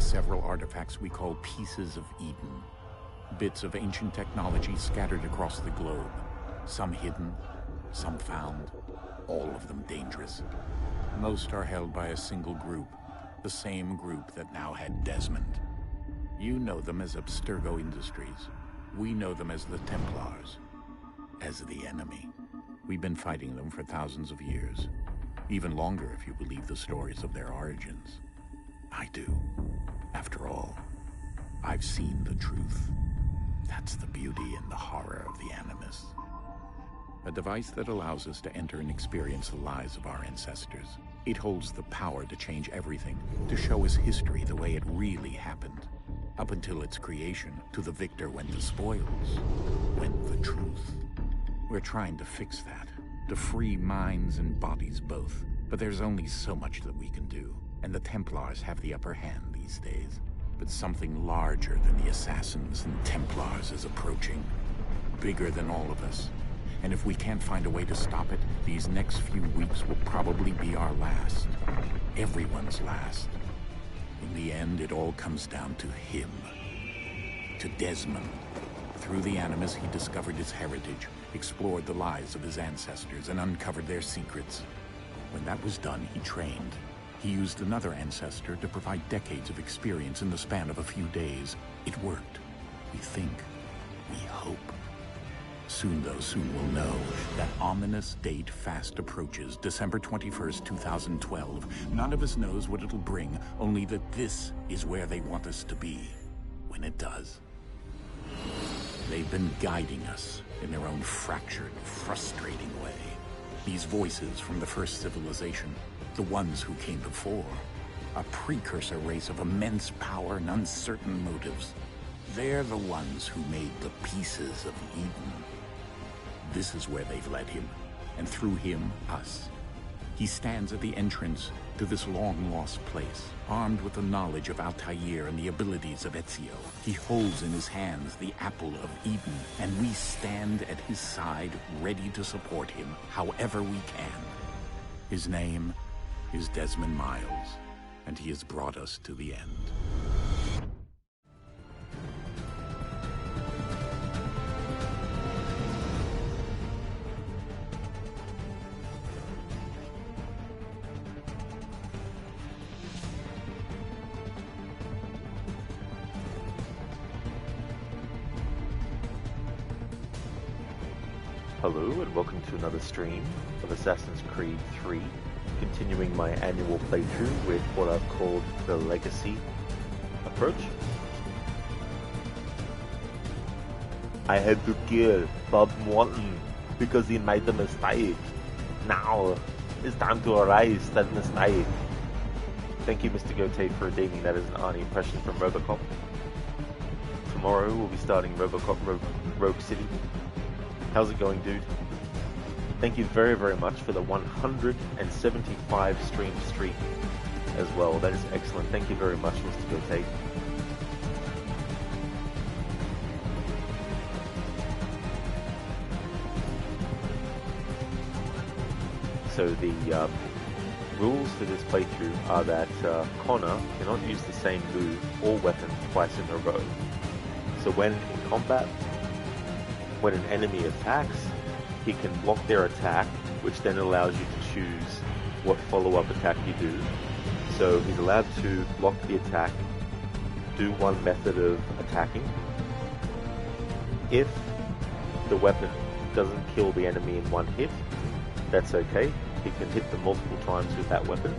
several artifacts we call Pieces of Eden. Bits of ancient technology scattered across the globe. Some hidden, some found, all of them dangerous. Most are held by a single group, the same group that now had Desmond. You know them as Abstergo Industries. We know them as the Templars, as the enemy. We've been fighting them for thousands of years. Even longer if you believe the stories of their origins. I do. After all, I've seen the truth. That's the beauty and the horror of the Animus. A device that allows us to enter and experience the lives of our ancestors. It holds the power to change everything, to show us history the way it really happened. Up until its creation, to the victor went the spoils, went the truth. We're trying to fix that, to free minds and bodies both. But there's only so much that we can do, and the Templars have the upper hand these days. But something larger than the Assassins and Templars is approaching, bigger than all of us. And if we can't find a way to stop it, these next few weeks will probably be our last. Everyone's last. In the end, it all comes down to him. To Desmond. Through the Animus, he discovered his heritage, explored the lives of his ancestors, and uncovered their secrets. When that was done, he trained. He used another ancestor to provide decades of experience in the span of a few days. It worked. We think. We hope. Soon, though, soon we'll know. That ominous date fast approaches, December 21st, 2012. None of us knows what it'll bring, only that this is where they want us to be, when it does. They've been guiding us in their own fractured, frustrating way. These voices from the first civilization, the ones who came before, a precursor race of immense power and uncertain motives. They're the ones who made the Pieces of Eden. This is where they've led him, and through him, us. He stands at the entrance to this long-lost place, armed with the knowledge of Altair and the abilities of Ezio. He holds in his hands the Apple of Eden, and we stand at his side, ready to support him however we can. His name is Desmond Miles, and he has brought us to the end. Hello and welcome to another stream of Assassin's Creed 3, continuing my annual playthrough with what I've called the Legacy approach. I had to kill Bob Morton because he made a mistake. Now it's time to erase that mistake. Thank you, Mr. Gote, for redeeming that as an Arnie impression from Robocop. Tomorrow we'll be starting Robocop Rogue City. How's it going, dude? Thank you very, very much for the 175 stream streak as well. That is excellent. Thank you very much, Mr. Gote. So the rules for this playthrough are that Connor cannot use the same move or weapon twice in a row. So when in combat, when an enemy attacks, he can block their attack, which then allows you to choose what follow-up attack you do. So he's allowed to block the attack, do one method of attacking. If the weapon doesn't kill the enemy in one hit, that's okay. He can hit them multiple times with that weapon.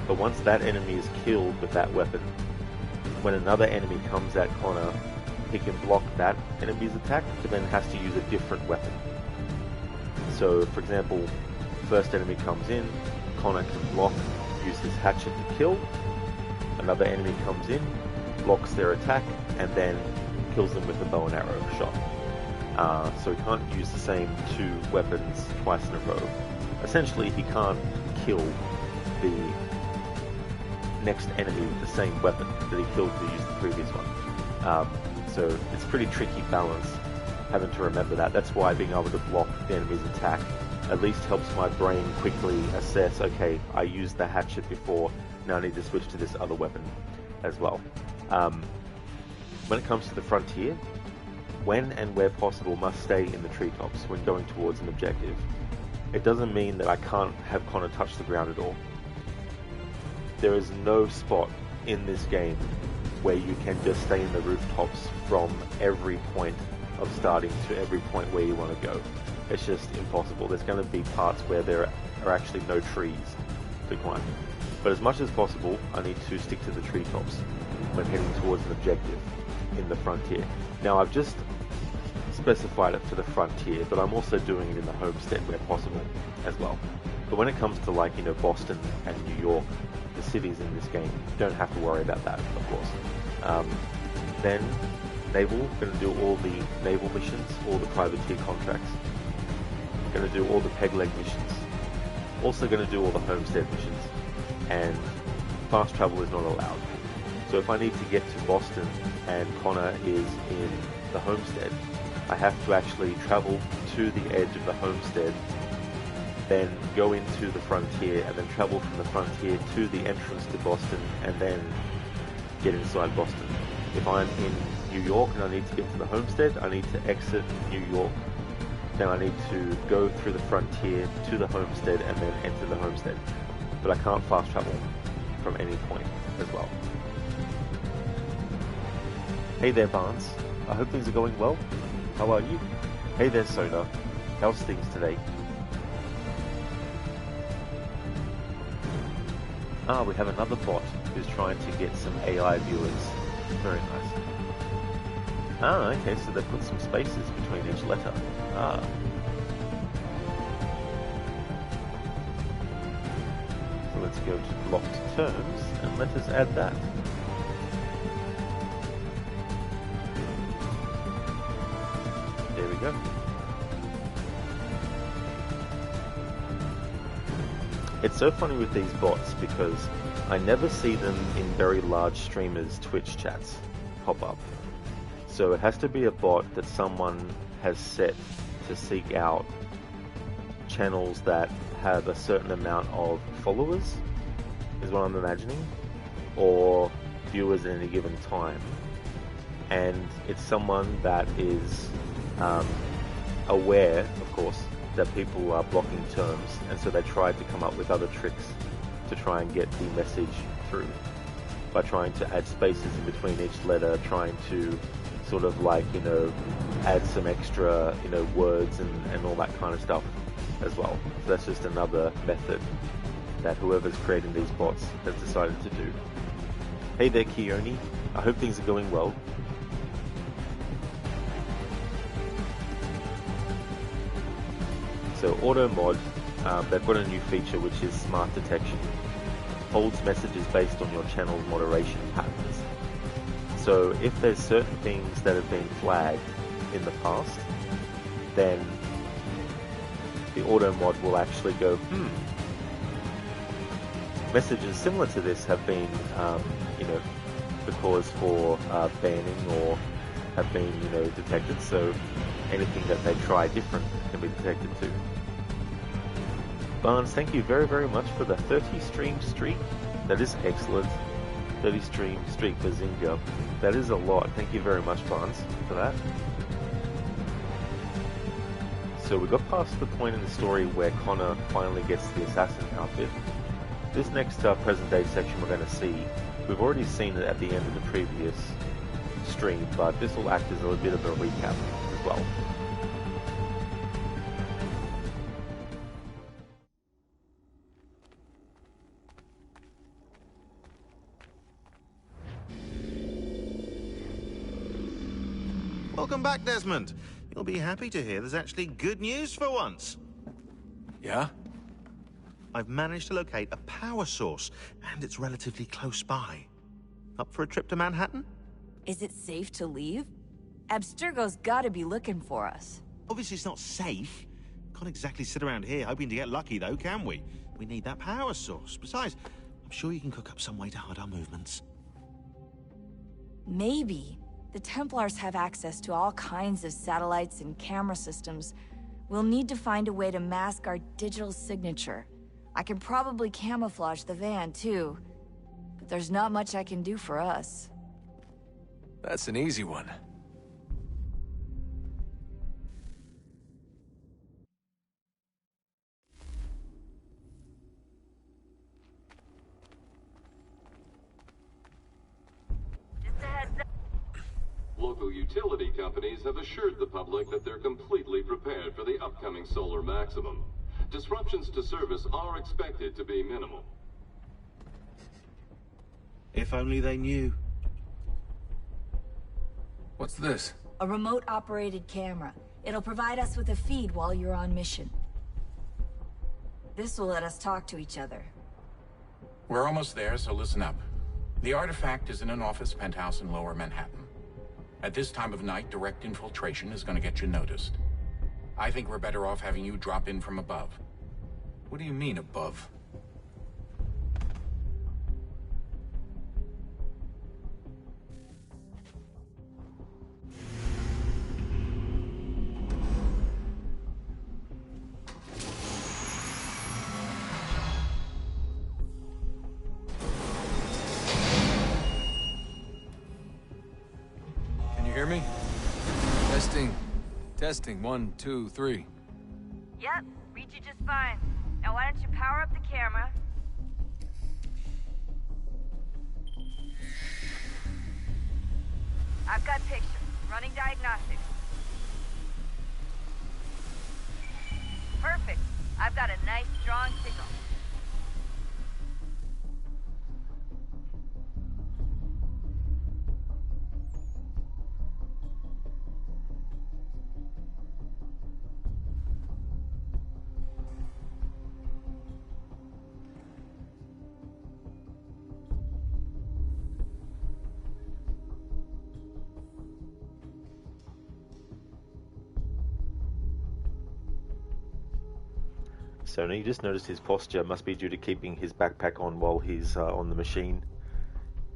But once that enemy is killed with that weapon, when another enemy comes at Connor, he can block that enemy's attack, but then has to use a different weapon. So, for example, first enemy comes in, Connor can block, use his hatchet to kill. Another enemy comes in, blocks their attack, and then kills them with a bow and arrow shot. So he can't use the same two weapons twice in a row. Essentially, he can't kill the next enemy with the same weapon that he killed to use the previous one. So it's a pretty tricky balance, having to remember that. That's why being able to block the enemy's attack at least helps my brain quickly assess, okay, I used the hatchet before, now I need to switch to this other weapon. as well. When it comes to the frontier, when and where possible must stay in the treetops when going towards an objective. It doesn't mean that I can't have Connor touch the ground at all. There is no spot in this game where you can just stay in the rooftops from every point of starting to every point where you want to go. It's just impossible. There's going to be parts where there are actually no trees to climb. But as much as possible, I need to stick to the treetops when heading towards an objective in the frontier. Now, I've just specified it for the frontier, but I'm also doing it in the homestead where possible as well. But when it comes to, like, you know, Boston and New York, the cities in this game, you don't have to worry about that, of course. Then Naval, going to do all the Naval missions, all the privateer contracts. Going to do all the peg leg missions. Also going to do all the homestead missions. And fast travel is not allowed. So if I need to get to Boston and Connor is in the homestead, I have to actually travel to the edge of the homestead, then go into the frontier, and then travel from the frontier to the entrance to Boston, and then get inside Boston. If I'm in New York and I need to get to the homestead, I need to exit New York. Then I need to go through the frontier to the homestead and then enter the homestead. But I can't fast travel from any point as well. Hey there, Barnes. I hope things are going well. How are you? Hey there, Sona. How's things today? Ah, we have another bot who's trying to get some AI viewers. Very nice. Ah, okay, so they've put some spaces between each letter. Ah. So let's go to blocked terms and let us add that. There we go. It's so funny with these bots because I never see them in very large streamers' Twitch chats pop up. So it has to be a bot that someone has set to seek out channels that have a certain amount of followers, is what I'm imagining, or viewers at any given time. And it's someone that is aware, of course, that people are blocking terms, and so they try to come up with other tricks to try and get the message through by trying to add spaces in between each letter, trying to sort of, like, you know, add some extra, you know, words and all that kind of stuff as well. So that's just another method that whoever's creating these bots has decided to do. Hey there, Keone. I hope things are going well. So auto mod, they've got a new feature which is smart detection. Holds messages based on your channel's moderation patterns. So if there's certain things that have been flagged in the past, then the auto mod will actually go, messages similar to this have been, you know, the cause for banning or have been, you know, detected. So anything that they try different can be detected too. Barnes, thank you very, very much for the 30 stream streak. That is excellent. 30 stream streak bazinga. That is a lot. Thank you very much, Barnes, for that. So we got past the point in the story where Connor finally gets the assassin outfit. This next present day section we're going to see, we've already seen it at the end of the previous stream, but this will act as a little bit of a recap as well. Welcome back, Desmond. You'll be happy to hear there's actually good news for once. Yeah? I've managed to locate a power source, and it's relatively close by. Up for a trip to Manhattan? Is it safe to leave? Abstergo's gotta be looking for us. Obviously it's not safe. Can't exactly sit around here hoping to get lucky, though, can we? We need that power source. Besides, I'm sure you can cook up some way to hide our movements. Maybe. The Templars have access to all kinds of satellites and camera systems. We'll need to find a way to mask our digital signature. I can probably camouflage the van, too. but there's not much I can do for us. That's an easy one. Local utility companies have assured the public that they're completely prepared for the upcoming solar maximum. Disruptions to service are expected to be minimal. If only they knew. What's this? A remote-operated camera. It'll provide us with a feed while you're on mission. This will let us talk to each other. We're almost there, so listen up. The artifact is in an office penthouse in Lower Manhattan. At this time of night, direct infiltration is going to get you noticed. I think we're better off having you drop in from above. What do you mean, above? Hear me? Testing. Testing. 1, 2, 3. Yep, read you just fine. Now why don't you power up the camera? I've got pictures. Running diagnostics. Perfect. I've got a nice, strong signal. So now you just noticed his posture must be due to keeping his backpack on while he's on the machine.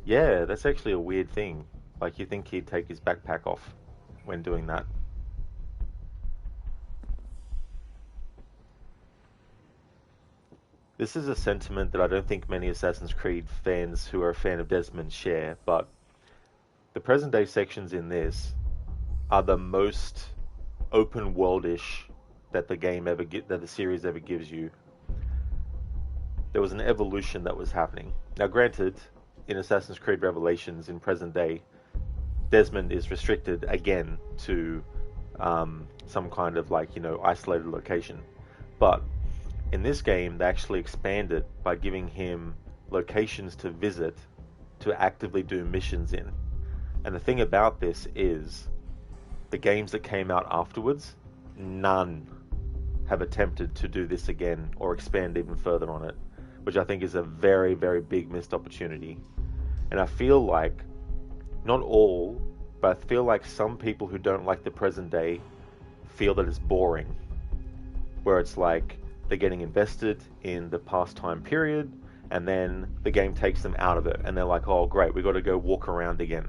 Yeah, that's actually a weird thing. Like, you think he'd take his backpack off when doing that. This is a sentiment that I don't think many Assassin's Creed fans who are a fan of Desmond share, but the present day sections in this are the most open worldish that the series ever gives you. There was an evolution that was happening. Now granted, in Assassin's Creed Revelations in present day, Desmond is restricted again to some kind of isolated location. But in this game, they actually expand it by giving him locations to visit to actively do missions in. And the thing about this is, the games that came out afterwards, none have attempted to do this again or expand even further on it, which I think is a very, very big missed opportunity. And I feel like, not all, but I feel like some people who don't like the present day feel that it's boring, where it's like they're getting invested in the past time period and then the game takes them out of it and they're like, oh great, we got to go walk around again.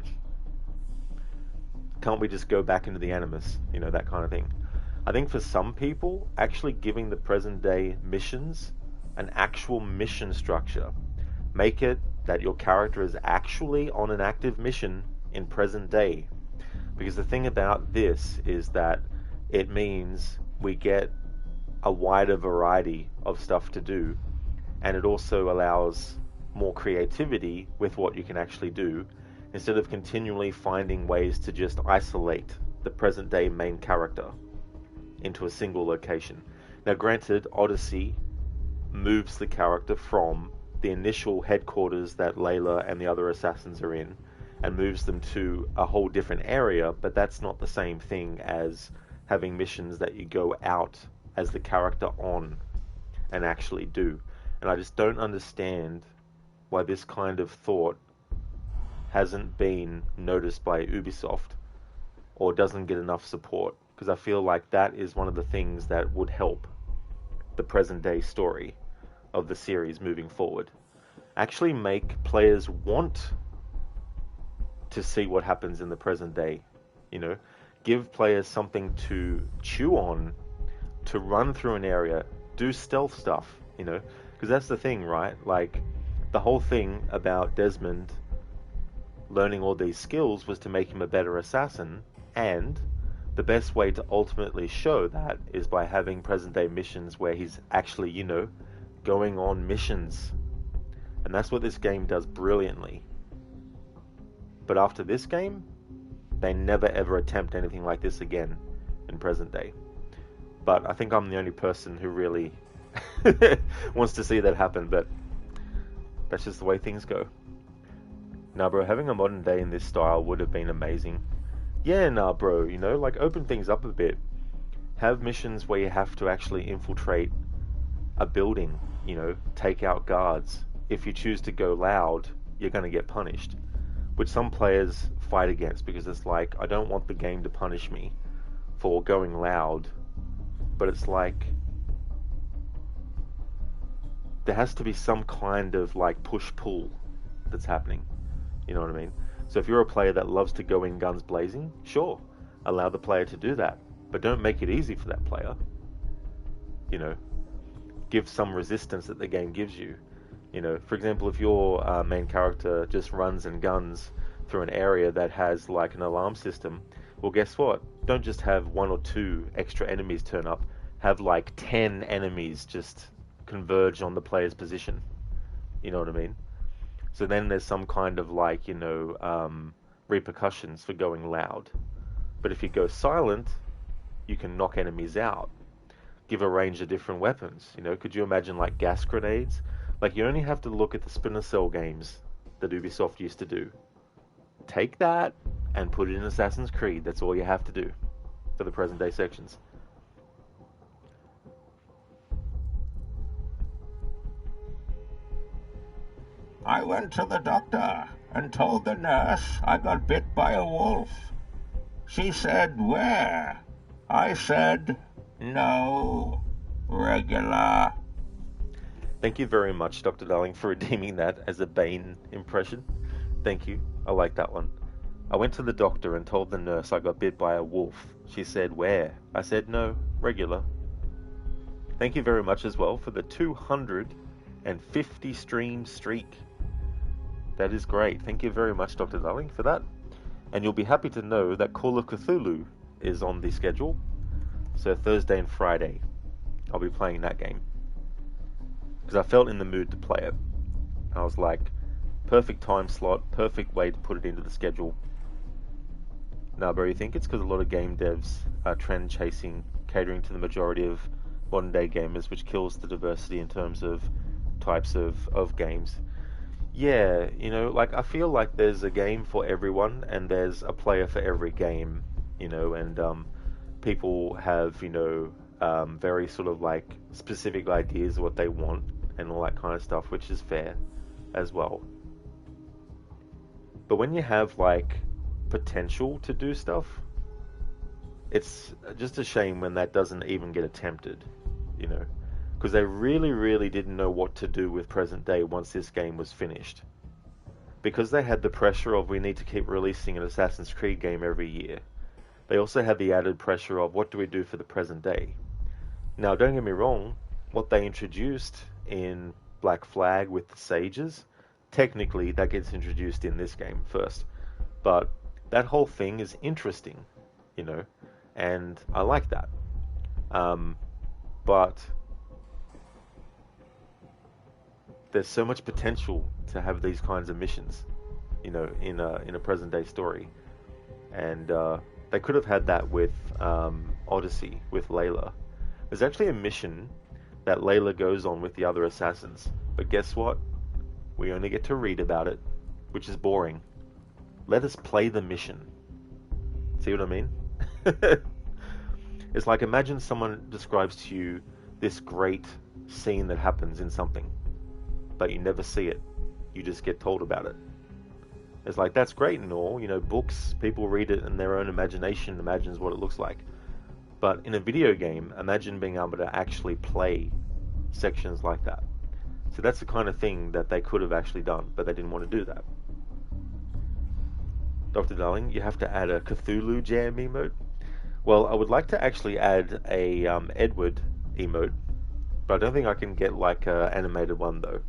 Can't we just go back into the Animus? That kind of thing. I think for some people, actually giving the present day missions an actual mission structure, make it that your character is actually on an active mission in present day. Because the thing about this is that it means we get a wider variety of stuff to do, and it also allows more creativity with what you can actually do, instead of continually finding ways to just isolate the present day main character into a single location. Now granted, Odyssey moves the character from the initial headquarters that Layla and the other assassins are in and moves them to a whole different area, but that's not the same thing as having missions that you go out as the character on and actually do. And I just don't understand why this kind of thought hasn't been noticed by Ubisoft or doesn't get enough support, because I feel like that is one of the things that would help the present day story of the series moving forward. Actually make players want to see what happens in the present day. Give players something to chew on, to run through an area, do stealth stuff, because that's the thing, right? Like, the whole thing about Desmond learning all these skills was to make him a better assassin, and the best way to ultimately show that is by having present day missions where he's actually, you know, going on missions. And that's what this game does brilliantly. But after this game, they never ever attempt anything like this again in present day. But I think I'm the only person who really wants to see that happen, but that's just the way things go. Now, bro, having a modern day in this style would have been amazing. Yeah, nah, bro, you know, like, open things up a bit. Have missions where you have to actually infiltrate a building, you know, take out guards. If you choose to go loud, you're going to get punished. Which some players fight against, because it's like, I don't want the game to punish me for going loud. But it's like, there has to be some kind of, like, push-pull that's happening. You know what I mean? So if you're a player that loves to go in guns blazing, sure, allow the player to do that. But don't make it easy for that player. You know, give some resistance that the game gives you. You know, for example, if your main character just runs and guns through an area that has like an alarm system, well, guess what? Don't just have 1 or 2 extra enemies turn up. Have like 10 enemies just converge on the player's position. You know what I mean? So then there's some kind of like, you know, repercussions for going loud. But if you go silent, you can knock enemies out. Give a range of different weapons. You know, could you imagine like gas grenades? Like, you only have to look at the Splinter Cell games that Ubisoft used to do. Take that and put it in Assassin's Creed. That's all you have to do for the present day sections. I went to the doctor and told the nurse I got bit by a wolf. She said, where? I said, no, regular. Thank you very much, Dr. Darling, for redeeming that as a Bane impression. Thank you. I like that one. I went to the doctor and told the nurse I got bit by a wolf. She said, where? I said, no, regular. Thank you very much as well for the 250 stream streak. That is great. Thank you very much, Dr. Darling, for that. And you'll be happy to know that Call of Cthulhu is on the schedule. So Thursday and Friday, I'll be playing that game. Because I felt in the mood to play it. I was like, perfect time slot, perfect way to put it into the schedule. Now, bro, you think it's because a lot of game devs are trend chasing, catering to the majority of modern day gamers, which kills the diversity in terms of types of games? Yeah, you know, like, I feel like there's a game for everyone, and there's a player for every game, you know, and people have, you know, very sort of like specific ideas of what they want and all that kind of stuff, which is fair as well. But when you have like potential to do stuff, it's just a shame when that doesn't even get attempted, you know, because they really didn't know what to do with present day once this game was finished. Because they had the pressure of, we need to keep releasing an Assassin's Creed game every year, they also had the added pressure of, what do we do for the present day? Now, don't get me wrong, what they introduced in Black Flag with the Sages, technically that gets introduced in this game first. But that whole thing is interesting, you know, and I like that. But there's so much potential to have these kinds of missions, you know, in a present day story. And they could have had that with Odyssey, with Layla. There's actually a mission that Layla goes on with the other assassins, but guess what? We only get to read about it, which is boring. Let us play the mission. See what I mean? It's like, imagine someone describes to you this great scene that happens in something, but you never see it. You just get told about it. It's like, that's great and all, you know, books, people read it and their own imagination imagines what it looks like. But in a video game, imagine being able to actually play sections like that. So that's the kind of thing that they could have actually done, but they didn't want to do that. Dr. Darling, you have to add a Cthulhu Jam emote. Well, I would like to actually add a Edward emote, but I don't think I can get like an animated one though.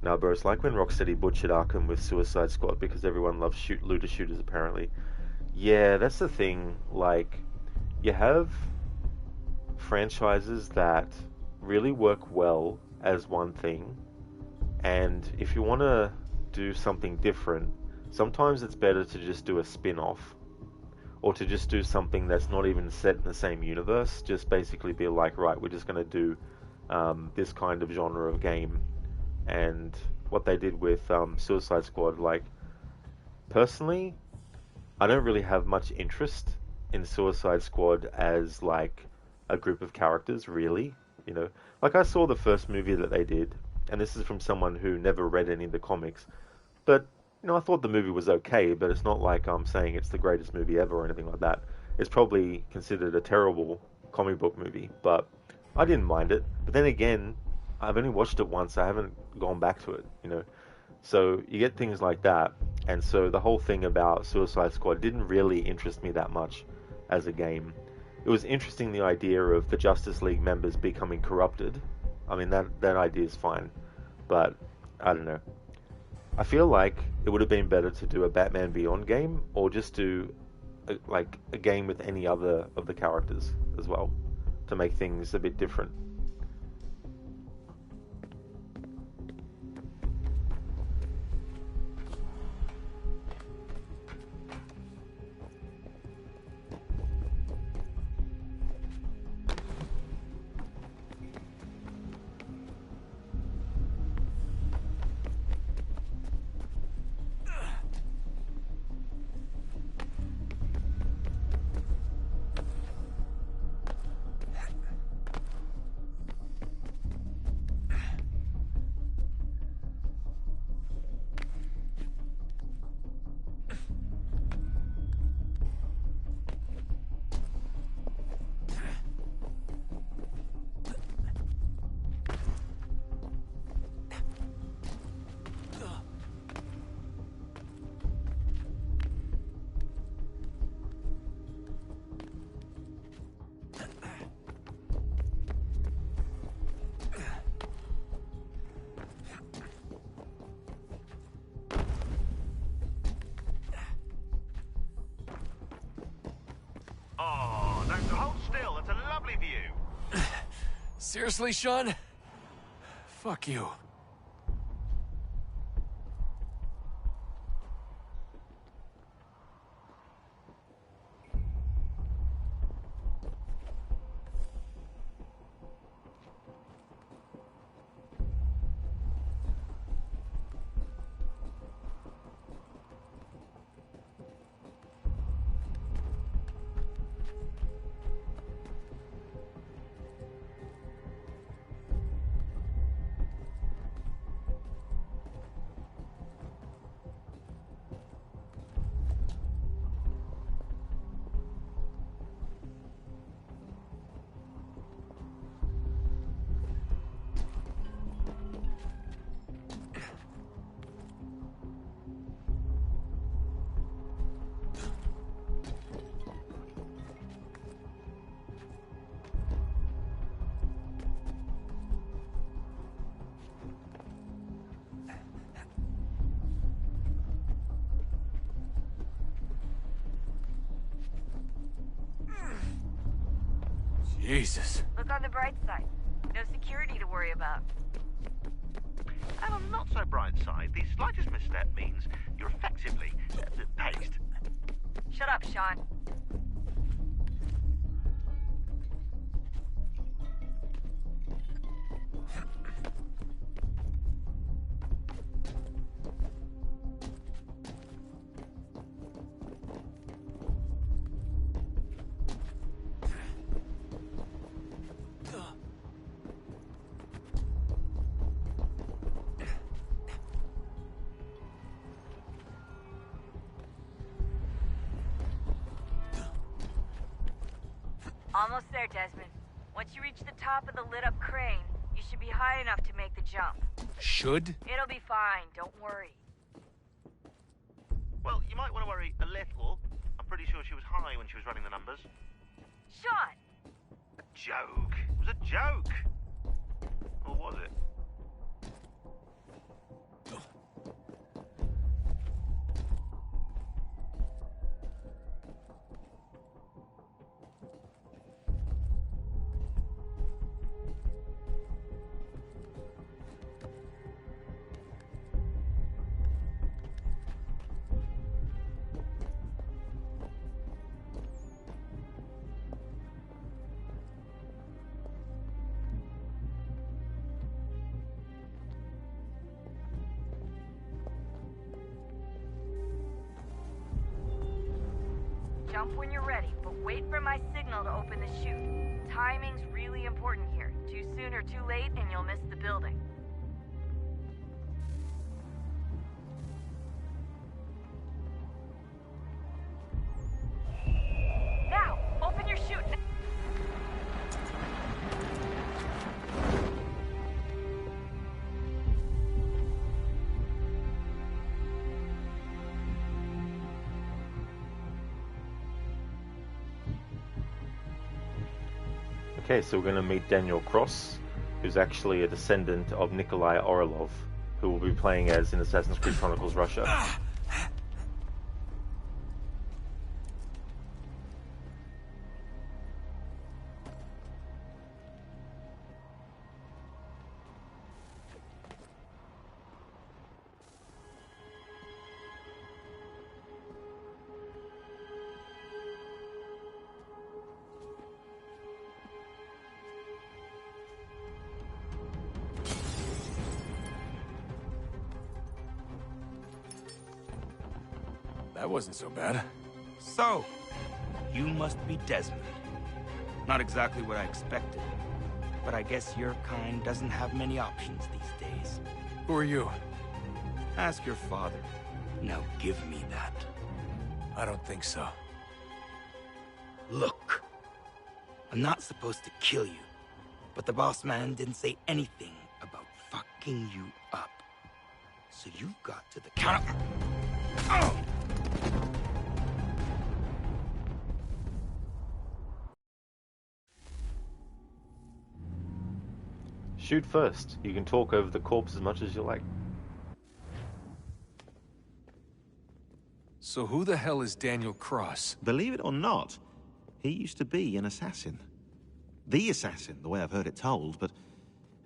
No, bro, it's like when Rocksteady butchered Arkham with Suicide Squad because everyone loves looter shooters, apparently. Yeah, that's the thing. Like, you have franchises that really work well as one thing, and if you want to do something different, sometimes it's better to just do a spin-off, or to just do something that's not even set in the same universe. Just basically be like, right, we're just going to do this kind of genre of game. And what they did with Suicide Squad, like, personally, I don't really have much interest in Suicide Squad as like a group of characters, really. You know, like I saw the first movie that they did, and this is from someone who never read any of the comics, but I thought the movie was okay, but it's not like I'm saying it's the greatest movie ever or anything like that. It's probably considered a terrible comic book movie, but I didn't mind it. But then again, I've only watched it once. I haven't gone back to it. So you get things like that. And so the whole thing about Suicide Squad didn't really interest me that much as a game. It was interesting, the idea of the Justice League members becoming corrupted. I mean, that idea is fine. But I don't know. I feel like it would have been better to do a Batman Beyond game, or just do a game with any other of the characters as well, to make things a bit different. Oh, no, hold still. That's a lovely view. Seriously, Sean? Fuck you. Jesus. Look on the bright side. No security to worry about. And on the not so bright side, the slightest misstep means you're effectively paced. Shut up, Sean. Almost there, Desmond. Once you reach the top of the lit-up crane, you should be high enough to make the jump. Should? It'll be fine, don't worry. Well, you might want to worry a little. I'm pretty sure she was high when she was running the numbers. Sean! A joke. It was a joke. Or was it? Jump when you're ready, but wait for my signal to open the chute. Timing's really important here. Too soon or too late, and you'll miss the building. Now, open your chute. Okay, so we're going to meet Daniel Cross, who's actually a descendant of Nikolai Orlov, who will be playing as in Assassin's Creed Chronicles Russia. That wasn't so bad. So, you must be Desmond. Not exactly what I expected, but I guess your kind doesn't have many options these days. Who are you? Ask your father. Now give me that. I don't think so. Look, I'm not supposed to kill you, but the boss man didn't say anything about fucking you up. So you've got to the counter. Oh! Shoot first. You can talk over the corpse as much as you like. So who the hell is Daniel Cross? Believe it or not, he used to be an assassin. The assassin, the way I've heard it told, but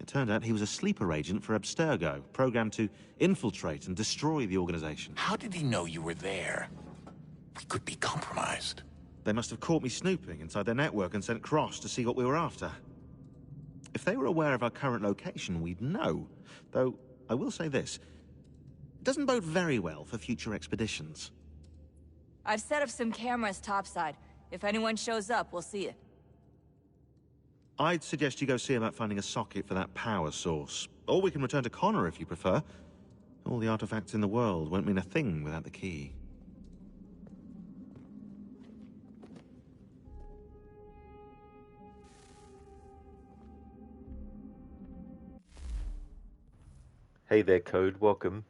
it turned out he was a sleeper agent for Abstergo, programmed to infiltrate and destroy the organization. How did he know you were there? We could be compromised. They must have caught me snooping inside their network and sent Cross to see what we were after. If they were aware of our current location, we'd know. Though, I will say this. It doesn't bode very well for future expeditions. I've set up some cameras topside. If anyone shows up, we'll see it. I'd suggest you go see about finding a socket for that power source. Or we can return to Connor if you prefer. All the artifacts in the world won't mean a thing without the key. Hey there, Code. Welcome.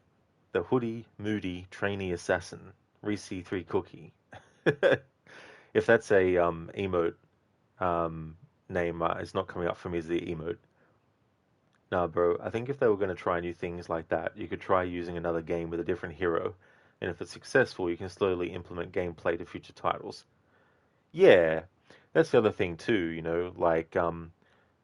The Hoodie Moody Trainee Assassin, Reese3 Cookie. If that's a emote name, it's not coming up for me as the emote. Nah, bro, I think if they were going to try new things like that, you could try using another game with a different hero, and if it's successful, you can slowly implement gameplay to future titles. Yeah, that's the other thing too, you know, like,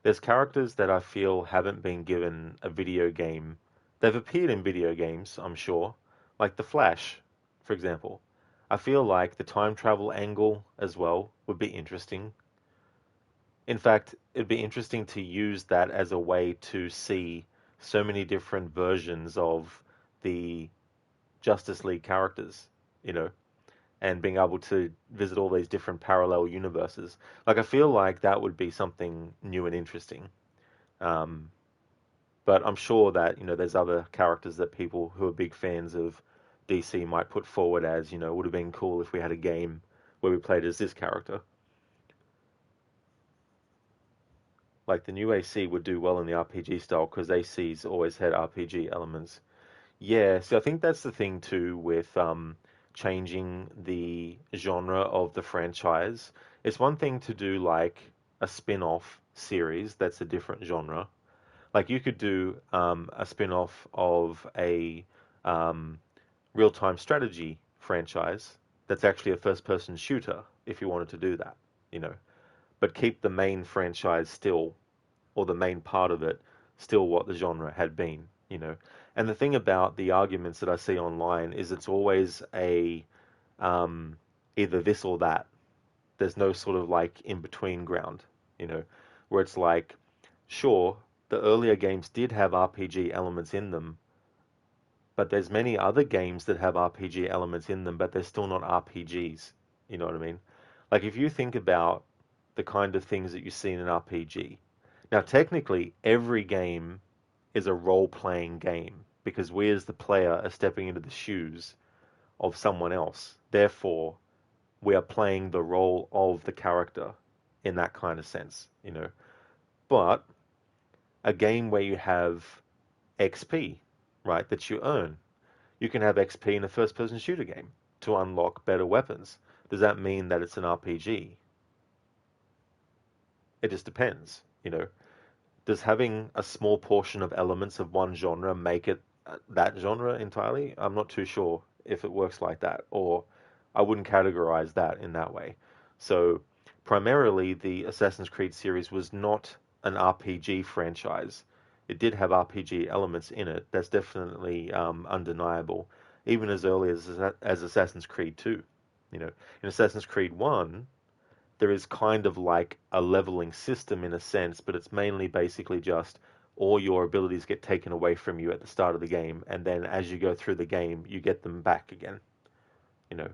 there's characters that I feel haven't been given a video game. They've appeared in video games, I'm sure, like The Flash, for example. I feel like the time travel angle as well would be interesting. In fact, it'd be interesting to use that as a way to see so many different versions of the Justice League characters, you know, and being able to visit all these different parallel universes. Like, I feel like that would be something new and interesting. But I'm sure that, you know, there's other characters that people who are big fans of DC might put forward as, you know, it would have been cool if we had a game where we played as this character. Like, the new AC would do well in the RPG style because AC's always had RPG elements. Yeah, so I think that's the thing too with changing the genre of the franchise. It's one thing to do like a spin-off series that's a different genre. Like, you could do a spin-off of a real-time strategy franchise that's actually a first-person shooter, if you wanted to do that, you know. But keep the main franchise still, or the main part of it, still what the genre had been, you know. And the thing about the arguments that I see online is it's always a either this or that. There's no sort of like in-between ground, you know, where it's like, sure, the earlier games did have RPG elements in them, but there's many other games that have RPG elements in them, but they're still not RPGs, You know what I mean? Like if you think about the kind of things that you see in an RPG. Now, technically, every game is a role-playing game because we as the player are stepping into the shoes of someone else. Therefore, we are playing the role of the character in that kind of sense, you know. But a game where you have XP, right, that you earn. You can have XP in a first-person shooter game to unlock better weapons. Does that mean that it's an RPG? It just depends, you know. Does having a small portion of elements of one genre make it that genre entirely? I'm not too sure if it works like that, or I wouldn't categorize that in that way. So primarily the Assassin's Creed series was not an RPG franchise. It did have RPG elements in it. That's definitely undeniable. Even as early as Assassin's Creed 2. You know, in Assassin's Creed 1, there is kind of like a leveling system in a sense, but it's mainly basically just all your abilities get taken away from you at the start of the game, and then as you go through the game, you get them back again. You know,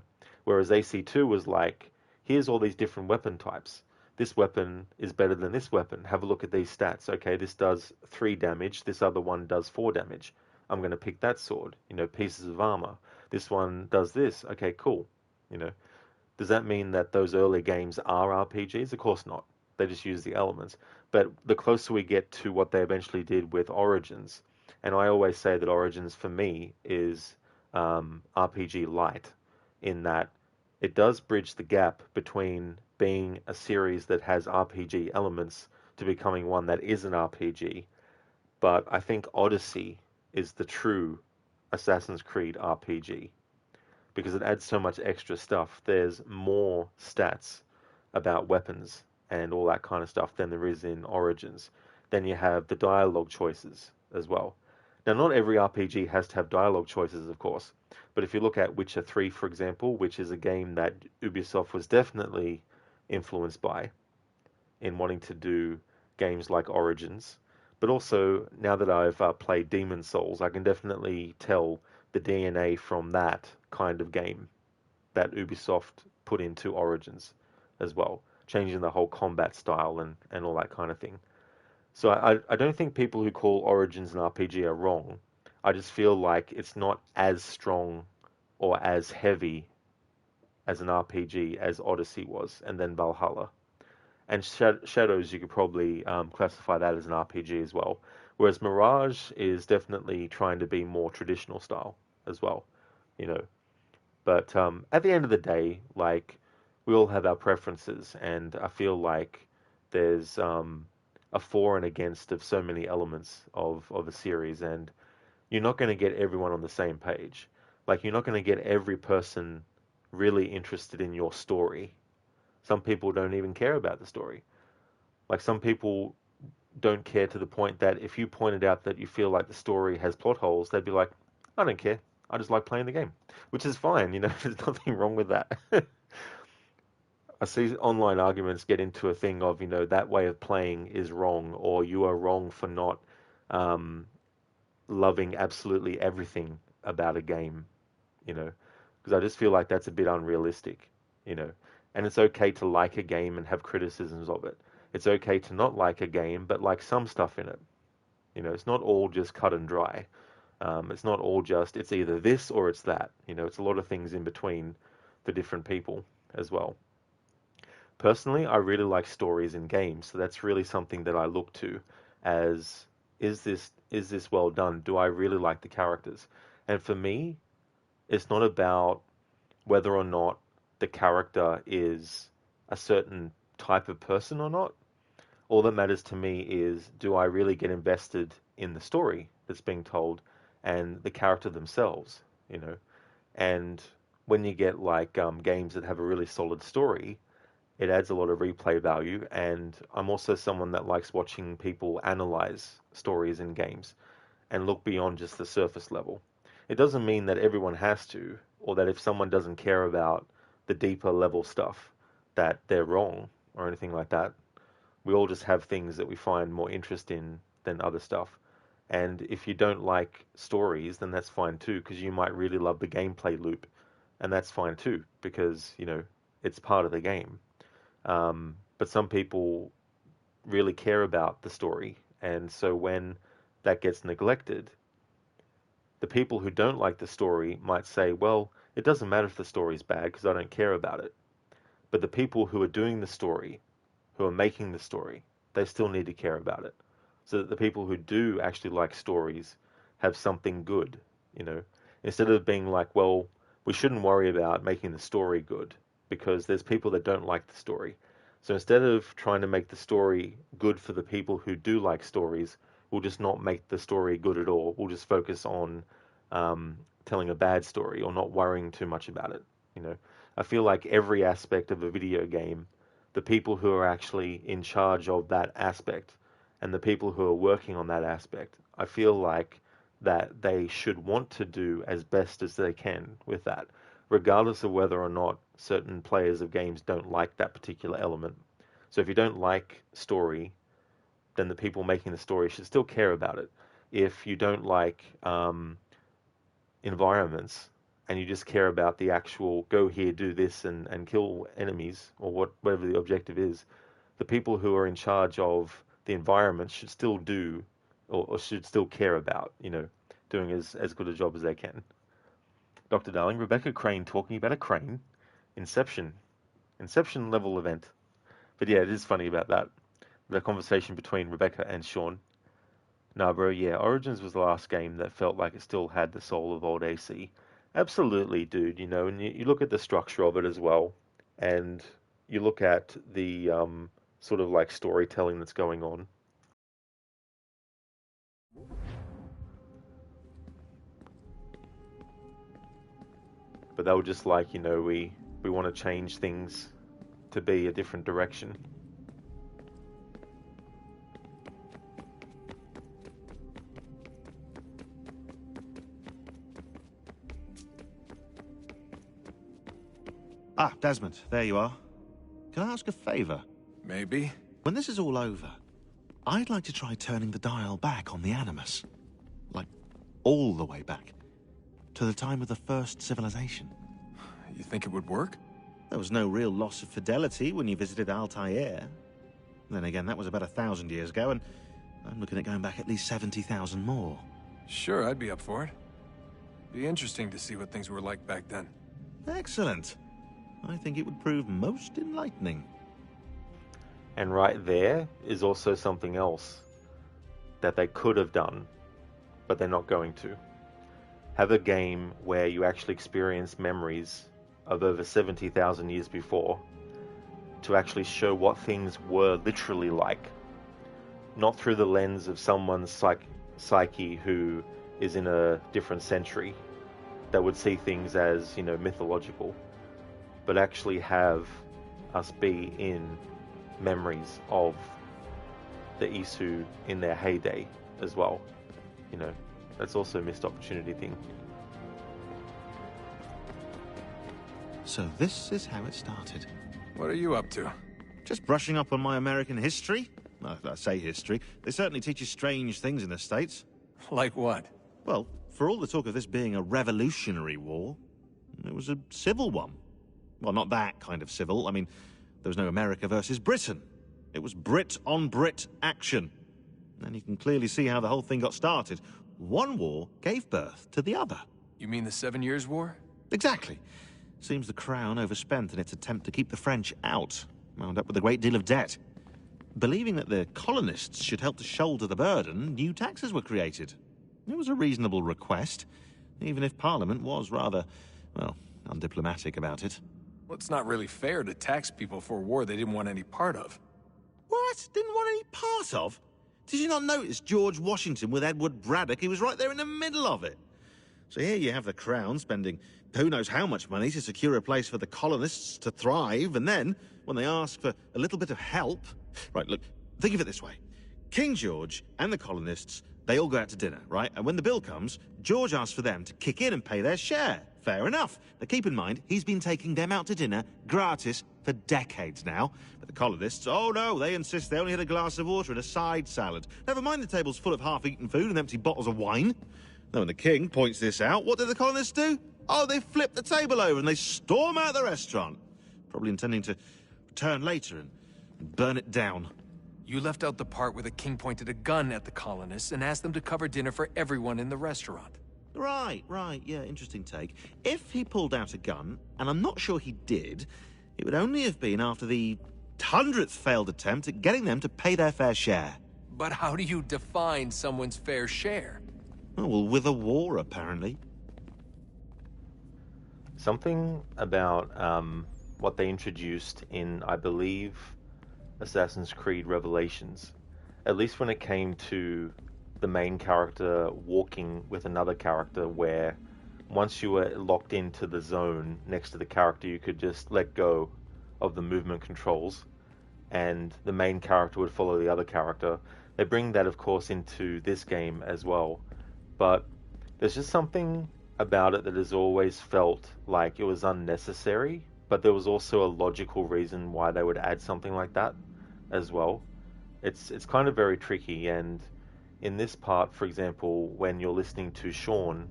whereas AC2 was like, here's all these different weapon types. This weapon is better than this weapon. Have a look at these stats. Okay, this does 3 damage. This other one does 4 damage. I'm going to pick that sword. You know, pieces of armor. This one does this. Okay, cool. You know, does that mean that those early games are RPGs? Of course not. They just use the elements. But the closer we get to what they eventually did with Origins, and I always say that Origins for me is RPG light, in that it does bridge the gap between being a series that has RPG elements to becoming one that is an RPG. But I think Odyssey is the true Assassin's Creed RPG because it adds so much extra stuff. There's more stats about weapons and all that kind of stuff than there is in Origins. Then you have the dialogue choices as well. Now, not every RPG has to have dialogue choices, of course, but if you look at Witcher 3, for example, which is a game that Ubisoft was definitely influenced by in wanting to do games like Origins, but also now that I've played Demon's Souls, I can definitely tell the DNA from that kind of game that Ubisoft put into Origins as well, changing the whole combat style and all that kind of thing. So I don't think people who call Origins an RPG are wrong. I just feel like it's not as strong or as heavy as an RPG as Odyssey was, and then Valhalla. And Shadows, you could probably classify that as an RPG as well. Whereas Mirage is definitely trying to be more traditional style as well, you know. But at the end of the day, like, we all have our preferences, and I feel like there's a for and against of so many elements of a series, and you're not going to get everyone on the same page. Like, you're not going to get every person really interested in your story. Some people don't even care about the story. Like, some people don't care to the point that if you pointed out that you feel like the story has plot holes, they'd be like, I don't care. I just like playing the game, which is fine. You know, there's nothing wrong with that. I see online arguments get into a thing of, you know, that way of playing is wrong, or you are wrong for not loving absolutely everything about a game, you know, because I just feel like that's a bit unrealistic, you know. And it's okay to like a game and have criticisms of it. It's okay to not like a game, but like some stuff in it. You know, it's not all just cut and dry. It's not all just, it's either this or it's that. You know, it's a lot of things in between the different people as well. Personally, I really like stories in games, so that's really something that I look to as, is this well done? Do I really like the characters? And for me, it's not about whether or not the character is a certain type of person or not. All that matters to me is, do I really get invested in the story that's being told and the character themselves, you know? And when you get like games that have a really solid story, it adds a lot of replay value. And I'm also someone that likes watching people analyze stories in games and look beyond just the surface level. It doesn't mean that everyone has to, or that if someone doesn't care about the deeper level stuff, that they're wrong or anything like that. We all just have things that we find more interest in than other stuff. And if you don't like stories, then that's fine too, because you might really love the gameplay loop. And that's fine too, because, you know, it's part of the game. But some people really care about the story, and so when that gets neglected, the people who don't like the story might say, well, it doesn't matter if the story's bad because I don't care about it. But the people who are doing the story, who are making the story, they still need to care about it. So that the people who do actually like stories have something good, instead of being like, well, we shouldn't worry about making the story good because there's people that don't like the story. So instead of trying to make the story good for the people who do like stories, we'll just not make the story good at all. We'll just focus on telling a bad story or not worrying too much about it. I feel like every aspect of a video game, the people who are actually in charge of that aspect and the people who are working on that aspect, I feel like that they should want to do as best as they can with that, regardless of whether or not certain players of games don't like that particular element. So if you don't like story, then the people making the story should still care about it. If you don't like environments and you just care about the actual go here, do this, and kill enemies, or whatever the objective is, the people who are in charge of the environment should still do, or should still care about, doing as good a job as they can. Dr. Darling, Rebecca Crane talking about a crane. Inception level event. But yeah, it is funny about that. The conversation between Rebecca and Sean. Nah, bro, yeah, Origins was the last game that felt like it still had the soul of old AC. Absolutely, dude, and you look at the structure of it as well, and you look at the sort of like storytelling that's going on. But they were just like, we want to change things to be a different direction. Ah, Desmond, there you are. Can I ask a favor? Maybe. When this is all over, I'd like to try turning the dial back on the Animus. Like, all the way back. To the time of the first civilization. You think it would work? There was no real loss of fidelity when you visited Altair. Then again, that was about 1,000 years ago, and I'm looking at going back at least 70,000 more. Sure, I'd be up for it. Be interesting to see what things were like back then. Excellent. I think it would prove most enlightening. And right there is also something else that they could have done, but they're not going to. Have a game where you actually experience memories of over 70,000 years before to actually show what things were literally like. Not through the lens of someone's psyche who is in a different century that would see things as, mythological, but actually have us be in memories of the Isu in their heyday as well. That's also a missed opportunity thing. So this is how it started. What are you up to? Just brushing up on my American history. Well, I say history. They certainly teach you strange things in the States. Like what? Well, for all the talk of this being a revolutionary war, it was a civil one. Well, not that kind of civil. I mean, there was no America versus Britain. It was Brit on Brit action. And you can clearly see how the whole thing got started. One war gave birth to the other. You mean the 7 Years' War? Exactly. Seems the Crown overspent in its attempt to keep the French out, wound up with a great deal of debt. Believing that the colonists should help to shoulder the burden, new taxes were created. It was a reasonable request, even if Parliament was rather, well, undiplomatic about it. Well, it's not really fair to tax people for a war they didn't want any part of. What? Didn't want any part of? Did you not notice George Washington with Edward Braddock? He was right there in the middle of it. So here you have the Crown spending who knows how much money to secure a place for the colonists to thrive, and then, when they ask for a little bit of help... Right, look, think of it this way. King George and the colonists, they all go out to dinner, right? And when the bill comes, George asks for them to kick in and pay their share. Fair enough. But keep in mind, he's been taking them out to dinner gratis for decades now. But the colonists, oh no, they insist they only had a glass of water and a side salad. Never mind the table's full of half-eaten food and empty bottles of wine. Now, when the king points this out, what do the colonists do? Oh, they flip the table over and they storm out the restaurant. probably intending to return later and burn it down. You left out the part where the king pointed a gun at the colonists and asked them to cover dinner for everyone in the restaurant. Right, yeah, interesting take. If he pulled out a gun, and I'm not sure he did, it would only have been after the 100th failed attempt at getting them to pay their fair share. But how do you define someone's fair share? Oh, well, with a war, apparently. Something about what they introduced in, I believe, Assassin's Creed Revelations, at least when it came to the main character walking with another character, where once you were locked into the zone next to the character, you could just let go of the movement controls and the main character would follow the other character. They bring that, of course, into this game as well, but there's just something about it that has always felt like it was unnecessary, but there was also a logical reason why they would add something like that as well. It's kind of very tricky, and in this part, for example, when you're listening to Sean,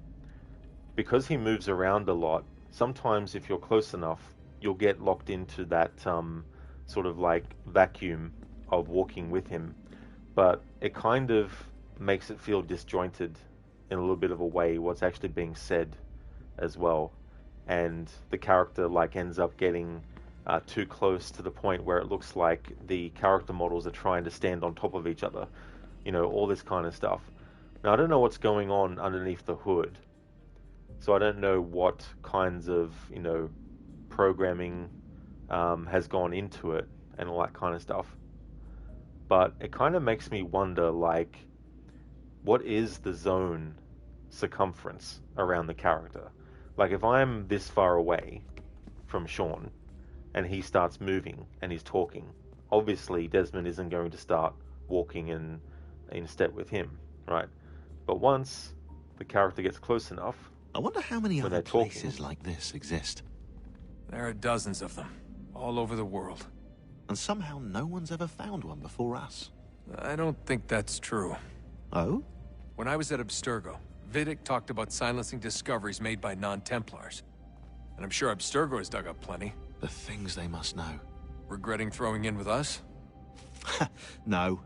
because he moves around a lot, sometimes if you're close enough, you'll get locked into that sort of like vacuum of walking with him, but it kind of makes it feel disjointed in a little bit of a way what's actually being said as well, and the character like ends up getting too close to the point where it looks like the character models are trying to stand on top of each other, you know, all this kind of stuff. Now, I don't know what's going on underneath the hood, so I don't know what kinds of, you know, programming has gone into it and all that kind of stuff, but it kind of makes me wonder, like, what is the zone circumference around the character? Like, if I'm this far away from Sean and he starts moving and he's talking, obviously Desmond isn't going to start walking in step with him, right? But once the character gets close enough, I wonder how many when other they're talking, places like this exist. There are dozens of them, all over the world. And somehow no one's ever found one before us. I don't think that's true. Oh? When I was at Abstergo, Vidic talked about silencing discoveries made by non-Templars. And I'm sure Abstergo has dug up plenty. The things they must know. Regretting throwing in with us? No.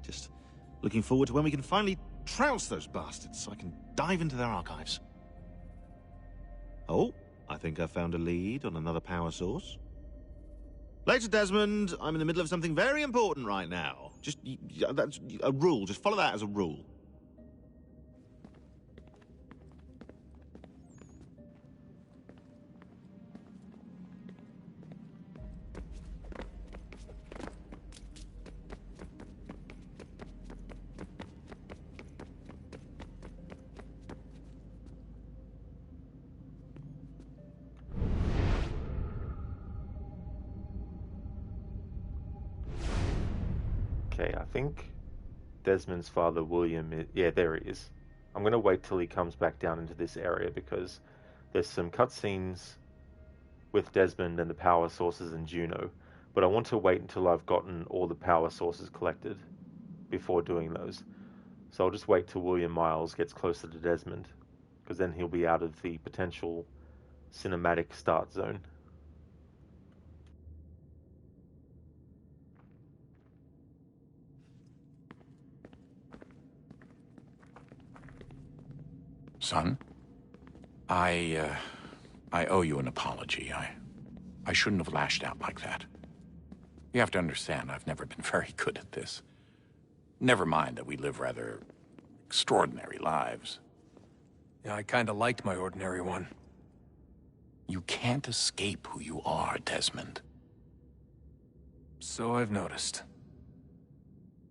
Just looking forward to when we can finally trounce those bastards so I can dive into their archives. Oh, I think I found a lead on another power source. Later, Desmond. I'm in the middle of something very important right now. Just, that's a rule. Just follow that as a rule. Okay, I think Desmond's father, William, yeah, there he is. I'm going to wait till he comes back down into this area because there's some cutscenes with Desmond and the power sources and Juno, but I want to wait until I've gotten all the power sources collected before doing those. So I'll just wait till William Miles gets closer to Desmond, because then he'll be out of the potential cinematic start zone. Son, I owe you an apology. I shouldn't have lashed out like that. You have to understand, I've never been very good at this. Never mind that we live rather extraordinary lives. Yeah, I kinda liked my ordinary one. You can't escape who you are, Desmond. So I've noticed.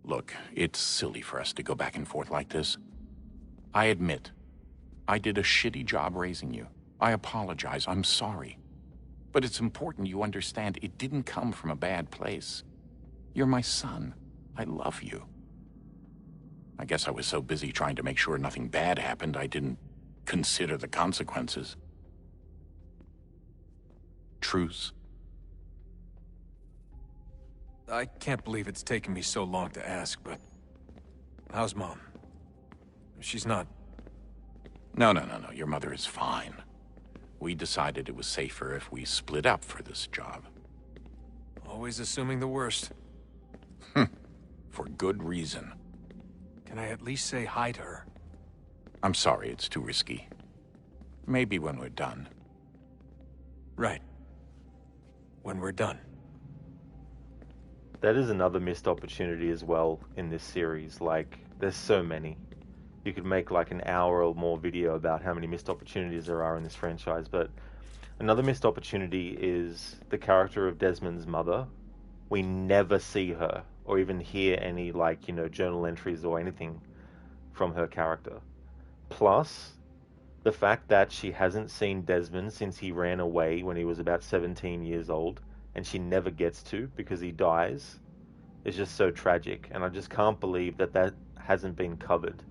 Look, it's silly for us to go back and forth like this. I admit, I did a shitty job raising you. I apologize, I'm sorry. But it's important you understand it didn't come from a bad place. You're my son. I love you. I guess I was so busy trying to make sure nothing bad happened, I didn't consider the consequences. Truce? I can't believe it's taken me so long to ask, but... how's Mom? She's not... No. Your mother is fine. We decided it was safer if we split up for this job. Always assuming the worst. For good reason. Can I at least say hi to her? I'm sorry, it's too risky. Maybe when we're done. Right. When we're done. That is another missed opportunity as well in this series. Like, there's so many. You could make like an hour or more video about how many missed opportunities there are in this franchise, but another missed opportunity is the character of Desmond's mother. We never see her, or even hear any, like, you know, journal entries or anything from her character. Plus, the fact that she hasn't seen Desmond since he ran away when he was about 17 years old, and she never gets to because he dies, is just so tragic. And I just can't believe that that hasn't been covered,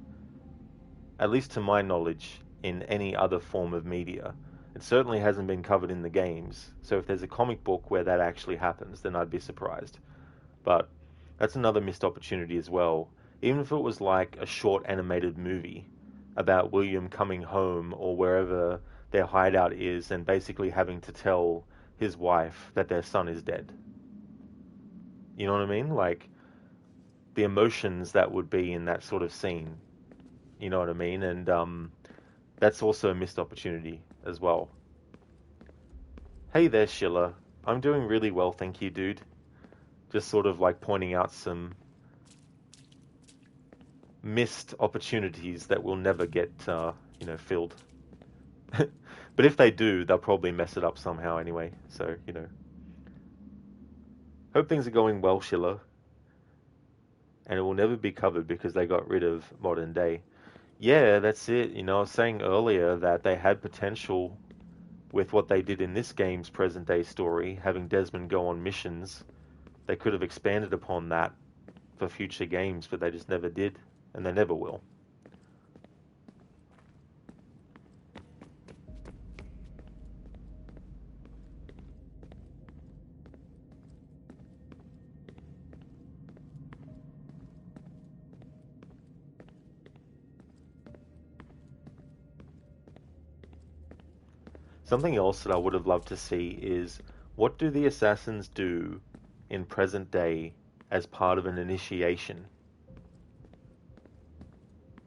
at least to my knowledge, in any other form of media. It certainly hasn't been covered in the games, so if there's a comic book where that actually happens, then I'd be surprised. But that's another missed opportunity as well. Even if it was like a short animated movie about William coming home or wherever their hideout is and basically having to tell his wife that their son is dead. You know what I mean? Like, the emotions that would be in that sort of scene. You know what I mean? And that's also a missed opportunity as well. Hey there, Schiller. I'm doing really well, thank you, dude. Just sort of like pointing out some missed opportunities that will never get, you know, filled. But if they do, they'll probably mess it up somehow anyway. So, you know. Hope things are going well, Schiller. And it will never be covered because they got rid of modern day. Yeah, that's it. You know, I was saying earlier that they had potential with what they did in this game's present day story, having Desmond go on missions. They could have expanded upon that for future games, but they just never did, and they never will. Something else that I would have loved to see is, what do the assassins do in present day as part of an initiation?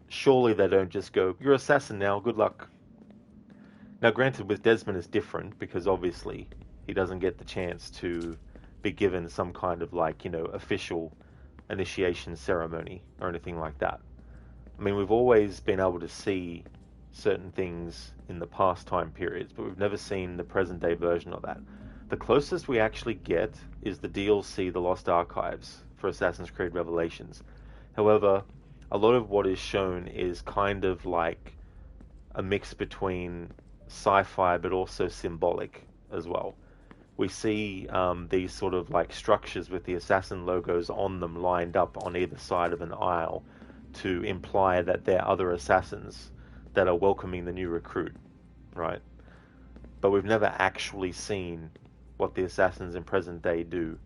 Surely they don't just go, "You're assassin now, good luck." Now granted, with Desmond it's different, because obviously he doesn't get the chance to be given some kind of, like, you know, official initiation ceremony or anything like that. I mean, we've always been able to see certain things in the past time periods, but we've never seen the present day version of that. The closest we actually get is the DLC, The Lost Archives, for Assassin's Creed Revelations. However, a lot of what is shown is kind of like a mix between sci-fi but also symbolic as well. We see these sort of like structures with the assassin logos on them lined up on either side of an aisle to imply that they're other assassins that are welcoming the new recruit, right? But we've never actually seen what the assassins in present day do.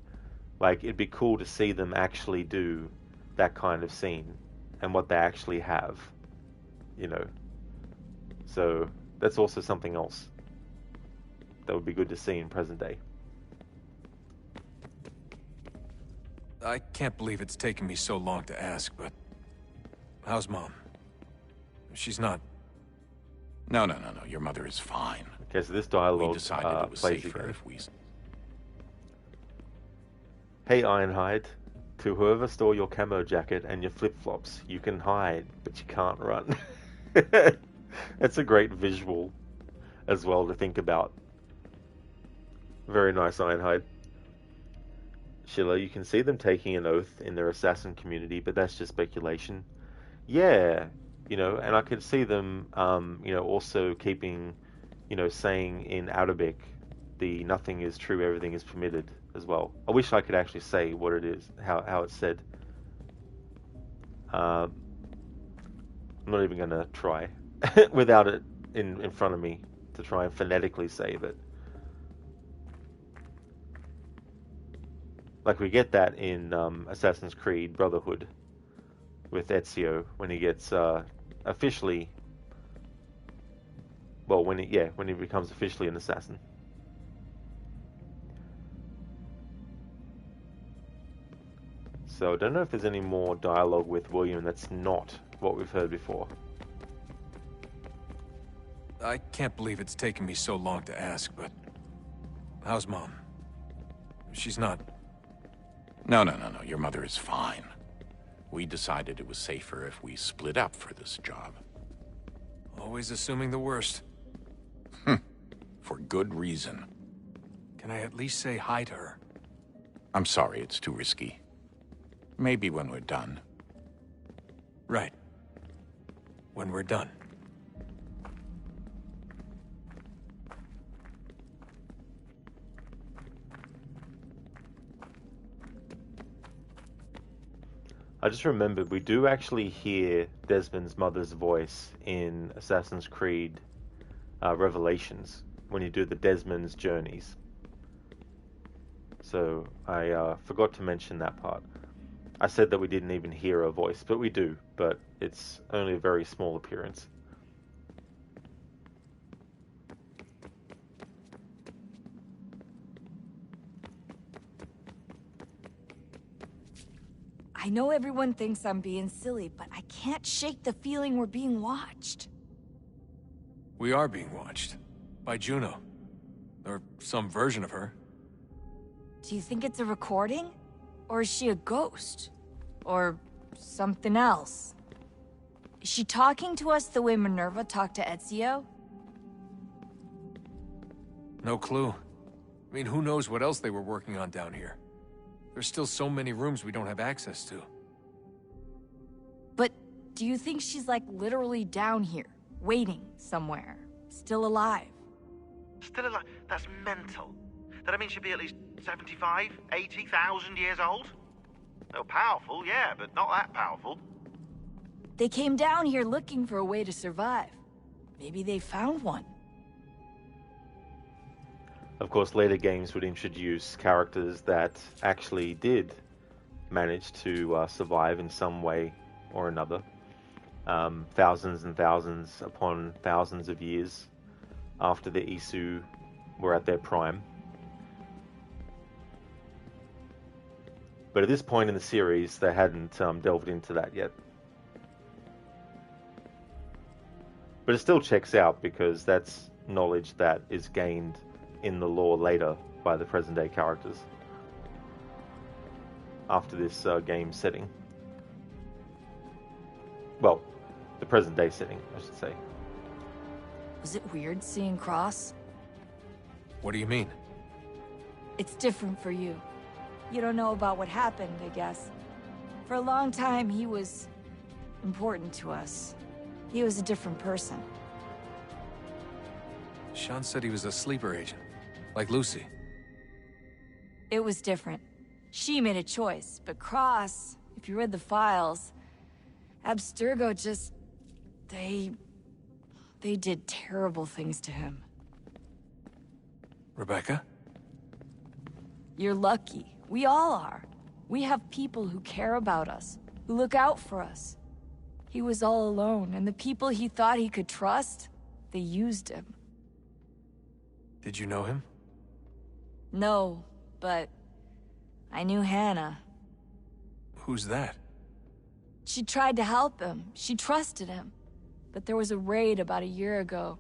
Like, it'd be cool to see them actually do that kind of scene and what they actually have, you know. So that's also something else that would be good to see in present day. I can't believe it's taken me so long to ask, but how's Mom? She's not... No. Your mother is fine. Okay, so this dialogue We decided it was plays safer again. if we... Hey Ironhide, to whoever stole your camo jacket and your flip-flops, you can hide, but you can't run. That's a great visual as well to think about. Very nice, Ironhide. Schiller, you can see them taking an oath in their assassin community, but that's just speculation. Yeah, you know, and I could see them, you know, also keeping, you know, saying in Arabic, the "nothing is true, everything is permitted" as well. I wish I could actually say what it is, how it's said. I'm not even going to try without it in front of me to try and phonetically say it. Like we get that in Assassin's Creed Brotherhood with Ezio when he gets officially Well, when he becomes officially an assassin. So I don't know if there's any more dialogue with William that's not what we've heard before. I can't believe it's taken me so long to ask, but... how's Mom? She's not... No. Your mother is fine. We decided it was safer if we split up for this job. Always assuming the worst. For good reason. Can I at least say hi to her? I'm sorry, it's too risky. Maybe when we're done. Right. When we're done. I just remembered we do actually hear Desmond's mother's voice in Assassin's Creed Revelations when you do the Desmond's journeys. So I forgot to mention that part. I said that we didn't even hear her voice, but we do, but it's only a very small appearance. I know everyone thinks I'm being silly, but I can't shake the feeling we're being watched. We are being watched. By Juno. Or some version of her. Do you think it's a recording? Or is she a ghost? Or something else? Is she talking to us the way Minerva talked to Ezio? No clue. I mean, who knows what else they were working on down here? There's still so many rooms we don't have access to. But do you think she's like literally down here, waiting somewhere, still alive? Still alive? That's mental. That means she'd be at least 75, 80,000 years old? No, powerful, yeah, but not that powerful. They came down here looking for a way to survive. Maybe they found one. Of course, later games would introduce characters that actually did manage to survive in some way or another. Thousands and thousands upon thousands of years after the Isu were at their prime. But at this point in the series, they hadn't delved into that yet. But it still checks out because that's knowledge that is gained in the lore later by the present-day characters after this game setting. Well, the present-day setting, I should say. Was it weird seeing Cross? What do you mean? It's different for you. You don't know about what happened, I guess. For a long time, he was important to us. He was a different person. Sean said he was a sleeper agent, like Lucy. It was different. She made a choice, but Cross, if you read the files, Abstergo just... They did terrible things to him. Rebecca? You're lucky. We all are. We have people who care about us, who look out for us. He was all alone, and the people he thought he could trust, they used him. Did you know him? No, but I knew Hannah. Who's that? She tried to help him. She trusted him. But there was a raid about a year ago.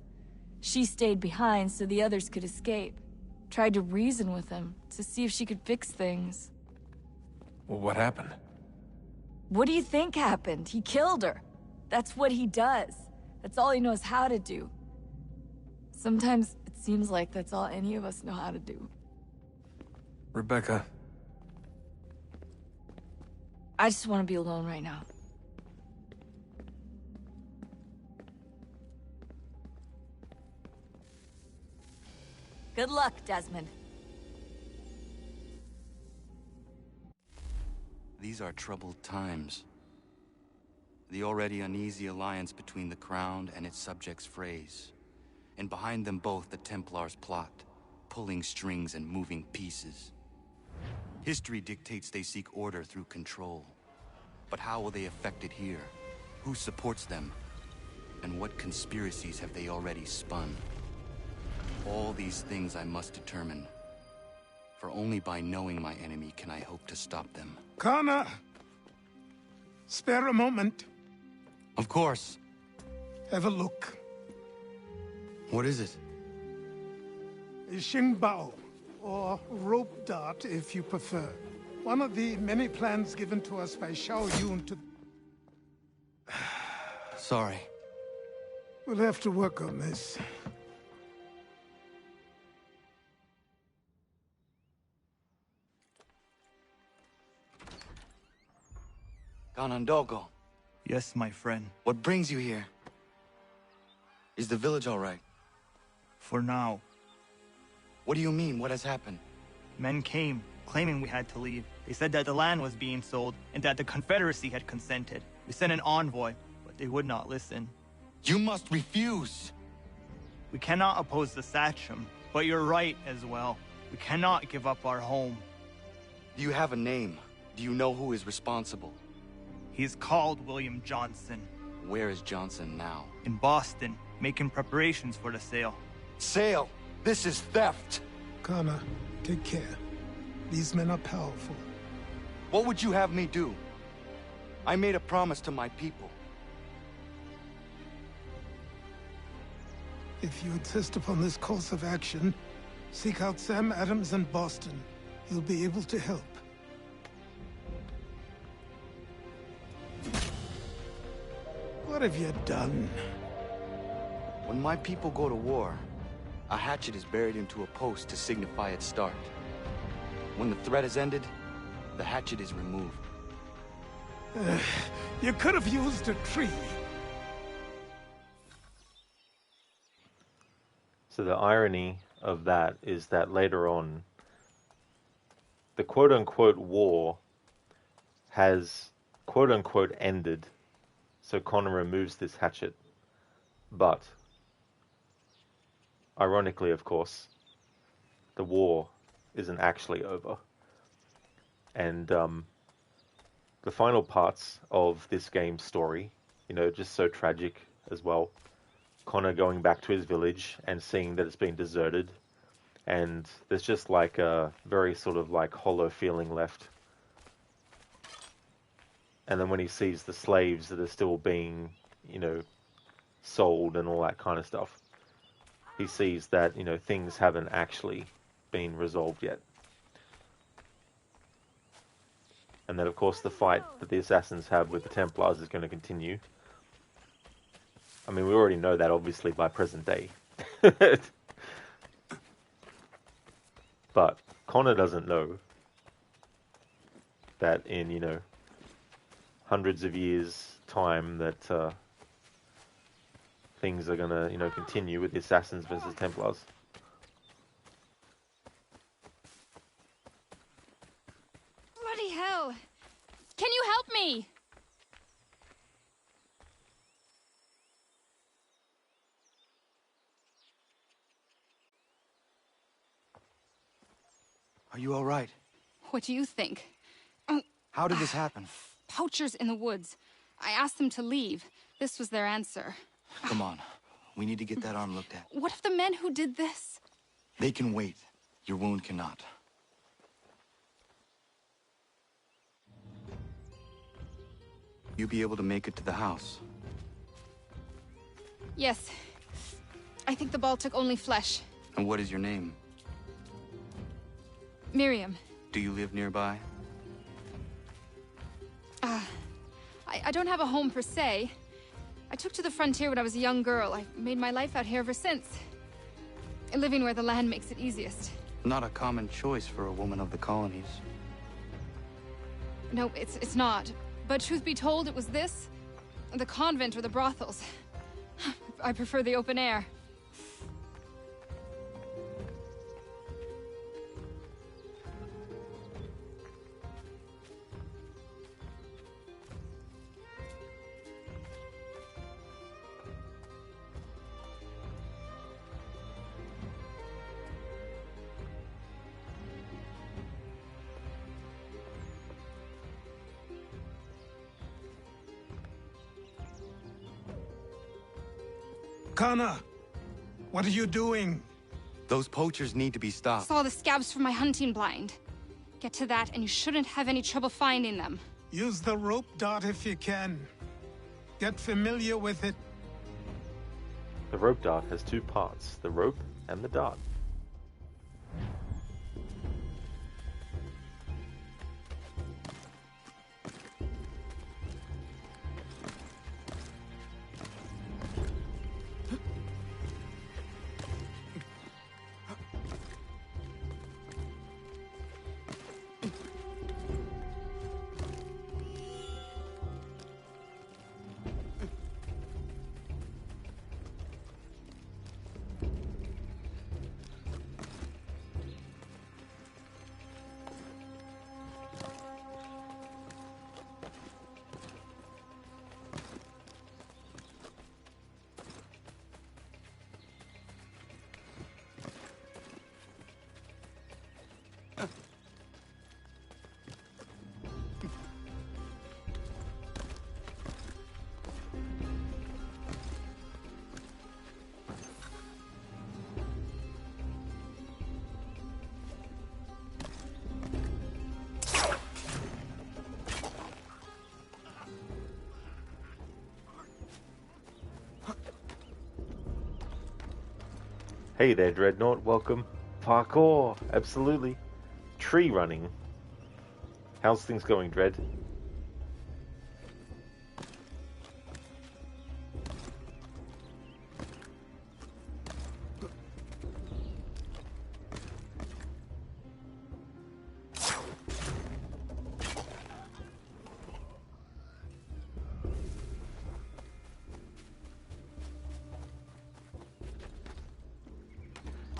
She stayed behind so the others could escape. Tried to reason with him to see if she could fix things. Well, what happened? What do you think happened? He killed her. That's what he does. That's all he knows how to do. Sometimes it seems like that's all any of us know how to do. Rebecca. I just want to be alone right now. Good luck, Desmond. These are troubled times. The already uneasy alliance between the Crown and its subjects frays. And behind them both the Templars plot, pulling strings and moving pieces. History dictates they seek order through control. But how will they affect it here? Who supports them? And what conspiracies have they already spun? All these things I must determine. For only by knowing my enemy can I hope to stop them. Connor! Spare a moment. Of course. Have a look. What is it? A Xingbao, or rope dart if you prefer. One of the many plans given to us by Xiao Yun to... Sorry. We'll have to work on this. Ganondogo, Yes, my friend. what brings you here? Is the village all right? For now. What do you mean? What has happened? Men came, claiming we had to leave. They said that the land was being sold, and that the Confederacy had consented. We sent an envoy, but they would not listen. You must refuse! We cannot oppose the Sachem, but you're right as well. We cannot give up our home. Do you have a name? Do you know who is responsible? He's called William Johnson. Where is Johnson now? In Boston, making preparations for the sale. Sale! This is theft! Connor, take care. These men are powerful. What would you have me do? I made a promise to my people. If you insist upon this course of action, seek out Sam Adams in Boston. He'll be able to help. What have you done? When my people go to war, a hatchet is buried into a post to signify its start. When the threat is ended, the hatchet is removed. You could have used a tree. So the irony of that is that later on, the quote-unquote war has quote-unquote ended. So Connor removes this hatchet. But, ironically, of course, the war isn't actually over. And the final parts of this game's story, you know, just so tragic as well. Connor going back to his village and seeing that it's been deserted. And there's just like a very sort of like hollow feeling left. And then when he sees the slaves that are still being, you know, sold and all that kind of stuff, he sees that, you know, things haven't actually been resolved yet. And then, of course, the fight that the assassins have with the Templars is going to continue. I mean, we already know that, obviously, by present day. But Connor doesn't know that in, you know, hundreds of years' time that things are going to, you know, continue with the assassins versus Templars. Bloody hell! Can you help me? Are you all right? What do you think? How did this happen? Poachers in the woods. I asked them to leave. This was their answer. Come on. We need to get that arm looked at. What if the men who did this? They can wait. Your wound cannot. You be able to make it to the house? Yes. I think the ball took only flesh. And what is your name? Miriam. Do you live nearby? I don't have a home per se. I took to the frontier when I was a young girl. I've made my life out here ever since. Living where the land makes it easiest. Not a common choice for a woman of the colonies. No, it's not. But truth be told, it was this, the convent or the brothels. I prefer the open air. Connor, what are you doing? Those poachers need to be stopped. Saw the scabs from my hunting blind. Get to that, and you shouldn't have any trouble finding them. Use the rope dart if you can. Get familiar with it. The rope dart has two parts, the rope and the dart. Hey there, Dreadnought. Welcome. Parkour. Absolutely. Tree running. How's things going, Dread?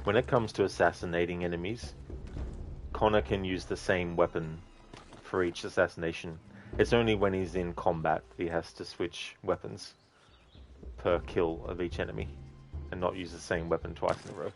When it comes to assassinating enemies, Connor can use the same weapon for each assassination. It's only when he's in combat that he has to switch weapons per kill of each enemy and not use the same weapon twice in a row.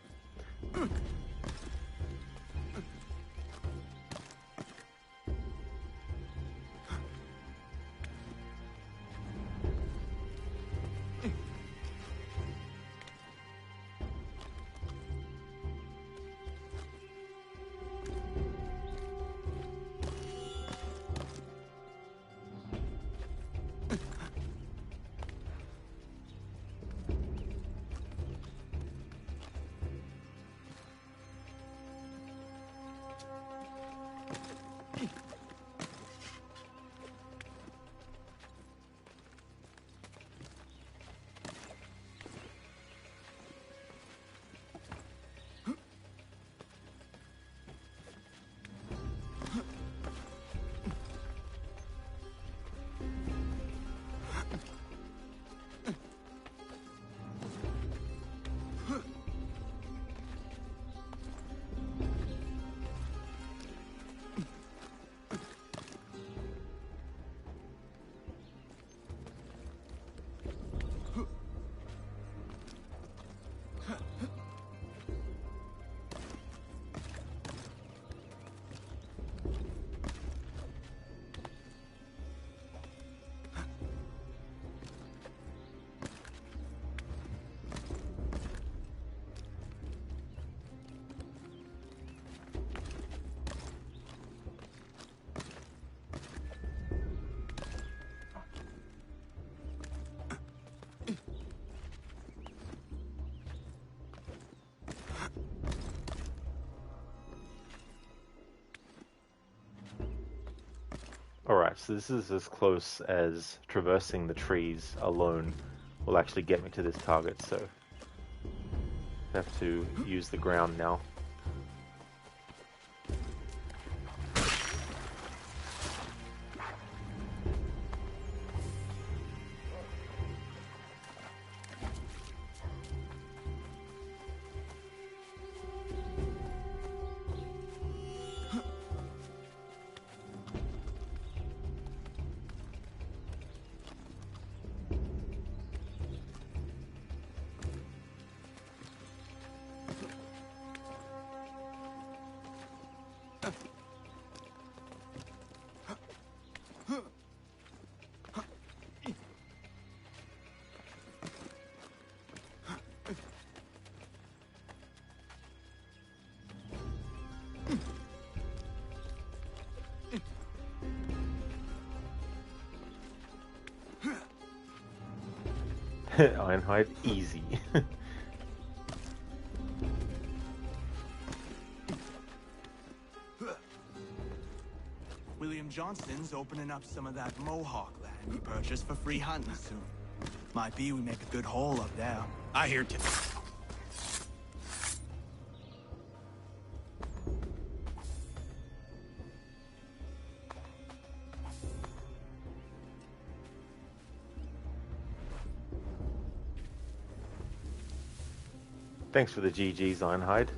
Alright, so this is as close as traversing the trees alone will actually get me to this target, so I have to use the ground now. Ironhide, easy. William Johnston's opening up some of that Mohawk land we purchased for free hunting soon. Might be we make a good haul up there. I hear too. Thanks for the GGs, Ironhide.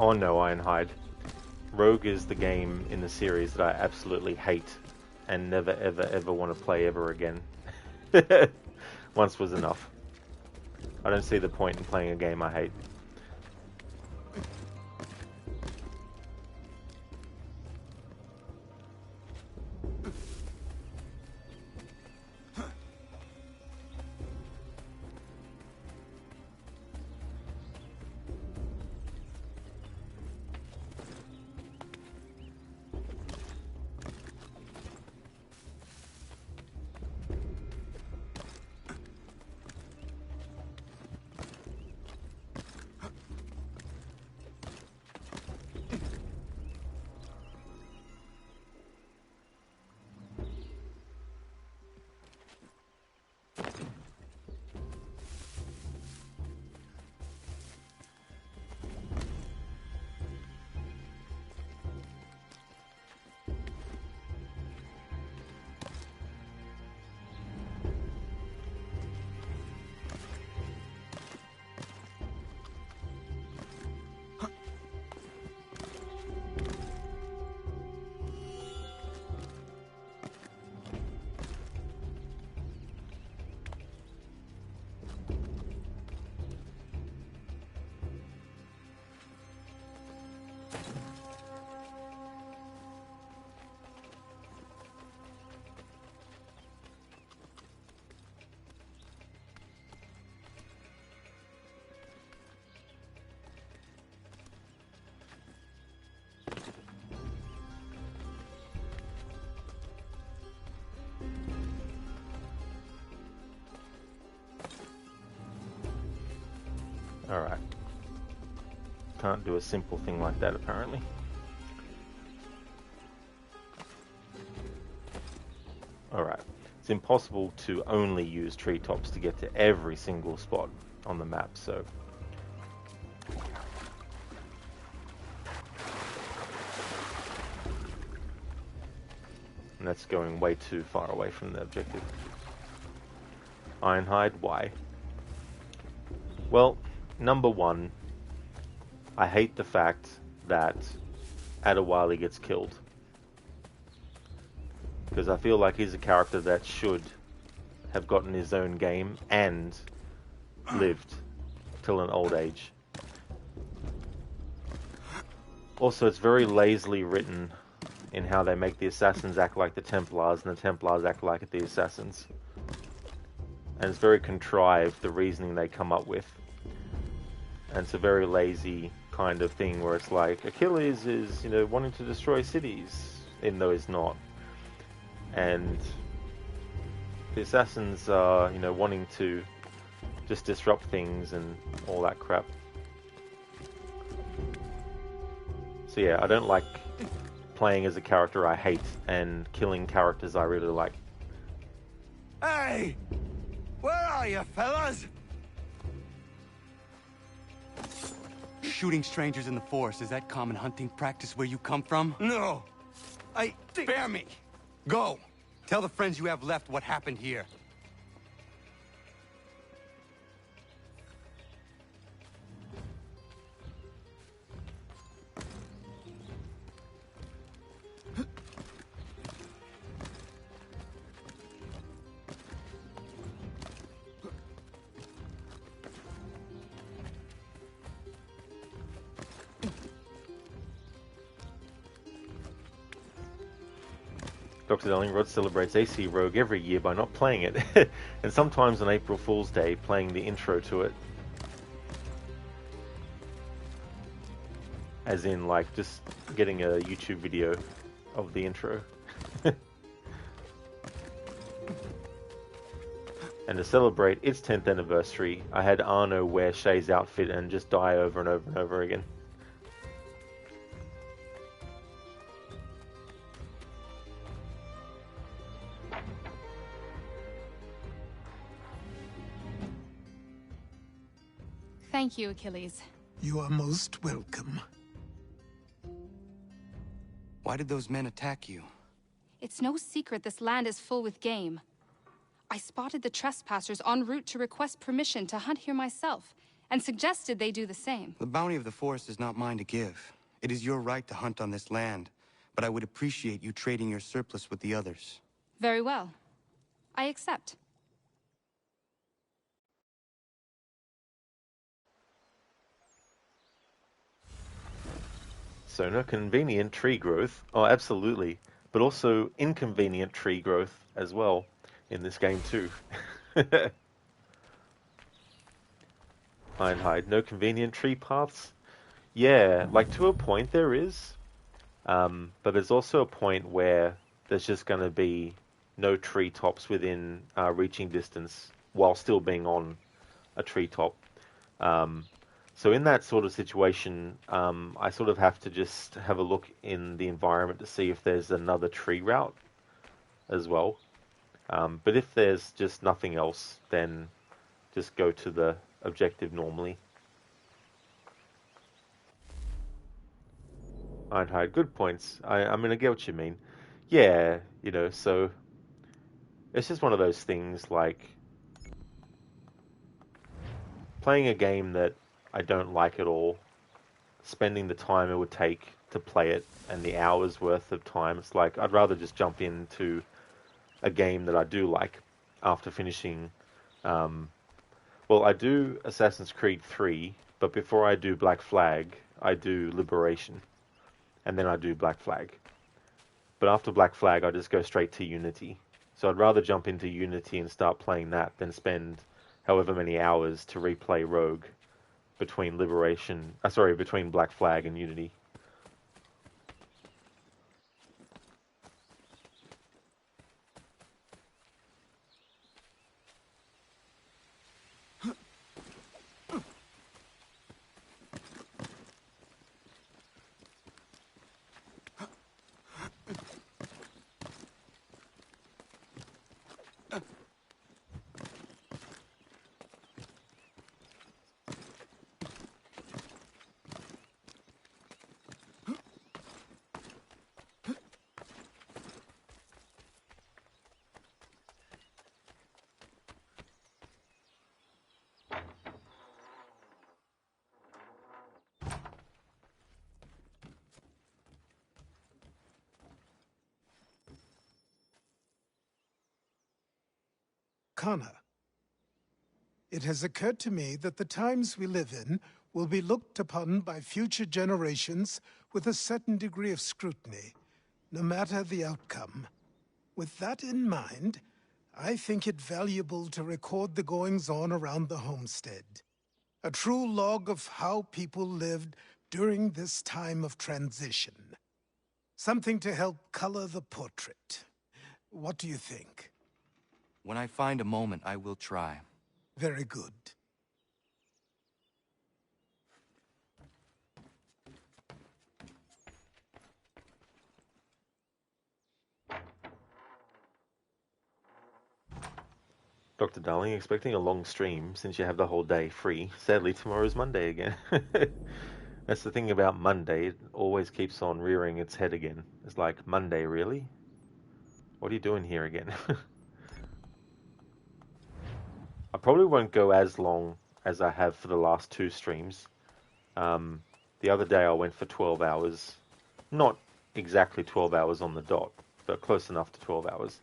Oh no, Ironhide. Rogue is the game in the series that I absolutely hate and never ever ever want to play ever again. Once was enough. I don't see the point in playing a game I hate. Alright. Can't do a simple thing like that, apparently. Alright. It's impossible to only use treetops to get to every single spot on the map, so... And that's going way too far away from the objective. Ironhide, why? Well, number one, I hate the fact that Adewale gets killed. Because I feel like he's a character that should have gotten his own game and lived till an old age. Also, it's very lazily written in how they make the assassins act like the Templars and the Templars act like the assassins. And it's very contrived, the reasoning they come up with. And it's a very lazy kind of thing where it's like Achilles is, you know, wanting to destroy cities, even though he's not. And the assassins are, you know, wanting to just disrupt things and all that crap. So yeah, I don't like playing as a character I hate and killing characters I really like. Hey! Where are you, fellas? Shooting strangers in the forest, is that common hunting practice where you come from? No. Spare me. Go. Tell the friends you have left what happened here. Dr. Darlingrod celebrates AC Rogue every year by not playing it, and sometimes on April Fool's Day playing the intro to it. As in, like, just getting a YouTube video of the intro. And to celebrate its 10th anniversary, I had Arno wear Shay's outfit and just die over and over and over again. Thank you, Achilles. You are most welcome. Why did those men attack you? It's no secret this land is full with game. I spotted the trespassers en route to request permission to hunt here myself, and suggested they do the same. The bounty of the forest is not mine to give. It is your right to hunt on this land, but I would appreciate you trading your surplus with the others. Very well. I accept. So no convenient tree growth. Oh, absolutely. But also inconvenient tree growth as well in this game too. Ironhide. No convenient tree paths? Yeah, like to a point there is. But there's also a point where there's just going to be no treetops within reaching distance while still being on a treetop. So in that sort of situation, I sort of have to just have a look in the environment to see if there's another tree route as well. But if there's just nothing else, then just go to the objective normally. Ironhide, good points. I mean, I get what you mean. Yeah, you know, so it's just one of those things like playing a game that I don't like at all, spending the time it would take to play it and the hours worth of time. It's like I'd rather just jump into a game that I do like after finishing. Well, I do Assassin's Creed 3, but before I do Black Flag, I do Liberation, and then I do Black Flag. But after Black Flag, I just go straight to Unity. So I'd rather jump into Unity and start playing that than spend however many hours to replay Rogue between between Black Flag and Unity. Connor, it has occurred to me that the times we live in will be looked upon by future generations with a certain degree of scrutiny, no matter the outcome. With that in mind, I think it valuable to record the goings-on around the homestead. A true log of how people lived during this time of transition. Something to help color the portrait. What do you think? When I find a moment, I will try. Very good. Dr. Darling, expecting a long stream since you have the whole day free. Sadly, tomorrow's Monday again. That's the thing about Monday. It always keeps on rearing its head again. It's like, Monday, really? What are you doing here again? I probably won't go as long as I have for the last 2 streams. The other day I went for 12 hours. Not exactly 12 hours on the dot, but close enough to 12 hours.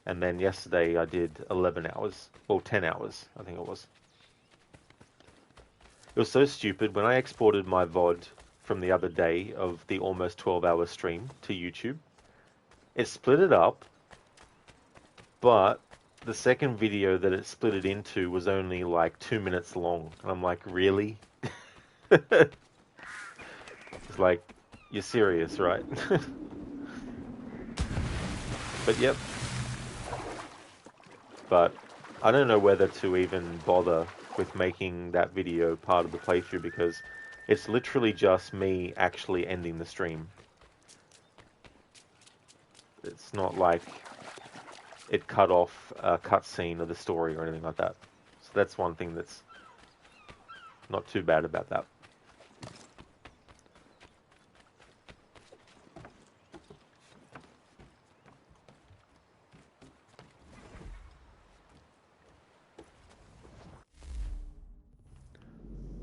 And then yesterday I did 11 hours, or 10 hours, I think it was. It was so stupid. When I exported my VOD from the other day of the almost 12-hour stream to YouTube, it split it up, but the second video that it split it into was only like 2 minutes long. And I'm like, really? It's like, you're serious, right? But yep. But I don't know whether to even bother with making that video part of the playthrough, because it's literally just me actually ending the stream. It's not like it cut off a cutscene of the story or anything like that. So that's one thing that's not too bad about that.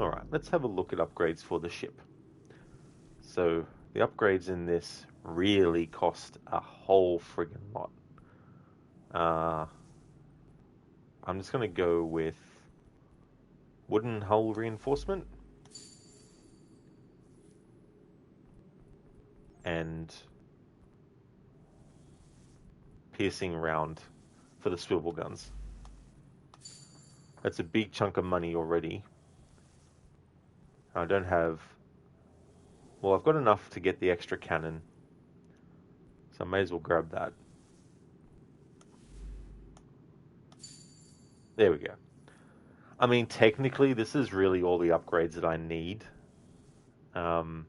Alright, let's have a look at upgrades for the ship. So, the upgrades in this really cost a whole friggin' lot. I'm just going to go with wooden hull reinforcement and piercing round for the swivel guns. That's a big chunk of money already. I don't have... Well, I've got enough to get the extra cannon, so I may as well grab that. There we go. I mean, technically, this is really all the upgrades that I need. All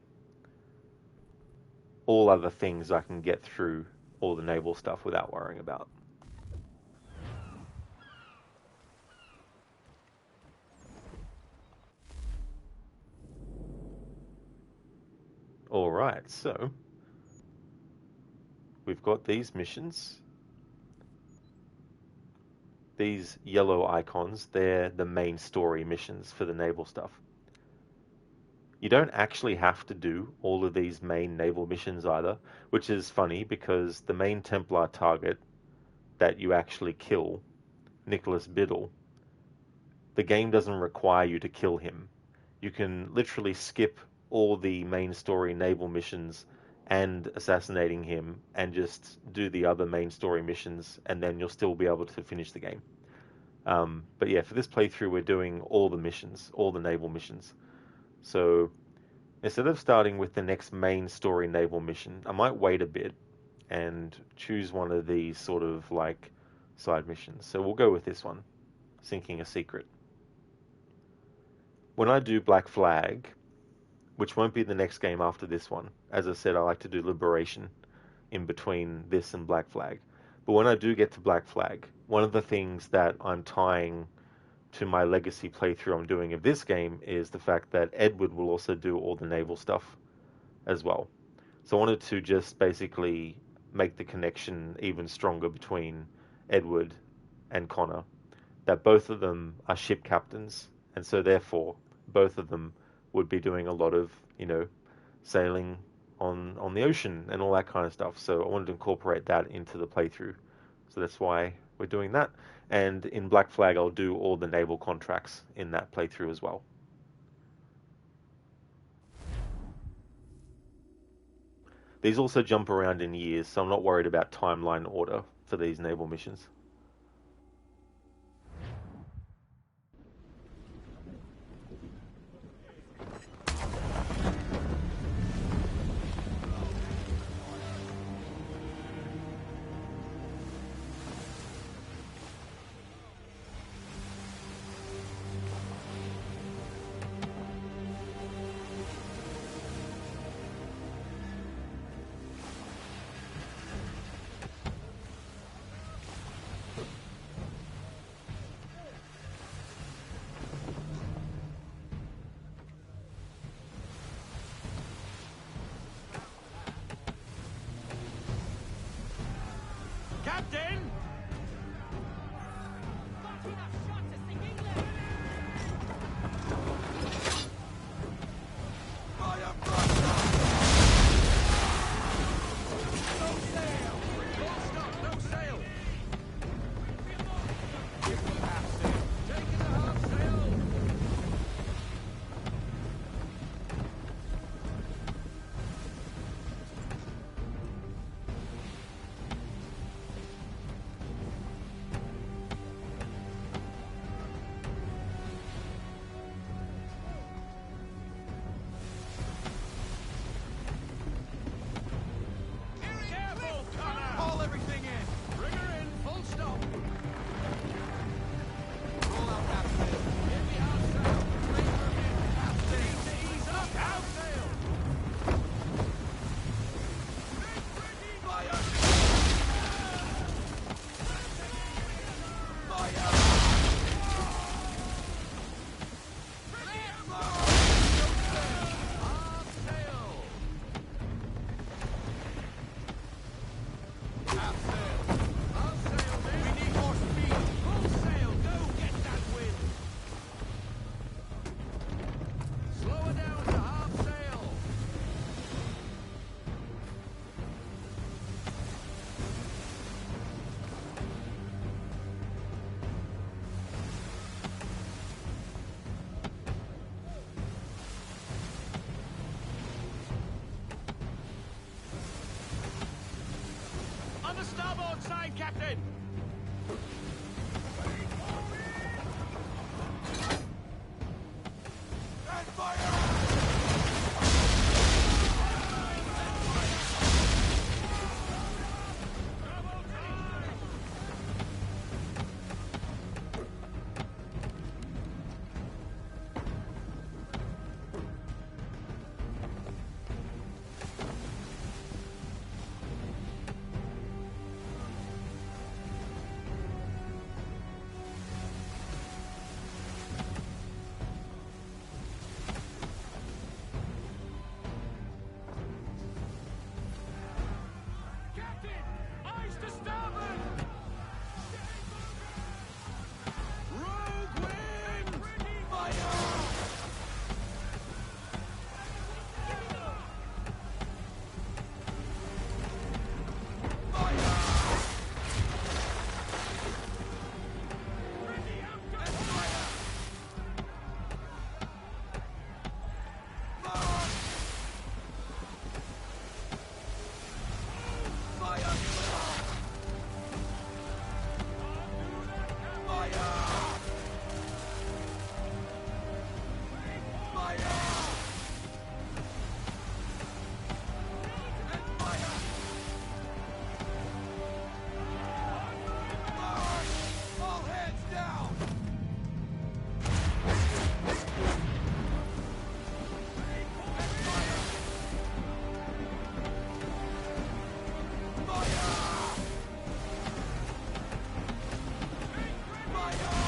other things I can get through all the naval stuff without worrying about. Alright, so we've got these missions. These yellow icons, they're the main story missions for the naval stuff. You don't actually have to do all of these main naval missions either, which is funny because the main Templar target that you actually kill, Nicholas Biddle, the game doesn't require you to kill him. You can literally skip all the main story naval missions and assassinating him and just do the other main story missions, and then you'll still be able to finish the game. But yeah, for this playthrough we're doing all the missions, all the naval missions. So instead of starting with the next main story naval mission, I might wait a bit and choose one of these sort of like side missions. So we'll go with this one, Sinking a Secret. When I do Black Flag, which won't be the next game after this one, as I said, I like to do Liberation in between this and Black Flag. But when I do get to Black Flag, one of the things that I'm tying to my legacy playthrough I'm doing of this game is the fact that Edward will also do all the naval stuff as well. So I wanted to just basically make the connection even stronger between Edward and Connor, that both of them are ship captains, and so therefore both of them would be doing a lot of, you know, sailing on the ocean and all that kind of stuff. So I wanted to incorporate that into the playthrough. So that's why we're doing that. And in Black Flag, I'll do all the naval contracts in that playthrough as well. These also jump around in years, so I'm not worried about timeline order for these naval missions. Captain! On the starboard side, Captain! And fire! Fire!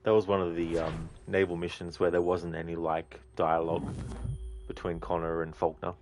That was one of the naval missions where there wasn't any, like, dialogue between Connor and Faulkner.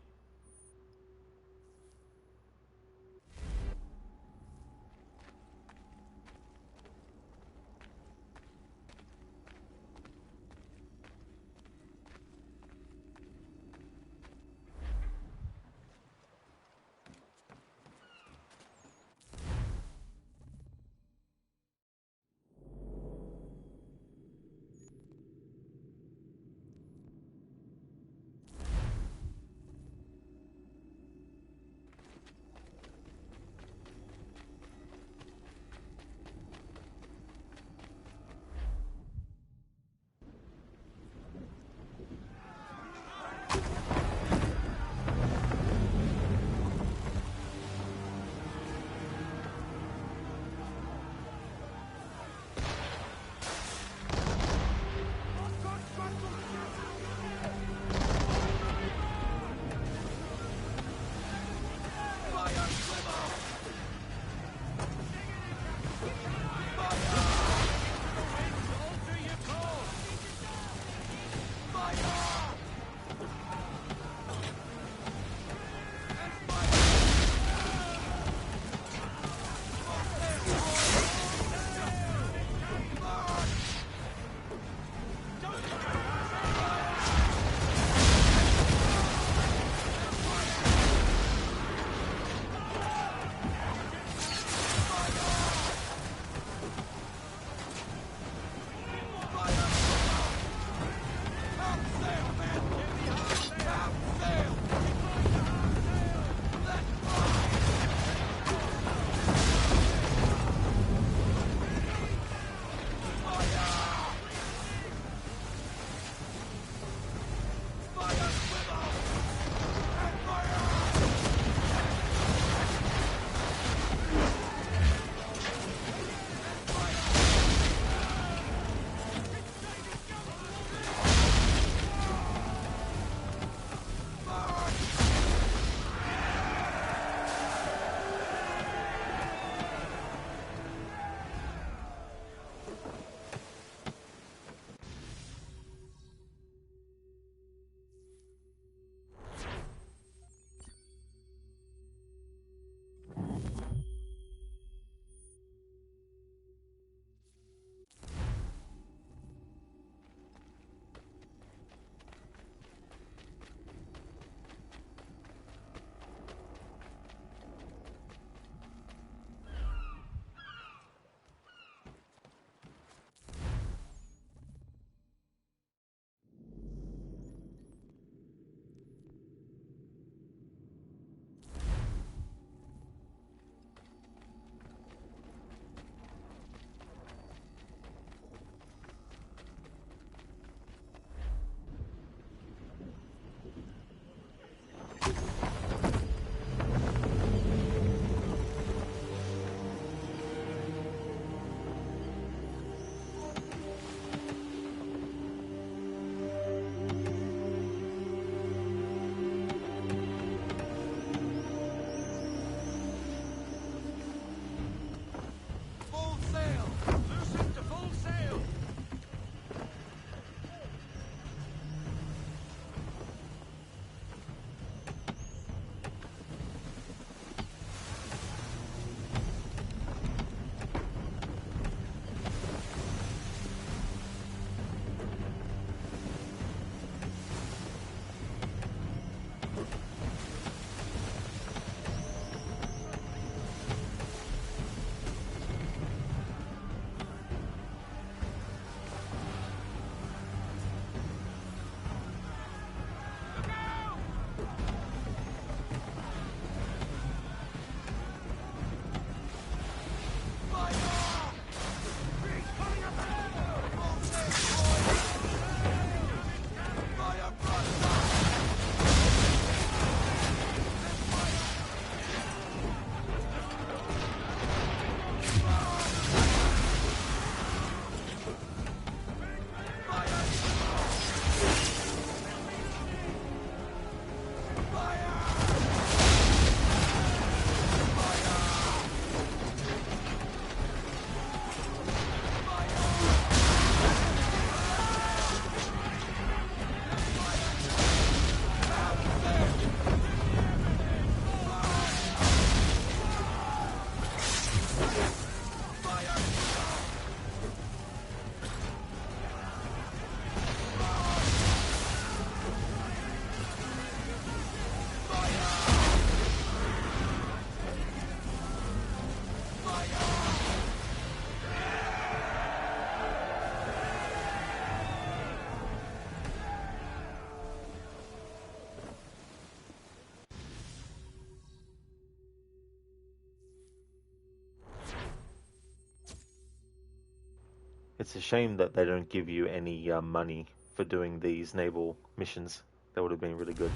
It's a shame that they don't give you any money for doing these naval missions. That would have been really good.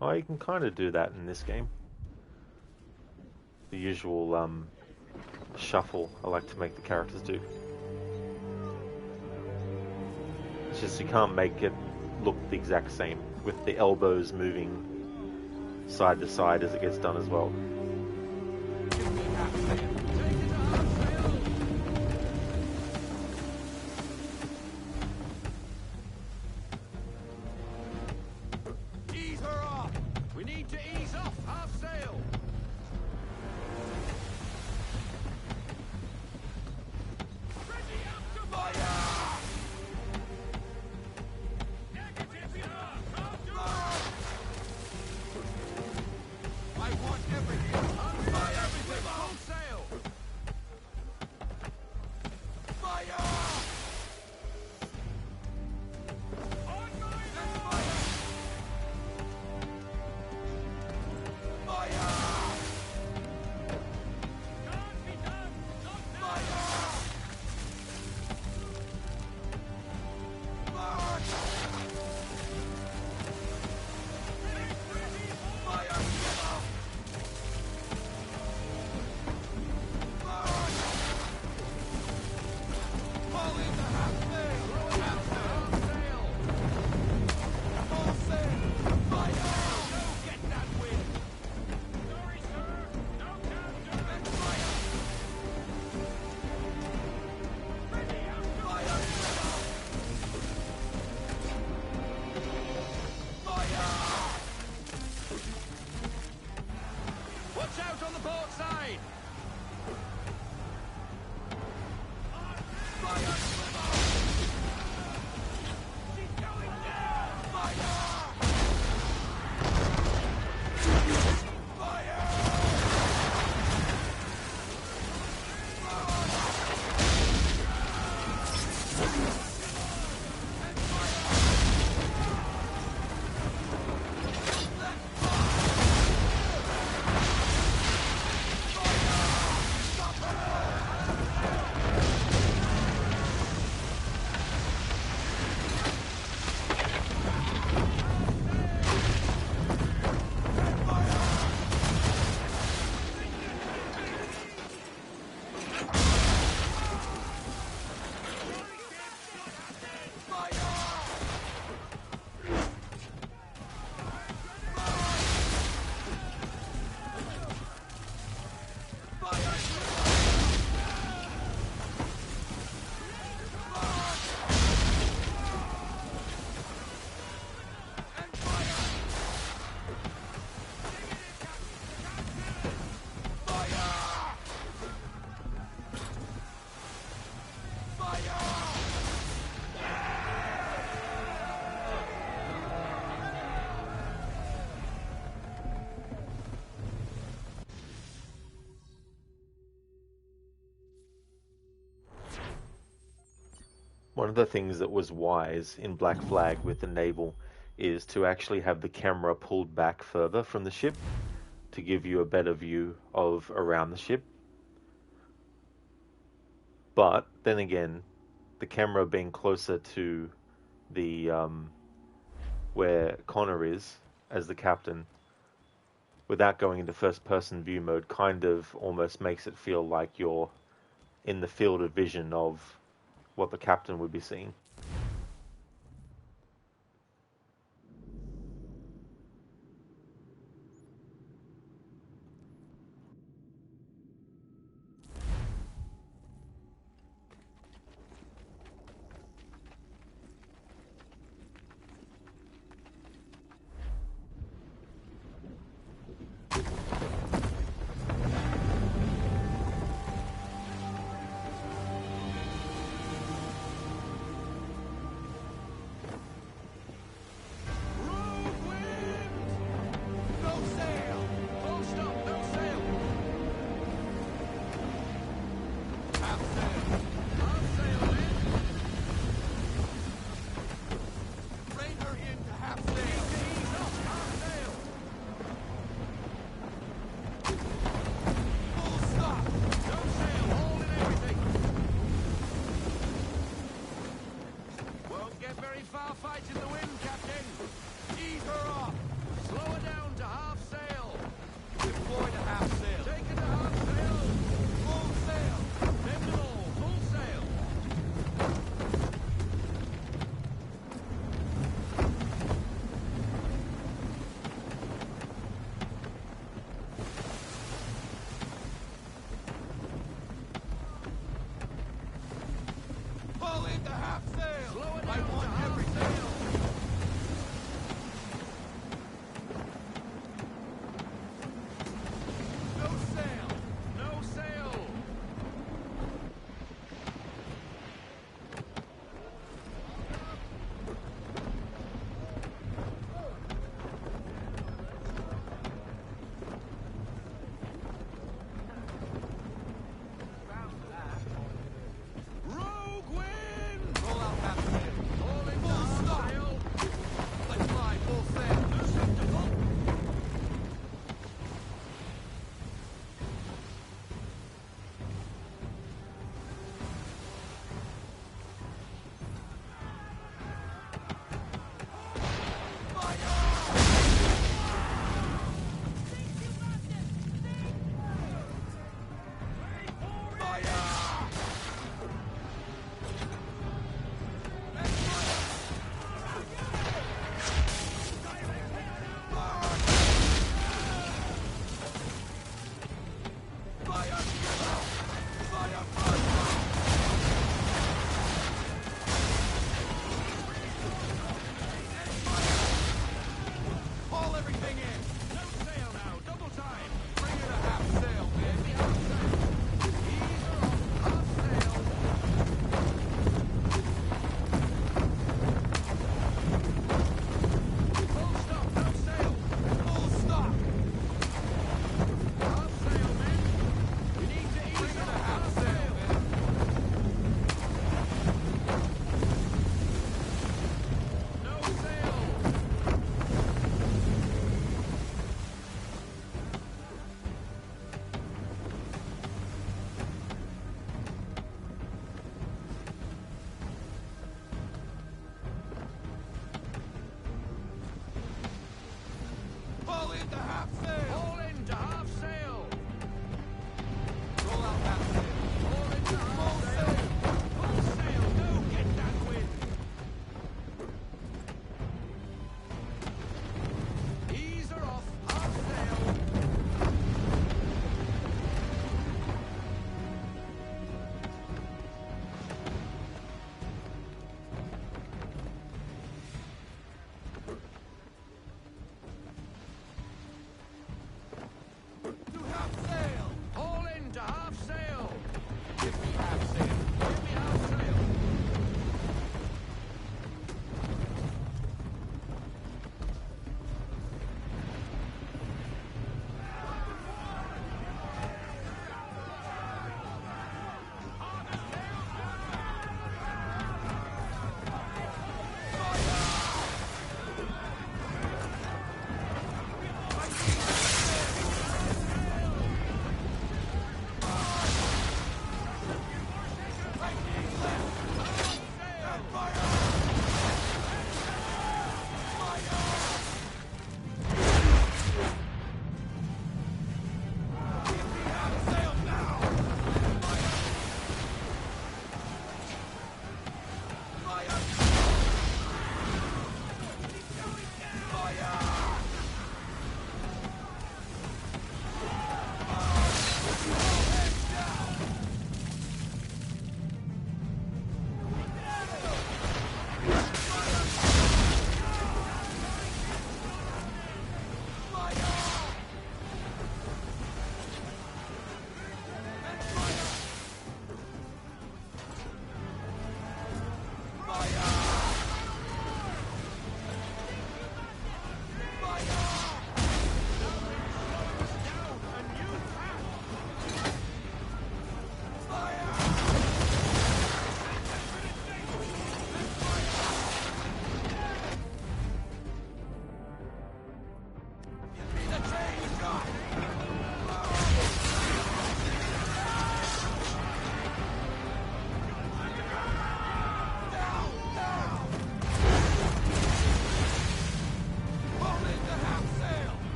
Oh, you can kind of do that in this game. The usual shuffle I like to make the characters do. It's just you can't make it look the exact same with the elbows moving side to side as it gets done as well. Ease her off! We need to ease off half sail! Ready up to fire! Negative, I want everything! Fire everything! Full sail! Fire! On my fire! Fire! Can't be done! Not fire! March! Fire! Fall in the half sail! Half sail! Full sail! Fire! No, get that wind! Sorry, sir! No captain! And fire! Ready up to fire! Fire! Watch out on the port side! Fire! She's going down! Fire! Fire! One of the things that was wise in Black Flag with the naval is to actually have the camera pulled back further from the ship to give you a better view of around the ship. But then again, the camera being closer to the where Connor is as the captain, without going into first person view mode, kind of almost makes it feel like you're in the field of vision of what the captain would be seeing. half sail! Slow it down! I want every sail! No sail! No sail! Rogue wind! Roll out half sail. All in full sail. Let's fly full sail. Receptacle. Haul everything in. No sail now. Double time. Bring it a half sail, baby. Half sail. Ease her off. Half sail. Full stop. No sail. Full stop. Half sail, men. We need to ease her. Half sail, men. No sail. Haul into half sail! Haul into half sail! Roll out half sail! Haul into half sail! Full sail! Go get that wind! Ease her off! Half sail! To half sail! Haul into half sail! Give me half sail! Give me half sail!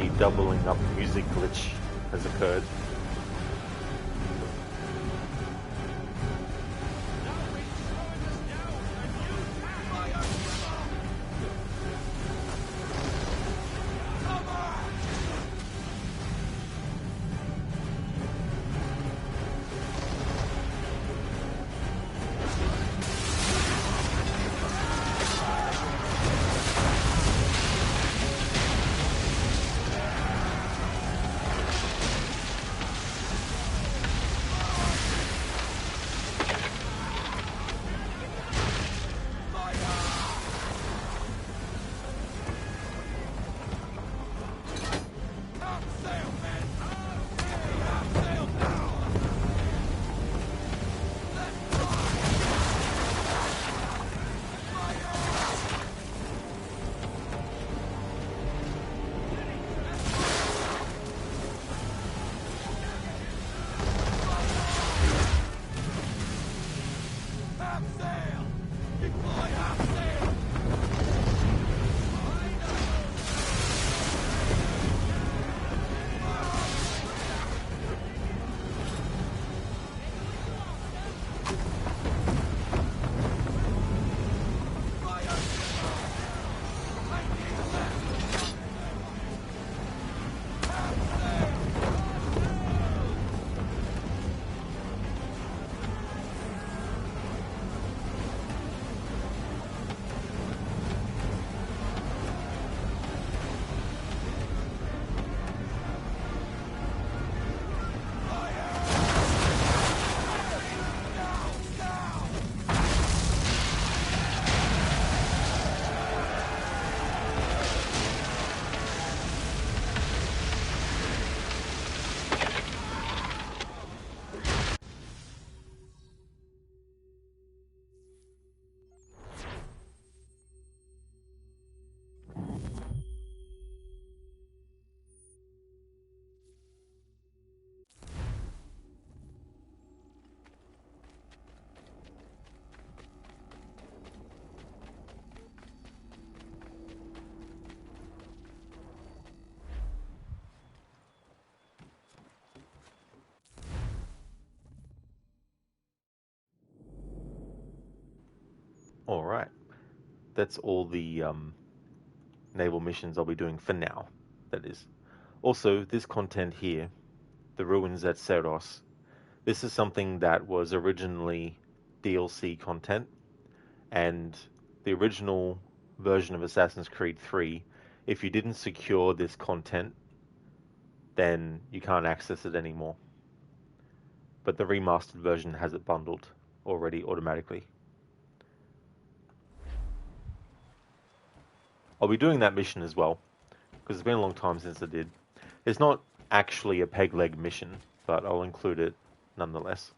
a doubling up music glitch has occurred. Alright, that's all the naval missions I'll be doing for now, that is. Also, this content here, the ruins at Cerros, this is something that was originally DLC content, and the original version of Assassin's Creed 3, if you didn't secure this content, then you can't access it anymore. But the remastered version has it bundled already automatically. I'll be doing that mission as well, because it's been a long time since I did. It's not actually a peg leg mission, but I'll include it nonetheless.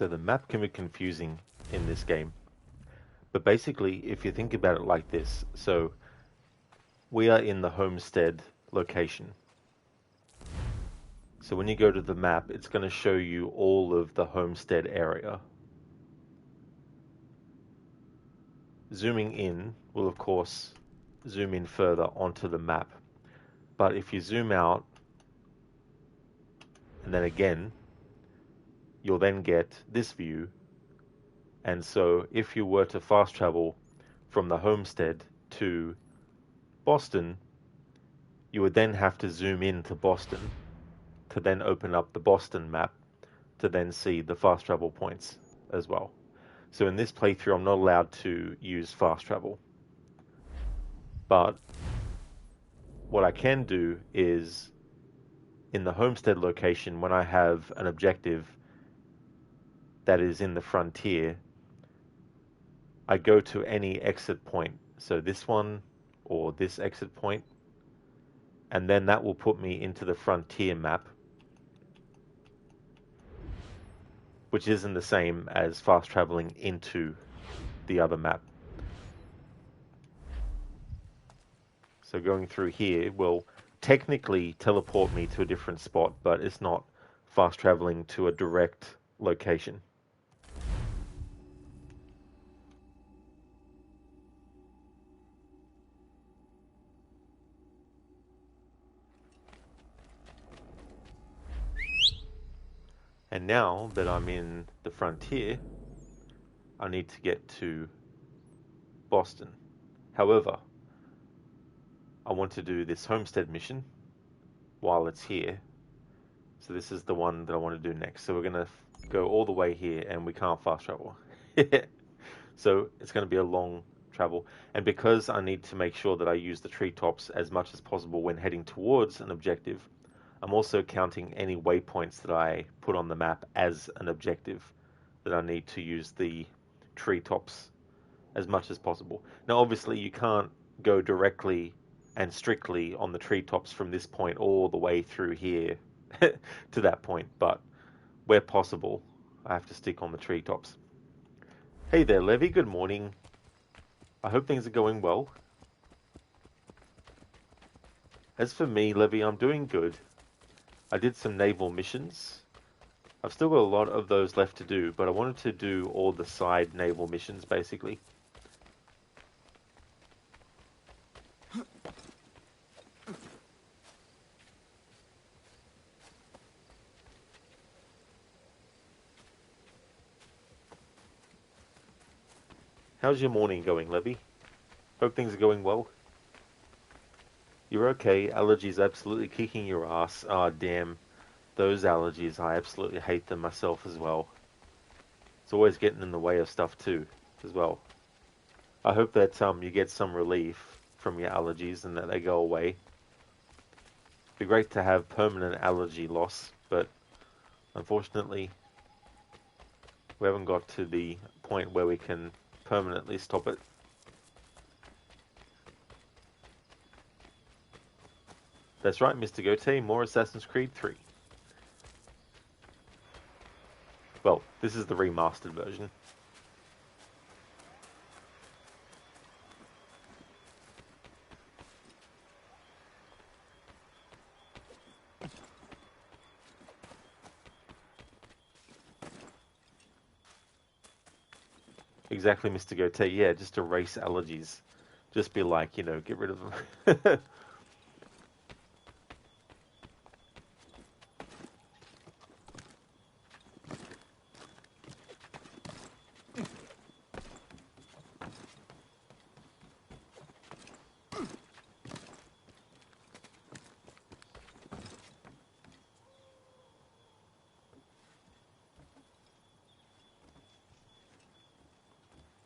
So the map can be confusing in this game. But basically, if you think about it like this, so we are in the homestead location. So when you go to the map, it's going to show you all of the homestead area. Zooming in will, of course, zoom in further onto the map. But if you zoom out, and then again, you'll then get this view. And so if you were to fast travel from the homestead to Boston, you would then have to zoom into Boston to then open up the Boston map to then see the fast travel points as well. So in this playthrough, I'm not allowed to use fast travel. But what I can do is, in the homestead location, when I have an objective that is in the frontier, I go to any exit point. So this one or this exit point, and then that will put me into the frontier map, which isn't the same as fast traveling into the other map. So going through here will technically teleport me to a different spot, but it's not fast traveling to a direct location. And now that I'm in the frontier, I need to get to Boston. However, I want to do this homestead mission while it's here. So this is the one that I want to do next. So we're going to go all the way here, and we can't fast travel. So it's going to be a long travel. And because I need to make sure that I use the treetops as much as possible when heading towards an objective, I'm also counting any waypoints that I put on the map as an objective, that I need to use the treetops as much as possible. Now, obviously, you can't go directly and strictly on the treetops from this point all the way through here to that point, but where possible, I have to stick on the treetops. Hey there, Levy. Good morning. I hope things are going well. As for me, Levy, I'm doing good. I did some naval missions. I've still got a lot of those left to do, but I wanted to do all the side naval missions, basically. How's your morning going, Levy? Hope things are going well. You're okay. Allergies absolutely kicking your ass. Ah, damn. Those allergies, I absolutely hate them myself as well. It's always getting in the way of stuff too, as well. I hope that you get some relief from your allergies and that they go away. It'd be great to have permanent allergy loss, but unfortunately, we haven't got to the point where we can permanently stop it. That's right, Mr. Gote, more Assassin's Creed 3. Well, this is the remastered version. Exactly, Mr. Gote. Yeah, just erase allergies. Just be like, you know, get rid of them.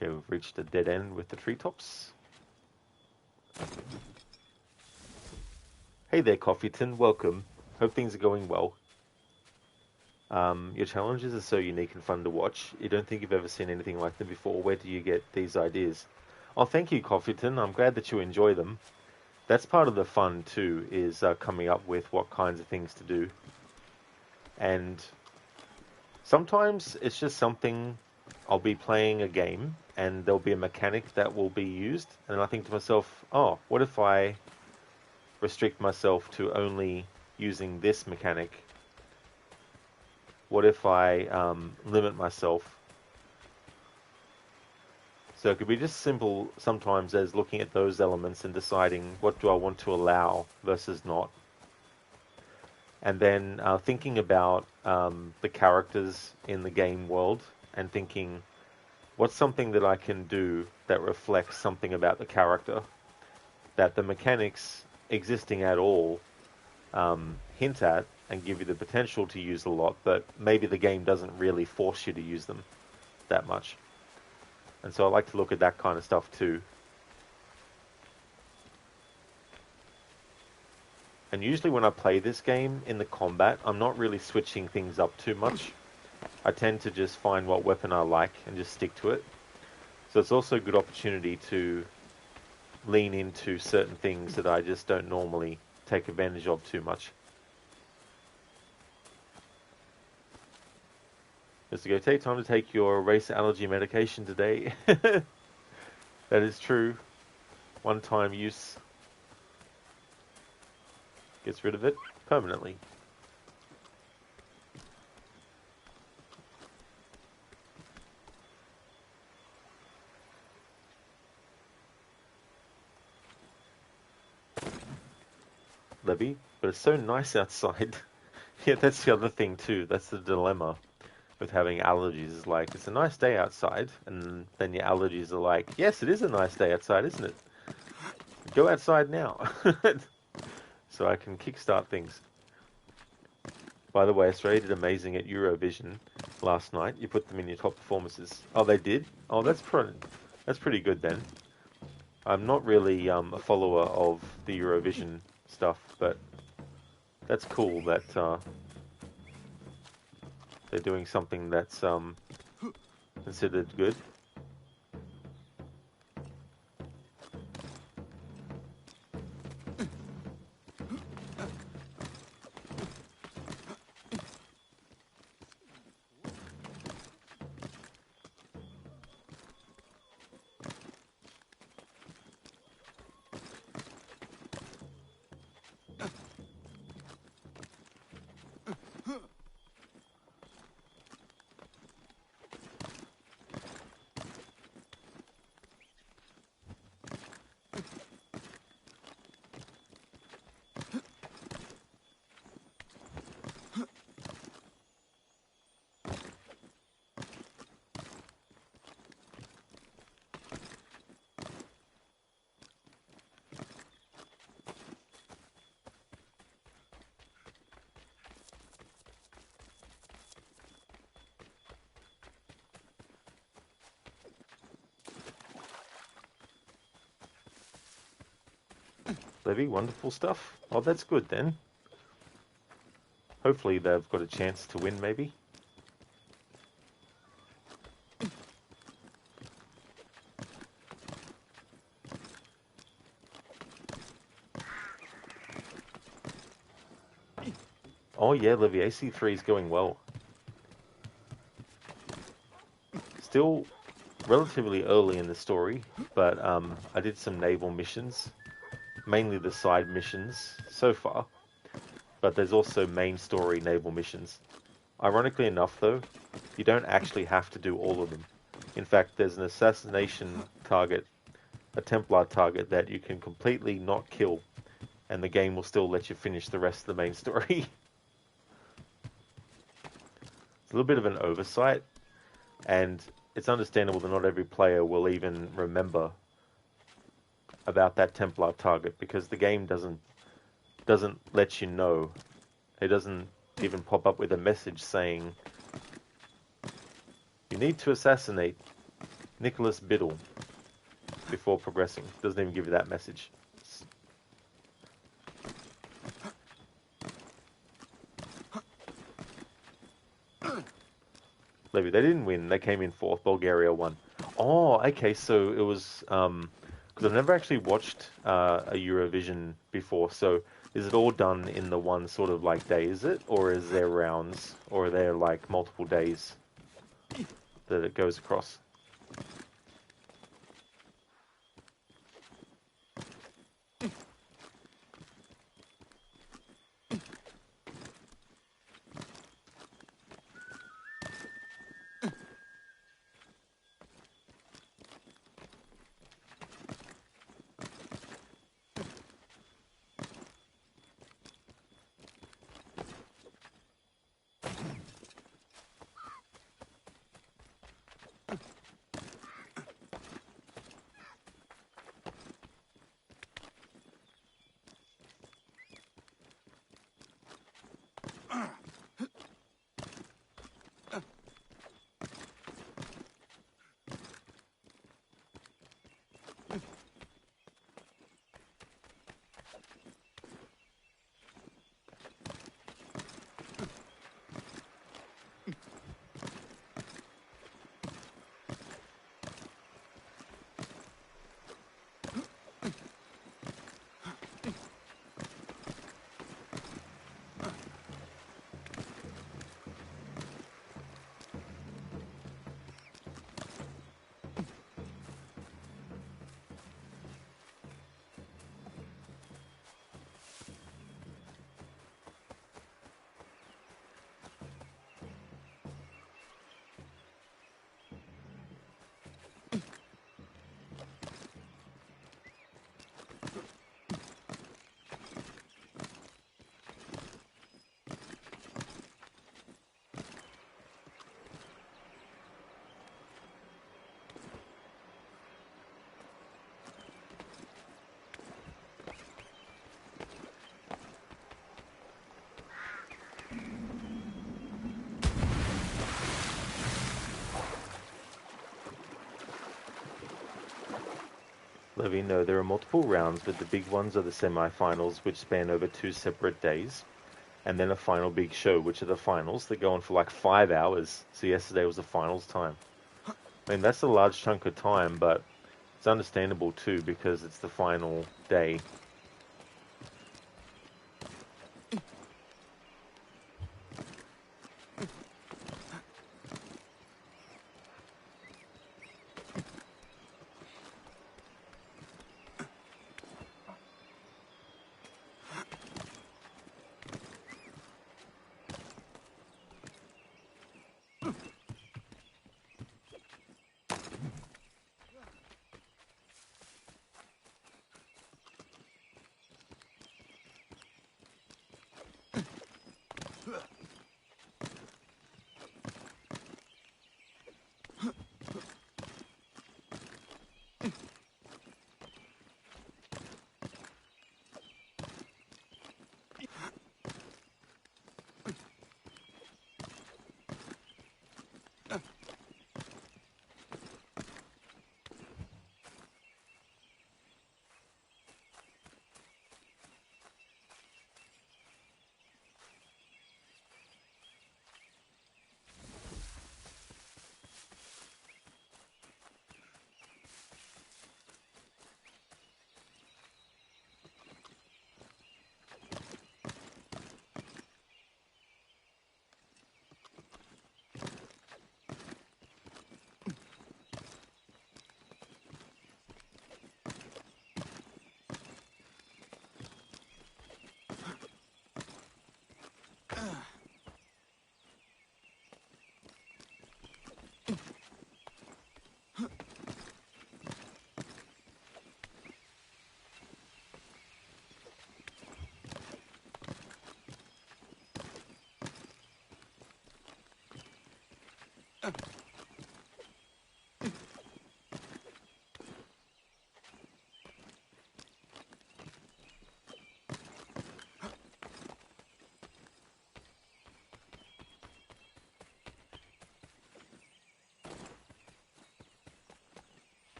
Okay, we've reached a dead end with the treetops. Hey there, Coffeeton. Welcome. Hope things are going well. Your challenges are so unique and fun to watch. You don't think you've ever seen anything like them before. Where do you get these ideas? Oh, thank you, Coffeeton. I'm glad that you enjoy them. That's part of the fun, too, is coming up with what kinds of things to do. And Sometimes it's just something, I'll be playing a game and there'll be a mechanic that will be used, and I think to myself, oh, what if I restrict myself to only using this mechanic? What if I limit myself? So it could be just simple sometimes as looking at those elements and deciding what do I want to allow versus not. And then thinking about the characters in the game world and thinking, what's something that I can do that reflects something about the character that the mechanics existing at all hint at and give you the potential to use a lot, but maybe the game doesn't really force you to use them that much. And so I like to look at that kind of stuff too. And usually when I play this game in the combat, I'm not really switching things up too much. I tend to just find what weapon I like and just stick to it. So it's also a good opportunity to lean into certain things that I just don't normally take advantage of too much. Mr. Go, take time to take your race allergy medication today. That is true. One-time use gets rid of it permanently. Levy, but it's so nice outside. Yeah, that's the other thing too. That's the dilemma with having allergies. Is like, it's a nice day outside, and then your allergies are like, yes, it is a nice day outside, isn't it? Go outside now. So I can kickstart things. By the way, Australia did amazing at Eurovision last night. You put them in your top performances. Oh, they did? Oh, that's pretty good then. I'm not really a follower of the Eurovision stuff, but that's cool that they're doing something that's considered good. Levy, wonderful stuff. Oh, that's good then. Hopefully they've got a chance to win, maybe. Oh yeah, Levy, AC3 is going well. Still relatively early in the story, but I did some naval missions. Mainly the side missions so far, but there's also main story naval missions. Ironically enough though, you don't actually have to do all of them. In fact, there's an assassination target, a Templar target that you can completely not kill, and the game will still let you finish the rest of the main story. It's a little bit of an oversight, and it's understandable that not every player will even remember about that Templar target, because the game doesn't let you know. It doesn't even pop up with a message saying you need to assassinate Nicholas Biddle before progressing. It doesn't even give you that message. Levy, they didn't win. They came in fourth. Bulgaria won. Oh, okay. So it was Because I've never actually watched a Eurovision before, so is it all done in the one sort of like day, is it? Or is there rounds? Or are there like multiple days that it goes across? Levino, there are multiple rounds, but the big ones are the semi-finals, which span over 2 separate days, and then a final big show, which are the finals that go on for like 5 hours. So yesterday was the finals time. I mean, that's a large chunk of time, but it's understandable too, because it's the final day.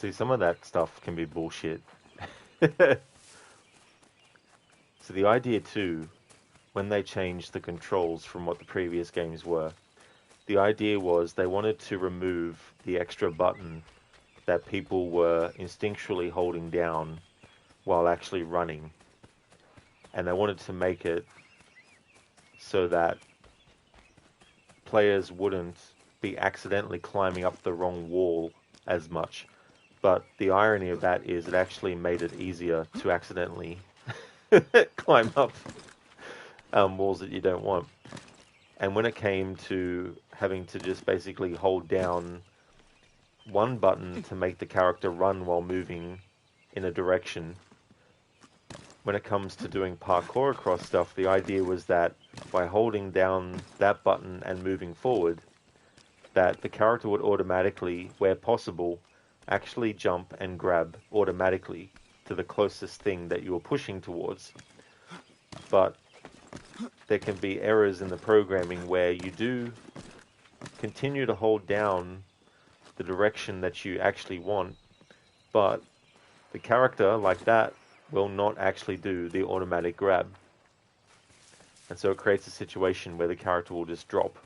See, some of that stuff can be bullshit. So the idea too, when they changed the controls from what the previous games were, the idea was they wanted to remove the extra button that people were instinctually holding down while actually running. And they wanted to make it so that players wouldn't be accidentally climbing up the wrong wall as much. But the irony of that is it actually made it easier to accidentally climb up walls that you don't want. And when it came to having to just basically hold down one button to make the character run while moving in a direction, when it comes to doing parkour across stuff, the idea was that by holding down that button and moving forward, that the character would automatically, where possible, actually jump and grab automatically to the closest thing that you were pushing towards. But there can be errors in the programming where you do continue to hold down the direction that you actually want, but the character, like that, will not actually do the automatic grab. And so it creates a situation where the character will just drop.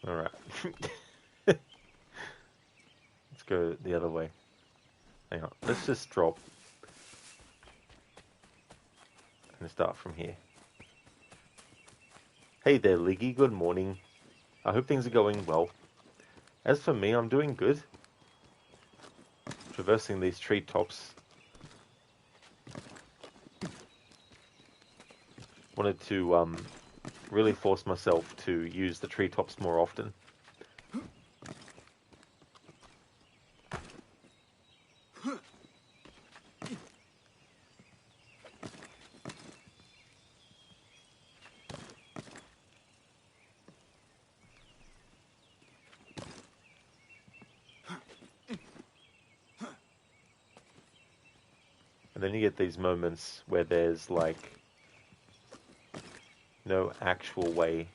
Alright. Let's go the other way. Hang on. Let's just drop and start from here. Hey there, Liggy. Good morning. I hope things are going well. As for me, I'm doing good. Traversing these treetops. Wanted to really force myself to use the treetops more often. And then you get these moments where there's like no actual way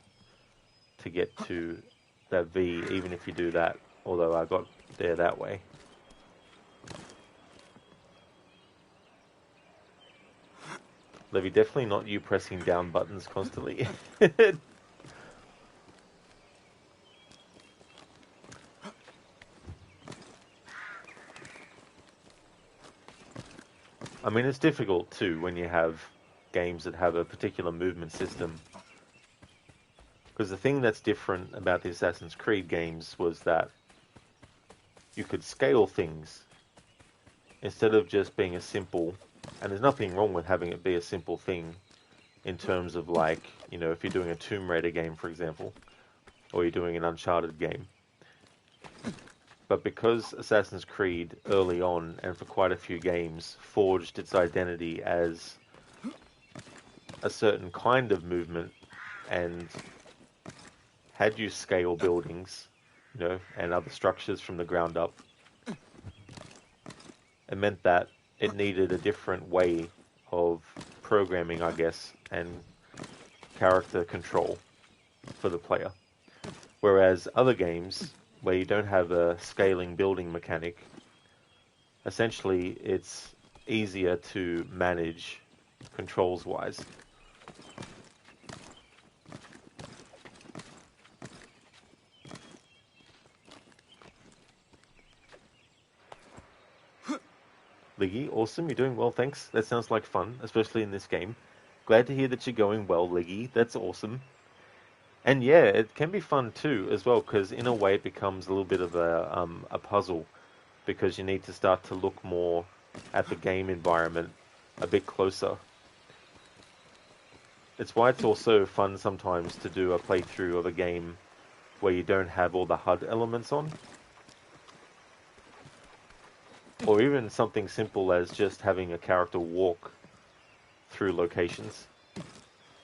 to get to that V, even if you do that, although I got there that way. Levy, definitely not you pressing down buttons constantly. I mean, it's difficult too when you have games that have a particular movement system. Because the thing that's different about the Assassin's Creed games was that you could scale things instead of just being a simple, and there's nothing wrong with having it be a simple thing in terms of like, you know, if you're doing a Tomb Raider game, for example, or you're doing an Uncharted game. But because Assassin's Creed early on, and for quite a few games, forged its identity as a certain kind of movement and had you scale buildings, you know, and other structures from the ground up, it meant that it needed a different way of programming, I guess, and character control for the player. Whereas other games, where you don't have a scaling building mechanic, essentially it's easier to manage controls-wise. Liggy, awesome, you're doing well, thanks. That sounds like fun, especially in this game. Glad to hear that you're going well, Liggy. That's awesome. And yeah, it can be fun too, as well, because in a way it becomes a little bit of a puzzle, because you need to start to look more at the game environment a bit closer. It's why it's also fun sometimes to do a playthrough of a game where you don't have all the HUD elements on. Or even something simple as just having a character walk through locations.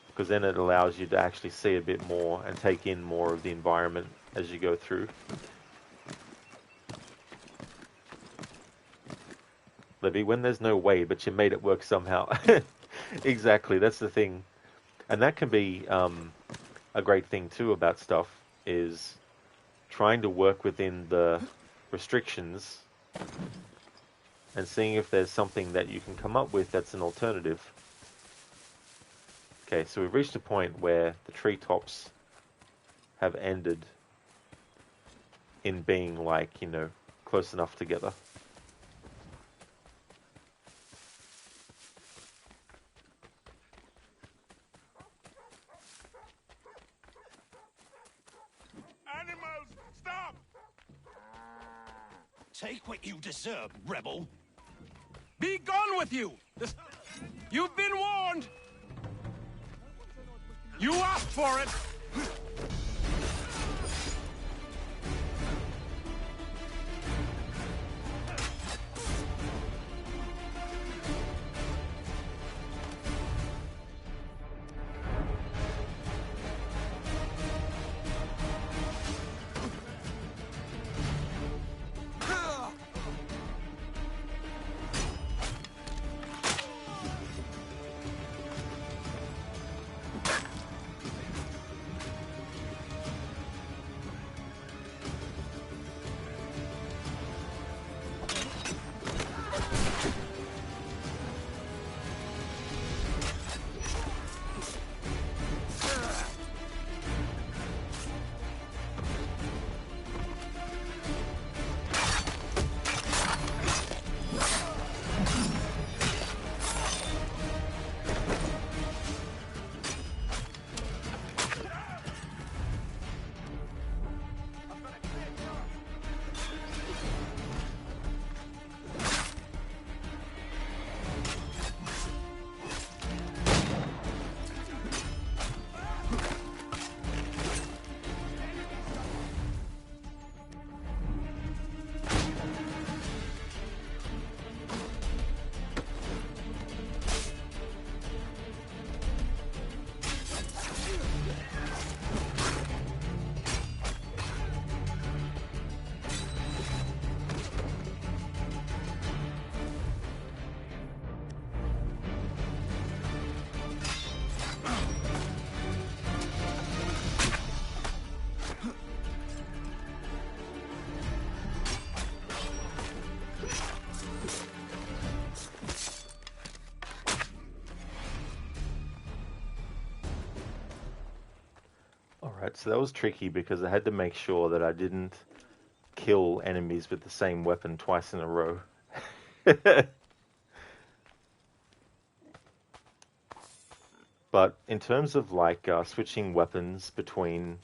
Because then it allows you to actually see a bit more and take in more of the environment as you go through. Libby, when there's no way, but you made it work somehow. Exactly, that's the thing. And that can be a great thing too about stuff, is trying to work within the restrictions and seeing if there's something that you can come up with that's an alternative. Okay, so we've reached a point where the treetops have ended in being like, you know, close enough together. Animals, stop! Take what you deserve, rebel. Be gone with you! You've been warned! You asked for it! Alright, so that was tricky because I had to make sure that I didn't kill enemies with the same weapon twice in a row. But in terms of like switching weapons between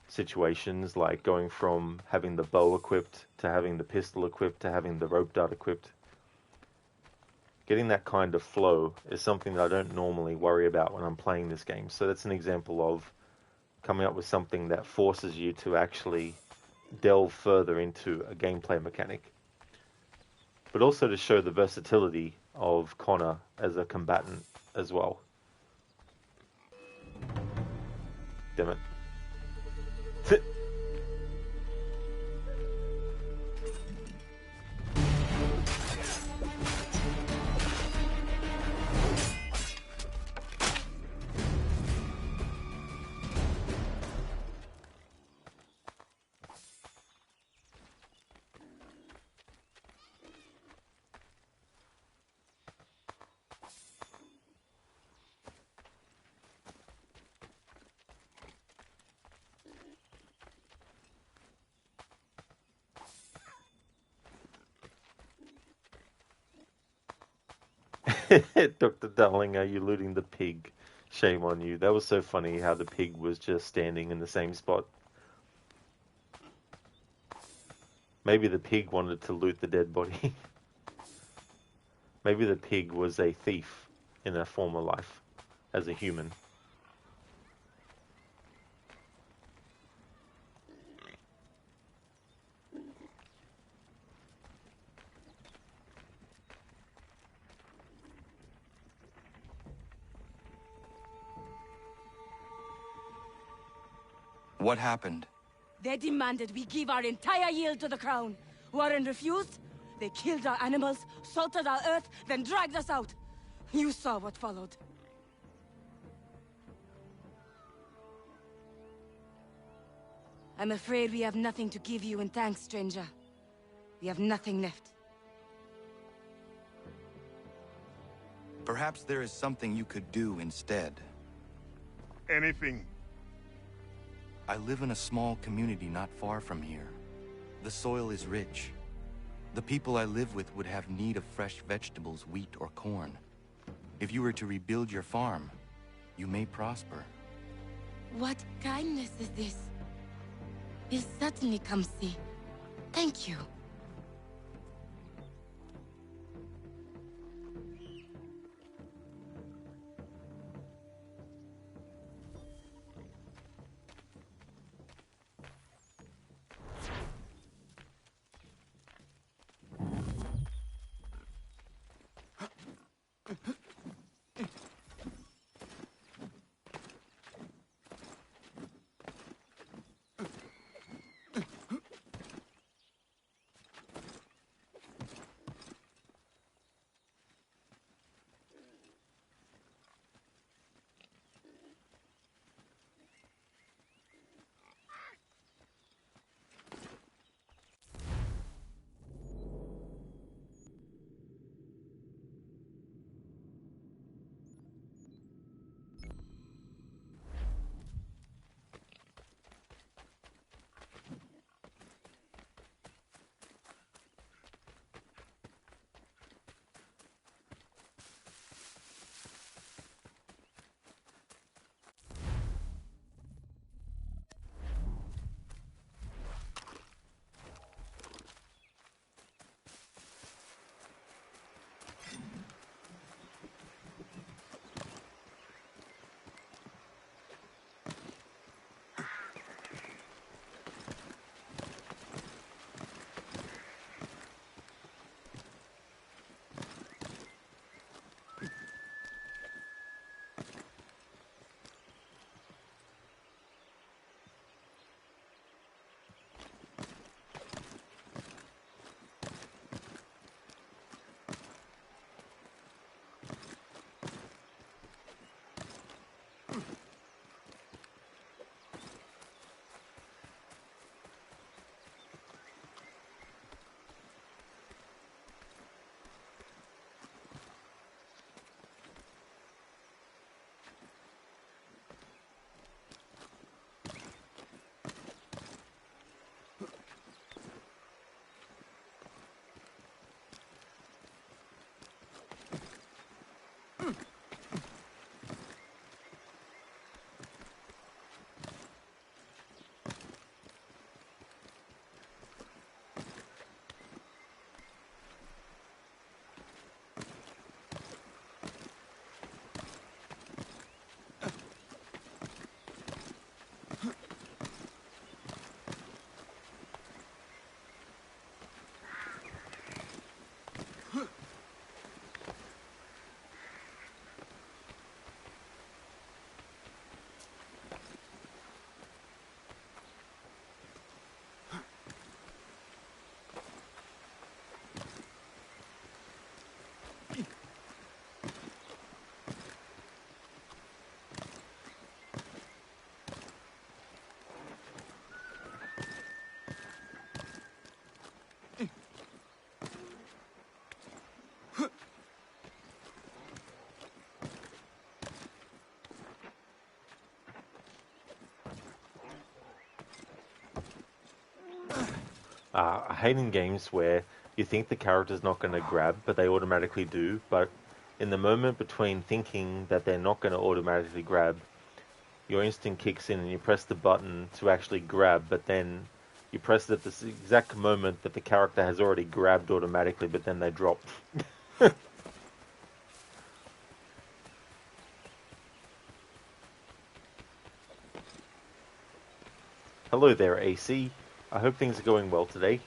situations, like going from having the bow equipped to having the pistol equipped to having the rope dart equipped, getting that kind of flow is something that I don't normally worry about when I'm playing this game. So that's an example of coming up with something that forces you to actually delve further into a gameplay mechanic. But also to show the versatility of Connor as a combatant as well. Damn it. Dr. Darling, are you looting the pig? Shame on you. That was so funny how the pig was just standing in the same spot. Maybe the pig wanted to loot the dead body. Maybe the pig was a thief in a former life. as a human. What happened? They demanded we give our entire yield to the crown. Warren refused. They killed our animals, salted our earth, then dragged us out. You saw what followed. I'm afraid we have nothing to give you in thanks, stranger. We have nothing left. Perhaps there is something you could do instead. Anything. I live in a small community not far from here. The soil is rich. The people I live with would have need of fresh vegetables, wheat, or corn. If you were to rebuild your farm, you may prosper. What kindness is this? We'll certainly come see. Thank you. I hate in games where you think the character's not going to grab, but they automatically do. But in the moment between thinking that they're not going to automatically grab, your instinct kicks in and you press the button to actually grab, but then you press it at the exact moment that the character has already grabbed automatically, but then they drop. Hello there, AC. I hope things are going well today.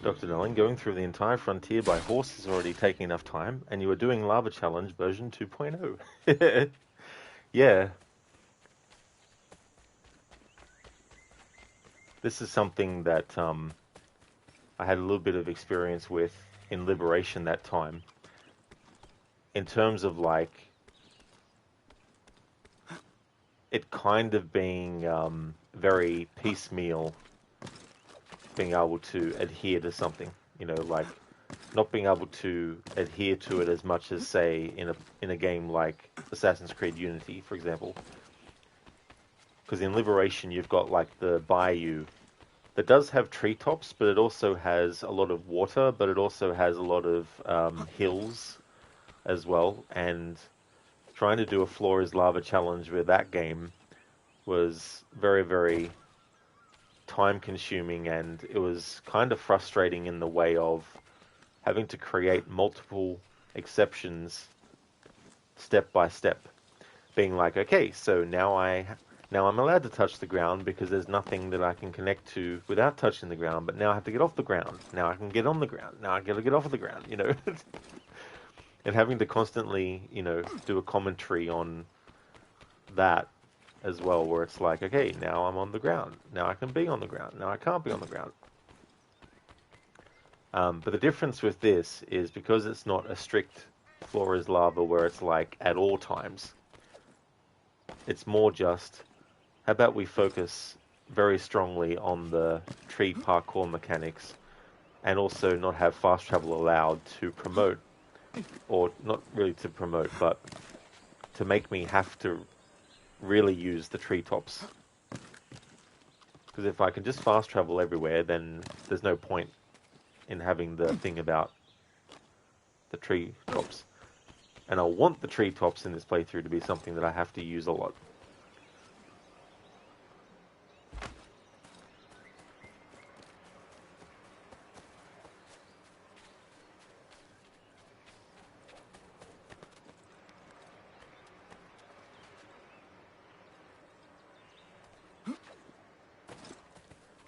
Dr. Nolan, going through the entire frontier by horse is already taking enough time, and you are doing Lava Challenge version 2.0. Yeah. This is something that I had a little bit of experience with in Liberation that time. In terms of, like, it kind of being very piecemeal, being able to adhere to something, you know, like not being able to adhere to it as much as, say, in a game like Assassin's Creed Unity, for example. Because in Liberation you've got like the bayou that does have treetops, but it also has a lot of water, but it also has a lot of hills as well. And trying to do a Floor is Lava challenge with that game was very, very time consuming, and it was kind of frustrating in the way of having to create multiple exceptions step by step, being like, okay, so now I'm allowed to touch the ground because there's nothing that I can connect to without touching the ground, but now I have to get off the ground. Now I can get on the ground. Now I got to get off of the ground, you know. And having to constantly, you know, do a commentary on that as well, where it's like, okay, now I'm on the ground. Now I can be on the ground. Now I can't be on the ground. But the difference with this is because it's not a strict Floor is Lava where it's like at all times. It's more just, how about we focus very strongly on the tree parkour mechanics and also not have fast travel allowed to promote, or not really to promote, but to make me have to really use the treetops. Because if I can just fast travel everywhere, then there's no point in having the thing about the treetops. And I want the treetops in this playthrough to be something that I have to use a lot.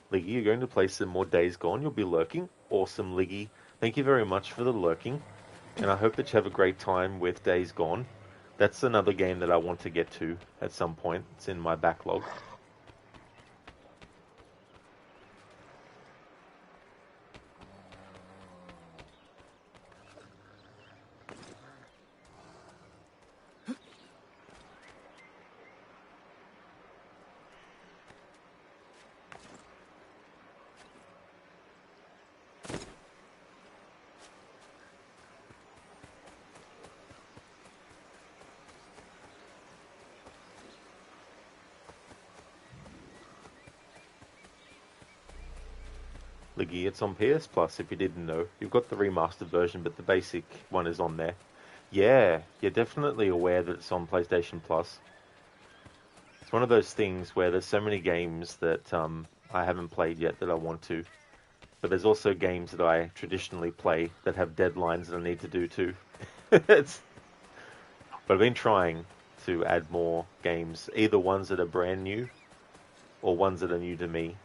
Liggy, you're going to play some more Days Gone. You'll be lurking. Awesome, Liggy. Thank you very much for the lurking. And I hope that you have a great time with Days Gone. That's another game that I want to get to at some point. It's in my backlog. Liggy. It's on PS Plus, if you didn't know. You've got the remastered version, but the basic one is on there. Yeah, you're definitely aware that it's on PlayStation Plus. It's one of those things where there's so many games that I haven't played yet that I want to. But there's also games that I traditionally play that have deadlines that I need to do too. But I've been trying to add more games, either ones that are brand new or ones that are new to me.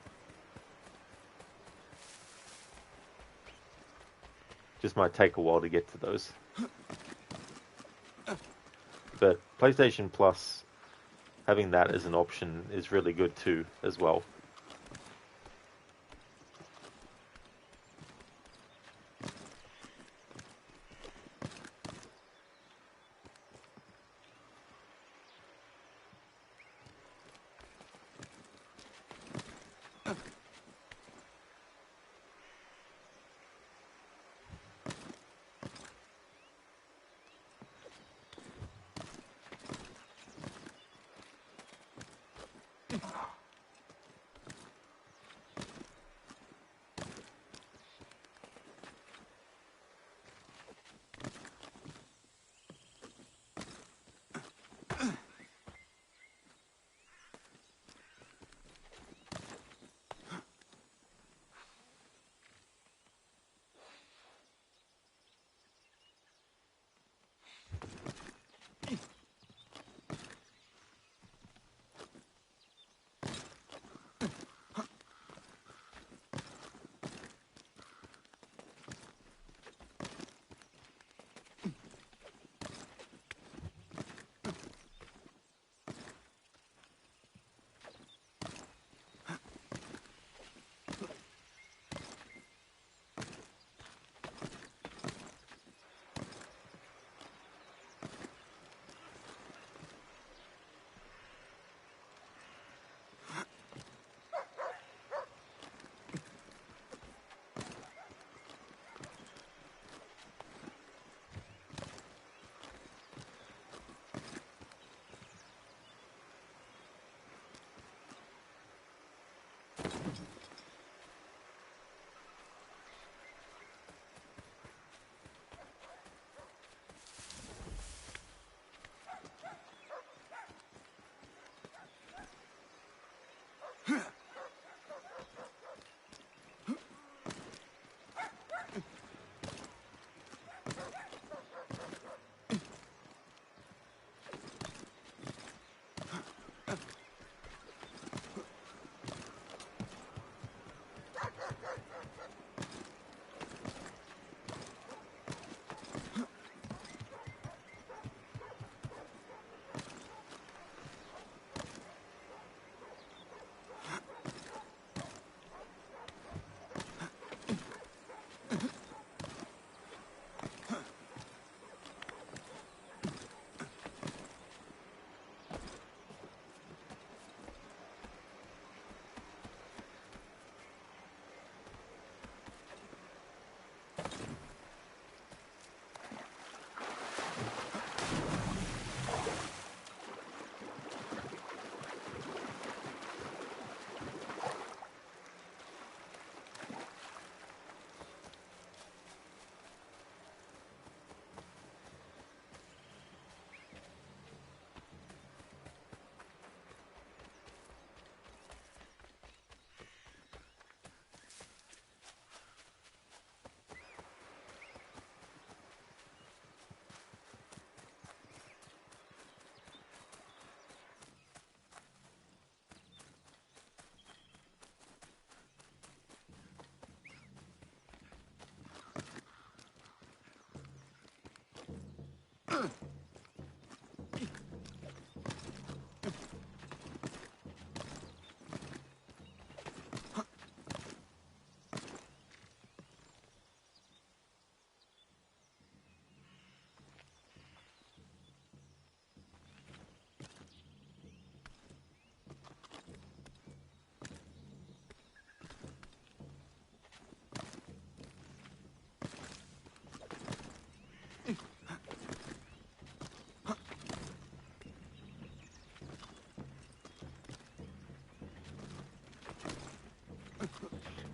Just might take a while to get to those. But PlayStation Plus, having that as an option is really good too, as well.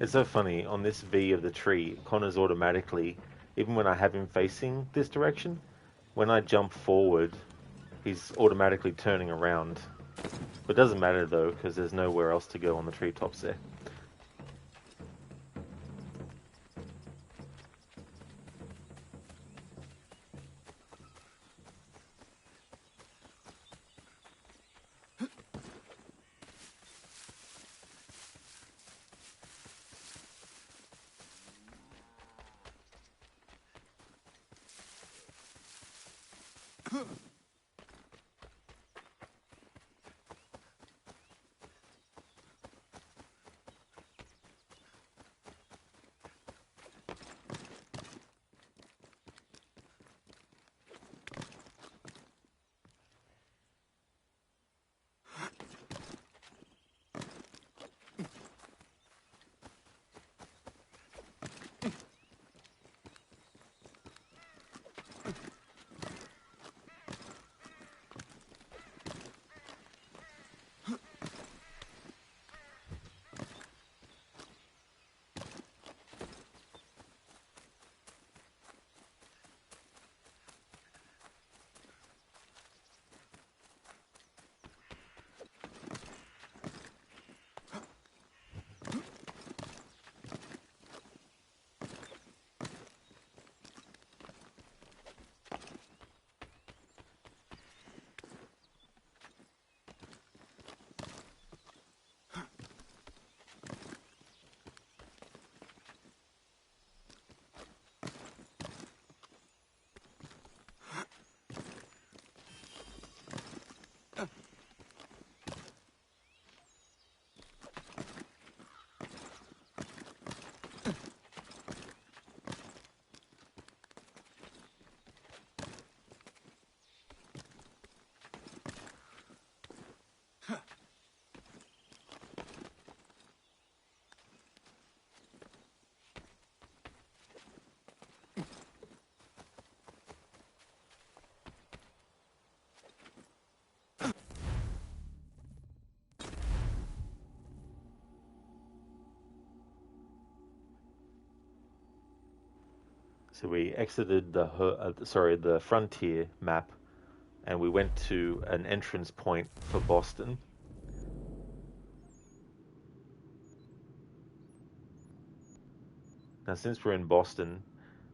It's so funny, on this V of the tree, Connor's automatically, even when I have him facing this direction, when I jump forward, he's automatically turning around. But it doesn't matter though, because there's nowhere else to go on the treetops there. So we exited the frontier map, and we went to an entrance point for Boston. Now, since we're in Boston,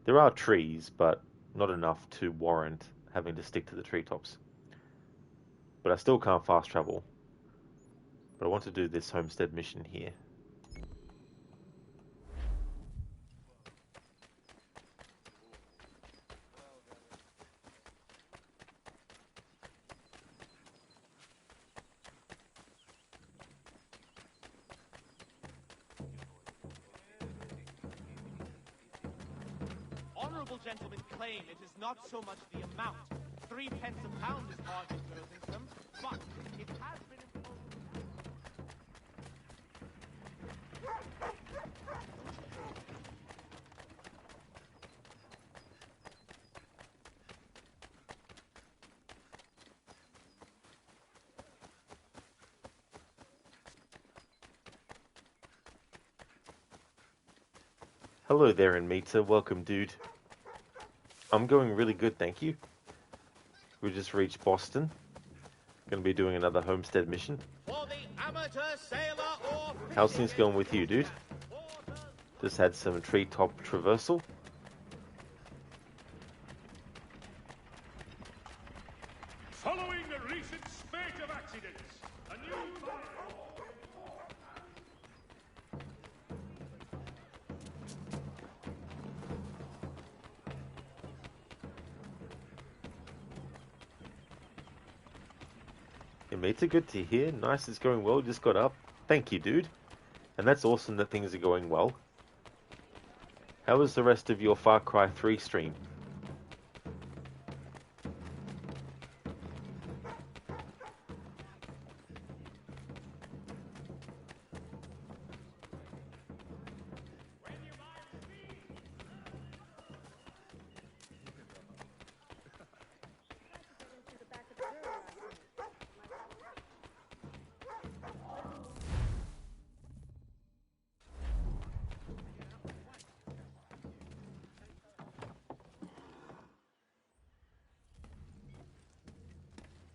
there are trees, but not enough to warrant having to stick to the treetops. But I still can't fast travel. But I want to do this homestead mission here. Honourable gentlemen claim it is not so much the amount. 3 pence a pound is hardly burdensome, but it has been imposed. Hello there, Anmita. Welcome, dude. I'm going really good, thank you. We just reached Boston. Going to be doing another homestead mission. How's things going with you, dude? Just had some treetop traversal. Following the recent spate of accidents, a new Anmita, good to hear. Nice, it's going well. Just got up. Thank you, dude. And that's awesome that things are going well. How was the rest of your Far Cry 3 stream?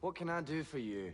What can I do for you?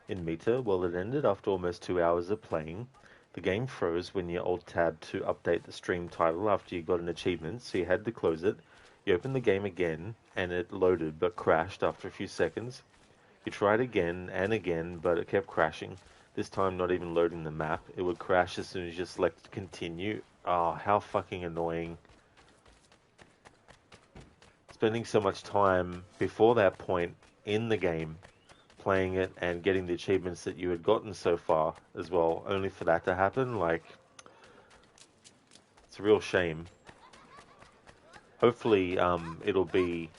In Meta, well, it ended after almost 2 hours of playing. The game froze when you alt tab to update the stream title after you got an achievement, so you had to close it. You opened the game again, and it loaded but crashed after a few seconds. You tried again and again, but it kept crashing. This time not even loading the map. It would crash as soon as you selected continue. Oh, how fucking annoying. Spending so much time before that point in the game playing it and getting the achievements that you had gotten so far as well, only for that to happen, like, it's a real shame. Hopefully, it'll be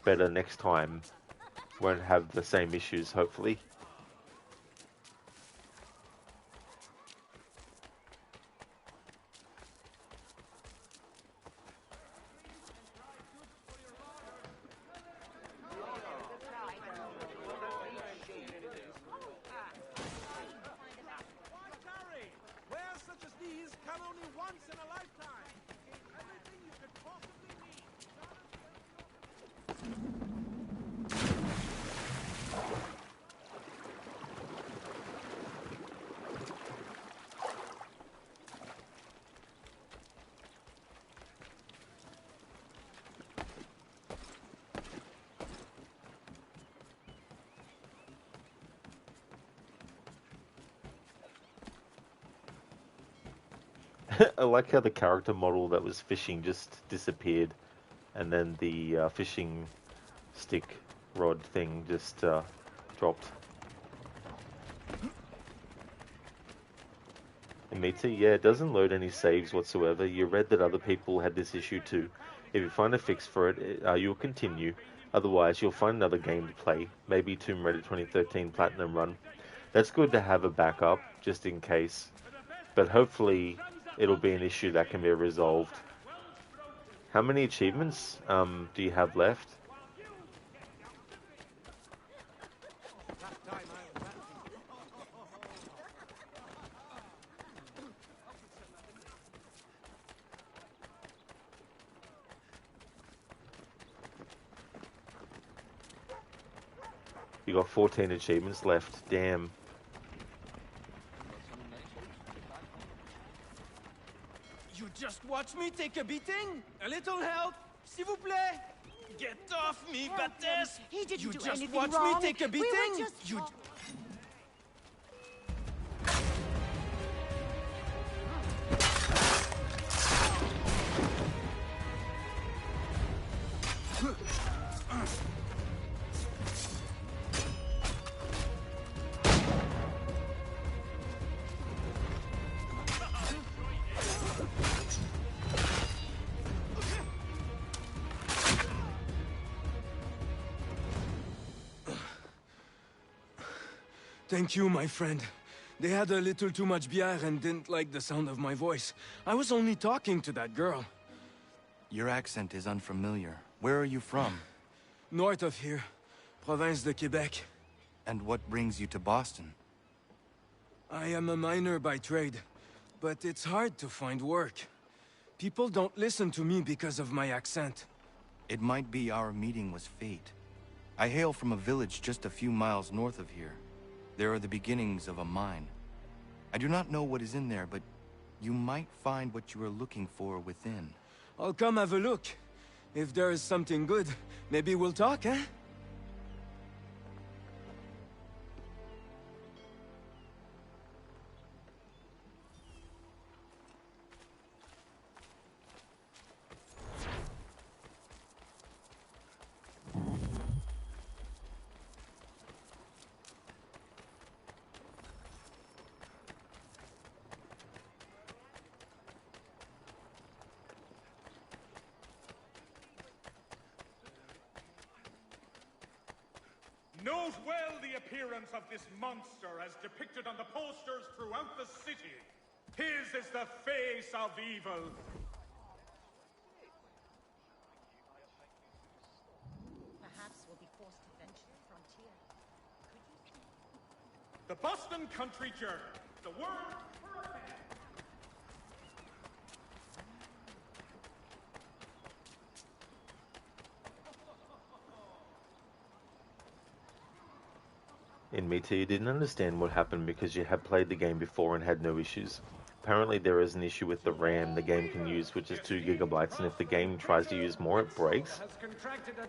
better next time. Won't have the same issues, hopefully. I like how the character model that was fishing just disappeared, and then the fishing stick rod thing just dropped. In Meta, yeah, it doesn't load any saves whatsoever. You read that other people had this issue too. If you find a fix for it, you'll continue. Otherwise, you'll find another game to play, maybe Tomb Raider 2013 Platinum Run. That's good to have a backup, just in case. But hopefully, it'll be an issue that can be resolved. How many achievements do you have left? You got 14 achievements left. Damn. You just watch me take a beating? A little help, s'il vous plaît? Get off me, Baptiste! He didn't You do just anything watch wrong. me take a We beating? were just You... Thank you, my friend. They had a little too much beer and didn't like the sound of my voice. I was only talking to that girl. Your accent is unfamiliar. Where are you from? North of here. Province de Quebec. And what brings you to Boston? I am a miner by trade, but it's hard to find work. People don't listen to me because of my accent. It might be our meeting was fate. I hail from a village just a few miles north of here. There are the beginnings of a mine. I do not know what is in there, but you might find what you are looking for within. I'll come have a look. If there is something good, maybe we'll talk, eh? Note well the appearance of this monster as depicted on the posters throughout the city. His is the face of evil. Perhaps we'll be forced to venture the frontier. The Boston Country Journal. The word for a man. In Meta, you didn't understand what happened because you had played the game before and had no issues. Apparently there is an issue with the RAM the game can use, which is 2 gigabytes, and if the game tries to use more, it breaks.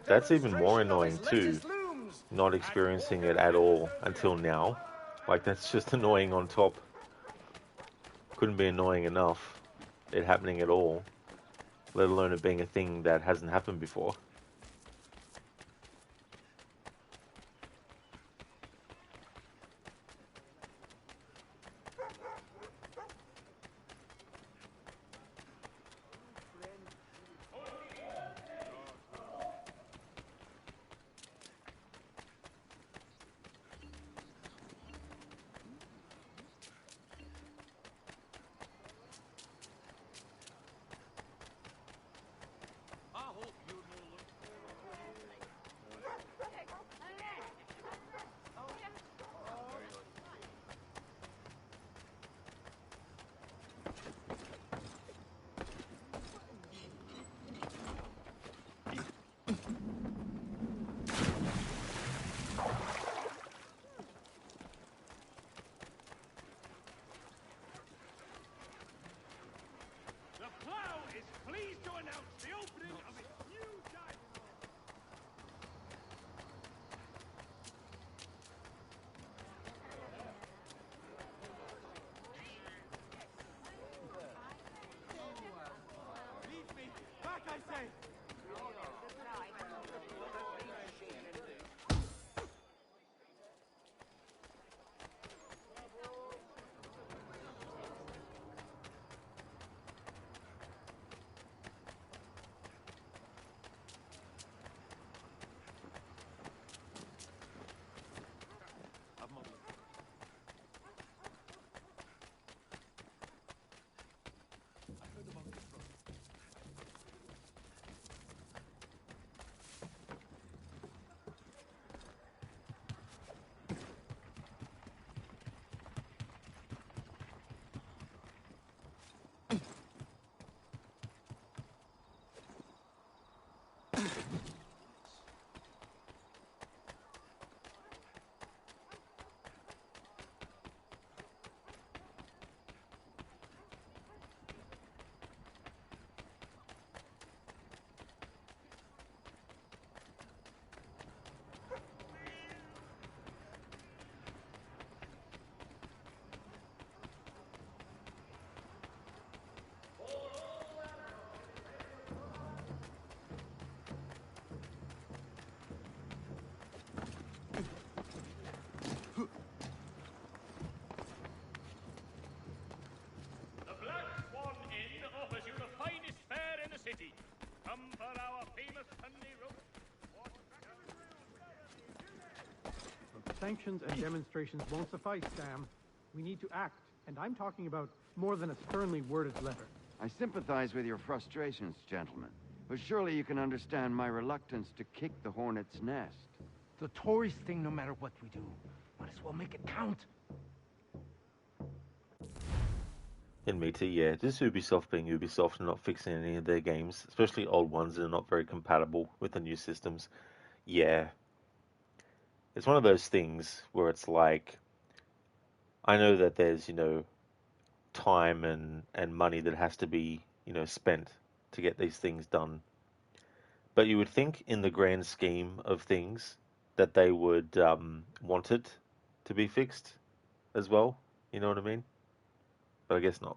That's even more annoying too, not experiencing it at all until now. Like, that's just annoying on top. Couldn't be annoying enough, it happening at all, let alone it being a thing that hasn't happened before. sanctions and demonstrations won't suffice, Sam. We need to act, and I'm talking about more than a sternly worded letter. I sympathize with your frustrations, gentlemen, but surely you can understand my reluctance to kick the hornet's nest. The tourist thing, no matter what we do. Might as well make it count. In me too, yeah. Just Ubisoft being Ubisoft and not fixing any of their games, especially old ones that are not very compatible with the new systems. Yeah. It's one of those things where it's like, I know that there's, time and money that has to be, spent to get these things done. But you would think in the grand scheme of things that they would want it to be fixed as well. You know what I mean? But I guess not.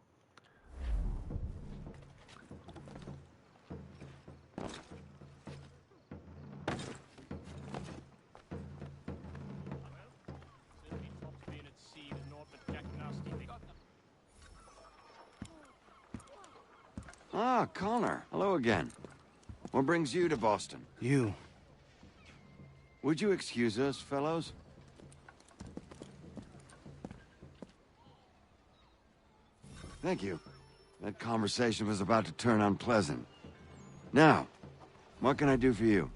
Ah, Connor. Hello again. What brings you to Boston? You. Would you excuse us, fellows? Thank you. That conversation was about to turn unpleasant. Now, what can I do for you?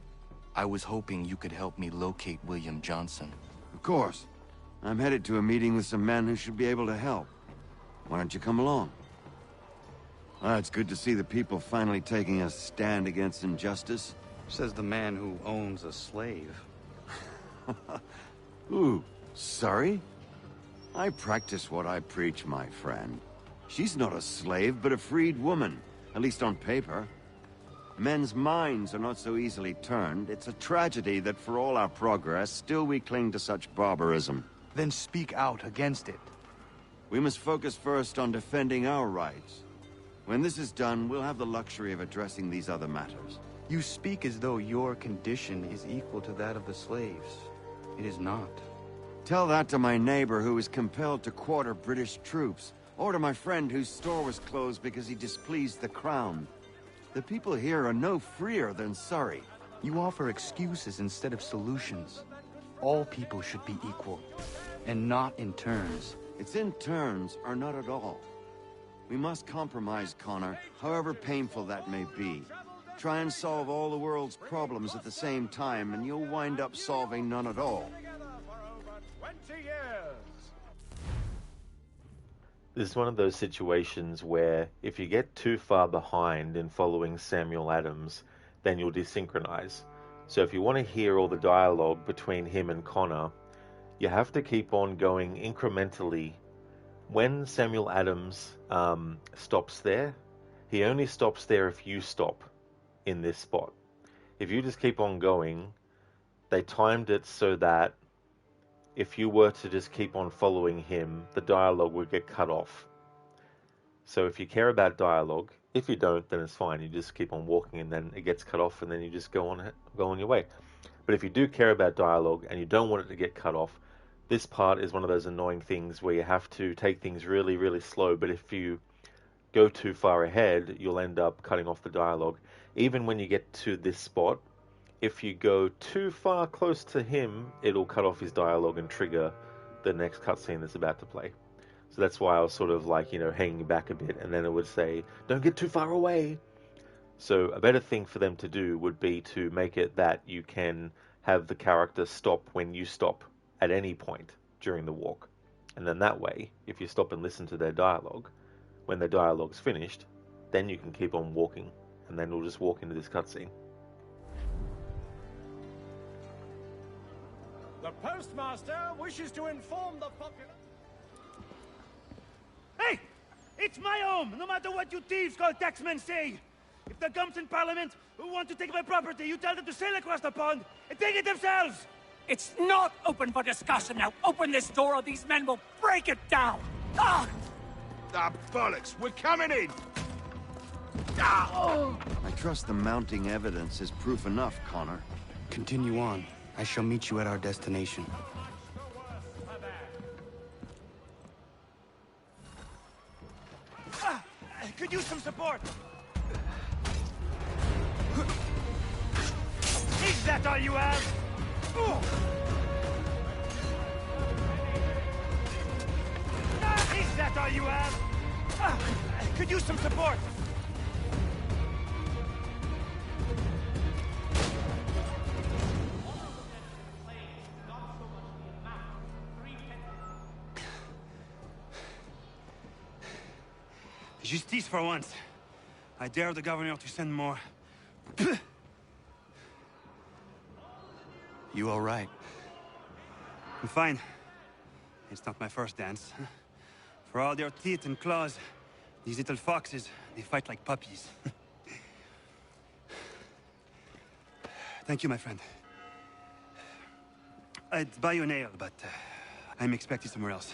I was hoping you could help me locate William Johnson. Of course. I'm headed to a meeting with some men who should be able to help. Why don't you come along? It's good to see the people finally taking a stand against injustice. Says the man who owns a slave. Ooh, sorry? I practice what I preach, my friend. She's not a slave, but a freed woman, at least on paper. Men's minds are not so easily turned. It's a tragedy that for all our progress, still we cling to such barbarism. Then speak out against it. We must focus first on defending our rights. When this is done, we'll have the luxury of addressing these other matters. You speak as though your condition is equal to that of the slaves. It is not. Tell that to my neighbor who was compelled to quarter British troops, or to my friend whose store was closed because he displeased the crown. The people here are no freer than Surrey. You offer excuses instead of solutions. All people should be equal, and not in turns. It's in turns, or not at all. We must compromise, Connor, however painful that may be. Try and solve all the world's problems at the same time, and you'll wind up solving none at all. This is one of those situations where if you get too far behind in following Samuel Adams, then you'll desynchronize. So if you want to hear all the dialogue between him and Connor, you have to keep on going incrementally. When Samuel Adams stops there, he only stops there if you stop in this spot. If you just keep on going, they timed it so that if you were to just keep on following him, the dialogue would get cut off. So if you care about dialogue, if you don't, then it's fine. You just keep on walking and then it gets cut off and then you just go on your way. But if you do care about dialogue and you don't want it to get cut off, this part is one of those annoying things where you have to take things really, really slow, but if you go too far ahead, you'll end up cutting off the dialogue. Even when you get to this spot, if you go too far close to him, it'll cut off his dialogue and trigger the next cutscene that's about to play. So that's why I was sort of like, hanging back a bit, and then it would say, don't get too far away. So a better thing for them to do would be to make it that you can have the character stop when you stop at any point during the walk. And then that way, if you stop and listen to their dialogue, when their dialogue's finished, then you can keep on walking, and then we'll just walk into this cutscene. The postmaster wishes to inform the populace. Hey! It's my home, no matter what you thieves called taxmen say! If the gumps in Parliament who want to take my property, you tell them to sail across the pond and take it themselves! It's not open for discussion now. Open this door or these men will break it down. Ah! Ah, bollocks! We're coming in! Ah! Oh. I trust the mounting evidence is proof enough, Connor. Continue on. I shall meet you at our destination. I could use some support! Is that all you have? Is that all you have? Could use some support. Justice for once. I dare the governor to send more. You all right? I'm fine. It's not my first dance. For all their teeth and claws, these little foxes, they fight like puppies. Thank you, my friend. I'd buy you an ale, but I'm expected somewhere else.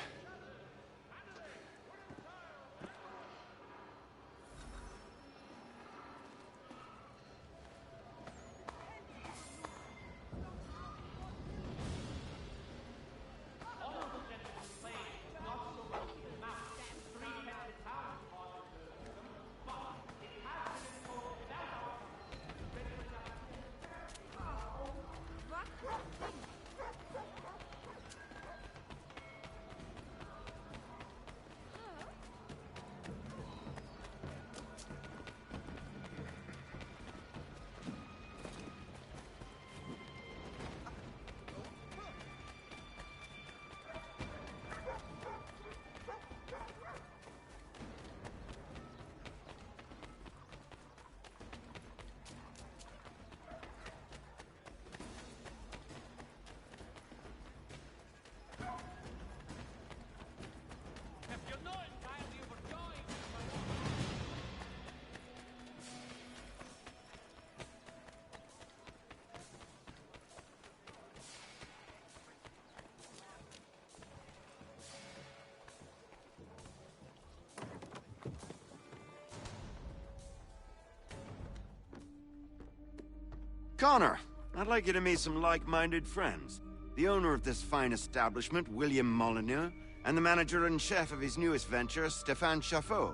Connor, I'd like you to meet some like-minded friends. The owner of this fine establishment, William Molyneux, and the manager and chef of his newest venture, Stéphane Chaffeau.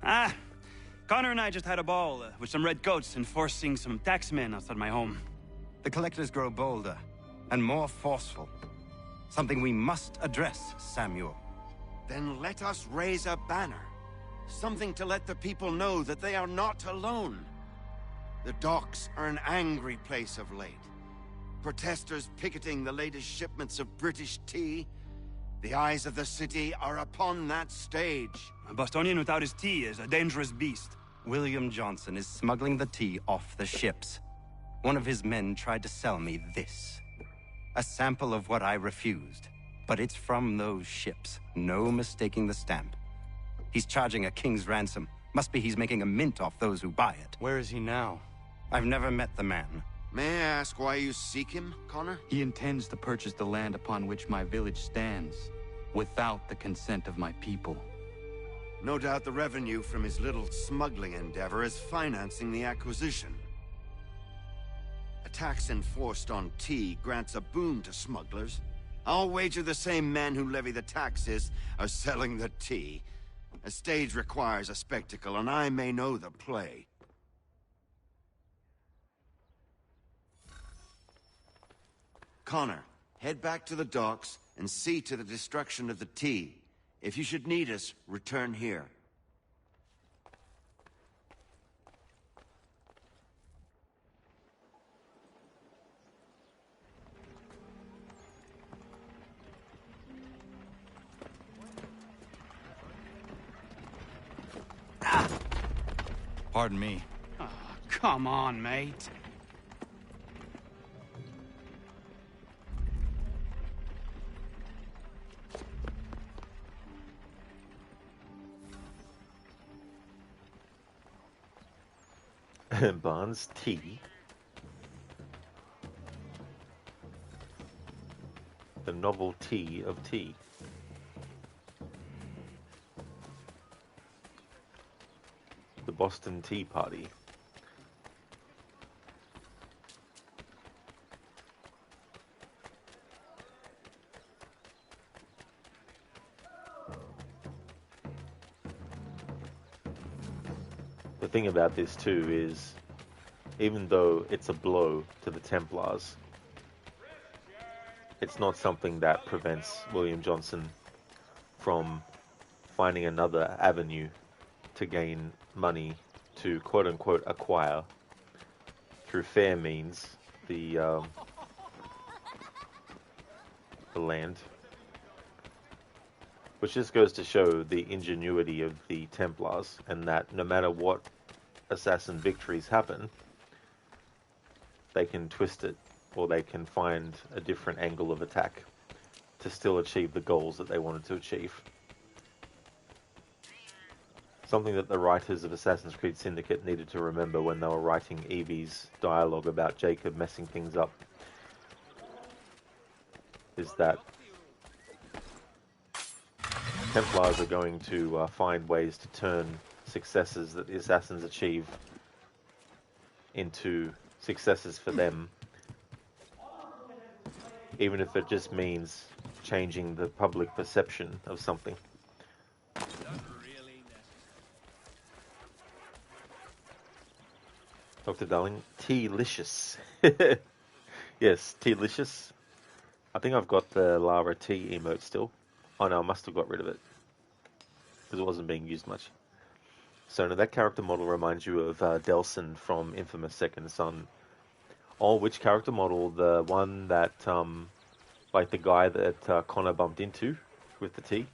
Ah, Connor and I just had a ball with some redcoats enforcing some taxmen outside my home. The collectors grow bolder and more forceful. Something we must address, Samuel. Then let us raise a banner. Something to let the people know that they are not alone. The docks are an angry place of late. Protesters picketing the latest shipments of British tea. The eyes of the city are upon that stage. A Bostonian without his tea is a dangerous beast. William Johnson is smuggling the tea off the ships. One of his men tried to sell me this. A sample of what I refused. But it's from those ships. No mistaking the stamp. He's charging a king's ransom. Must be he's making a mint off those who buy it. Where is he now? I've never met the man. May I ask why you seek him, Connor? He intends to purchase the land upon which my village stands, without the consent of my people. No doubt the revenue from his little smuggling endeavor is financing the acquisition. A tax enforced on tea grants a boon to smugglers. I'll wager the same men who levy the taxes are selling the tea. A stage requires a spectacle, and I may know the play. Connor, head back to the docks and see to the destruction of the tea. If you should need us, return here. Pardon me. Oh, come on, mate. Barnes tea. The novel tea of tea. The Boston Tea Party. The thing about this too is, even though it's a blow to the Templars, it's not something that prevents William Johnson from finding another avenue to gain money to quote-unquote acquire through fair means the land. Which just goes to show the ingenuity of the Templars, and that no matter what assassin victories happen, they can twist it, or they can find a different angle of attack to still achieve the goals that they wanted to achieve. Something that the writers of Assassin's Creed Syndicate needed to remember when they were writing Evie's dialogue about Jacob messing things up, is that Templars are going to find ways to turn successes that the Assassins achieve into successes for them, even if it just means changing the public perception of something. Dr. Darling, T-licious. Yes, T-licious. I think I've got the Lara T emote still. Oh no, I must have got rid of it, because it wasn't being used much. So now that character model reminds you of Delson from Infamous Second Son. Oh, which character model? The one that, like the guy that Connor bumped into with the T?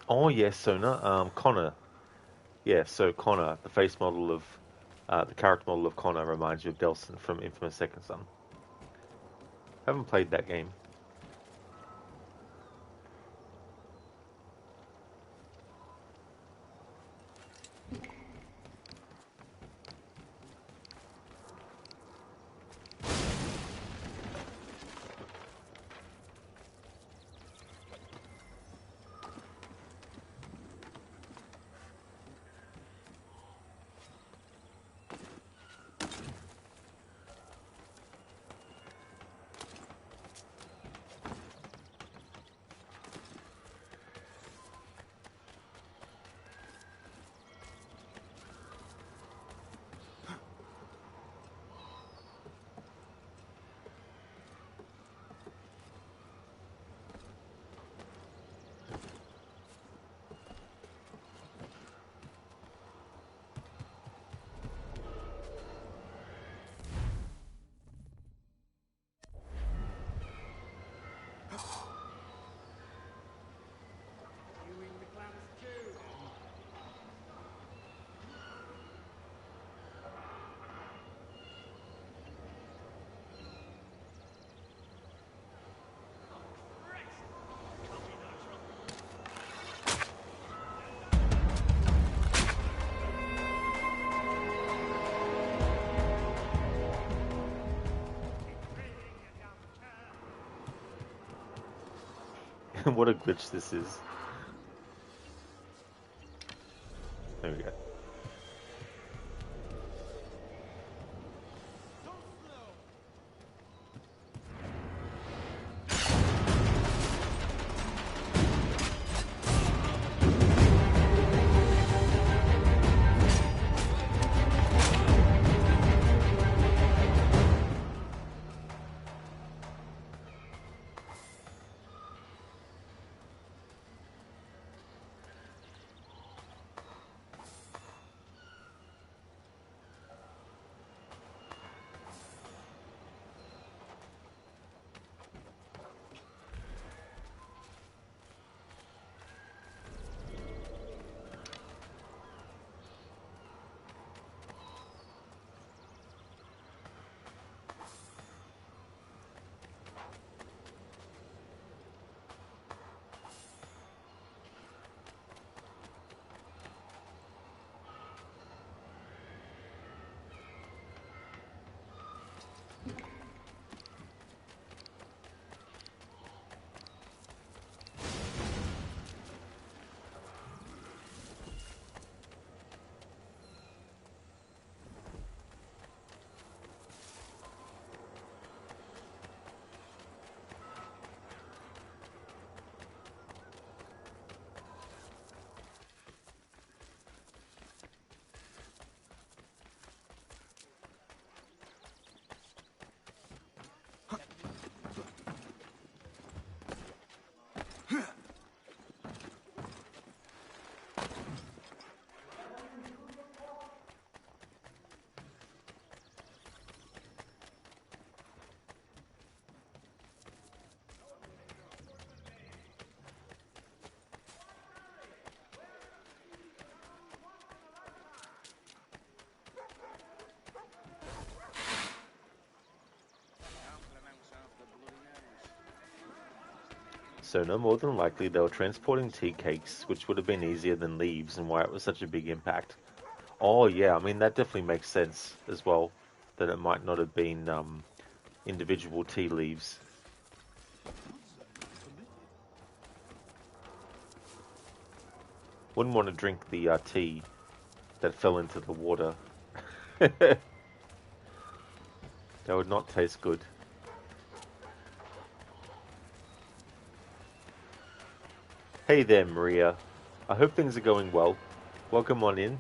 Oh yes, Sona. Connor. Yeah, so Connor, the face model of, the character model of Connor reminds you of Delson from Infamous Second Son. Haven't played that game. What a glitch this is. There we go. So no more than likely they were transporting tea cakes, which would have been easier than leaves, and why it was such a big impact. Oh yeah, I mean that definitely makes sense as well, that it might not have been individual tea leaves. Wouldn't want to drink the tea that fell into the water. That would not taste good. Hey there, Maria. I hope things are going well. Welcome on in.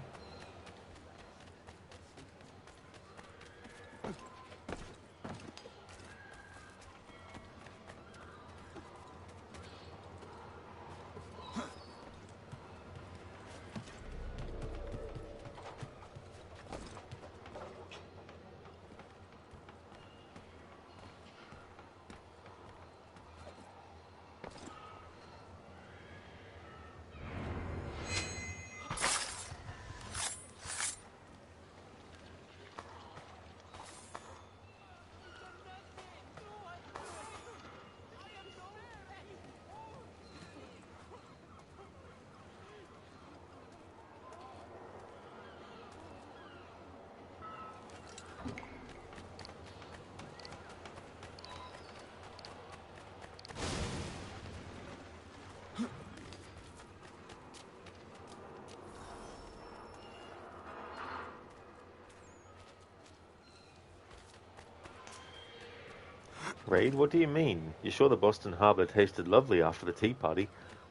Raid, what do you mean? You sure the Boston Harbor tasted lovely after the tea party?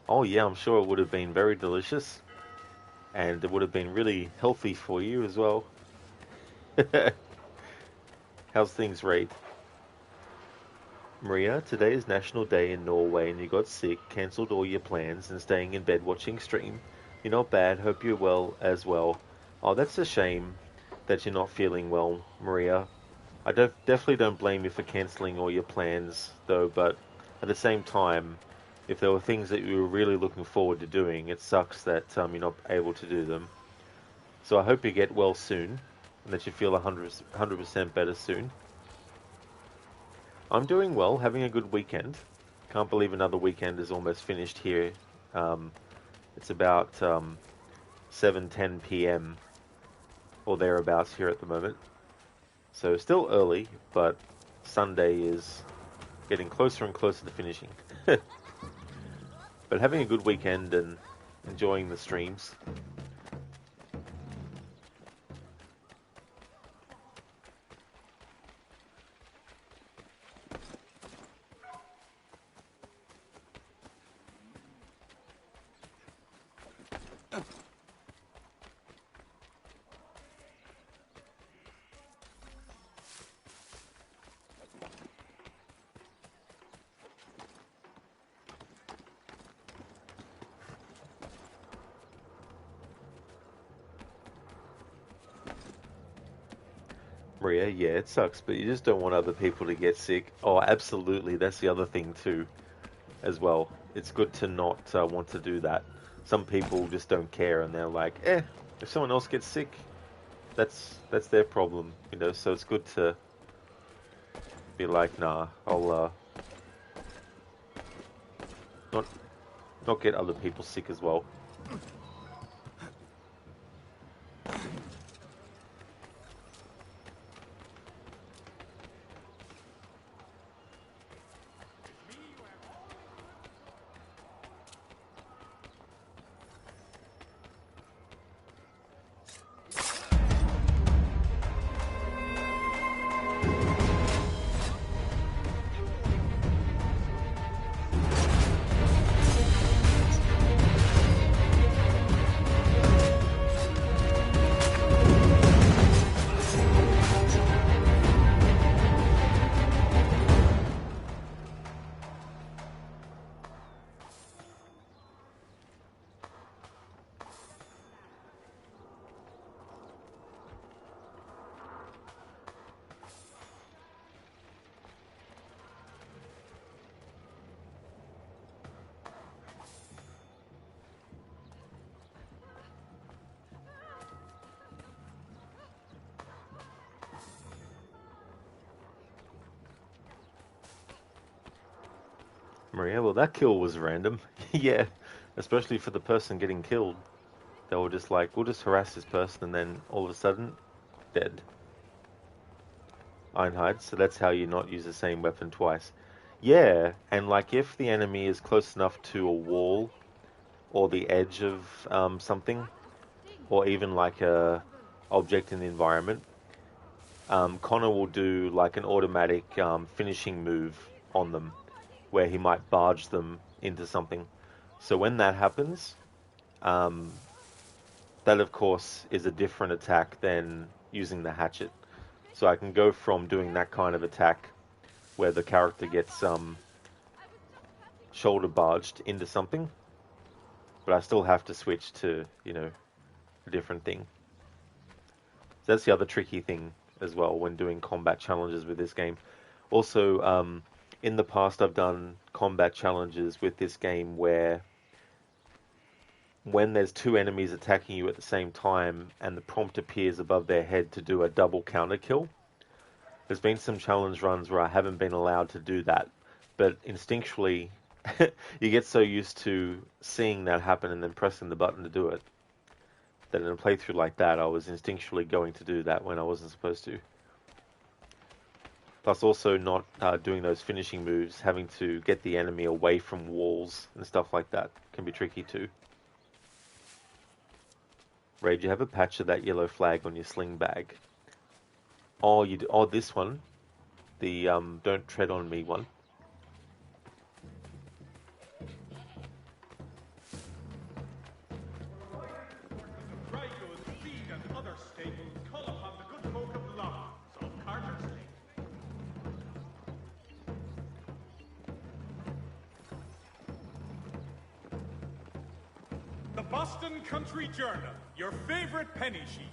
Oh yeah, I'm sure it would have been very delicious. And it would have been really healthy for you as well. How's things, Raid? Maria, today is National Day in Norway and you got sick, cancelled all your plans, and staying in bed watching stream. You're not bad, hope you're well as well. Oh, that's a shame that you're not feeling well, Maria. I definitely don't blame you for cancelling all your plans, though, but at the same time, if there were things that you were really looking forward to doing, it sucks that you're not able to do them. So I hope you get well soon, and that you feel 100% better soon. I'm doing well, having a good weekend. Can't believe another weekend is almost finished here. It's about 7:10 p.m. or thereabouts here at the moment. So still early, but Sunday is getting closer and closer to finishing. But having a good weekend and enjoying the streams. Maria, yeah, it sucks, but you just don't want other people to get sick. Oh, absolutely, that's the other thing too, as well. It's good to not want to do that. Some people just don't care, and they're like, if someone else gets sick, that's their problem, you know. So it's good to be like, nah, I'll not get other people sick as well. Maria, well, that kill was random. Yeah, especially for the person getting killed. They were just like, we'll just harass this person, and then all of a sudden, dead. Ironhide, so that's how you not use the same weapon twice. Yeah, and like if the enemy is close enough to a wall, or the edge of something, or even like a object in the environment, Connor will do like an automatic finishing move on them, where he might barge them into something. So when that happens, that of course is a different attack than using the hatchet. So I can go from doing that kind of attack, where the character gets shoulder barged into something, but I still have to switch to, you know, a different thing. So that's the other tricky thing as well when doing combat challenges with this game. Also, in the past I've done combat challenges with this game where when there's two enemies attacking you at the same time and the prompt appears above their head to do a double counter kill. There's been some challenge runs where I haven't been allowed to do that, but instinctually you get so used to seeing that happen and then pressing the button to do it, that in a playthrough like that I was instinctually going to do that when I wasn't supposed to. Plus also not doing those finishing moves, having to get the enemy away from walls and stuff like that can be tricky too. Ray, do you have a patch of that yellow flag on your sling bag? Oh, you do. Oh, this one. The don't tread on me one. The Boston Country Journal, your favorite penny sheet.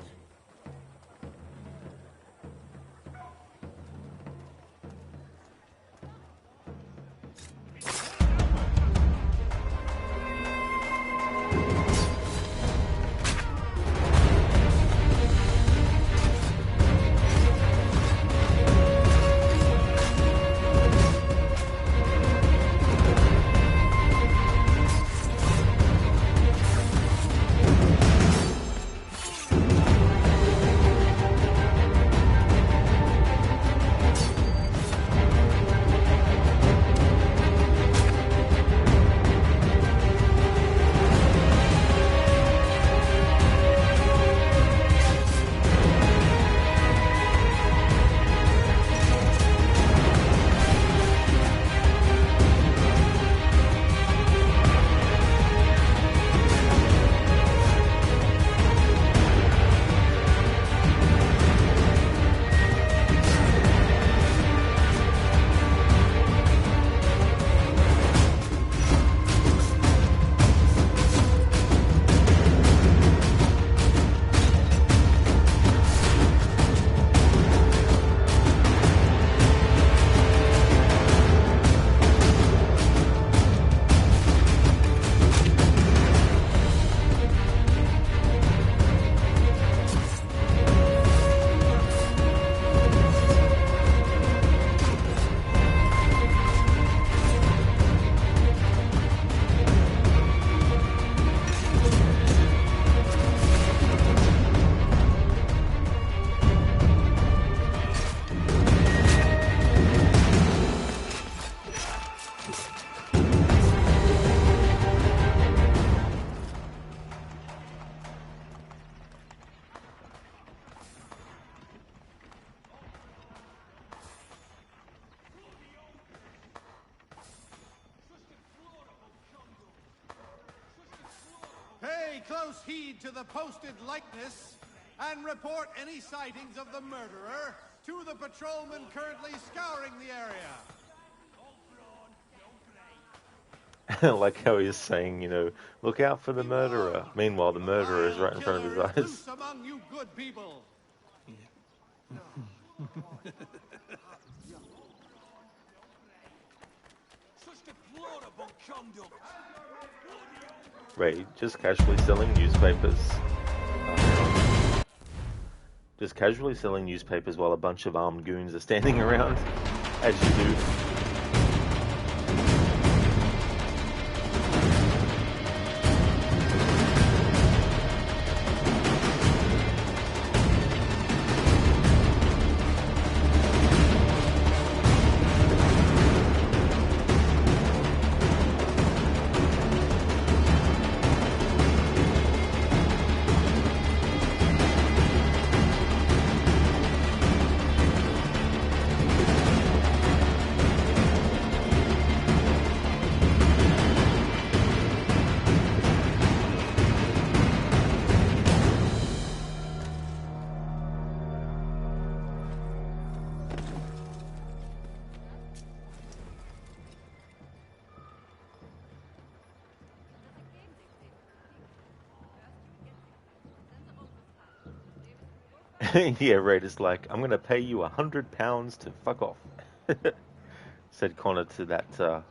Pay close heed to the posted likeness and report any sightings of the murderer to the patrolman currently scouring the area. Like how he's saying, you know, look out for the murderer. Meanwhile, the murderer is right in front of his eyes. Loose among you good people. Ray, just casually selling newspapers. Just casually selling newspapers while a bunch of armed goons are standing around, as you do. Yeah, Raider's like, I'm gonna pay you £100 to fuck off, said Connor to that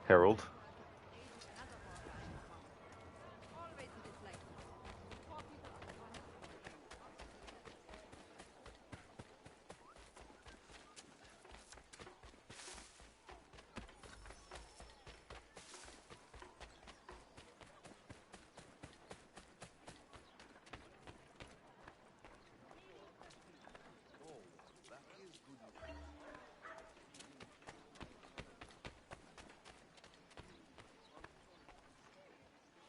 herald.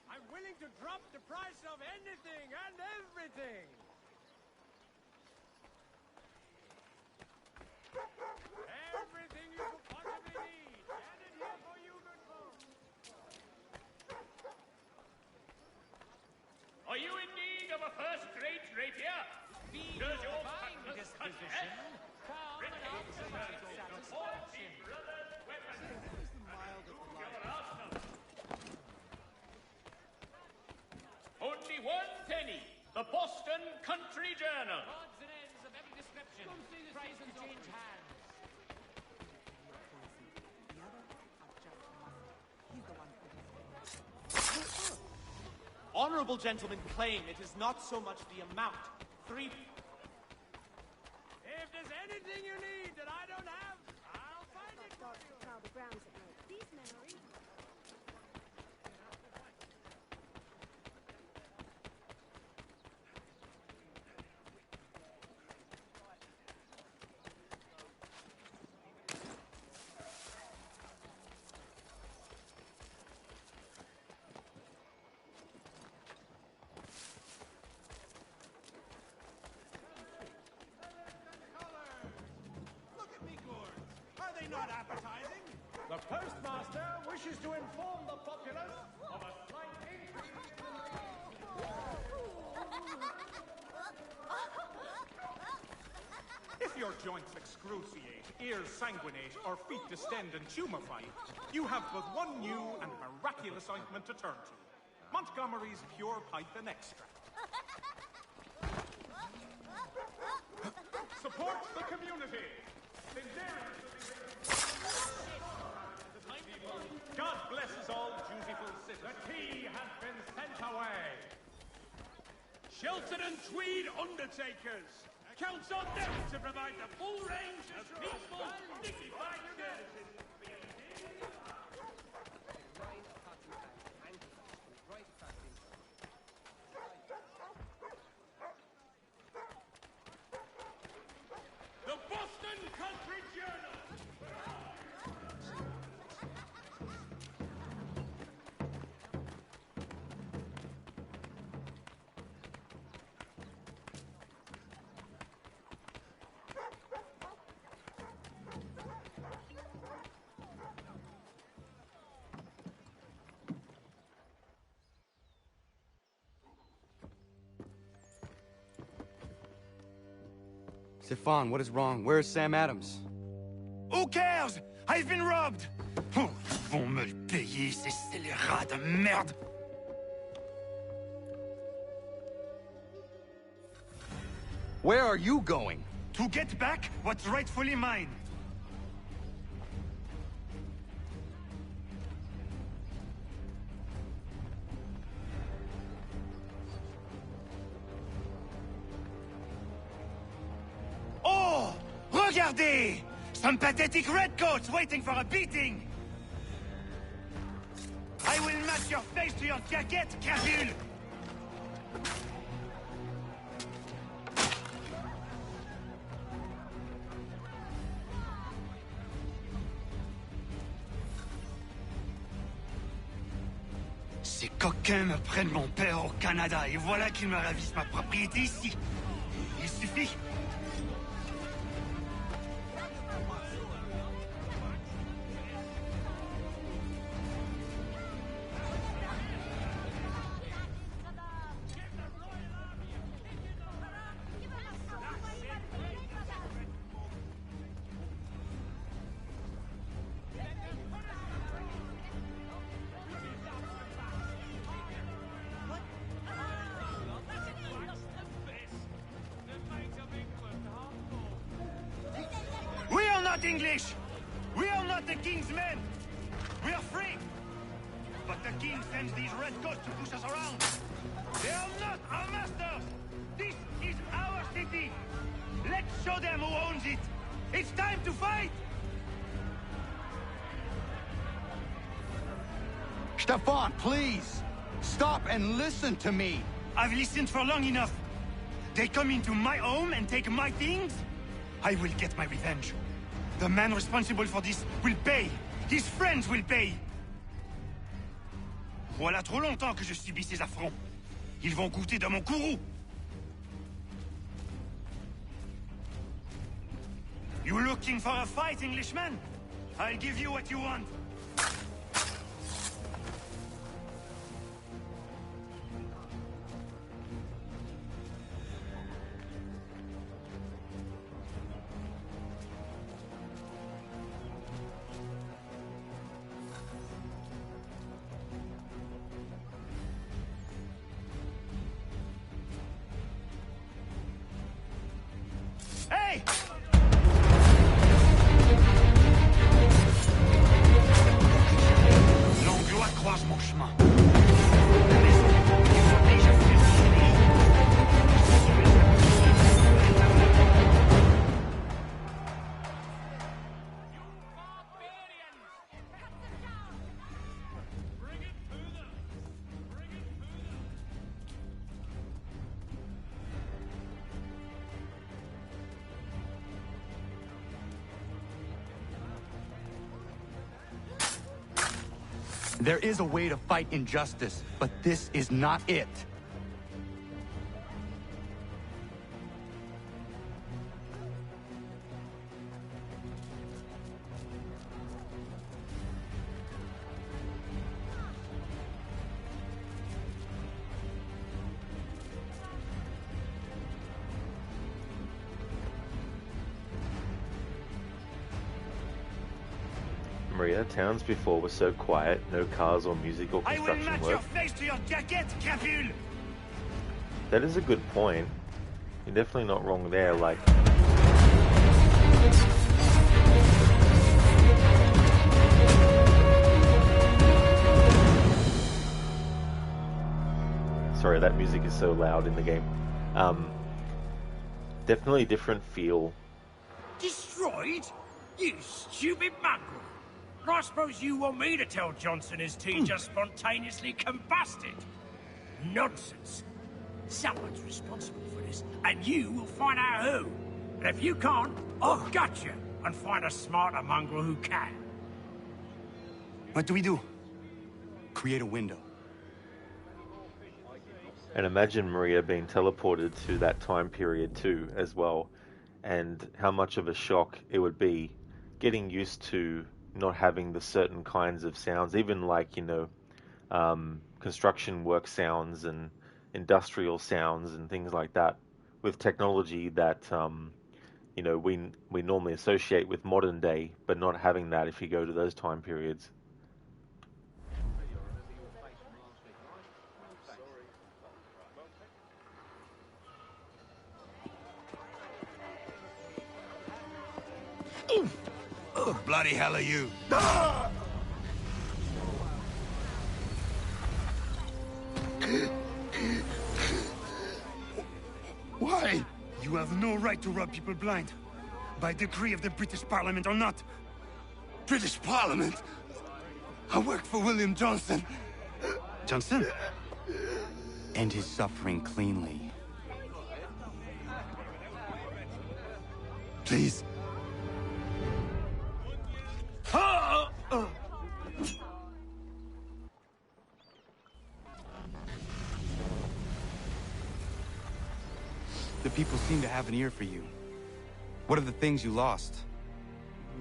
I'm willing to drop the price of anything and everything. Everything you could possibly need. And it here for you, good folks. Are you in need of a first-rate rapier? Does your cutlass cut less? Only 1 penny. The Boston Country Journal. Odds and ends of every description. Price to change hands. Honorable gentlemen claim it is not so much the amount. 3... If there's anything you need that I don't have, I'll find it for you. Prowl the grounds at night. These men are evil. Look at me gourds. Are they not appetizing? The postmaster wishes to inform the populace of a slight increase in the If your joints excruciate, ears sanguinate, or feet distend and tumefy, you have but one new and miraculous ointment to turn to. Montgomery's Pure Python Extract. Support the community. God blesses all dutiful citizens. The tea has been sent away. Shelton and Tweed Undertakers. Counts on them to provide the full range of peaceful, dignified services. The Boston Country Journal. Stefan, what is wrong? Where's Sam Adams? Who cares? I've been robbed! Oh, ils vont me le payer, ces scélérats de merde! Where are you going? To get back what's rightfully mine. Oh! Regardez! Some pathetic redcoats waiting for a beating! I will match your face to your jacket, crapule! Ces coquins me prennent mon père au Canada et voilà qu'ils me ravissent ma propriété ici. Il suffit. English! We are not the king's men! We are free! But the king sends these red ghosts to push us around! They are not our masters! This is our city! Let's show them who owns it! It's time to fight! Stefan, please! Stop and listen to me! I've listened for long enough. They come into my home and take my things? I will get my revenge. The man responsible for this will pay. His friends will pay. Voilà trop longtemps que je subis ces affronts. Ils vont goûter de mon courroux. You looking for a fight, Englishman? I'll give you what you want. Hey! L'anglois croise mon chemin. There is a way to fight injustice, but this is not it. Maria, towns before were so quiet, no cars or music or I will construction match work. your face to your jacket, Capule! That is a good point. You're definitely not wrong there, like... Sorry, that music is so loud in the game. Definitely a different feel. Destroyed? You stupid mongrel! I suppose you want me to tell Johnson his tea just spontaneously combusted? Nonsense. Someone's responsible for this, and you will find out who. And if you can't, I'll gut you and find a smarter mongrel who can. What do we do? Create a window. And imagine Maria being teleported to that time period too, as well. And how much of a shock it would be getting used to not having the certain kinds of sounds, even like, you know, construction work sounds and industrial sounds and things like that, with technology that, you know, we normally associate with modern day, but not having that if you go to those time periods. Who bloody hell are you? Why? You have no right to rob people blind. By decree of the British Parliament or not. British Parliament? I work for William Johnson. Johnson? End his suffering cleanly. Please. The people seem to have an ear for you. What are the things you lost?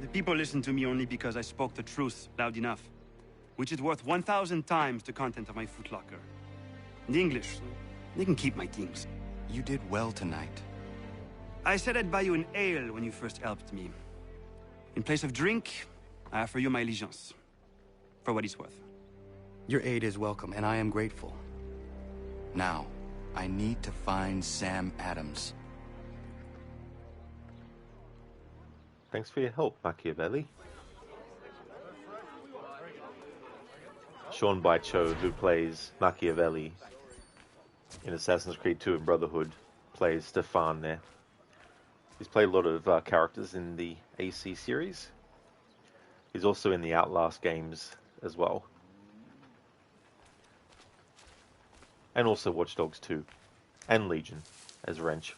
The people listen to me only because I spoke the truth loud enough, which is worth 1,000 times the content of my footlocker. The English, they can keep my things. You did well tonight. I said I'd buy you an ale when you first helped me. In place of drink, I offer you my allegiance. For what it's worth. Your aid is welcome, and I am grateful. Now, I need to find Sam Adams. Thanks for your help, Machiavelli. Sean Baicho, who plays Machiavelli in Assassin's Creed 2 and Brotherhood, plays Stefan there. He's played a lot of characters in the AC series. He's also in the Outlast games as well. And also Watch Dogs 2. And Legion as Wrench.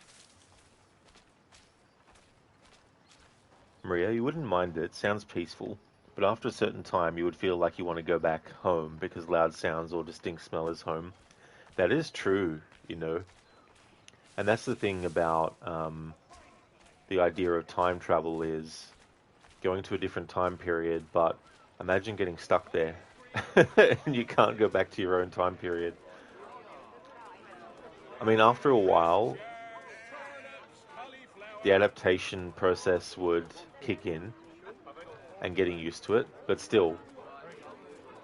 Maria, you wouldn't mind it. Sounds peaceful. But after a certain time, you would feel like you want to go back home because loud sounds or distinct smell is home. That is true, you know. And that's the thing about the idea of time travel is going to a different time period, but imagine getting stuck there and you can't go back to your own time period. I mean, after a while, the adaptation process would kick in and getting used to it, but still,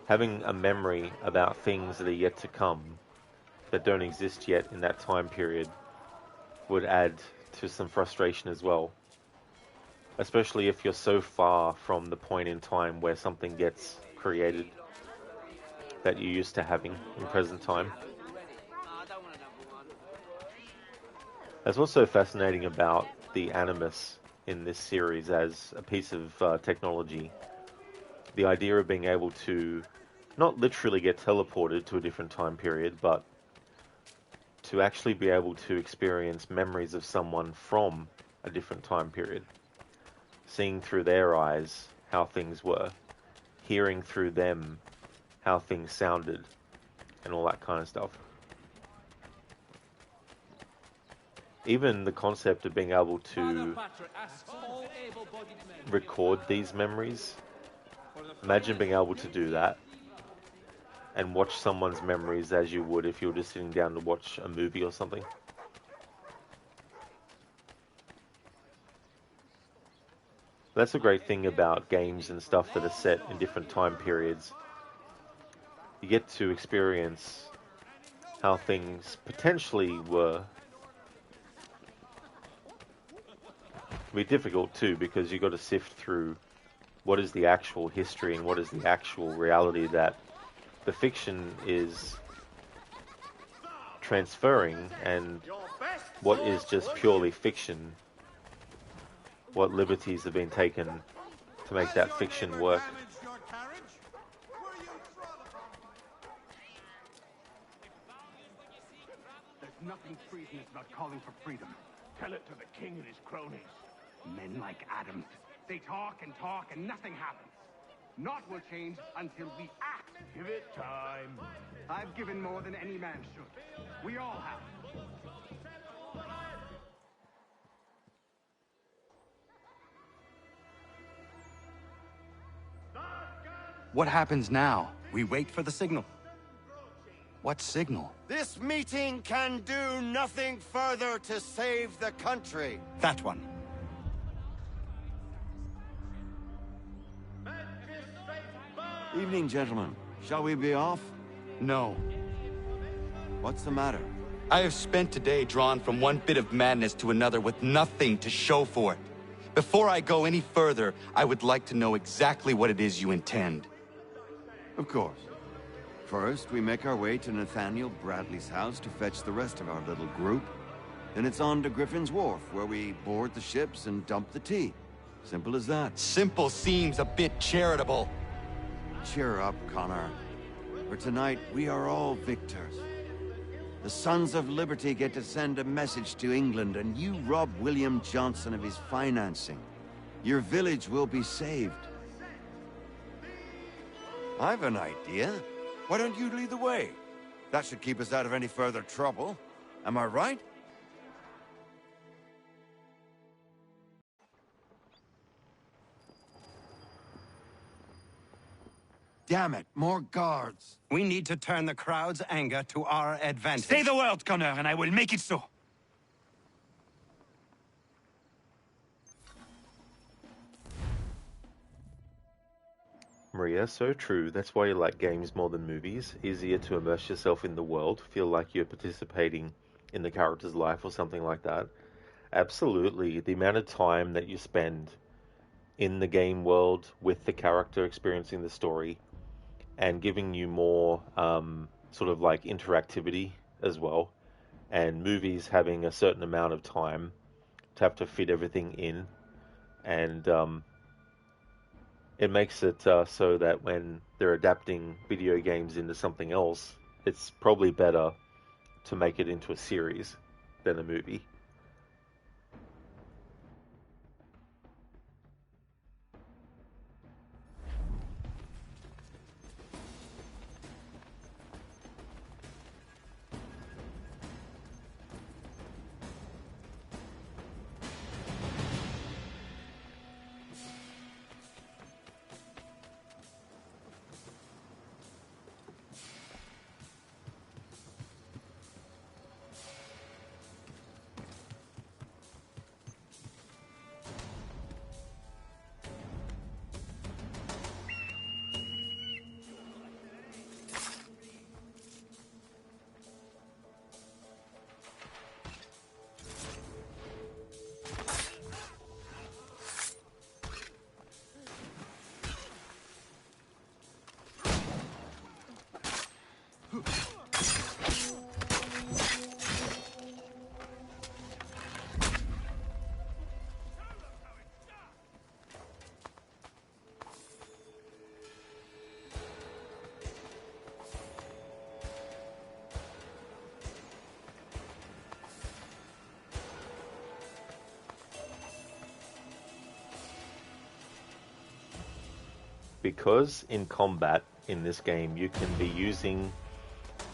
having a memory about things that are yet to come, that don't exist yet in that time period, would add to some frustration as well. Especially if you're so far from the point in time where something gets created that you're used to having in present time. That's what's so fascinating about the Animus in this series as a piece of technology. The idea of being able to not literally get teleported to a different time period, but to actually be able to experience memories of someone from a different time period. Seeing through their eyes how things were, hearing through them how things sounded, and all that kind of stuff. Even the concept of being able to record these memories, imagine being able to do that and watch someone's memories as you would if you were just sitting down to watch a movie or something. That's a great thing about games and stuff that are set in different time periods. You get to experience how things potentially were. It can be difficult too, because you've got to sift through what is the actual history and what is the actual reality that the fiction is transferring, and what is just purely fiction. What liberties have been taken to make that fiction work. There's nothing treasonous about calling for freedom. Tell it to the king and his cronies. Men like Adams. They talk and nothing happens. Naught will change until we act. Give it time. I've given more than any man should. We all have. What happens now? We wait for the signal. What signal? This meeting can do nothing further to save the country. That one. Evening, gentlemen. Shall we be off? No. What's the matter? I have spent today drawn from one bit of madness to another with nothing to show for it. Before I go any further, I would like to know exactly what it is you intend. Of course. First, we make our way to Nathaniel Bradley's house to fetch the rest of our little group. Then it's on to Griffin's Wharf, where we board the ships and dump the tea. Simple as that. Simple seems a bit charitable. Cheer up, Connor. For tonight, we are all victors. The Sons of Liberty get to send a message to England, and you rob William Johnson of his financing. Your village will be saved. I've an idea. Why don't you lead the way? That should keep us out of any further trouble. Am I right? Damn it, more guards. We need to turn the crowd's anger to our advantage. Say the word, Connor, and I will make it so. Maria, so true. That's why you like games more than movies. Easier to immerse yourself in the world, feel like you're participating in the character's life or something like that. Absolutely. The amount of time that you spend in the game world with the character experiencing the story and giving you more sort of like interactivity as well, and movies having a certain amount of time to have to fit everything in, and it makes it so that when they're adapting video games into something else, it's probably better to make it into a series than a movie. Because in combat in this game you can be using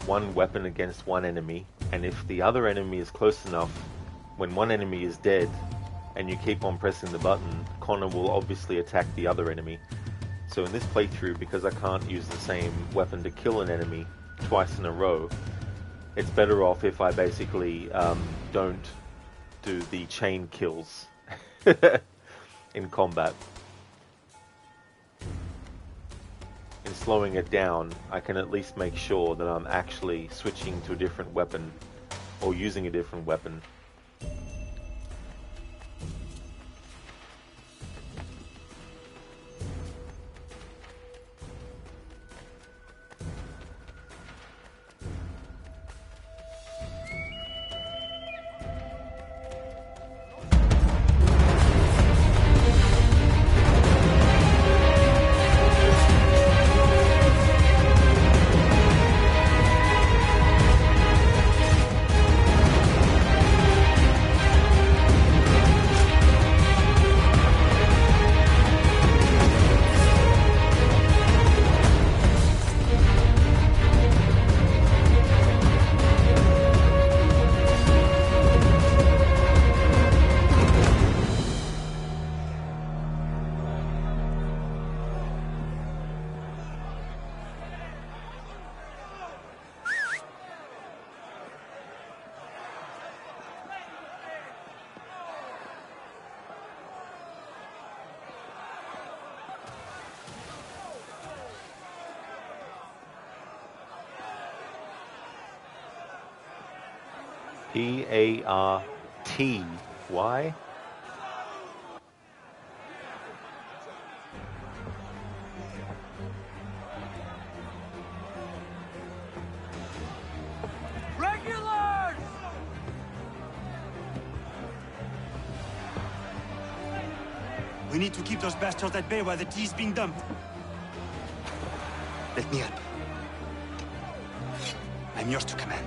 one weapon against one enemy, and if the other enemy is close enough, when one enemy is dead and you keep on pressing the button, Connor will obviously attack the other enemy. So in this playthrough, because I can't use the same weapon to kill an enemy twice in a row, it's better off if I basically don't do the chain kills in combat. In slowing it down, I can at least make sure that I'm actually switching to a different weapon or using a different weapon. P-A-R-T-Y? Regulars! We need to keep those bastards at bay while the tea is being dumped. Let me help. I'm yours to command.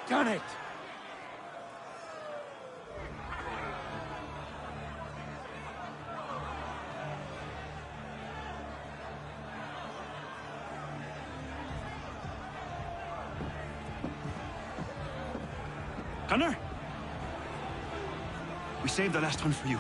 done it! Connor? We saved the last one for you.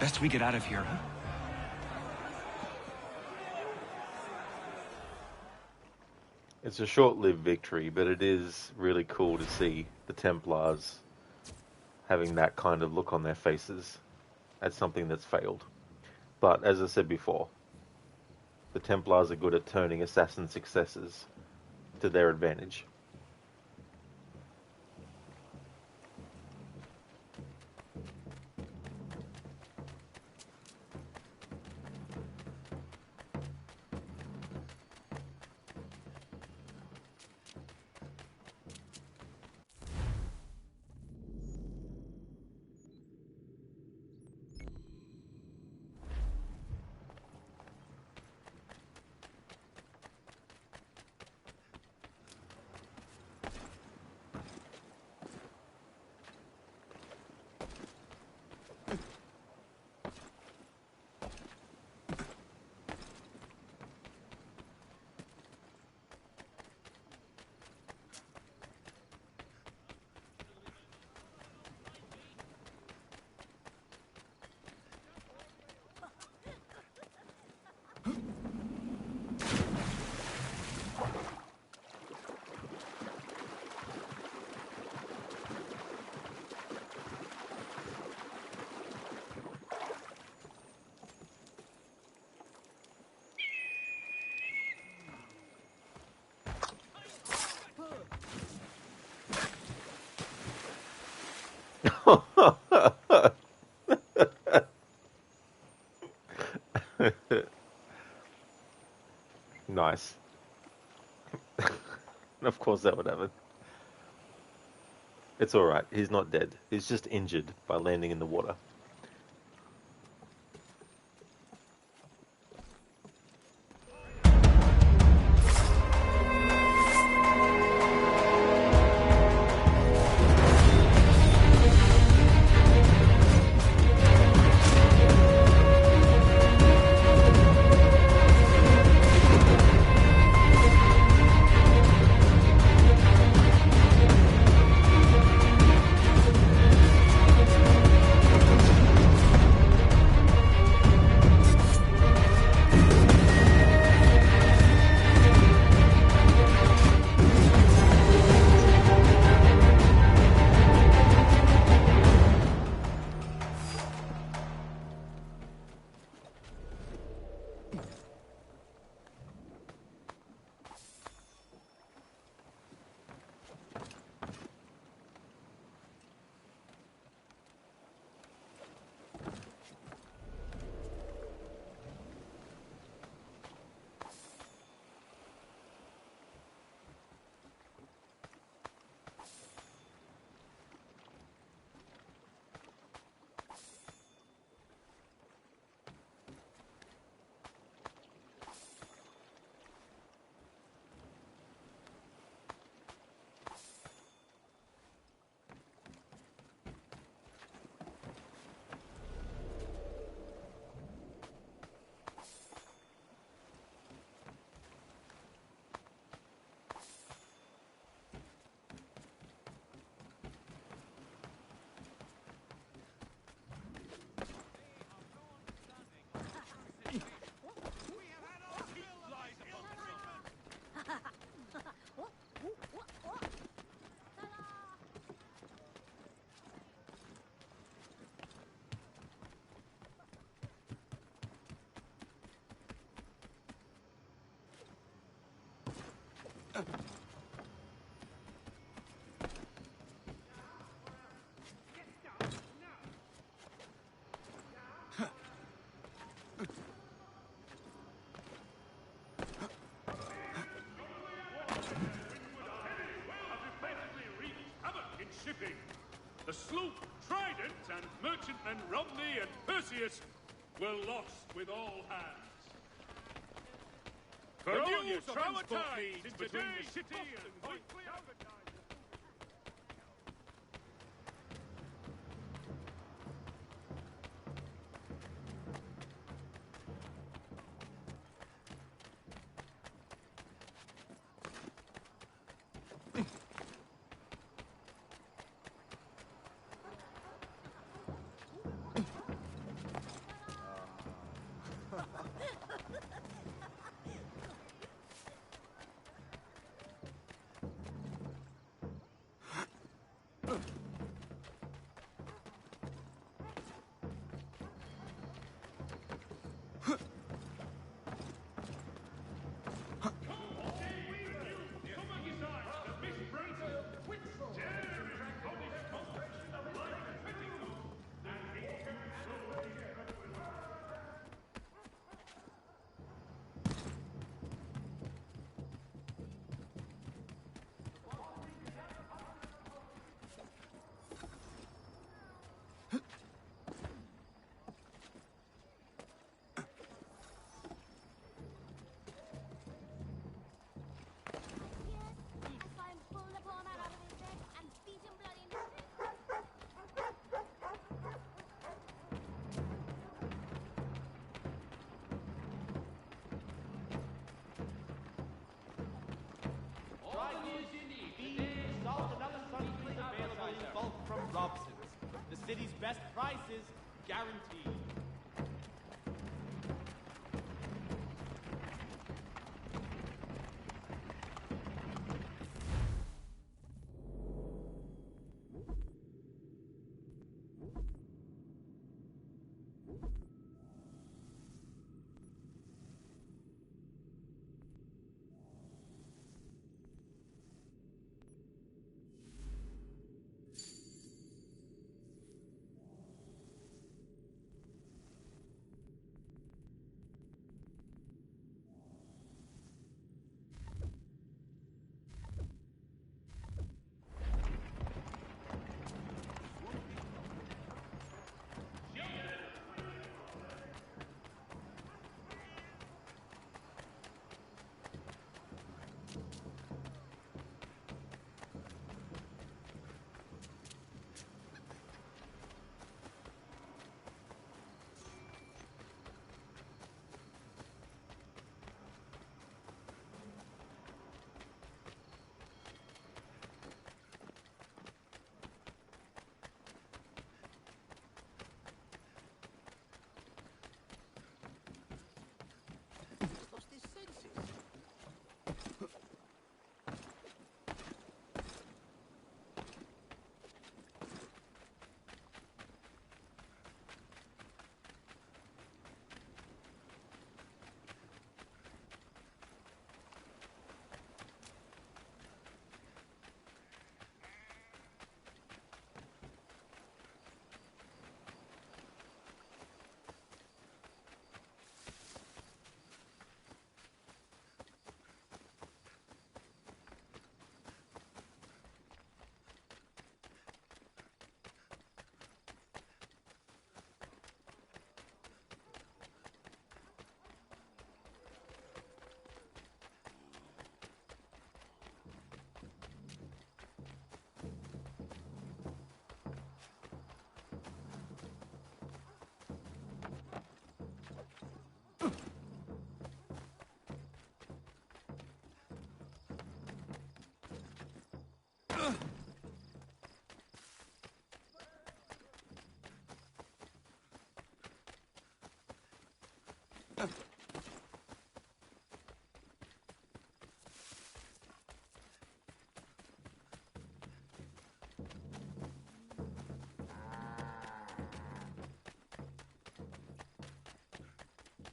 Best we get out of here, huh? It's a short-lived victory, but it is really cool to see the Templars having that kind of look on their faces at something that's failed. But as I said before, the Templars are good at turning assassin successes to their advantage. Nice. Of course that would happen. It's alright, he's not dead. He's just injured by landing in the water. The sloop Trident and merchantmen Romney and Perseus were lost with all hands. For all your transport needs between the city and Point. The city's best prices, guaranteed.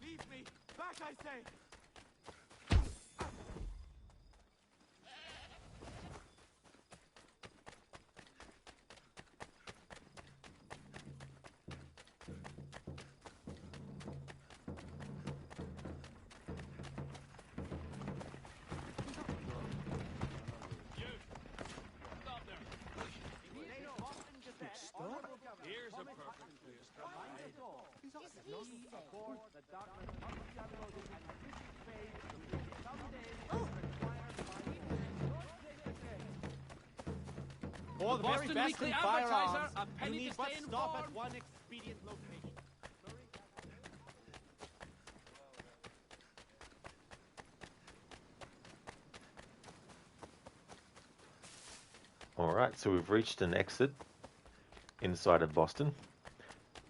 Leave me! Back, I say! Stop there. If you lay off and get that. For the very Boston best Weekly in Advertiser, firearms, a you penny need to but stay stop at informed. one expedient location. Alright, so we've reached an exit inside of Boston.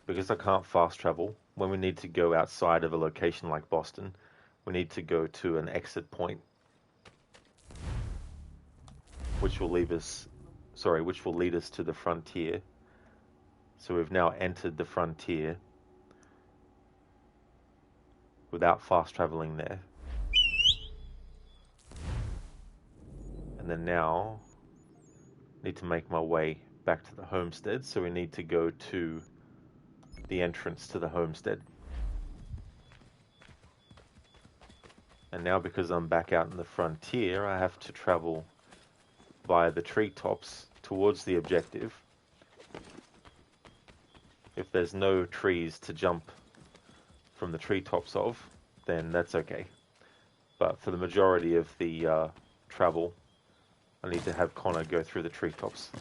Because I can't fast travel, when we need to go outside of a location like Boston, we need to go to an exit point, which will lead us to the frontier. So we've now entered the frontier without fast traveling there. And then now need to make my way back to the homestead, so we need to go to the entrance to the homestead. And now because I'm back out in the frontier, I have to travel via the treetops towards the objective. If there's no trees to jump from the treetops of, then that's okay. But for the majority of the travel, I need to have Connor go through the treetops.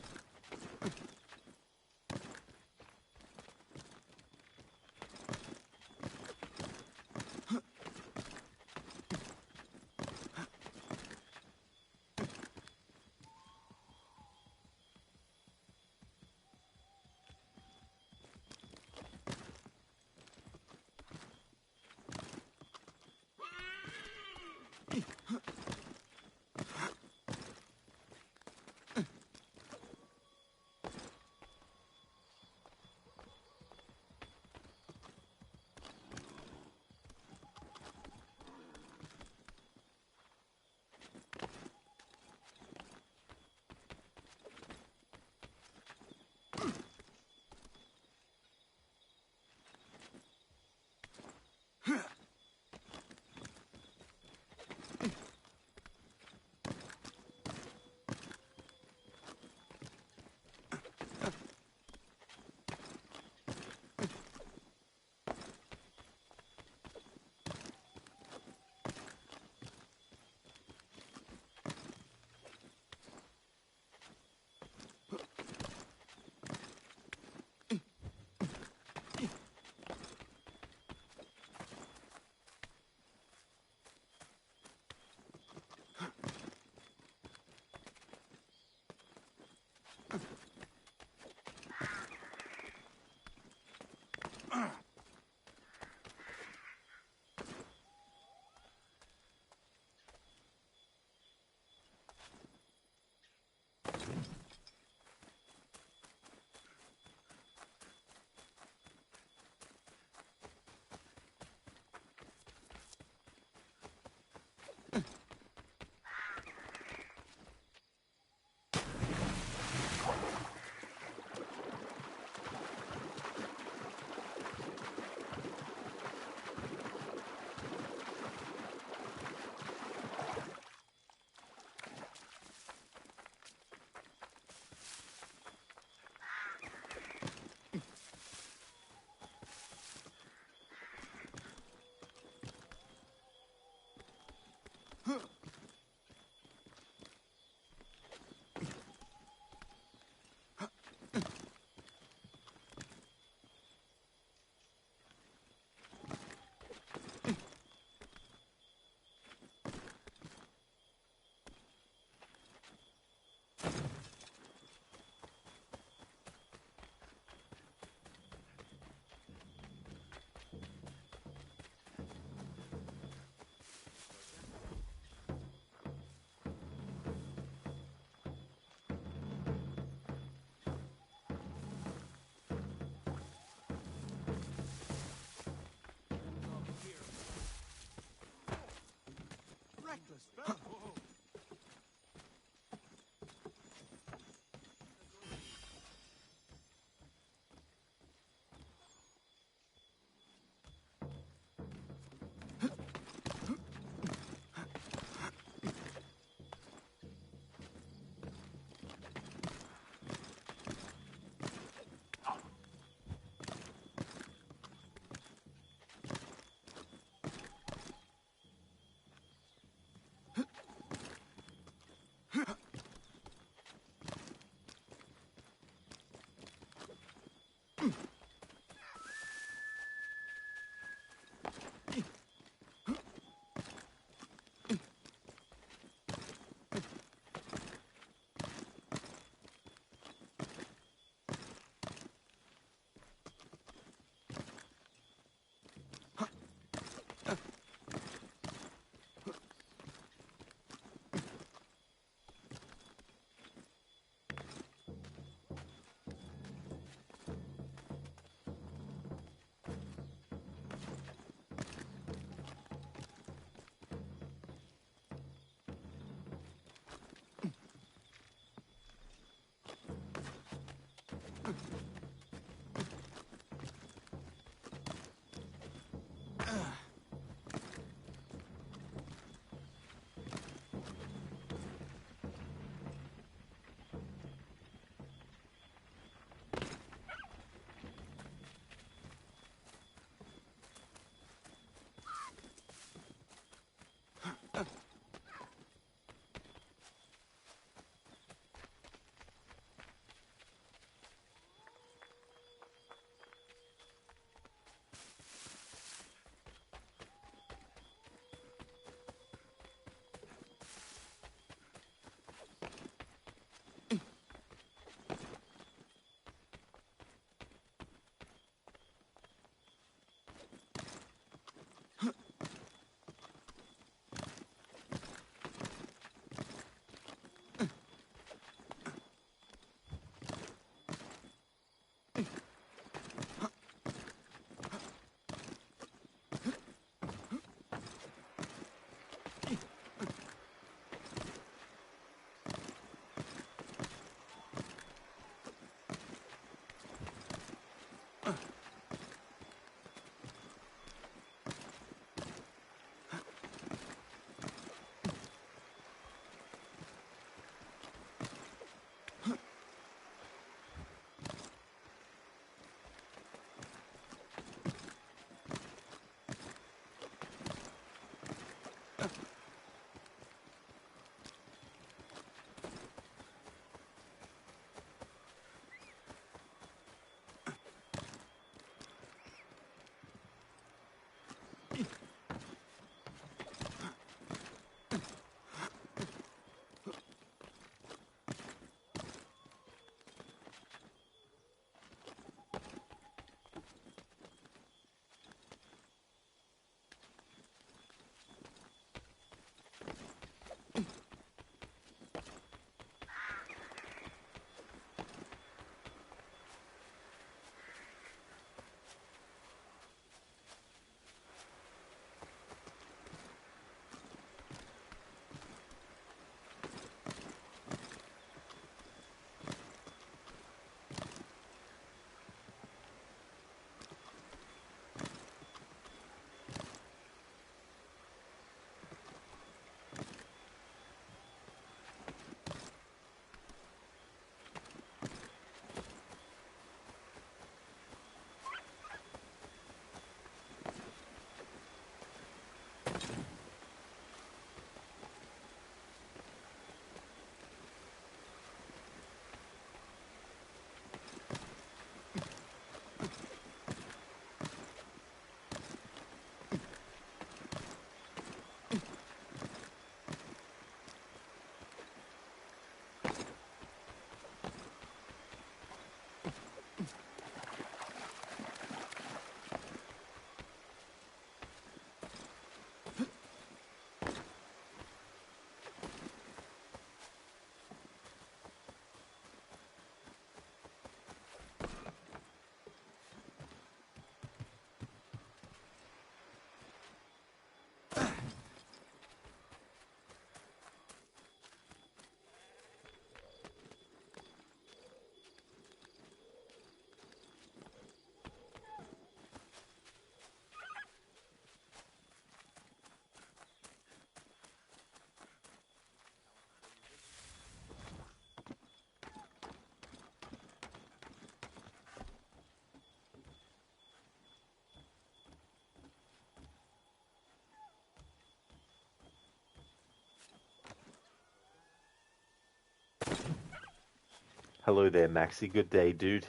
Hello there, Maxi. Good day, dude.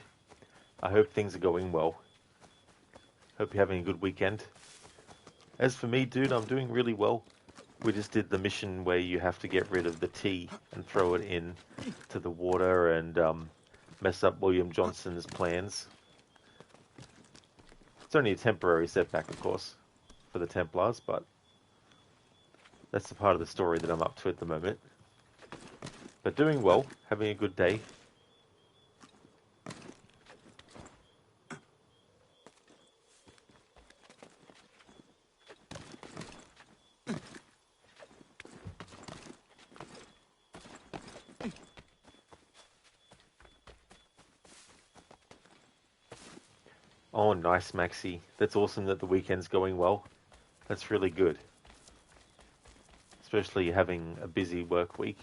I hope things are going well. Hope you're having a good weekend. As for me, dude, I'm doing really well. We just did the mission where you have to get rid of the tea and throw it in to the water and mess up William Johnson's plans. It's only a temporary setback, of course, for the Templars, but that's the part of the story that I'm up to at the moment. But doing well, having a good day. Oh, nice, Maxi. That's awesome that the weekend's going well. That's really good. Especially having a busy work week.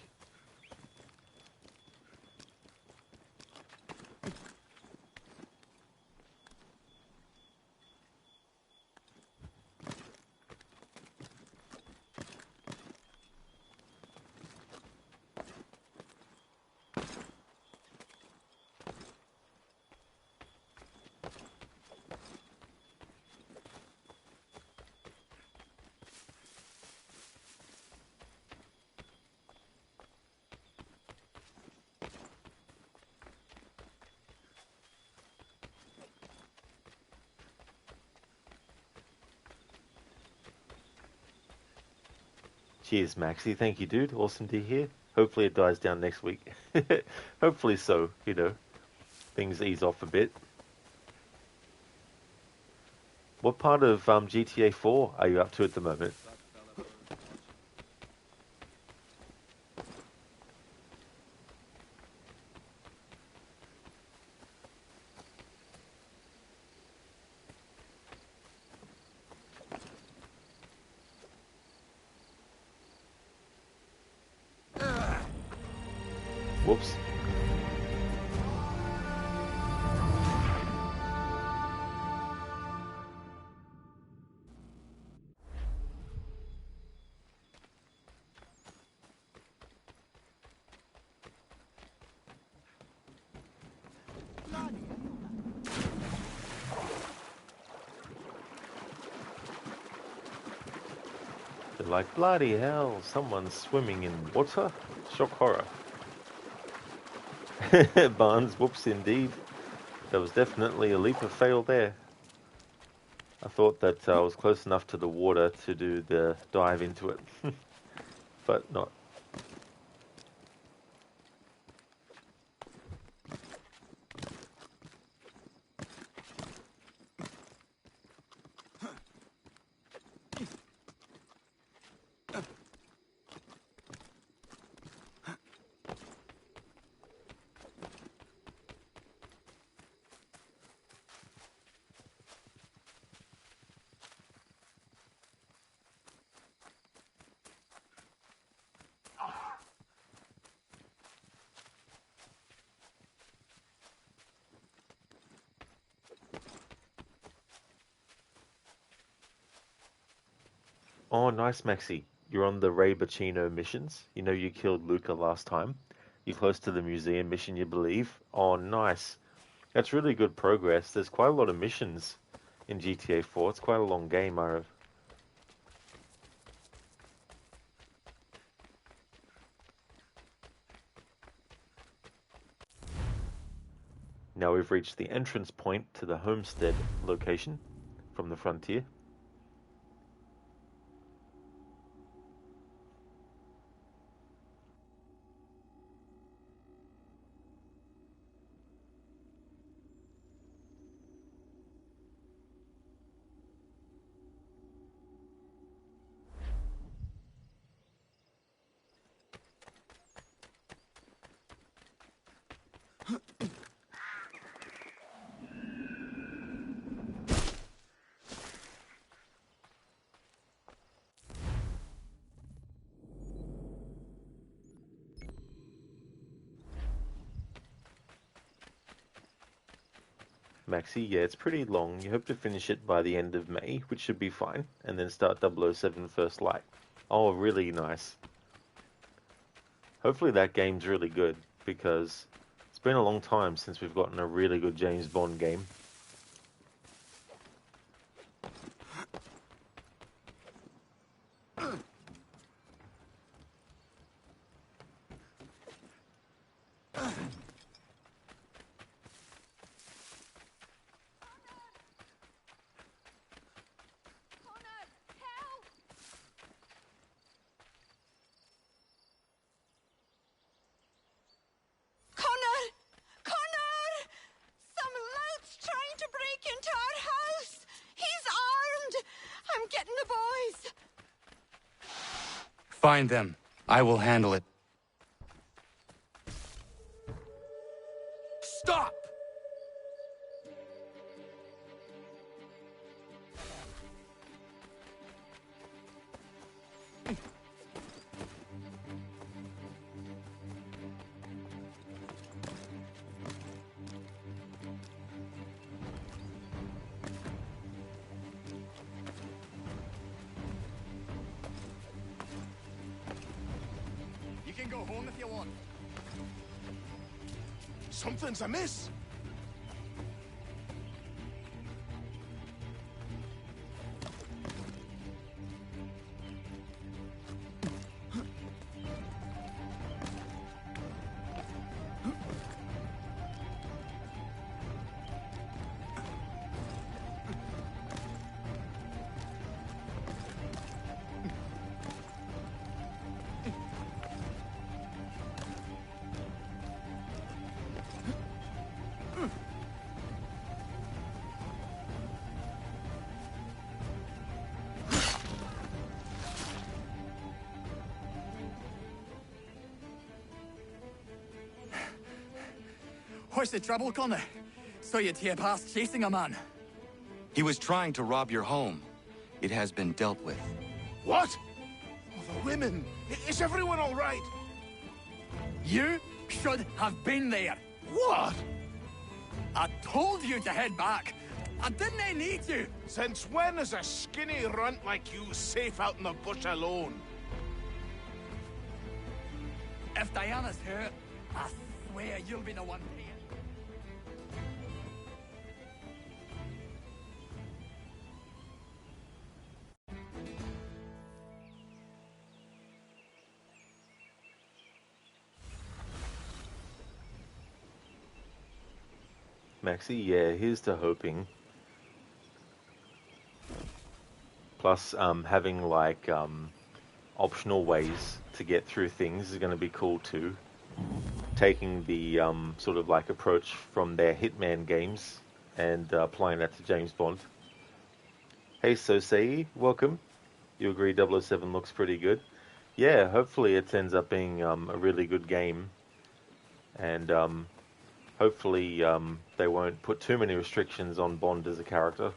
Cheers, Maxi. Thank you, dude. Awesome to hear. Hopefully it dies down next week. Hopefully so, you know. Things ease off a bit. What part of GTA 4 are you up to at the moment? Whoops. They're like, bloody hell, someone's swimming in water? Shock horror. Barnes, whoops indeed. There was definitely a leap of fail there. I thought that I was close enough to the water to do the dive into it, but not. Oh, nice, Maxi. You're on the Ray Bacino missions. You know you killed Luca last time. You're close to the museum mission, you believe. Oh, nice. That's really good progress. There's quite a lot of missions in GTA 4. It's quite a long game, Arav. Now we've reached the entrance point to the homestead location from the frontier. Maxi, yeah, it's pretty long. You hope to finish it by the end of May, which should be fine, and then start 007 First Light. Oh, really nice. Hopefully that game's really good, because it's been a long time since we've gotten a really good James Bond game. Find them. I will handle it. Stop! You can go home if you want. Something's amiss. What's the trouble, Connor? So you'd hear past chasing a man. He was trying to rob your home. It has been dealt with. What? Oh, the women. Is everyone all right? You should have been there. What? I told you to head back. I didn't need to. Since when is a skinny runt like you safe out in the bush alone? If Diana's hurt, I swear you'll be the one paying. Maxi, yeah, here's to hoping. Plus, having like optional ways to get through things is going to be cool too. Taking the sort of like approach from their Hitman games and applying that to James Bond. Hey, Sosei, welcome. You agree 007 looks pretty good? Yeah, hopefully it ends up being a really good game. And hopefully they won't put too many restrictions on Bond as a character.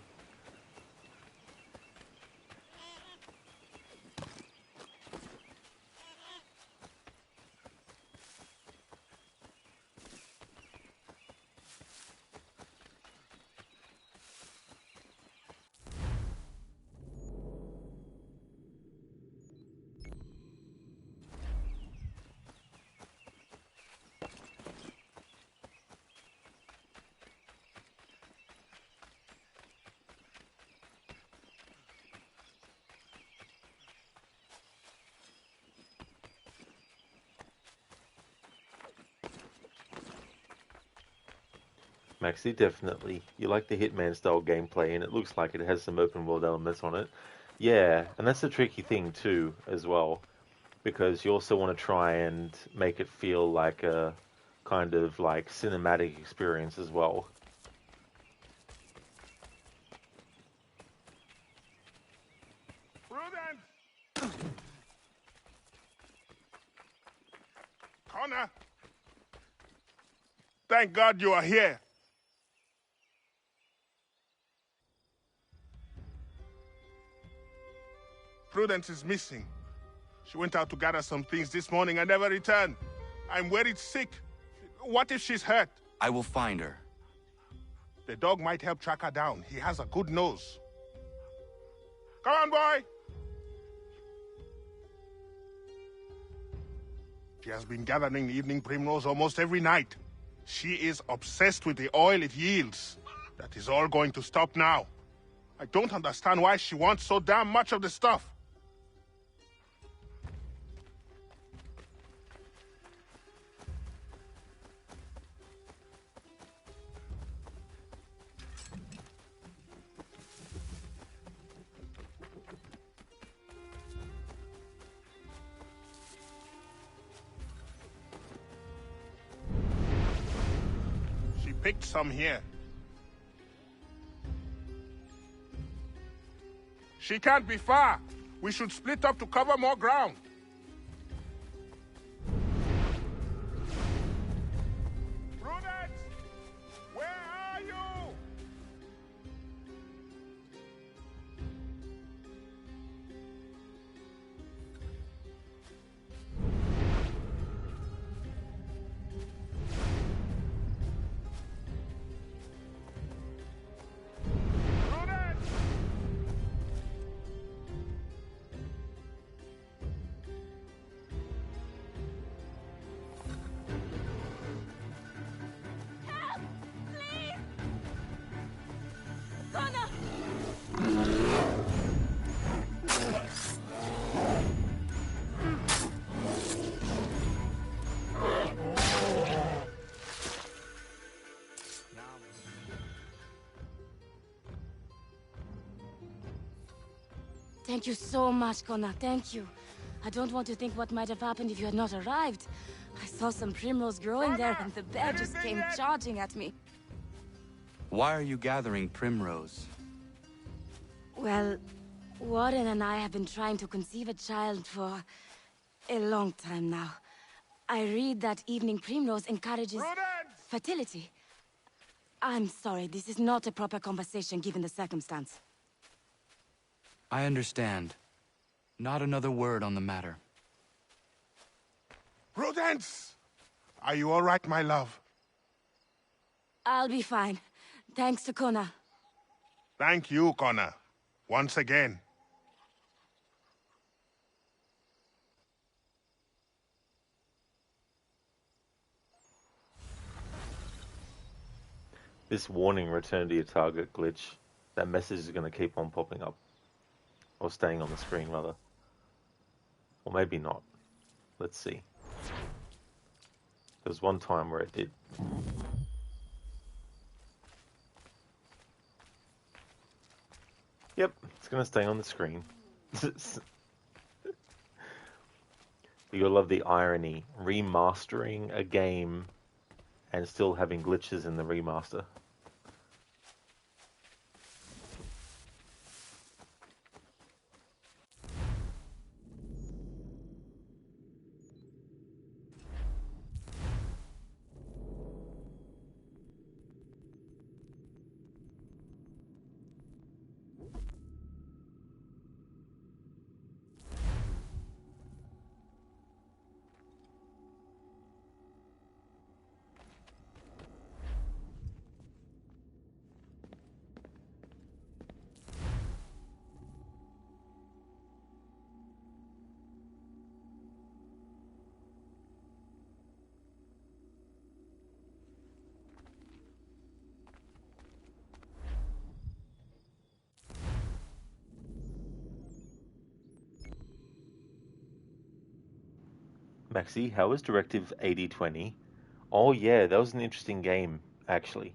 Maxi, definitely. You like the Hitman style gameplay, and it looks like it has some open world elements on it. Yeah, and that's the tricky thing too, as well, because you also want to try and make it feel like a kind of like cinematic experience as well. Prudence! Connor! Thank God you are here. Prudence is missing. She went out to gather some things this morning and never returned. I'm worried sick. What if she's hurt? I will find her. The dog might help track her down. He has a good nose. Come on, boy! She has been gathering the evening primrose almost every night. She is obsessed with the oil it yields. That is all going to stop now. I don't understand why she wants so damn much of the stuff. She picked some here. She can't be far. We should split up to cover more ground. Prudence! Where are you? Thank you so much, Connor. Thank you. I don't want to think what might have happened if you had not arrived. I saw some primrose growing there, and the bear just came charging at me. Why are you gathering primrose? Well, Warren and I have been trying to conceive a child for a long time now. I read that evening primrose encourages fertility. I'm sorry, this is not a proper conversation given the circumstance. I understand. Not another word on the matter. Prudence! Are you all right, my love? I'll be fine. Thanks to Connor. Thank you, Connor. Once again. This warning, return to your target glitch, that message is going to keep on popping up. Or staying on the screen, rather. Or maybe not. Let's see. There was one time where it did. Yep, it's going to stay on the screen. You'll love the irony. Remastering a game and still having glitches in the remaster. Maxi, how was Directive 8020? Oh yeah, that was an interesting game, actually.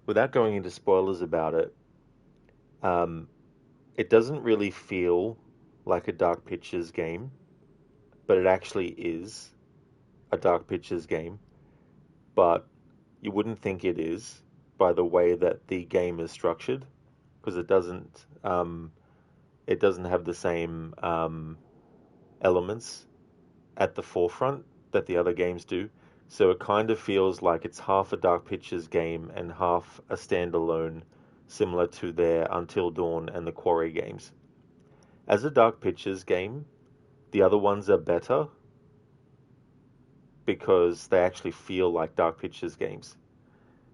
Without going into spoilers about it, it doesn't really feel like a Dark Pictures game, but it actually is a Dark Pictures game. But you wouldn't think it is by the way that the game is structured, because it doesn't have the same elements at the forefront that the other games do. So it kind of feels like it's half a Dark Pictures game and half a standalone, similar to their Until Dawn and the Quarry games. As a Dark Pictures game, the other ones are better because they actually feel like Dark Pictures games.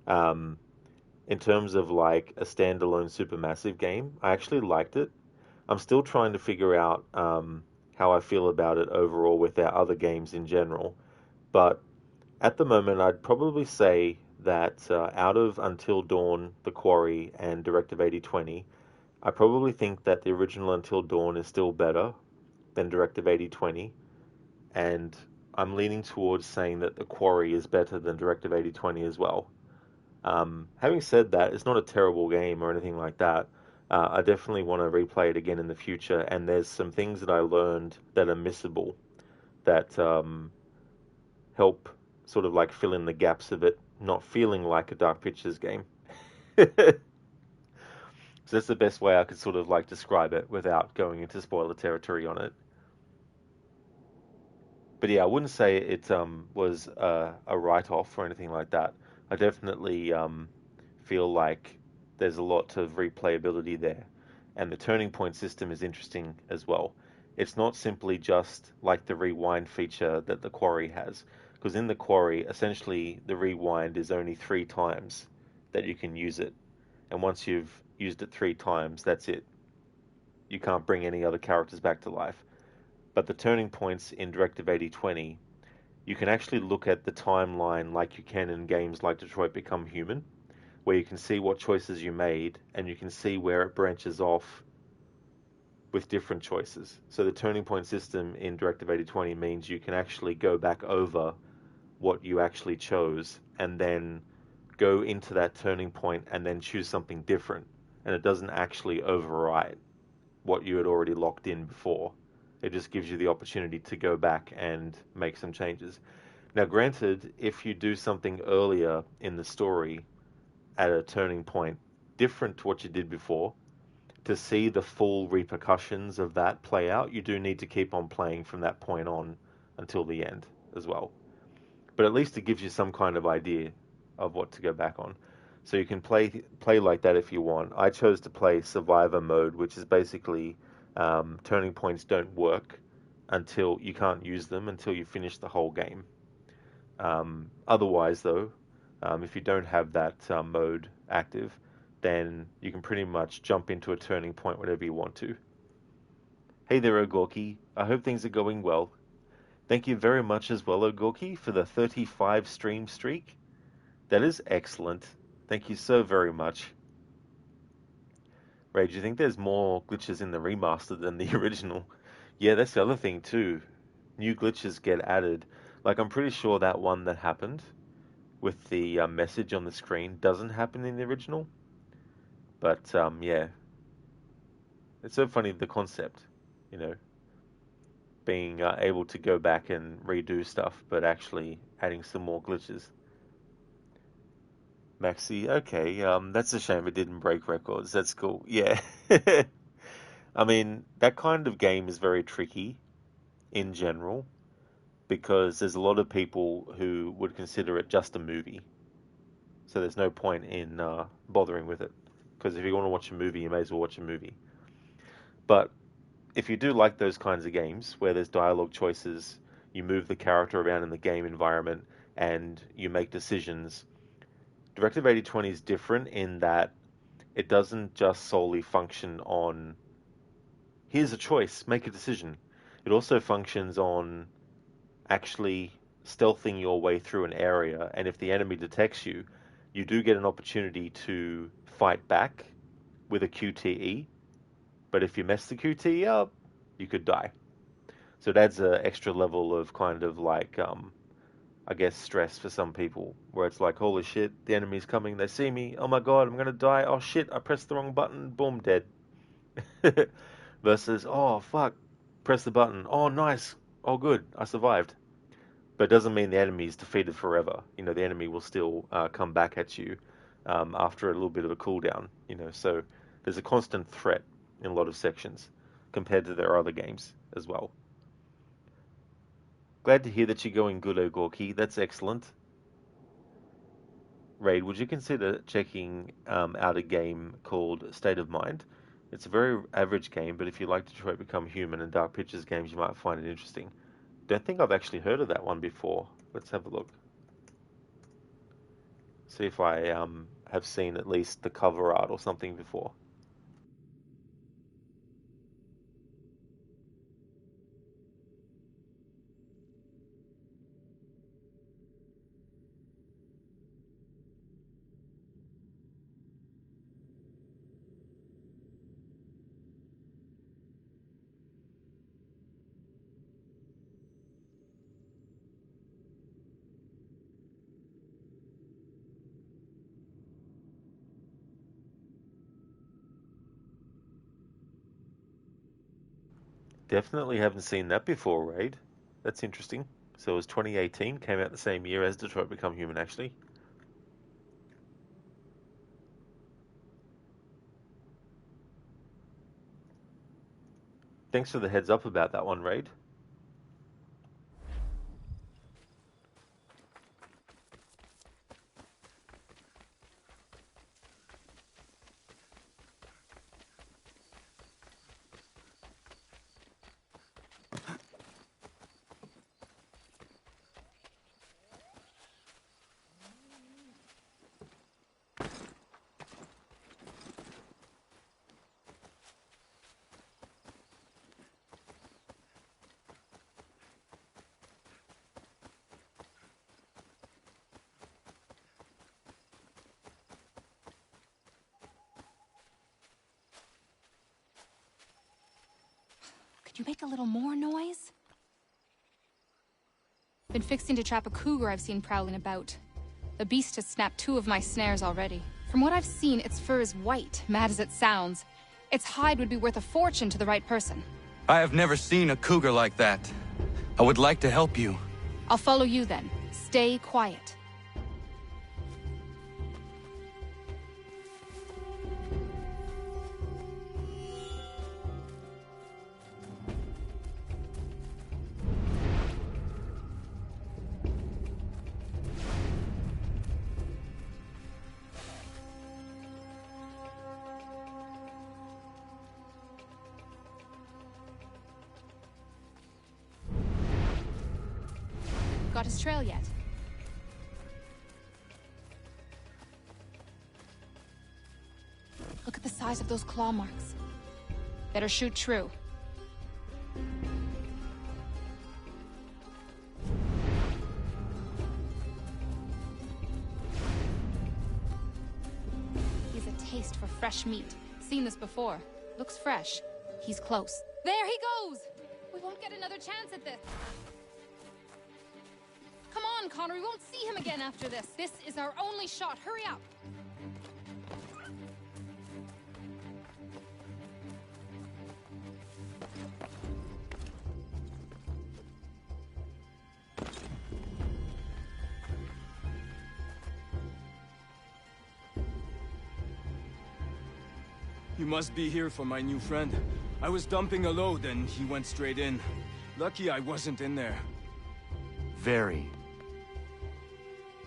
In terms of like a standalone supermassive game, I actually liked it. I'm still trying to figure out how I feel about it overall with our other games in general. But at the moment, I'd probably say that out of Until Dawn, The Quarry, and Directive 8020, I probably think that the original Until Dawn is still better than Directive 8020. And I'm leaning towards saying that The Quarry is better than Directive 8020 as well. Having said that, it's not a terrible game or anything like that. I definitely want to replay it again in the future, and there's some things that I learned that are missable that help sort of like fill in the gaps of it not feeling like a Dark Pictures game. So that's the best way I could sort of like describe it without going into spoiler territory on it. But yeah, I wouldn't say it was a write-off or anything like that. I definitely feel like there's a lot of replayability there. And the turning point system is interesting as well. It's not simply just like the rewind feature that the Quarry has. Because in the Quarry, essentially the rewind is only 3 times that you can use it. And once you've used it 3 times, that's it. You can't bring any other characters back to life. But the turning points in Directive 8020, you can actually look at the timeline like you can in games like Detroit Become Human, where you can see what choices you made, and you can see where it branches off with different choices. So the turning point system in Directive 8020 means you can actually go back over what you actually chose, and then go into that turning point and then choose something different. And it doesn't actually overwrite what you had already locked in before. It just gives you the opportunity to go back and make some changes. Now, granted, if you do something earlier in the story at a turning point different to what you did before, to see the full repercussions of that play out, you do need to keep on playing from that point on until the end as well. But at least it gives you some kind of idea of what to go back on. So you can play like that if you want. I chose to play Survivor mode, which is basically turning points don't work until you can't use them until you finish the whole game. Otherwise, though, if you don't have that mode active, then you can pretty much jump into a turning point whenever you want to. Hey there, Ogorki. I hope things are going well. Thank you very much as well, Ogorki, for the 35 stream streak. That is excellent. Thank you so very much. Ray, do you think there's more glitches in the remaster than the original? Yeah, that's the other thing too. New glitches get added. Like, I'm pretty sure that one that happened with the message on the screen doesn't happen in the original. But, yeah. It's so funny, the concept, you know. Being able to go back and redo stuff, but actually adding some more glitches. Maxi, okay, that's a shame it didn't break records. That's cool. Yeah. I mean, that kind of game is very tricky in general because there's a lot of people who would consider it just a movie. So there's no point in bothering with it. Because if you want to watch a movie, you may as well watch a movie. But if you do like those kinds of games where there's dialogue choices, you move the character around in the game environment, and you make decisions, Directive 8020 is different in that it doesn't just solely function on, here's a choice, make a decision. It also functions on actually stealthing your way through an area, and if the enemy detects you, you do get an opportunity to fight back with a QTE, but if you mess the QTE up, you could die. So it adds an extra level of kind of like, I guess, stress for some people, where it's like, holy shit, the enemy's coming, they see me, oh my god, I'm gonna die, oh shit, I pressed the wrong button, boom, dead. Versus, oh fuck, press the button, oh nice, oh good, I survived. But it doesn't mean the enemy is defeated forever. You know, the enemy will still come back at you after a little bit of a cooldown. You know, so there's a constant threat in a lot of sections compared to their other games as well. Glad to hear that you're going good, Ogorki. That's excellent. Raid, would you consider checking out a game called State of Mind? It's a very average game, but if you like Detroit Become Human and Dark Pictures games, you might find it interesting. Don't think I've actually heard of that one before. Let's have a look. See if I have seen at least the cover art or something before. Definitely haven't seen that before, Raid. That's interesting. So it was 2018, came out the same year as Detroit Become Human, actually. Thanks for the heads up about that one, Raid. Could you make a little more noise? Been fixing to trap a cougar I've seen prowling about. The beast has snapped 2 of my snares already. From what I've seen, its fur is white, mad as it sounds. Its hide would be worth a fortune to the right person. I have never seen a cougar like that. I would like to help you. I'll follow you then. Stay quiet. Got his trail yet? Look at the size of those claw marks. Better shoot true. He's a taste for fresh meat. Seen this before. Looks fresh. He's close. There he goes! We won't get another chance at this. Come on, Connor, we won't see him again after this. This is our only shot. Hurry up! You must be here for my new friend. I was dumping a load and he went straight in. Lucky I wasn't in there. Very.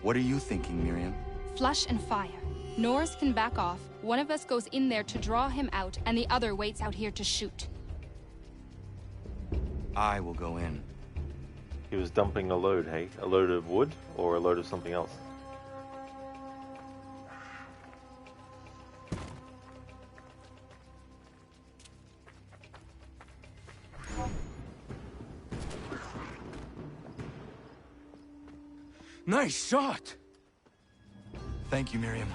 What are you thinking, Miriam? Flush and fire. Norris can back off. One of us goes in there to draw him out, and the other waits out here to shoot. I will go in. He was dumping a load, hey? A load of wood or a load of something else? Nice shot! Thank you, Miriam.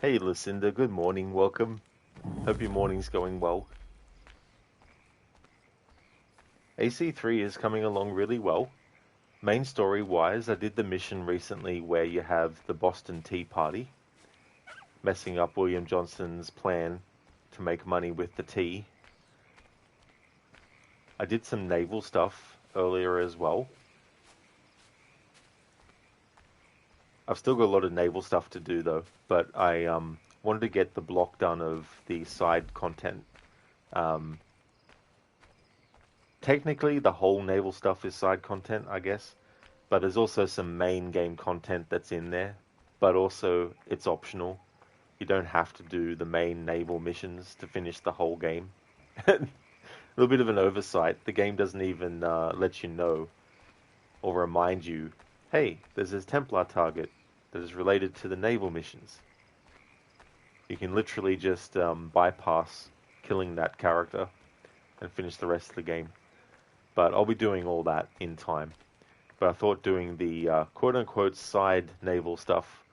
Hey Lucinda, good morning, welcome. Hope your morning's going well. AC3 is coming along really well. Main story-wise, I did the mission recently where you have the Boston Tea Party, messing up William Johnson's plan to make money with the tea. I did some naval stuff earlier as well. I've still got a lot of naval stuff to do though, but I wanted to get the block done of the side content. Technically, the whole naval stuff is side content, I guess, but there's also some main game content that's in there, but also it's optional. You don't have to do the main naval missions to finish the whole game. A little bit of an oversight. The game doesn't even let you know or remind you, hey, there's this Templar target that is related to the naval missions. You can literally just bypass killing that character and finish the rest of the game. But I'll be doing all that in time. But I thought doing the quote-unquote side naval stuff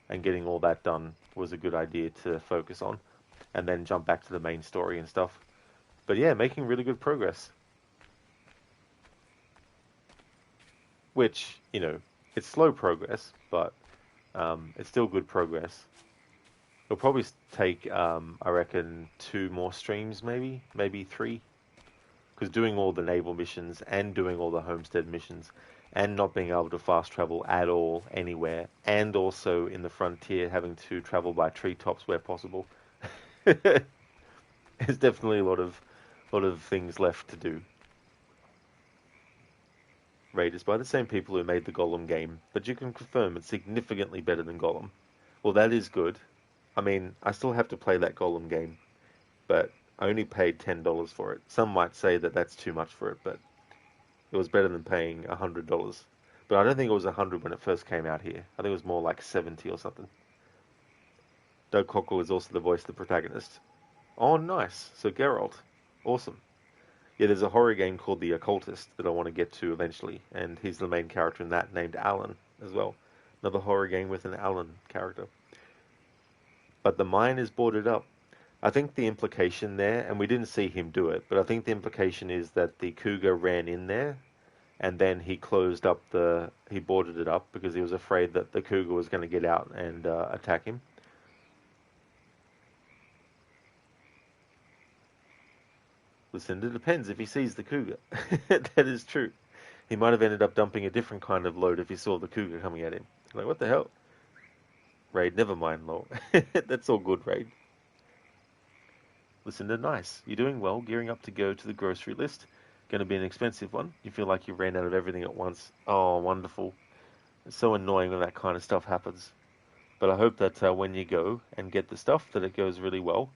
and getting all that done was a good idea to focus on, and then jump back to the main story and stuff. But yeah, making really good progress. Which, you know, it's slow progress, but it's still good progress. It'll probably take, I reckon, 2 more streams, maybe 3. Because doing all the naval missions and doing all the homestead missions and not being able to fast travel at all anywhere, and also in the frontier having to travel by treetops where possible, there's definitely a lot of things left to do. Raiders by the same people who made the Golem game, but you can confirm it's significantly better than Golem. Well, that is good. I mean, I still have to play that Golem game, but I only paid $10 for it. Some might say that that's too much for it, but it was better than paying $100. But I don't think it was $100 when it first came out here. I think it was more like $70 or something. Doug Cockle is also the voice of the protagonist. Oh, nice. So Geralt. Awesome. Yeah, there's a horror game called The Occultist that I want to get to eventually, and he's the main character in that, named Alan as well. Another horror game with an Alan character. But the mine is boarded up. I think the implication there, and we didn't see him do it, but I think the implication is that the cougar ran in there, and then he he boarded it up because he was afraid that the cougar was going to get out and attack him. Listen, it depends if he sees the cougar. That is true. He might have ended up dumping a different kind of load if he saw the cougar coming at him. Like, what the hell? Raid, never mind, lol. That's all good, Raid. Listen, they're nice. You're doing well, gearing up to go to the grocery list. Going to be an expensive one. You feel like you ran out of everything at once. Oh, wonderful. It's so annoying when that kind of stuff happens. But I hope that when you go and get the stuff, that it goes really well.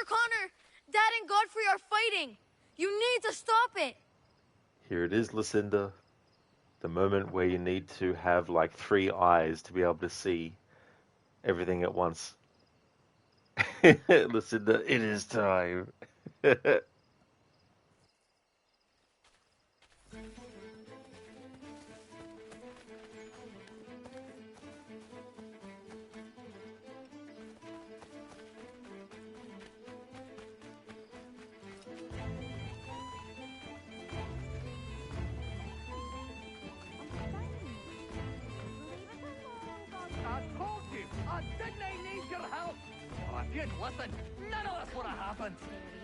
Connor! Dad and Godfrey are fighting! You need to stop it! Here it is, Lucinda. The moment where you need to have like 3 eyes to be able to see everything at once. Lucinda, it is time. I told you! Didn't I need your help? Oh, if you'd listened, none of this would have happened.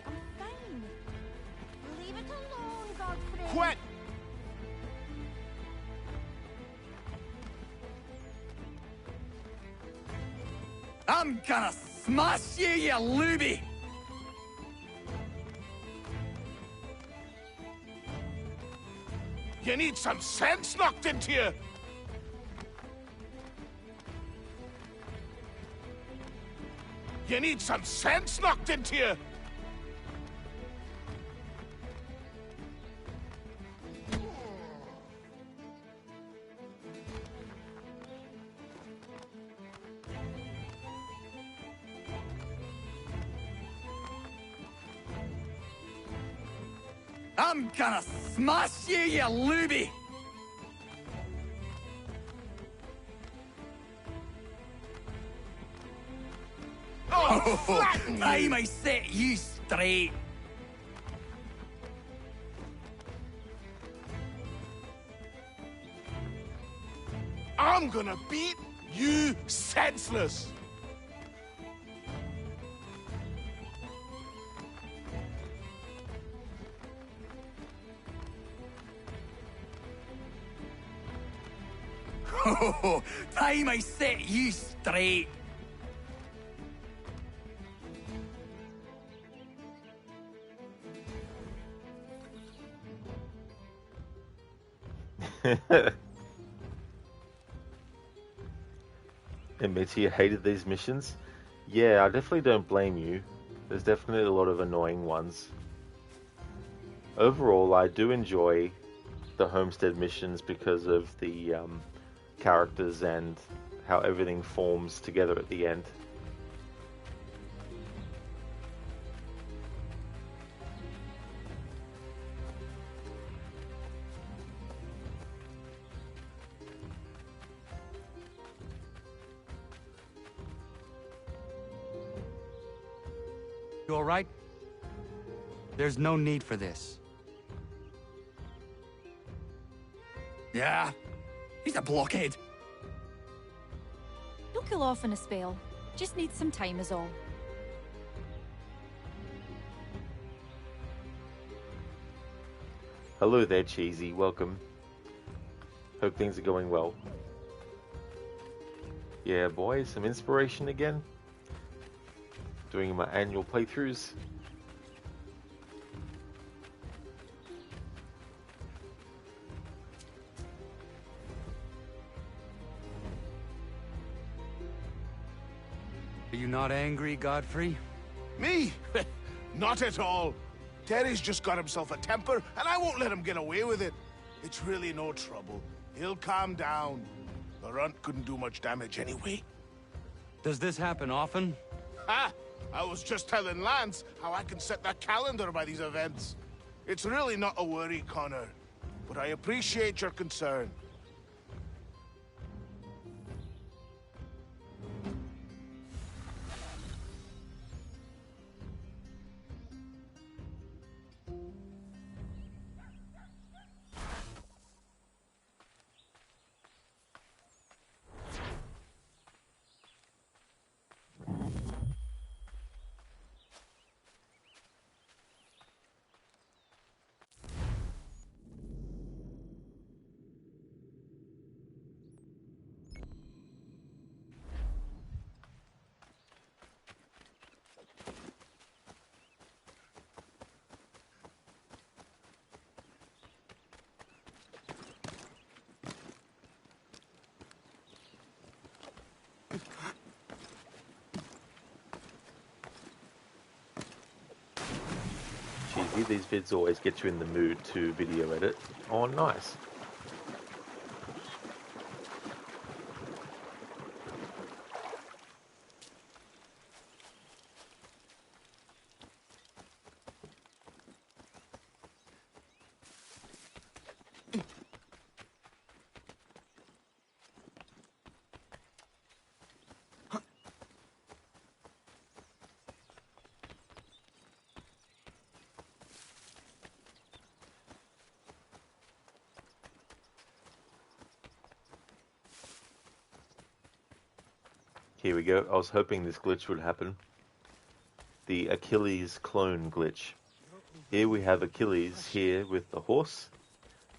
I'm fine. Leave it alone, Godfrey. Quit! I'm gonna smash you, you looby! You need some sense knocked into you! You need some sense knocked into you! I'm gonna smash you, you looby! Oh, time I set you straight! I'm gonna beat you senseless! Time I set you straight! Admit you hated these missions? Yeah, I definitely don't blame you. There's definitely a lot of annoying ones. Overall, I do enjoy the homestead missions because of the characters and how everything forms together at the end. You all right? There's no need for this. Yeah, he's a blockhead. He'll cool off in a spell. Just needs some time is all. Hello there, Cheesy. Welcome. Hope things are going well. Yeah, boys, some inspiration again. Doing my annual playthroughs. Are you not angry, Godfrey? Me? Not at all. Terry's just got himself a temper, and I won't let him get away with it. It's really no trouble. He'll calm down. The runt couldn't do much damage anyway. Does this happen often? Ha! I was just telling Lance how I can set the calendar by these events. It's really not a worry, Connor. But I appreciate your concern. Andy. These vids always get you in the mood to video edit. Oh, nice. Here we go. I was hoping this glitch would happen. The Achilles clone glitch. Here we have Achilles here with the horse,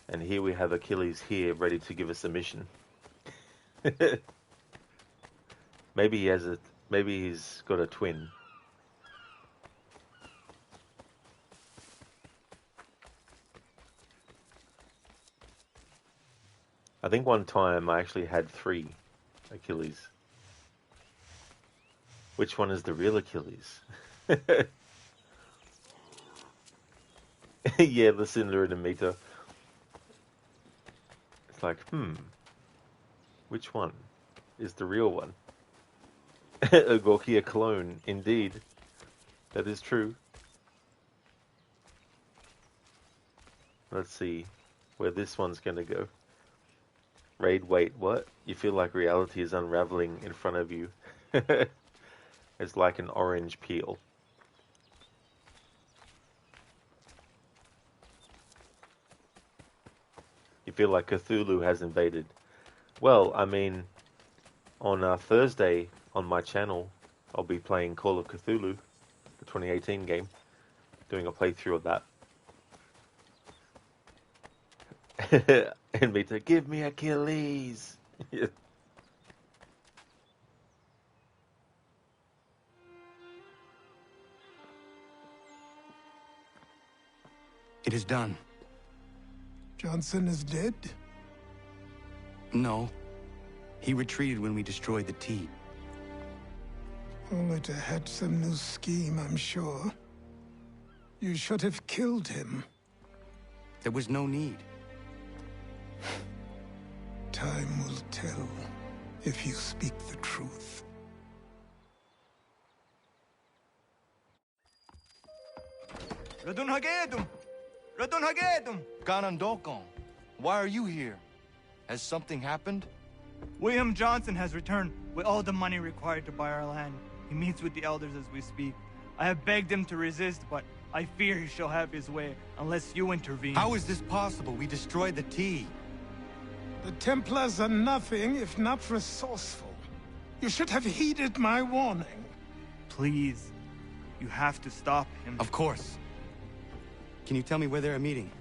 and here we have Achilles here ready to give us a mission. Maybe he has maybe he's got a twin. I think one time I actually had 3 Achilles. Which one is the real Achilles? Yeah, the Cinder and Amita. It's like, which one is the real one? A Gorky, a clone, indeed. That is true. Let's see where this one's gonna go. Raid, wait, what? You feel like reality is unraveling in front of you. It's like an orange peel. You feel like Cthulhu has invaded. Well, I mean, on Thursday on my channel, I'll be playing Call of Cthulhu, the 2018 game, doing a playthrough of that. And Mita, give me Achilles! It is done. Johnson is dead? No. He retreated when we destroyed the T. Only to hatch some new scheme, I'm sure. You should have killed him. There was no need. Time will tell if you speak the truth. Radun Hagedum! Radun Hagedum! Ganondokon, why are you here? Has something happened? William Johnson has returned with all the money required to buy our land. He meets with the elders as we speak. I have begged him to resist, but I fear he shall have his way unless you intervene. How is this possible? We destroyed the T. The Templars are nothing if not resourceful. You should have heeded my warning. Please, you have to stop him. Of course. Can you tell me where they're meeting?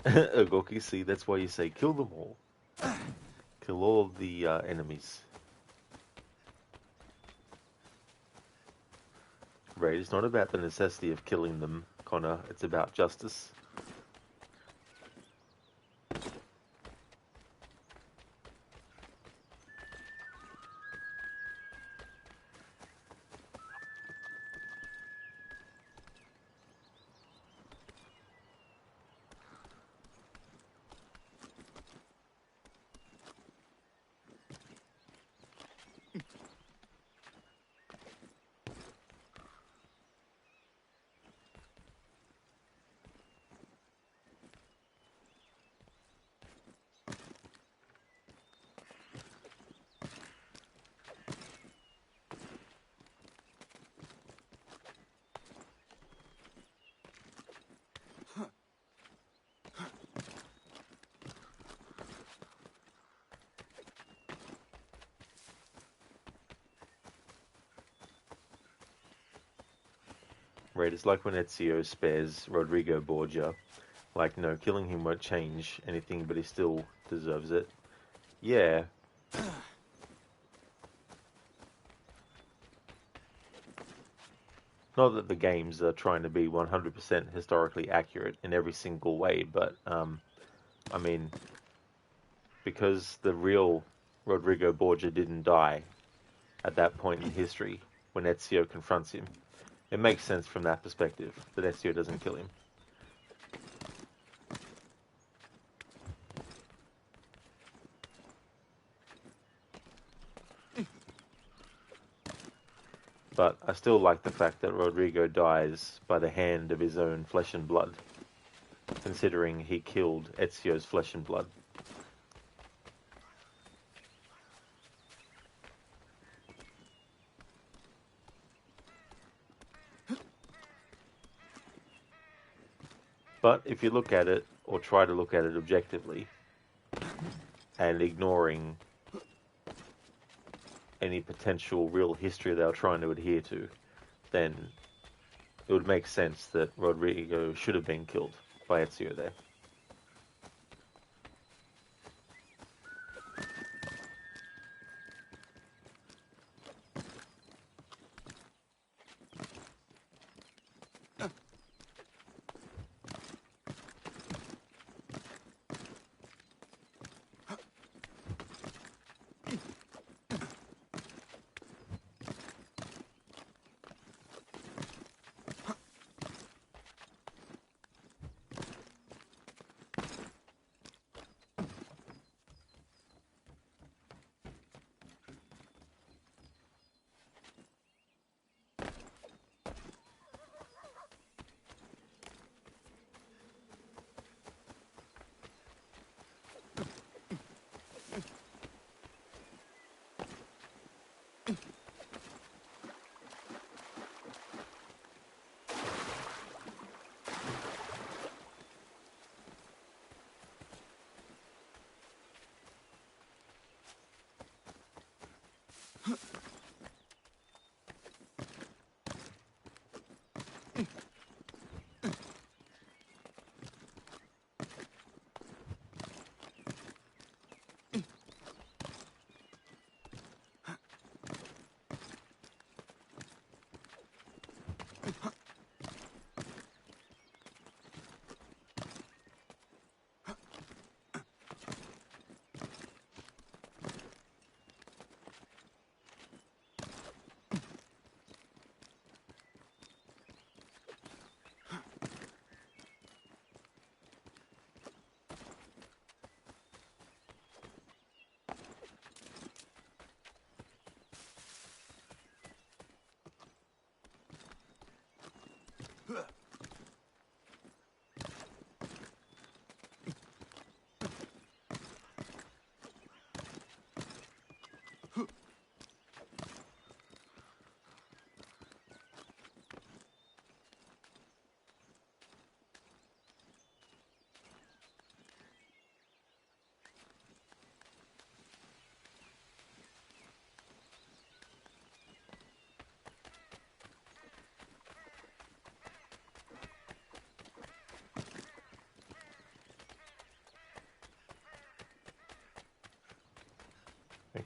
Agoki, see, that's why you say kill them all. Kill all the enemies. Right, it's not about the necessity of killing them, Connor. It's about justice. Right, it's like when Ezio spares Rodrigo Borgia. Like, no, killing him won't change anything, but he still deserves it. Yeah. Not that the games are trying to be 100% historically accurate in every single way, but, I mean, because the real Rodrigo Borgia didn't die at that point in history when Ezio confronts him, it makes sense from that perspective that Ezio doesn't kill him. But I still like the fact that Rodrigo dies by the hand of his own flesh and blood, considering he killed Ezio's flesh and blood. But if you look at it, or try to look at it objectively, and ignoring any potential real history they were trying to adhere to, then it would make sense that Rodrigo should have been killed by Ezio there.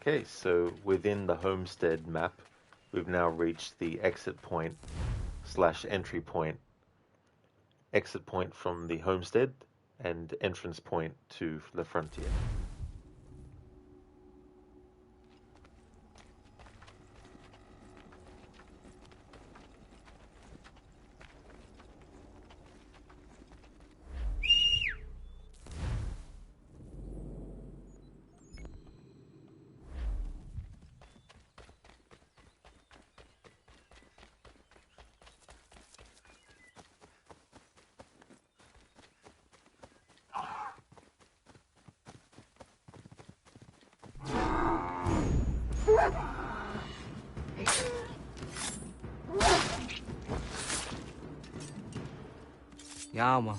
Okay, so within the homestead map, we've now reached the exit point / entry point, exit point from the homestead, and entrance point to the frontier. Yama.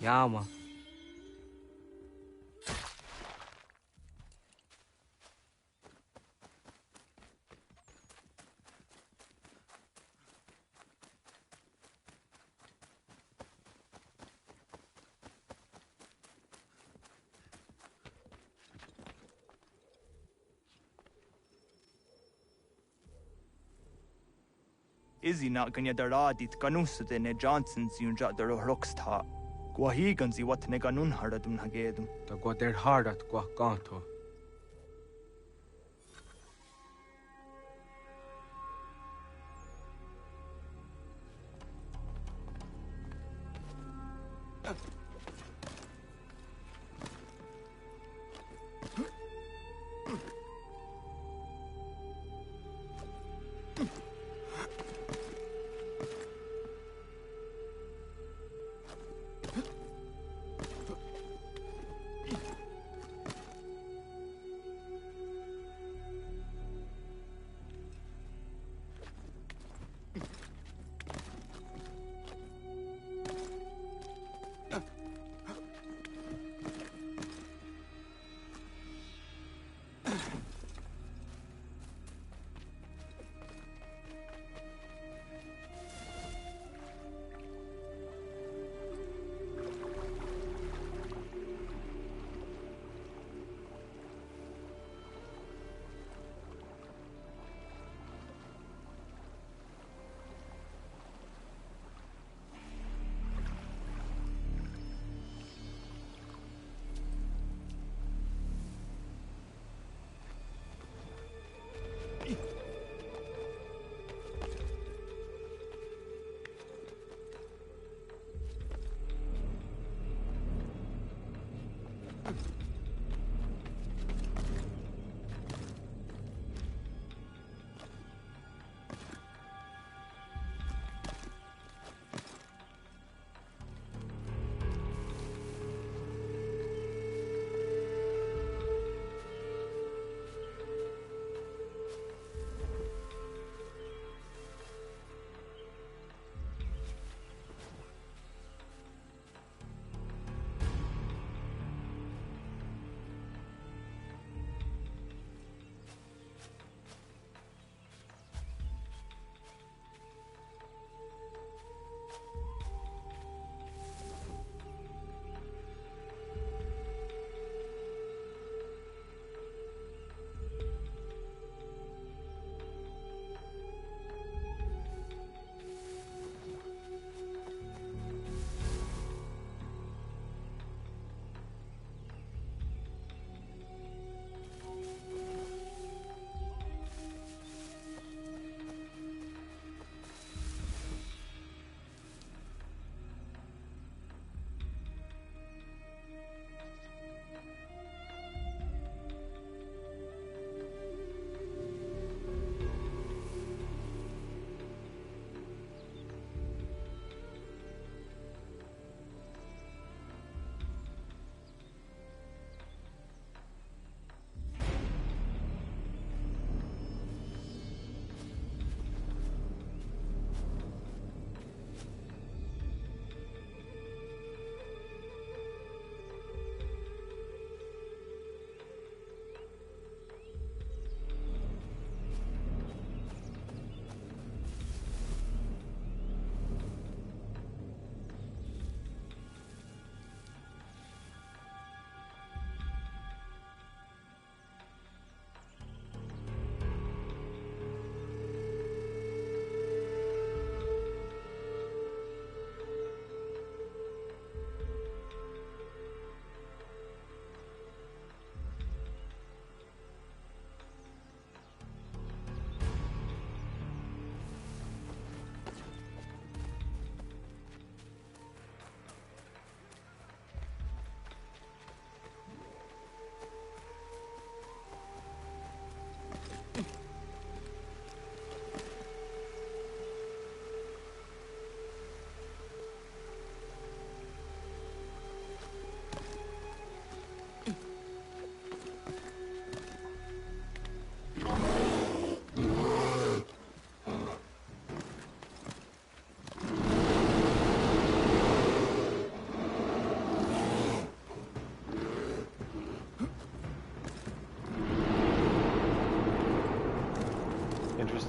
Yama. Izzy not gonna daradi tkanusa de ne Johnson's yunja daro rocksta. Guahiganzi what ne ganun haradun hagedum. Ta gwa der hardat gwa ganto.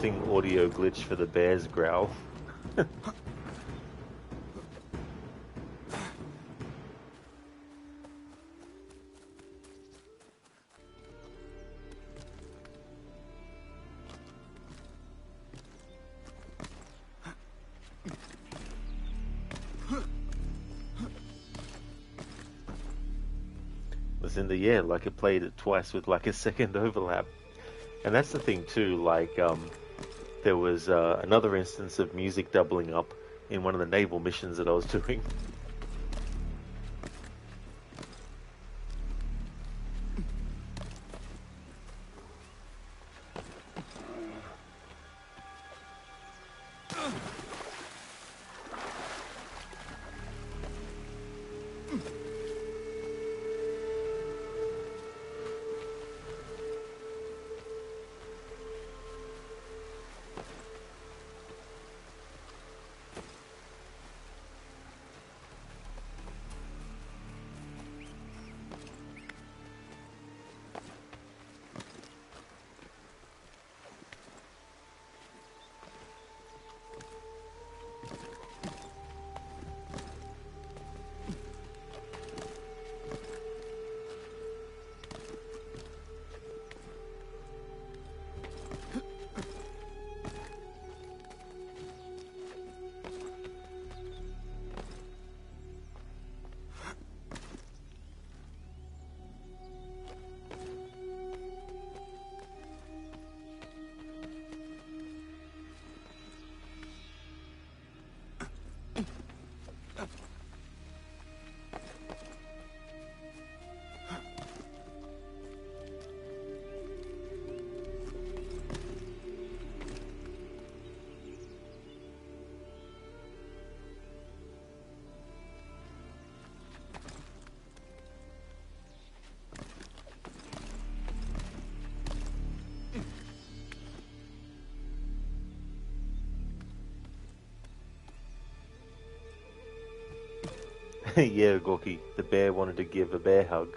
interesting audio glitch for the bear's growl. Was in the air, like it played it twice with like a second overlap. And that's the thing too, like there was another instance of music doubling up in one of the naval missions that I was doing. Yeah, Gorky, the bear wanted to give a bear hug.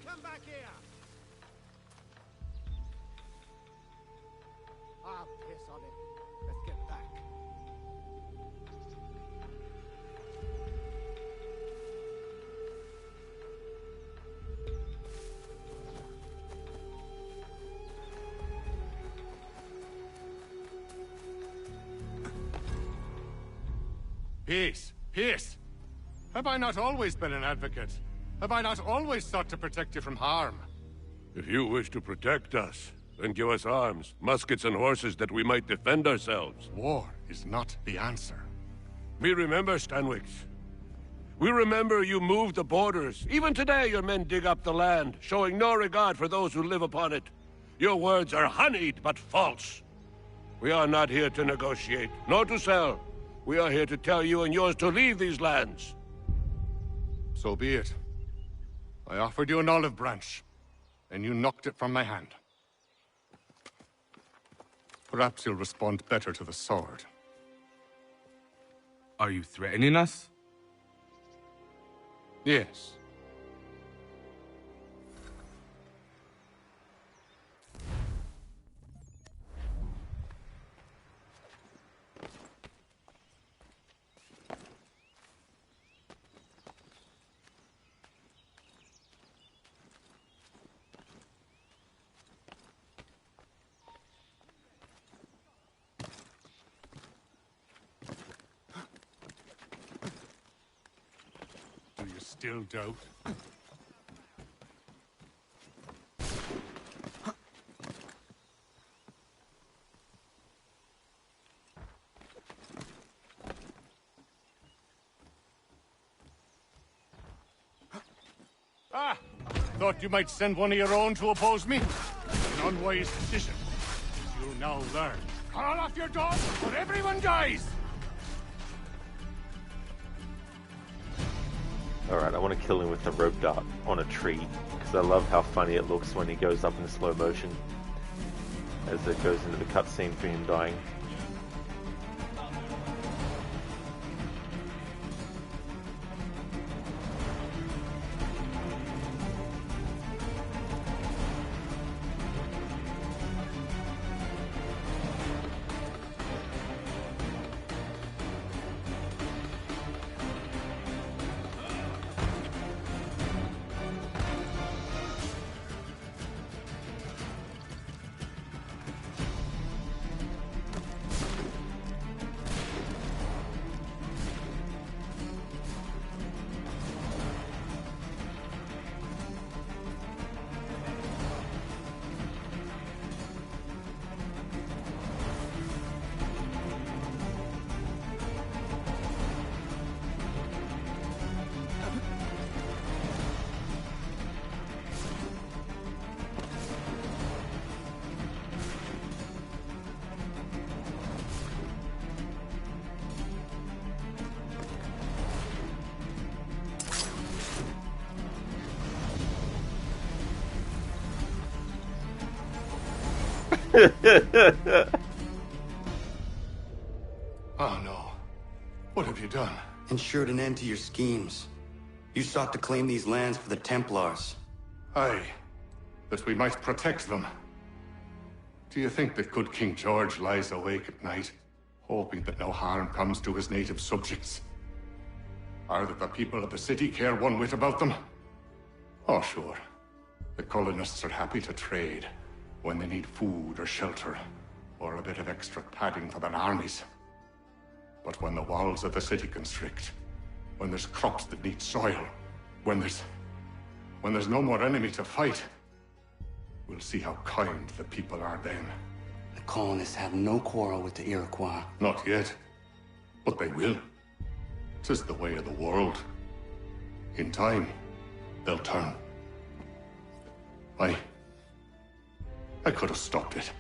Come back here! Ah, piss on it. Let's get back. Peace! Peace! Have I not always been an advocate? Have I not always sought to protect you from harm? If you wish to protect us, then give us arms, muskets and horses that we might defend ourselves. War is not the answer. We remember, Stanwix. We remember you moved the borders. Even today your men dig up the land, showing no regard for those who live upon it. Your words are honeyed, but false. We are not here to negotiate, nor to sell. We are here to tell you and yours to leave these lands. So be it. I offered you an olive branch, and you knocked it from my hand. Perhaps you'll respond better to the sword. Are you threatening us? Yes. Do you still doubt? Ah! Thought you might send one of your own to oppose me? An unwise decision. You'll now learn. Call off your dog, or everyone dies! Alright, I want to kill him with a rope dart on a tree, because I love how funny it looks when he goes up in slow motion, as it goes into the cutscene for him dying. Oh no. What have you done? Ensured an end to your schemes. You sought to claim these lands for the Templars. Aye, that we might protect them. Do you think that good King George lies awake at night, hoping that no harm comes to his native subjects? Or that the people of the city care one whit about them? Oh, sure. The colonists are happy to trade when they need food or shelter, or a bit of extra padding for their armies. But when the walls of the city constrict, when there's crops that need soil, when there's no more enemy to fight, we'll see how kind the people are then. The colonists have no quarrel with the Iroquois. Not yet, but they will. 'Tis the way of the world. In time, they'll turn. I could have stopped it.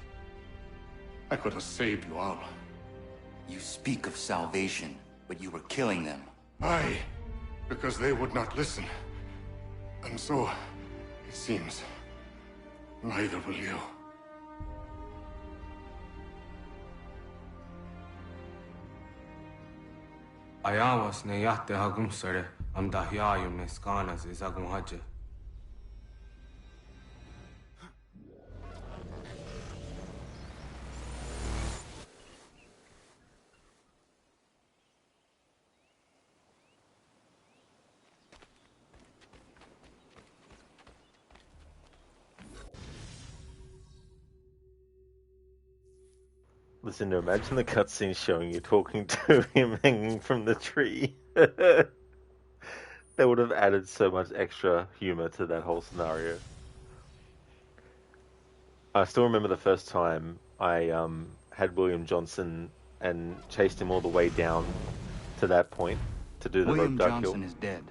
I could have saved you all. You speak of salvation, but you were killing them. Aye, because they would not listen. And so, it seems, neither will you. Ayawas ne yate hagum sare am dahyayum ne skanas izagum haje. Listen, imagine the cutscene showing you talking to him hanging from the tree. That would have added so much extra humor to that whole scenario. I still remember the first time I had William Johnson and chased him all the way down to that point to do the William rope duck Johnson kill. is dead,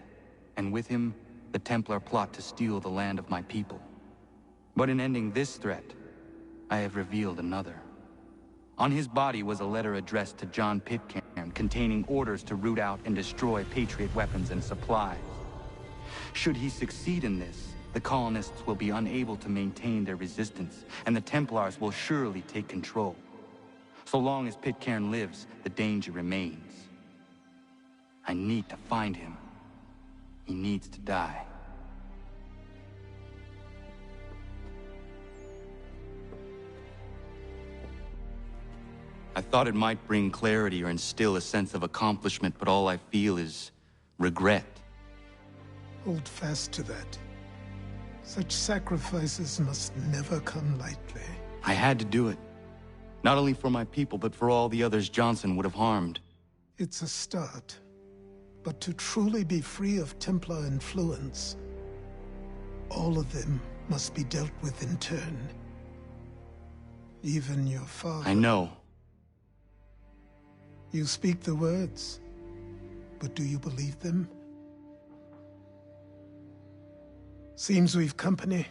and with him, the Templar plot to steal the land of my people. But in ending this threat, I have revealed another. On his body was a letter addressed to John Pitcairn containing orders to root out and destroy Patriot weapons and supplies. Should he succeed in this, the colonists will be unable to maintain their resistance, and the Templars will surely take control. So long as Pitcairn lives, the danger remains. I need to find him. He needs to die. I thought it might bring clarity or instill a sense of accomplishment, but all I feel is regret. Hold fast to that. Such sacrifices must never come lightly. I had to do it. Not only for my people, but for all the others Johnson would have harmed. It's a start. But to truly be free of Templar influence, all of them must be dealt with in turn. Even your father. I know. You speak the words, but do you believe them? Seems we've company.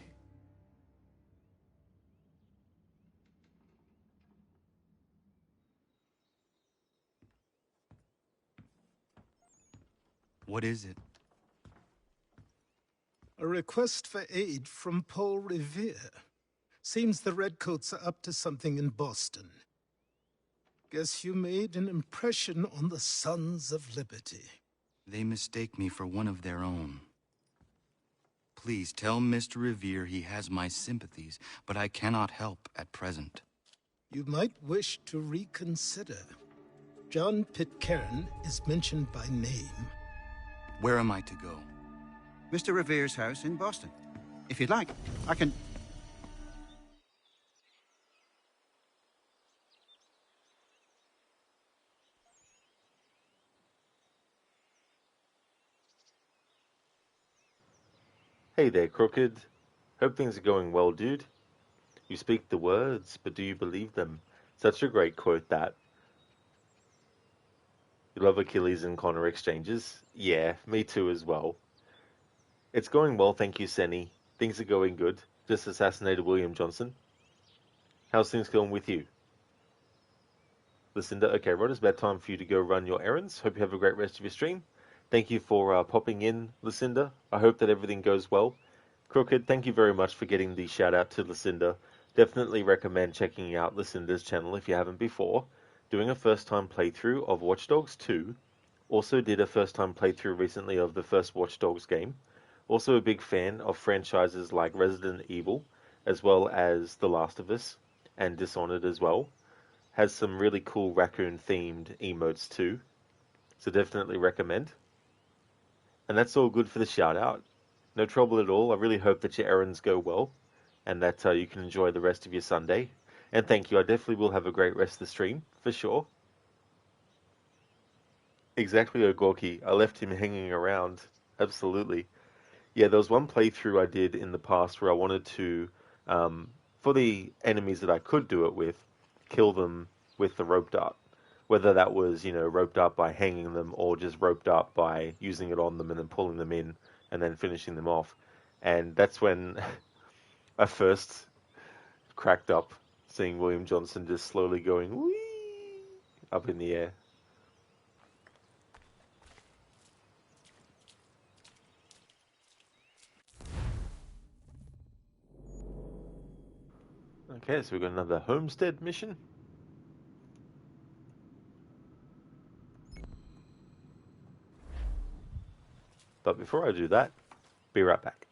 What is it? A request for aid from Paul Revere. Seems the Redcoats are up to something in Boston. Guess you made an impression on the Sons of Liberty. They mistake me for one of their own. Please tell Mr. Revere he has my sympathies, but I cannot help at present. You might wish to reconsider. John Pitcairn is mentioned by name. Where am I to go? Mr. Revere's house in Boston. If you'd like, I can... Hey there, Crooked. Hope things are going well, dude. You speak the words, but do you believe them? Such a great quote, that. You love Achilles and Connor exchanges? Yeah, me too as well. It's going well, thank you, Senny. Things are going good. Just assassinated William Johnson. How's things going with you? Lucinda, okay, right, it's about time for you to go run your errands. Hope you have a great rest of your stream. Thank you for popping in, Lucinda. I hope that everything goes well. Crooked, thank you very much for getting the shout out to Lucinda. definitely recommend checking out Lucinda's channel if you haven't before. Doing a first-time playthrough of Watch Dogs 2. Also did a first-time playthrough recently of the first Watch Dogs game. Also a big fan of franchises like Resident Evil, as well as The Last of Us, and Dishonored as well. Has some really cool raccoon-themed emotes too, so definitely recommend. And that's all good for the shout-out. No trouble at all. I really hope that your errands go well, and that you can enjoy the rest of your Sunday. And thank you. I definitely will have a great rest of the stream, for sure. Exactly, Ogorki. I left him hanging around. Absolutely. Yeah, there was one playthrough I did in the past where I wanted to, for the enemies that I could do it with, kill them with the rope dart. Whether that was, roped up by hanging them or just roped up by using it on them and then pulling them in and then finishing them off. And that's when I first cracked up, seeing William Johnson just slowly going whee up in the air. Okay, so we've got another homestead mission. But before I do that, be right back.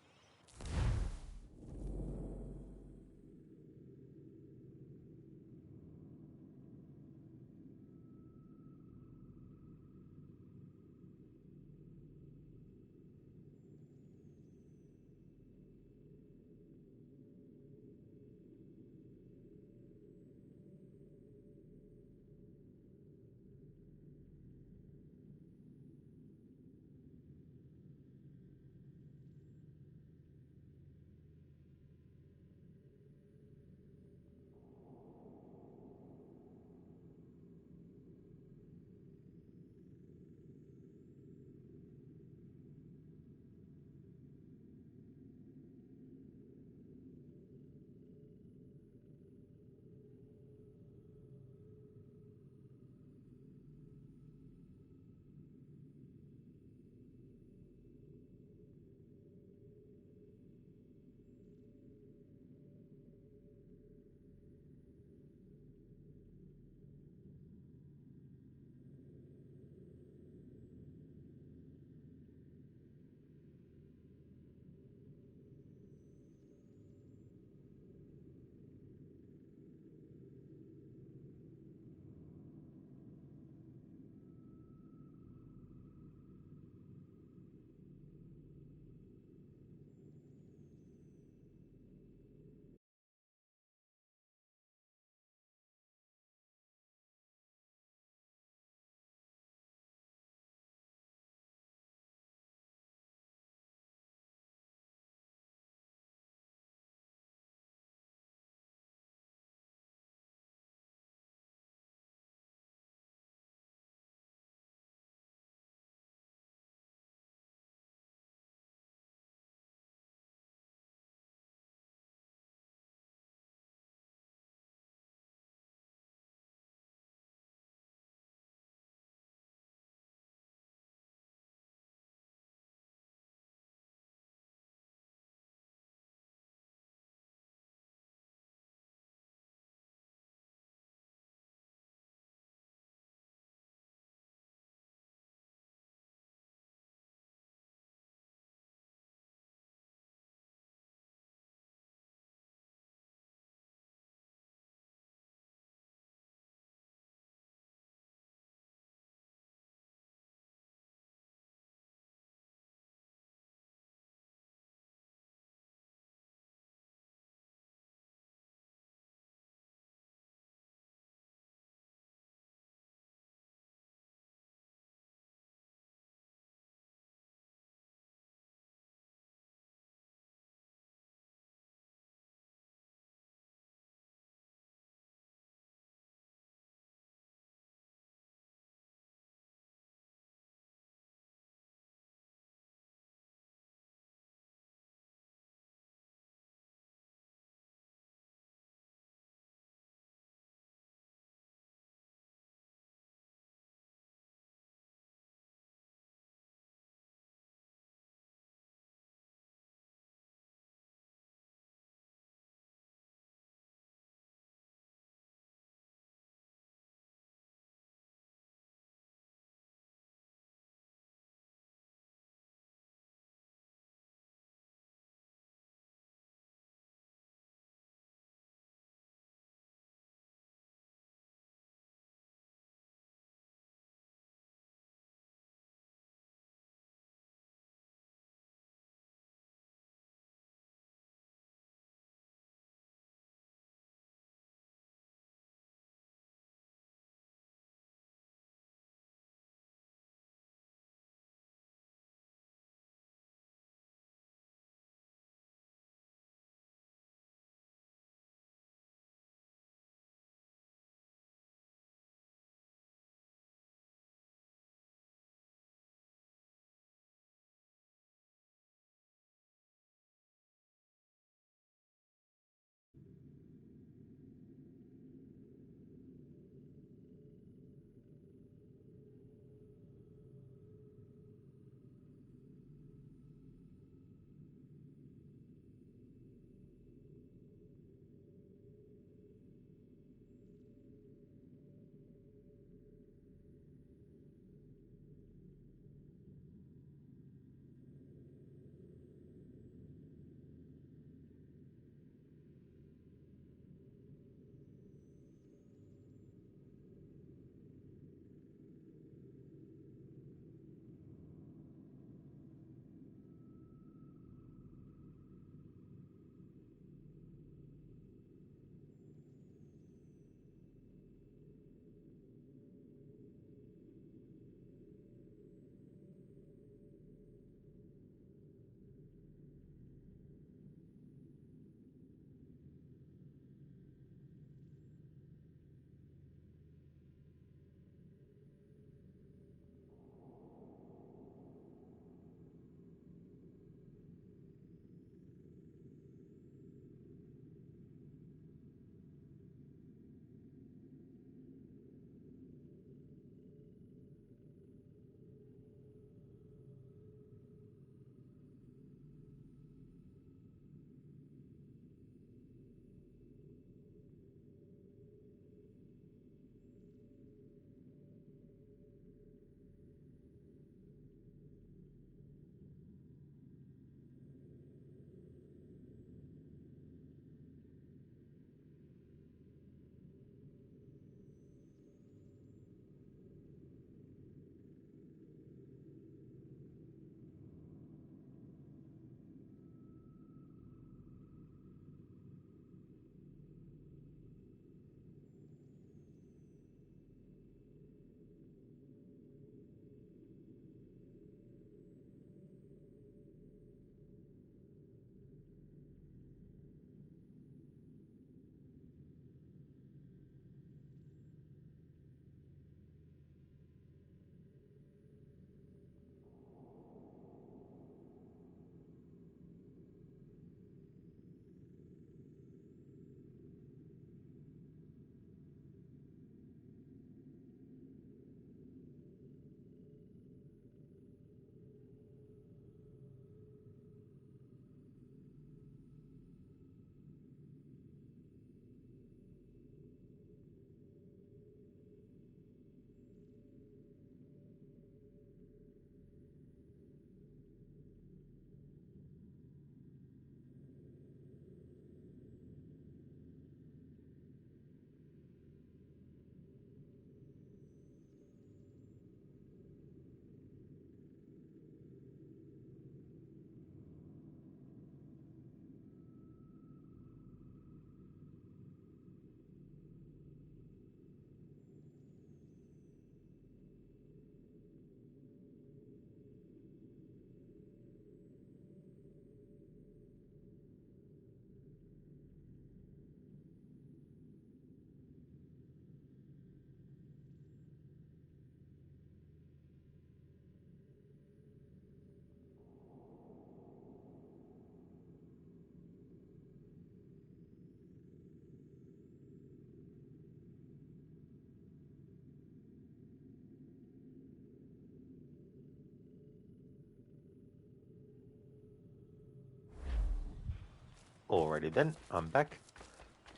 Alrighty then, I'm back.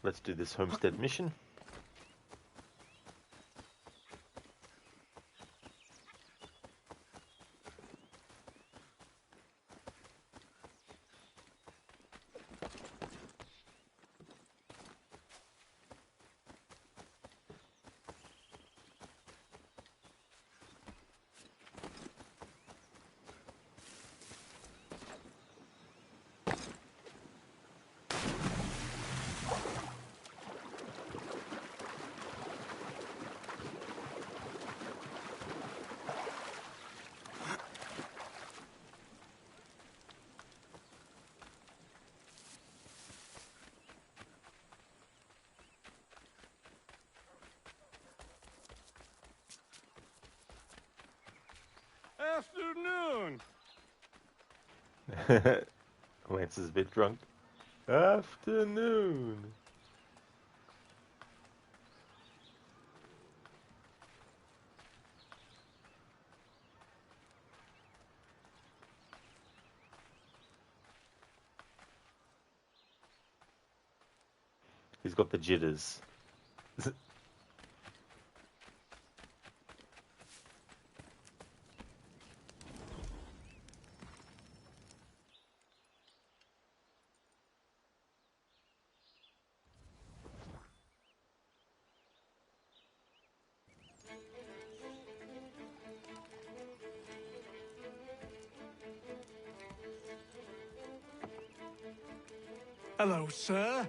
Let's do this homestead mission. Afternoon. Lance is a bit drunk. Afternoon. He's got the jitters. Hello, sir.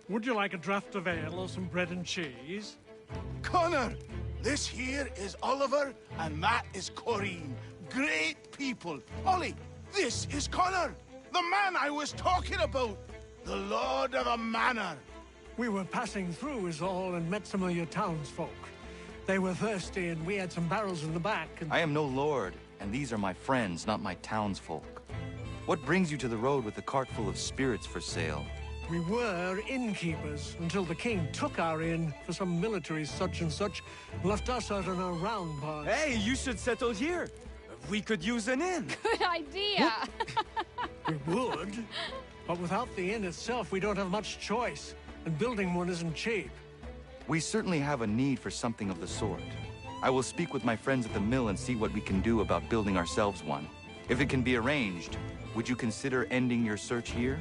Would you like a draught of ale or some bread and cheese? Connor, this here is Oliver, and that is Corinne. Great people. Ollie, this is Connor, the man I was talking about. The Lord of a Manor. We were passing through is all and met some of your townsfolk. They were thirsty and we had some barrels in the back and... I am no lord, and these are my friends, not my townsfolk. What brings you to the road with a cart full of spirits for sale? We were innkeepers until the king took our inn for some military such and such, left us out on our round path. Hey, you should settle here. We could use an inn. Good idea. We would, but without the inn itself, we don't have much choice, and building one isn't cheap. We certainly have a need for something of the sort. I will speak with my friends at the mill and see what we can do about building ourselves one. If it can be arranged, would you consider ending your search here?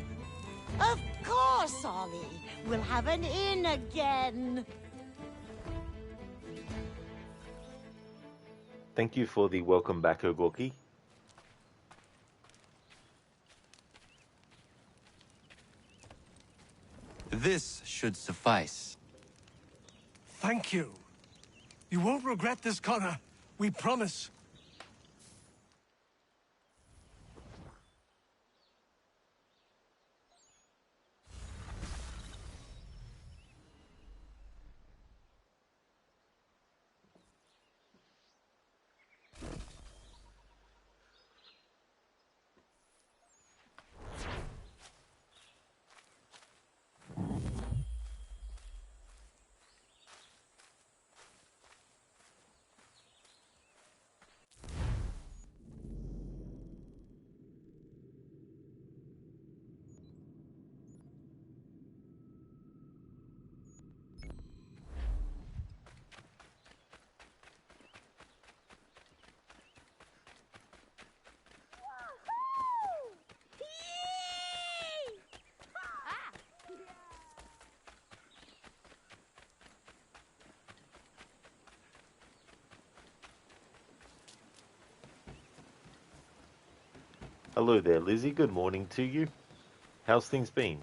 Of course, Ollie. We'll have an inn again. Thank you for the welcome back, Ogorki. This should suffice. Thank you. You won't regret this, Connor. We promise. Hello there, Lizzie. Good morning to you. How's things been?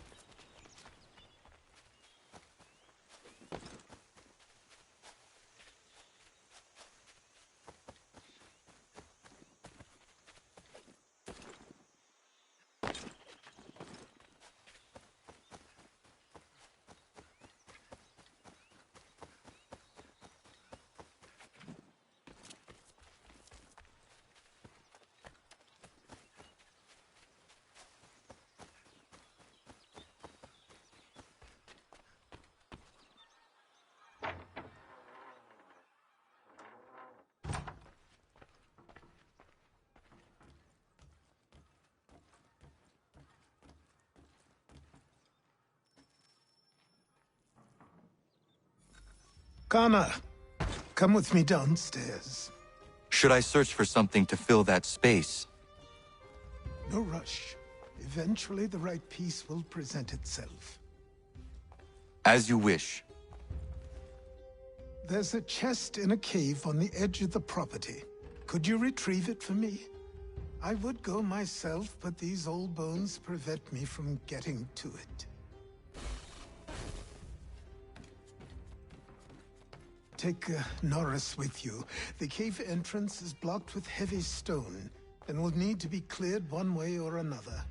Connor, come with me downstairs. Should I search for something to fill that space? No rush. Eventually, the right piece will present itself. As you wish. There's a chest in a cave on the edge of the property. Could you retrieve it for me? I would go myself, but these old bones prevent me from getting to it. Take Norris with you. The cave entrance is blocked with heavy stone, and will need to be cleared one way or another.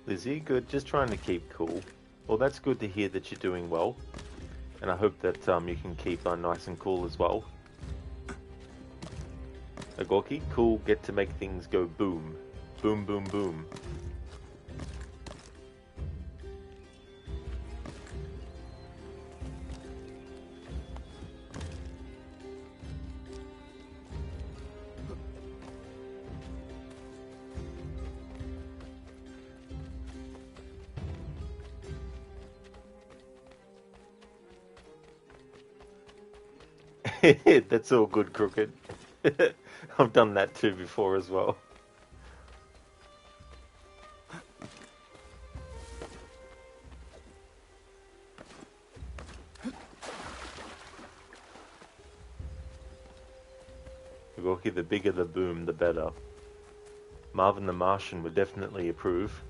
Lizzie, good. Just trying to keep cool. Well, that's good to hear that you're doing well. And I hope that you can keep nice and cool as well. Agorki, cool. Get to make things go boom. Boom, boom, boom. That's all good, Crooked. I've done that too before as well. Gorky, the bigger the boom, the better. Marvin the Martian would definitely approve.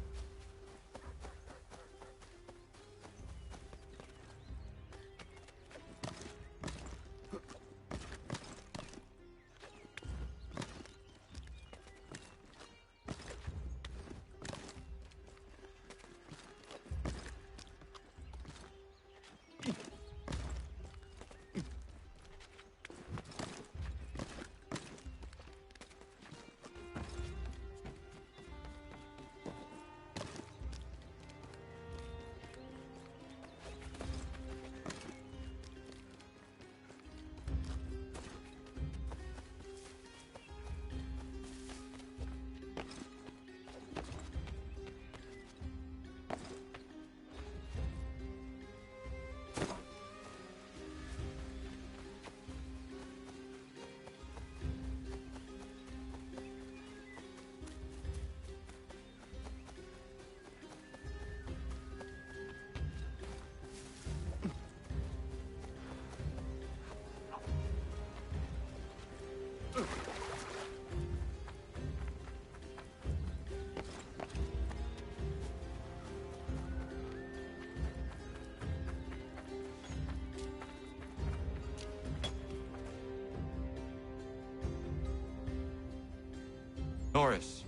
Norris,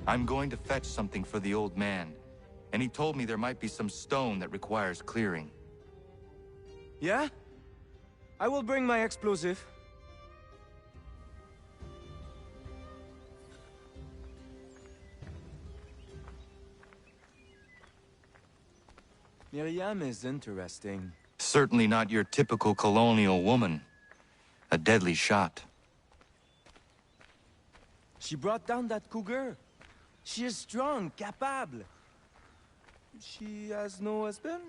I'm going to fetch something for the old man, and he told me there might be some stone that requires clearing. Yeah? I will bring my explosive. Miriam is interesting. Certainly not your typical colonial woman. A deadly shot. She brought down that cougar. She is strong, capable. She has no husband?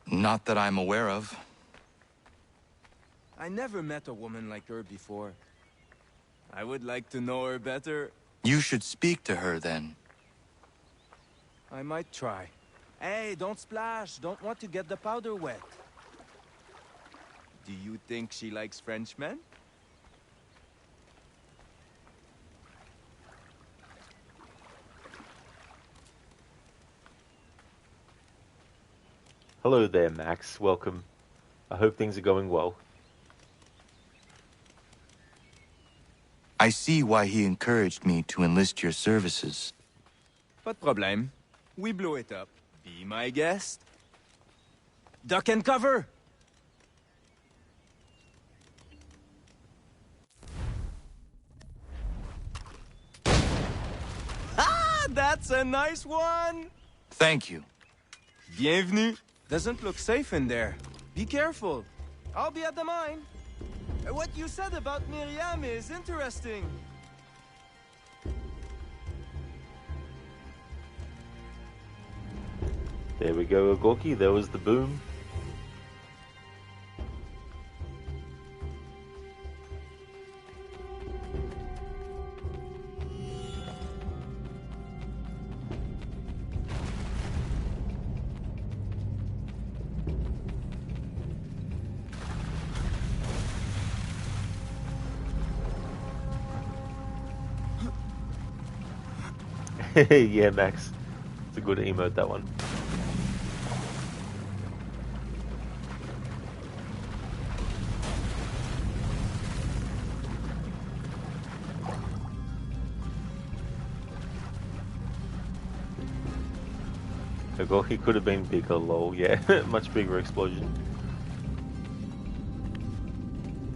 Not that I'm aware of. I never met a woman like her before. I would like to know her better. You should speak to her then. I might try. Hey, don't splash. Don't want to get the powder wet. Do you think she likes Frenchmen? Hello there, Max. Welcome. I hope things are going well. I see why he encouraged me to enlist your services. Pas de problème. We blew it up. Be my guest. Duck and cover! Ah, that's a nice one! Thank you. Bienvenue. Doesn't look safe in there. Be careful. I'll be at the mine. What you said about Miriam is interesting. There we go, Gorky. There was the boom. Yeah, Max. It's a good emote, that one. He could have been bigger, lol. Yeah, much bigger explosion.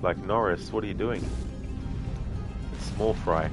Like, Norris, what are you doing? Small fry.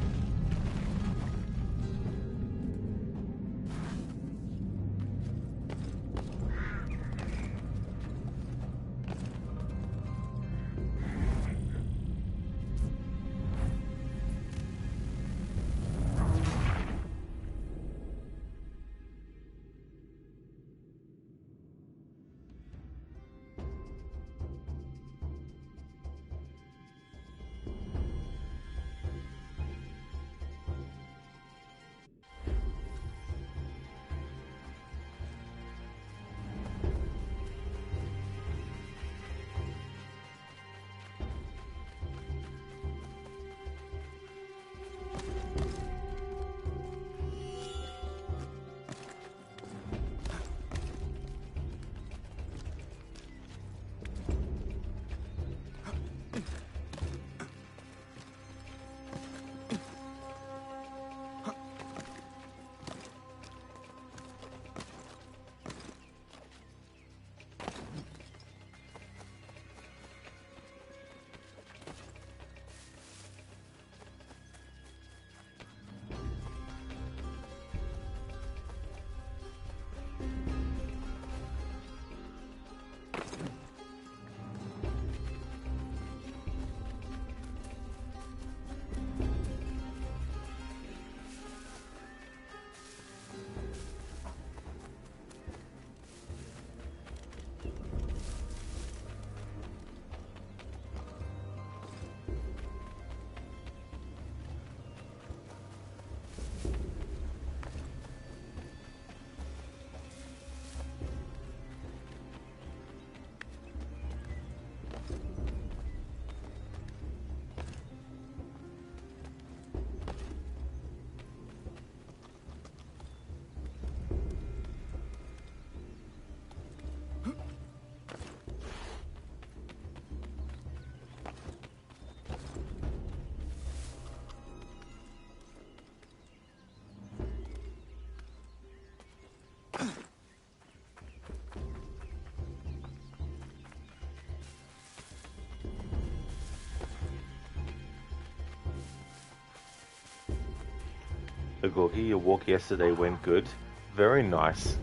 Gorky, your walk yesterday went good. Very nice.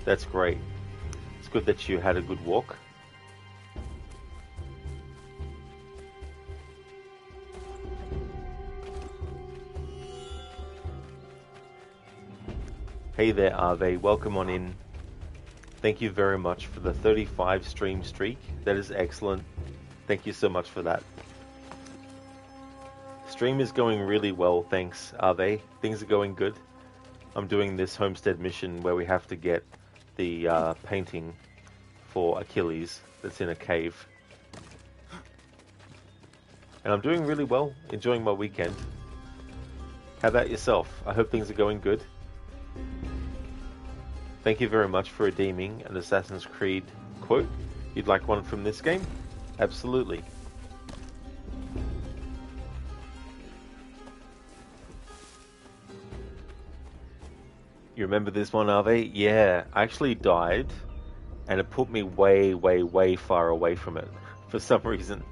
That's great. It's good that you had a good walk. Hey there, Arve. Welcome on in. Thank you very much for the 35 stream streak. That is excellent. Thank you so much for that. Stream is going really well, thanks, Arve. Things are going good. I'm doing this homestead mission where we have to get the painting for Achilles that's in a cave. And I'm doing really well, enjoying my weekend. How about yourself? I hope things are going good. Thank you very much for redeeming an Assassin's Creed quote. You'd like one from this game? Absolutely. You remember this one, Ave? Yeah, I actually died, and it put me way, way, way far away from it for some reason.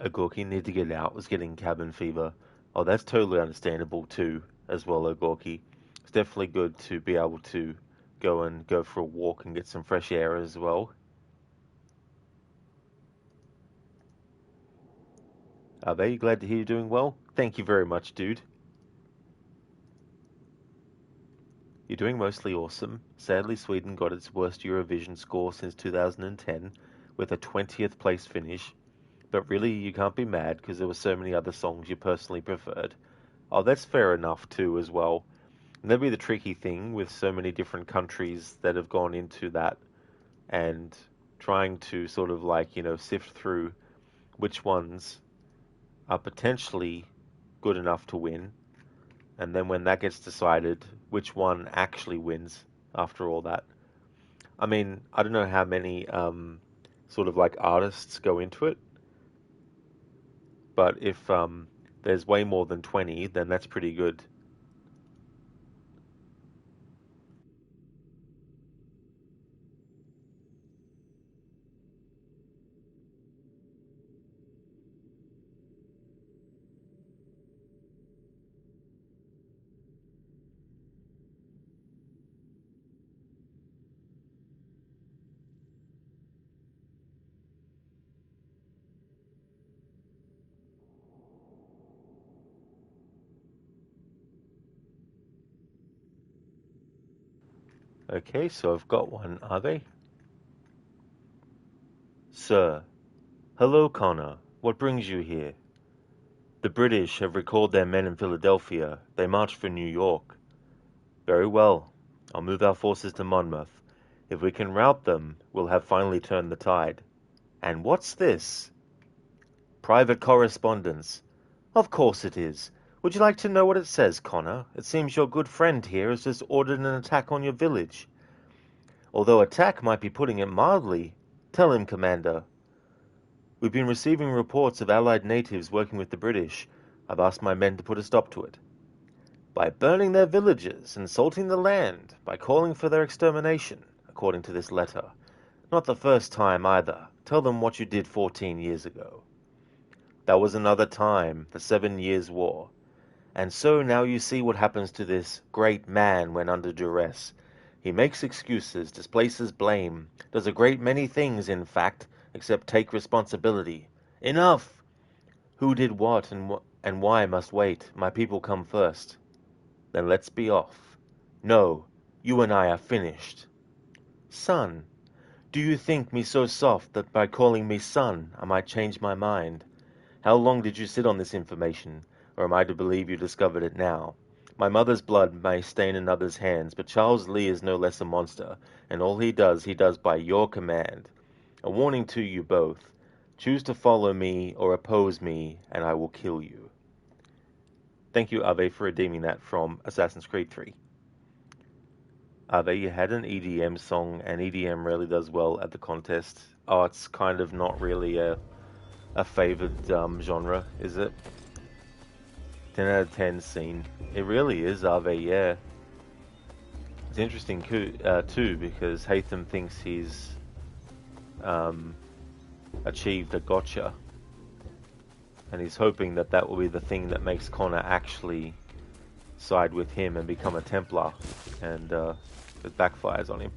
A Gorky need to get out, was getting cabin fever. Oh, that's totally understandable too, as well, a Gorky. It's definitely good to be able to go for a walk and get some fresh air as well. Are they glad to hear you're doing well? Thank you very much, dude. You're doing mostly awesome. Sadly, Sweden got its worst Eurovision score since 2010, with a 20th place finish. But really, you can't be mad because there were so many other songs you personally preferred. Oh, that's fair enough too, as well. And that'd be the tricky thing with so many different countries that have gone into that and trying to sort of like, sift through which ones are potentially good enough to win. And then when that gets decided, which one actually wins after all that. I mean, I don't know how many sort of like artists go into it. But if there's way more than 20, then that's pretty good. Okay, so I've got one, are they? Sir. Hello, Connor. What brings you here? The British have recalled their men in Philadelphia. They marched for New York. Very well. I'll move our forces to Monmouth. If we can rout them, we'll have finally turned the tide. And what's this? Private correspondence. Of course it is. Would you like to know what it says, Connor? It seems your good friend here has just ordered an attack on your village. Although attack might be putting it mildly. Tell him, Commander. We've been receiving reports of Allied natives working with the British. I've asked my men to put a stop to it. By burning their villages, insulting the land, by calling for their extermination, according to this letter. Not the first time, either. Tell them what you did 14 years ago. That was another time, the 7 Years' War. And so now you see what happens to this great man when under duress. He makes excuses, displaces blame, does a great many things, in fact, except take responsibility. Enough! Who did what and why must wait. My people come first. Then let's be off. No, you and I are finished. Son, do you think me so soft that by calling me son I might change my mind? How long did you sit on this information, or am I to believe you discovered it now? My mother's blood may stain another's hands, but Charles Lee is no less a monster, and all he does by your command. A warning to you both. Choose to follow me or oppose me, and I will kill you. Thank you, Ave, for redeeming that from Assassin's Creed 3. Ave, you had an EDM song, and EDM really does well at the contest. Oh, it's kind of not really a favoured genre, is it? 10 out of 10 scene. It really is, Ave, yeah. It's interesting too, because Hatham thinks he's achieved a gotcha. And he's hoping that will be the thing that makes Connor actually side with him and become a Templar. And it backfires on him.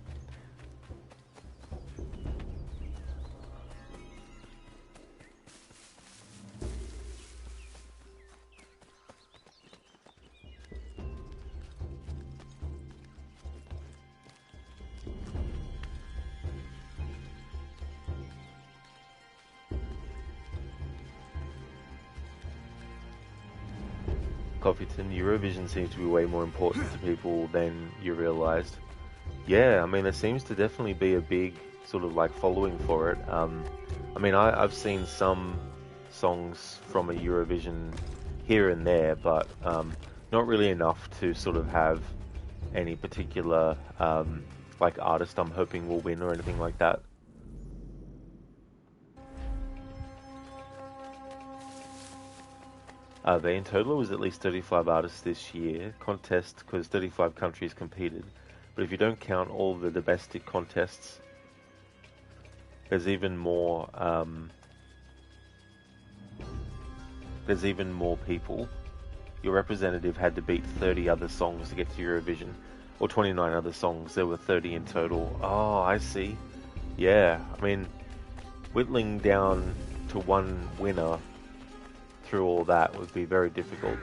Coffeeton, Eurovision seems to be way more important to people than you realised. Yeah, I mean, there seems to definitely be a big sort of like following for it. I mean, I've seen some songs from a Eurovision here and there, but not really enough to sort of have any particular like artist I'm hoping will win or anything like that. In total, it was at least 35 artists this year. Contest, because 35 countries competed. But if you don't count all the domestic contests, there's even more. There's even more people. Your representative had to beat 30 other songs to get to Eurovision, or 29 other songs. There were 30 in total. Oh, I see. Yeah, I mean, whittling down to one winner through all that would be very difficult.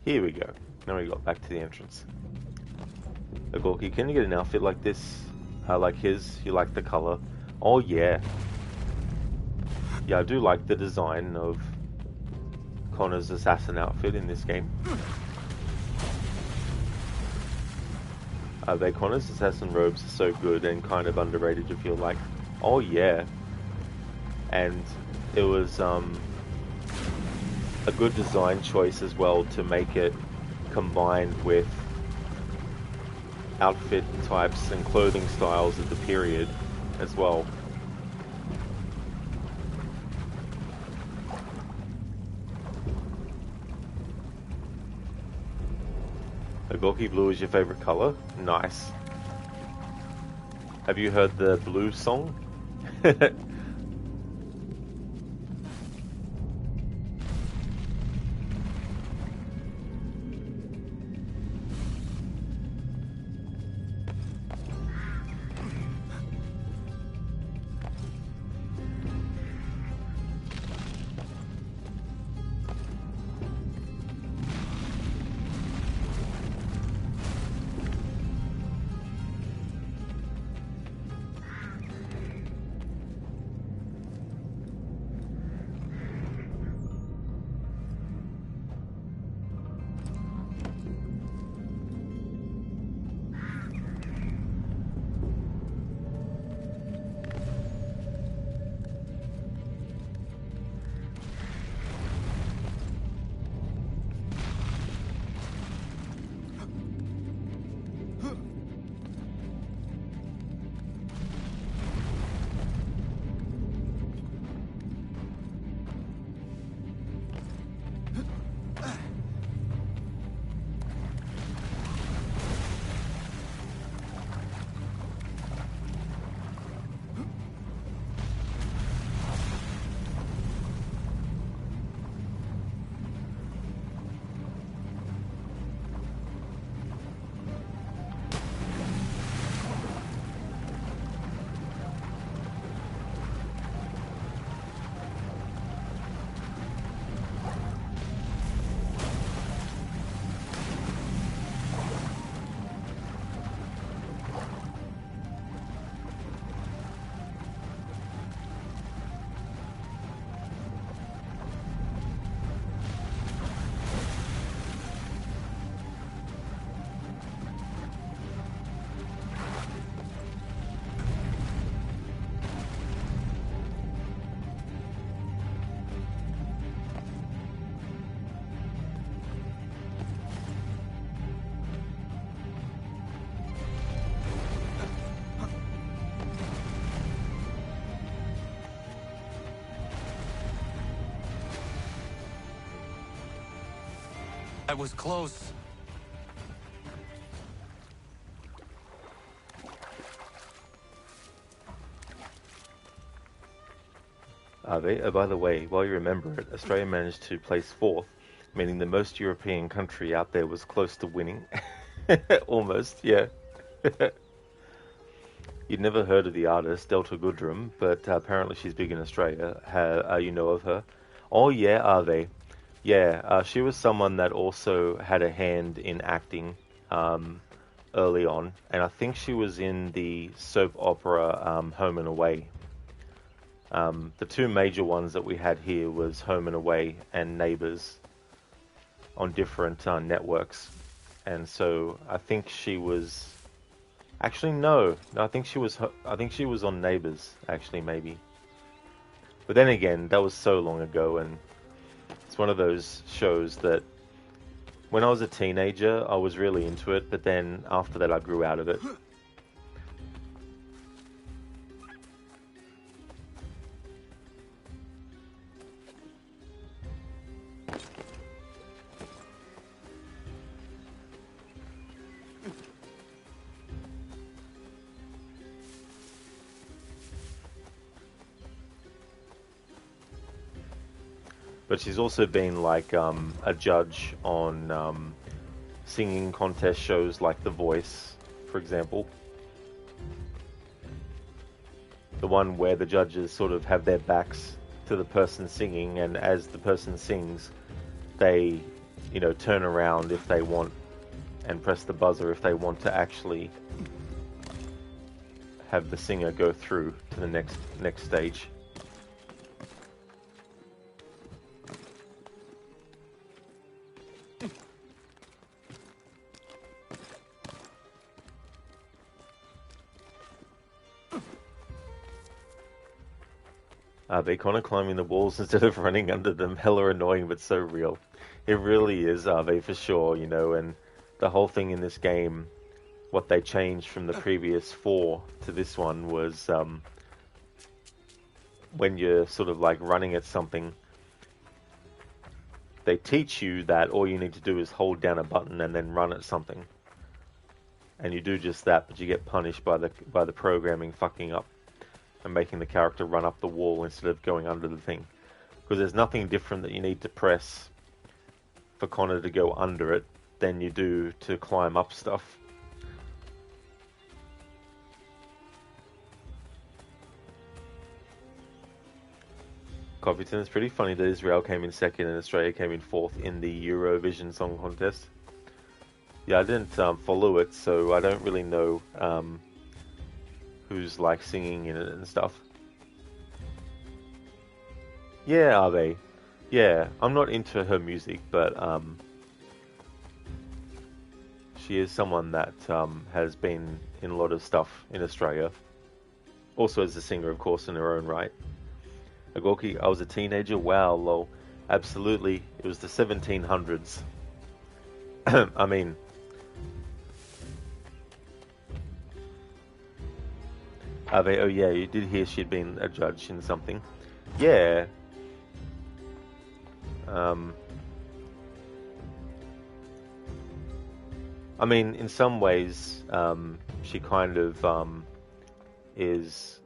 Here we go. Now we got back to the entrance. Gorky, can you get an outfit like this? Like his? You like the color? Oh yeah. Yeah, I do like the design of Connor's assassin outfit in this game. Connor's assassin robes are so good and kind of underrated, you feel like. Oh yeah. And it was a good design choice as well to make it combined with outfit types and clothing styles of the period as well. A Gorky blue is your favorite color? Nice. Have you heard the Blue song? That was close. By the way, while you remember it, Australia managed to place 4th, meaning the most European country out there was close to winning. Almost, yeah. You'd never heard of the artist, Delta Goodrum, but apparently she's big in Australia. You know of her? Oh yeah, are they? Yeah, she was someone that also had a hand in acting early on, and I think she was in the soap opera Home and Away. The two major ones that we had here was Home and Away and Neighbours on different networks, and so I think she was. Actually, no. I think she was. I think she was on Neighbours. Actually, maybe. But then again, that was so long ago, and it's one of those shows that when I was a teenager, I was really into it. But then after that, I grew out of it. But she's also been like a judge on singing contest shows like The Voice, for example. The one where the judges sort of have their backs to the person singing, and as the person sings, they, turn around if they want and press the buzzer if they want to actually have the singer go through to the next stage. They kind of climbing the walls instead of running under them. Hella annoying, but so real. It really is, Ave, for sure, and the whole thing in this game, what they changed from the previous 4 to this one was when you're sort of like running at something, they teach you that all you need to do is hold down a button and then run at something. And you do just that, but you get punished by the programming fucking up and making the character run up the wall instead of going under the thing. Because there's nothing different that you need to press for Connor to go under it than you do to climb up stuff. Copyton, it's pretty funny that Israel came in second and Australia came in fourth in the Eurovision Song Contest. Yeah, I didn't follow it, so I don't really know who's like singing in it and stuff. Yeah, are they? Yeah, I'm not into her music, but she is someone that has been in a lot of stuff in Australia. Also as a singer, of course, in her own right. Agorki, I was a teenager. Wow, lol. Absolutely. It was the 1700s. I mean... Ave, oh yeah, you did hear she'd been a judge in something. Yeah. I mean, in some ways, she kind of is,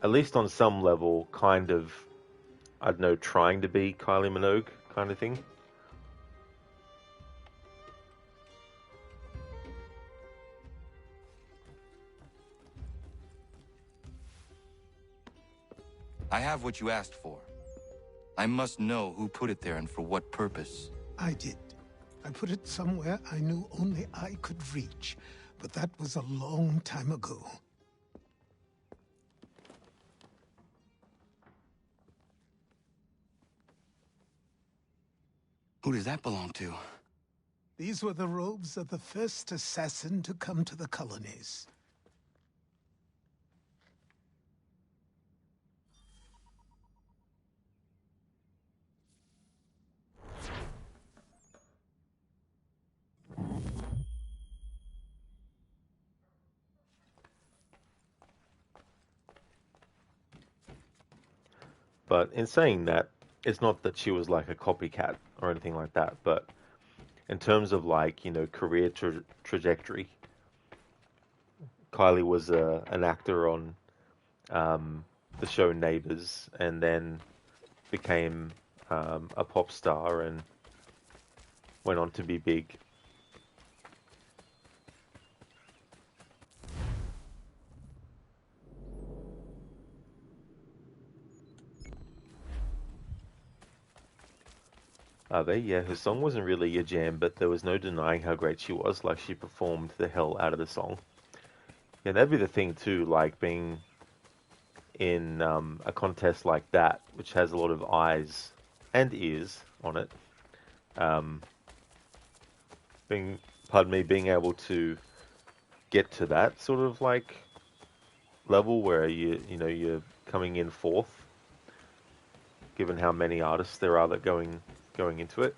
at least on some level, kind of, I don't know, trying to be Kylie Minogue kind of thing. I have what you asked for. I must know who put it there and for what purpose. I did. I put it somewhere I knew only I could reach, but that was a long time ago. Who does that belong to? These were the robes of the first assassin to come to the colonies. But in saying that, it's not that she was like a copycat or anything like that, but in terms of like, career trajectory, Kylie was an actor on the show Neighbours, and then became a pop star and went on to be big. Are they? Yeah, her song wasn't really a jam, but there was no denying how great she was. Like, she performed the hell out of the song. Yeah, that'd be the thing too, like being in a contest like that, which has a lot of eyes and ears on it. Being able to get to that sort of like level where you're coming in fourth, given how many artists there are that going into it.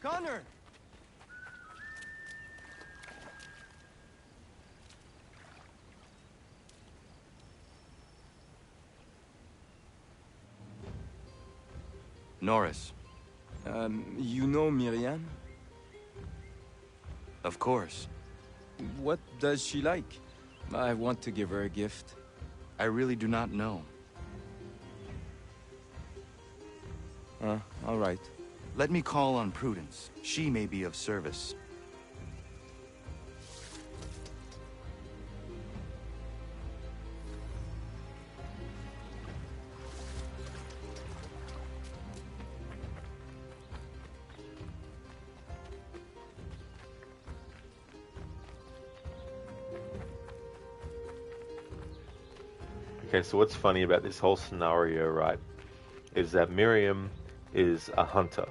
Connor! Norris. You know Miriam? Of course. What does she like? I want to give her a gift. I really do not know. All right. Let me call on Prudence. She may be of service. Okay, so what's funny about this whole scenario, right, is that Miriam is a hunter.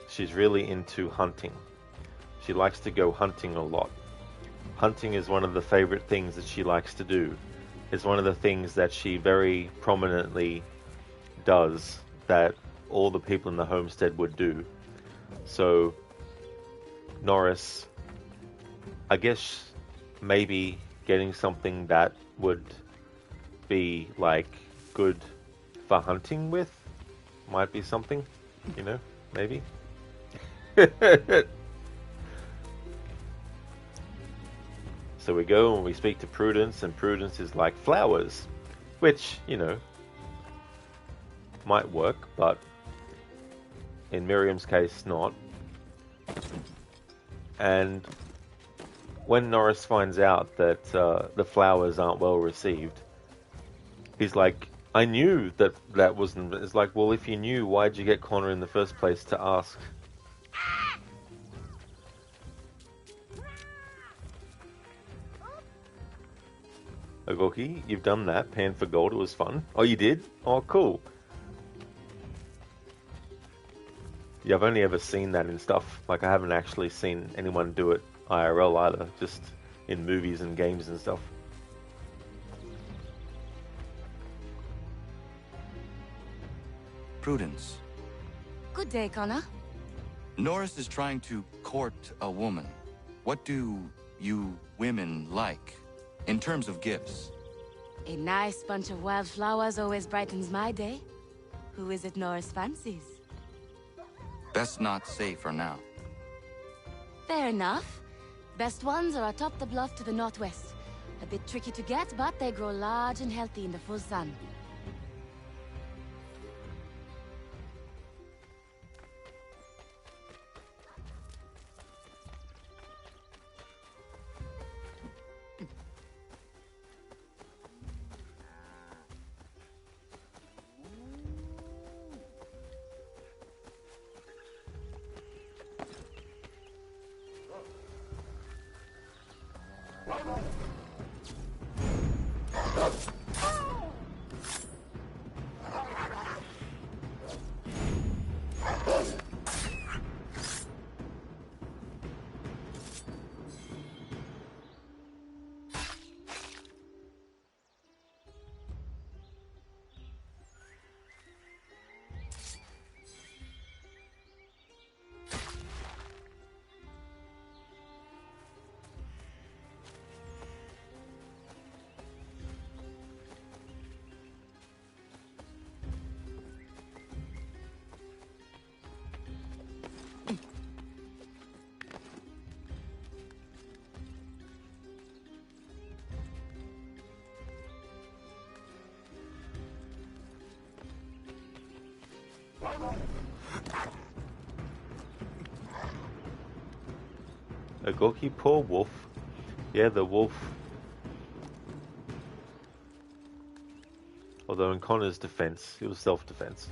She's really into hunting. She likes to go hunting a lot. Hunting is one of the favorite things that she likes to do. It's one of the things that she very prominently does that all the people in the homestead would do. So Norris, I guess maybe getting something that would be like good for hunting with might be something, maybe. So we go and we speak to Prudence, and Prudence is like flowers, which, might work, but in Miriam's case, not. And when Norris finds out that the flowers aren't well received, he's like, I knew that wasn't... It's like, well, if you knew, why'd you get Connor in the first place to ask? Ogoki, you've done that. Pan for gold, it was fun. Oh, you did? Oh, cool. Yeah, I've only ever seen that in stuff. Like, I haven't actually seen anyone do it IRL either, just in movies and games and stuff. Prudence. Good day, Connor. Norris is trying to court a woman. What do you women like, in terms of gifts? A nice bunch of wildflowers always brightens my day. Who is it Norris fancies? Best not say for now. Fair enough. Best ones are atop the bluff to the northwest. A bit tricky to get, but they grow large and healthy in the full sun. A Gorky, poor wolf. Yeah, the wolf. Although in Connor's defense, it was self-defense.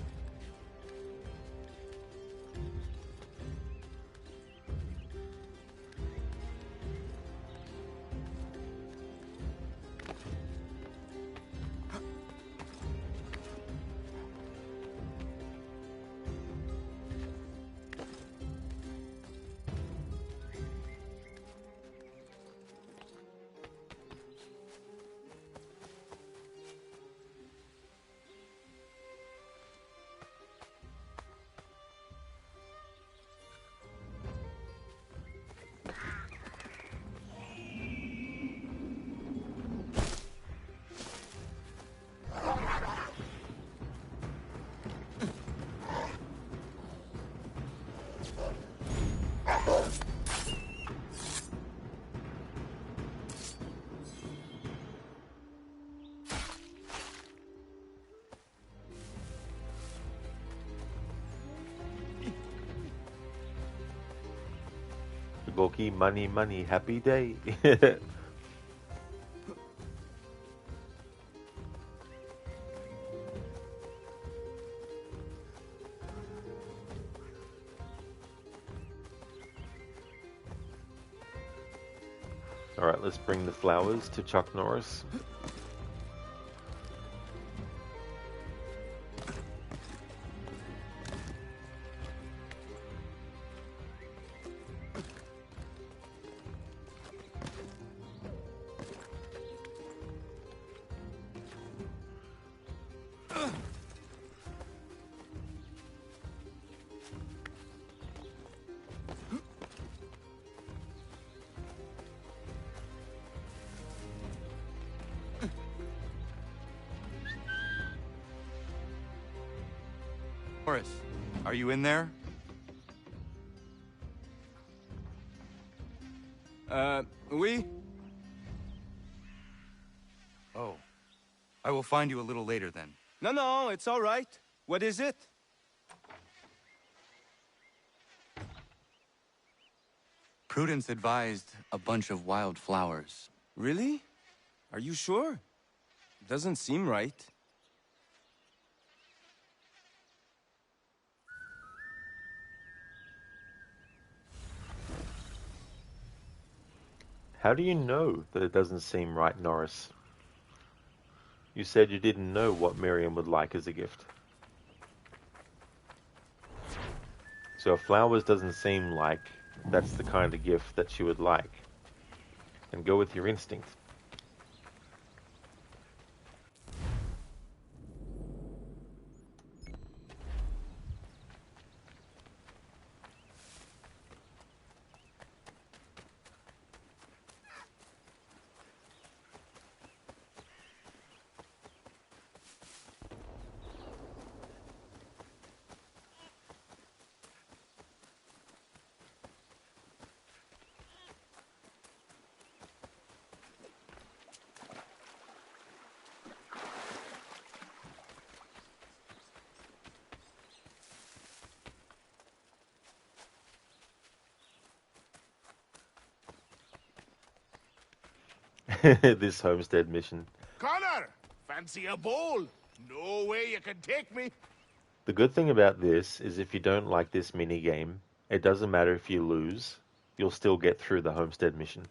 Gorky, money, money, happy day. Alright, let's bring the flowers to Chuck Norris. Morris, are you in there? Oui? Oh. I will find you a little later then. No, it's all right. What is it? Prudence advised a bunch of wild flowers. Really? Are you sure? Doesn't seem right. How do you know that it doesn't seem right, Norris? You said you didn't know what Miriam would like as a gift. So if flowers doesn't seem like that's the kind of gift that she would like, then go with your instinct. This homestead mission. Connor! Fancy a bowl? No way you can take me. The good thing about this is if you don't like this mini game, it doesn't matter if you lose, you'll still get through the homestead mission.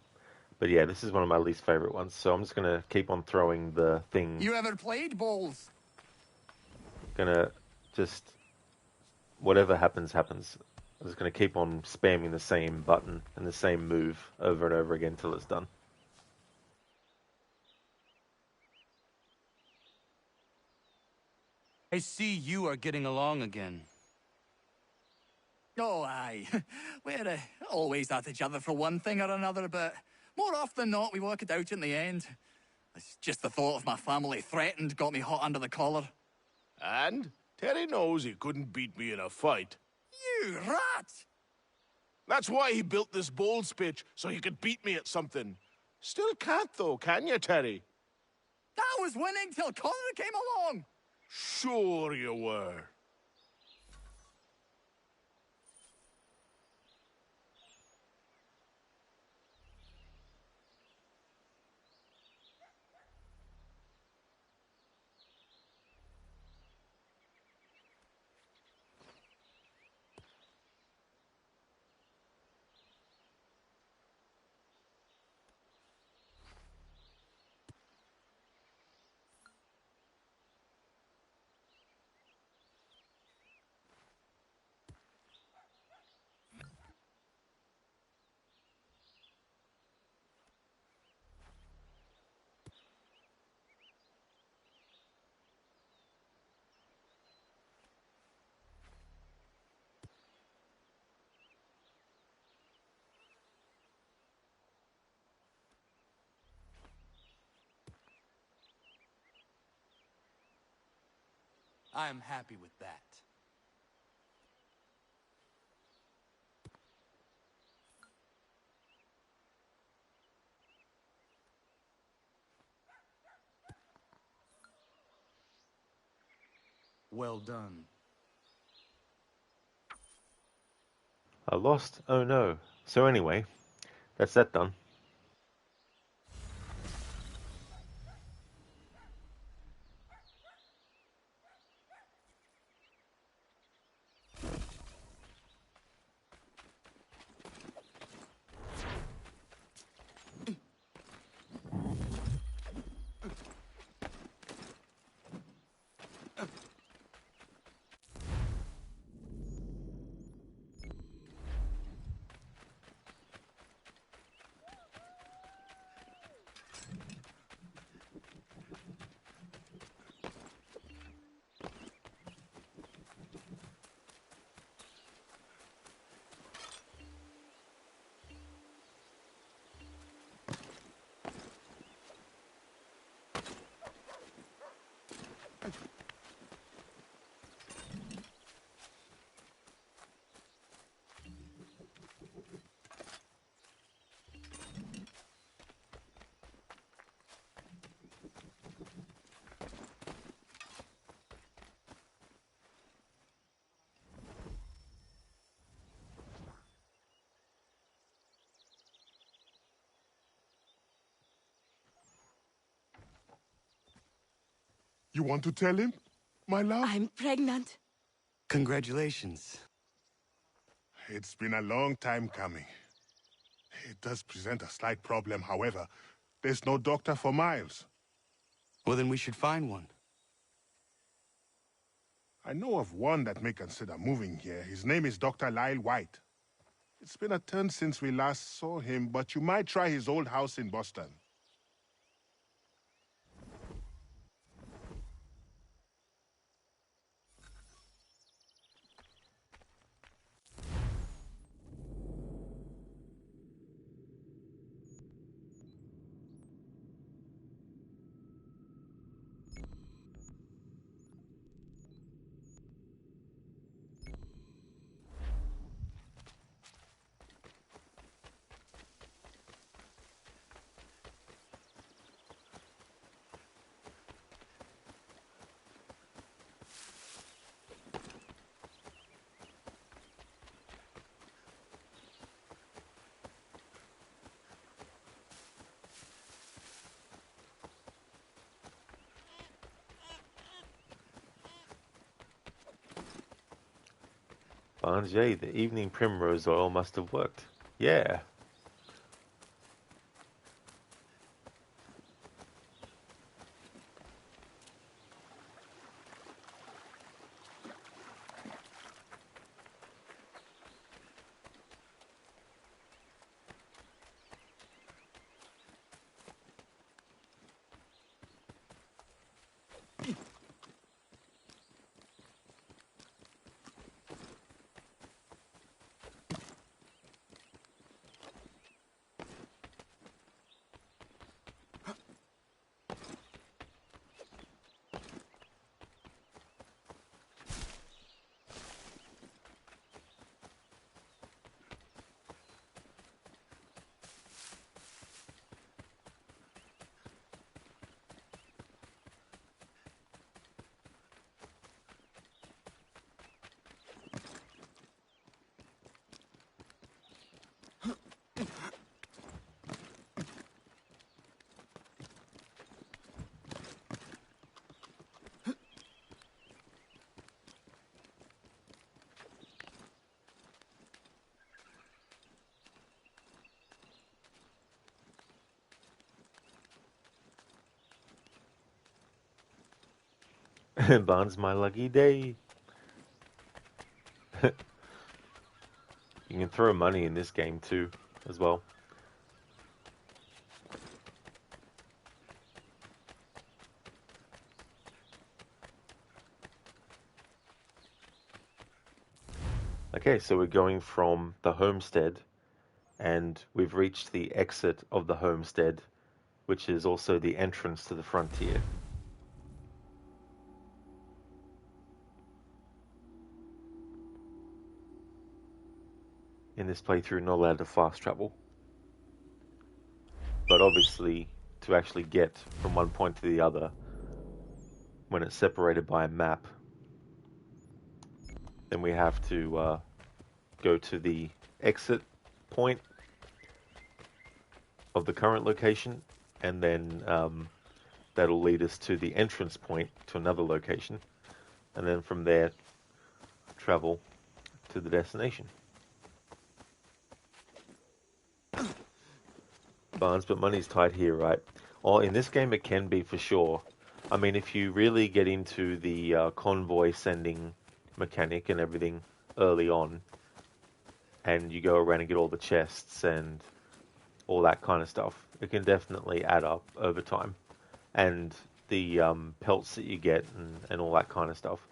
But yeah, this is one of my least favorite ones, so I'm just gonna keep on throwing the thing. You ever played bowls? Gonna just whatever happens, happens. I'm just gonna keep on spamming the same button and the same move over and over again till it's done. I see you are getting along again. Oh, aye. We're always at each other for one thing or another, but more often than not, we work it out in the end. It's just the thought of my family threatened got me hot under the collar. And Terry knows he couldn't beat me in a fight. You rat! That's why he built this bowls pitch, so he could beat me at something. Still can't, though, can you, Terry? I was winning till Connor came along! Sure you were. I am happy with that. Well done. I lost? Oh no. So anyway, that's that done. You want to tell him, my love? I'm pregnant. Congratulations. It's been a long time coming. It does present a slight problem, however. There's no doctor for Miles. Well, then we should find one. I know of one that may consider moving here. His name is Dr. Lyle White. It's been a turn since we last saw him, but you might try his old house in Boston. Banjay, the evening primrose oil must have worked. Yeah. Barnes, my lucky day. You can throw money in this game too, as well. Okay, so we're going from the homestead, and we've reached the exit of the homestead, which is also the entrance to the frontier. in this playthrough, not allowed to fast travel. But obviously, to actually get from one point to the other, when it's separated by a map, then we have to go to the exit point of the current location, and then that'll lead us to the entrance point to another location, and then from there travel to the destination. Barnes, but money's tight here, right? Well, in this game it can be for sure. I mean, if you really get into the convoy sending mechanic and everything early on, and you go around and get all the chests and all that kind of stuff, it can definitely add up over time. And the pelts that you get and all that kind of stuff.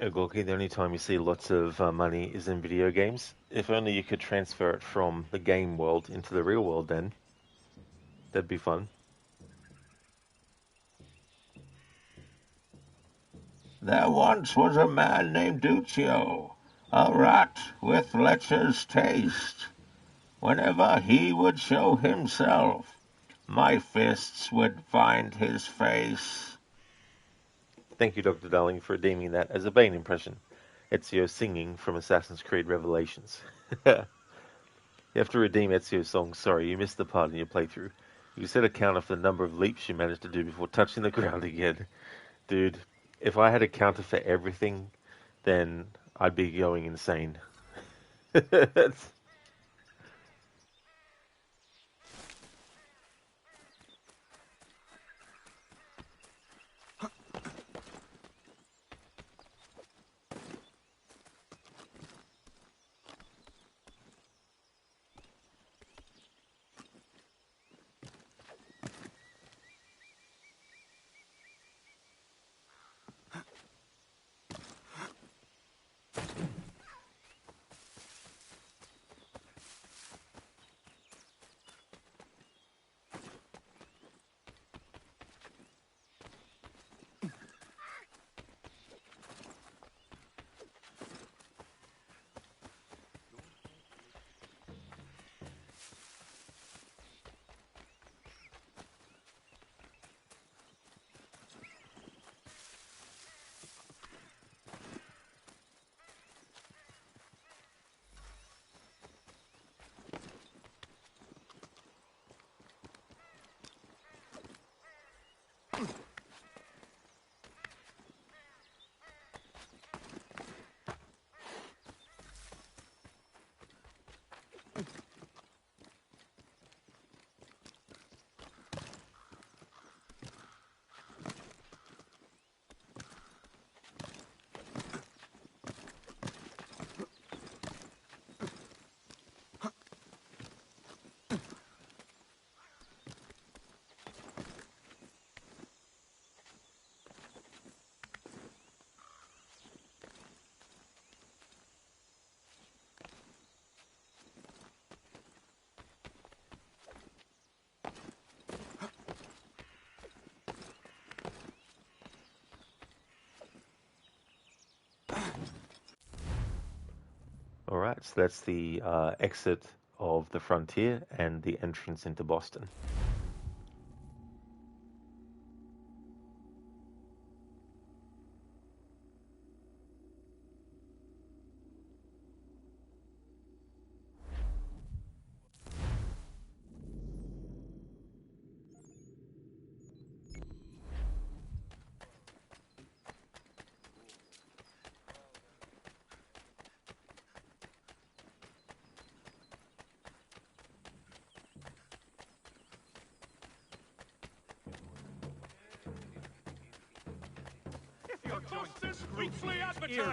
Gorky, the only time you see lots of money is in video games. If only you could transfer it from the game world into the real world then. That'd be fun. There once was a man named Duccio, a rat with lecher's taste. Whenever he would show himself, my fists would find his face. Thank you, Dr. Darling, for deeming that as a Bane impression. Ezio singing from Assassin's Creed Revelations. You have to redeem Ezio's song, Sorry, you missed the part in your playthrough. You set a counter for the number of leaps you managed to do before touching the ground again. Dude, if I had a counter for everything, then I'd be going insane. Alright, so that's the exit of the frontier and the entrance into Boston. Weekly advertiser.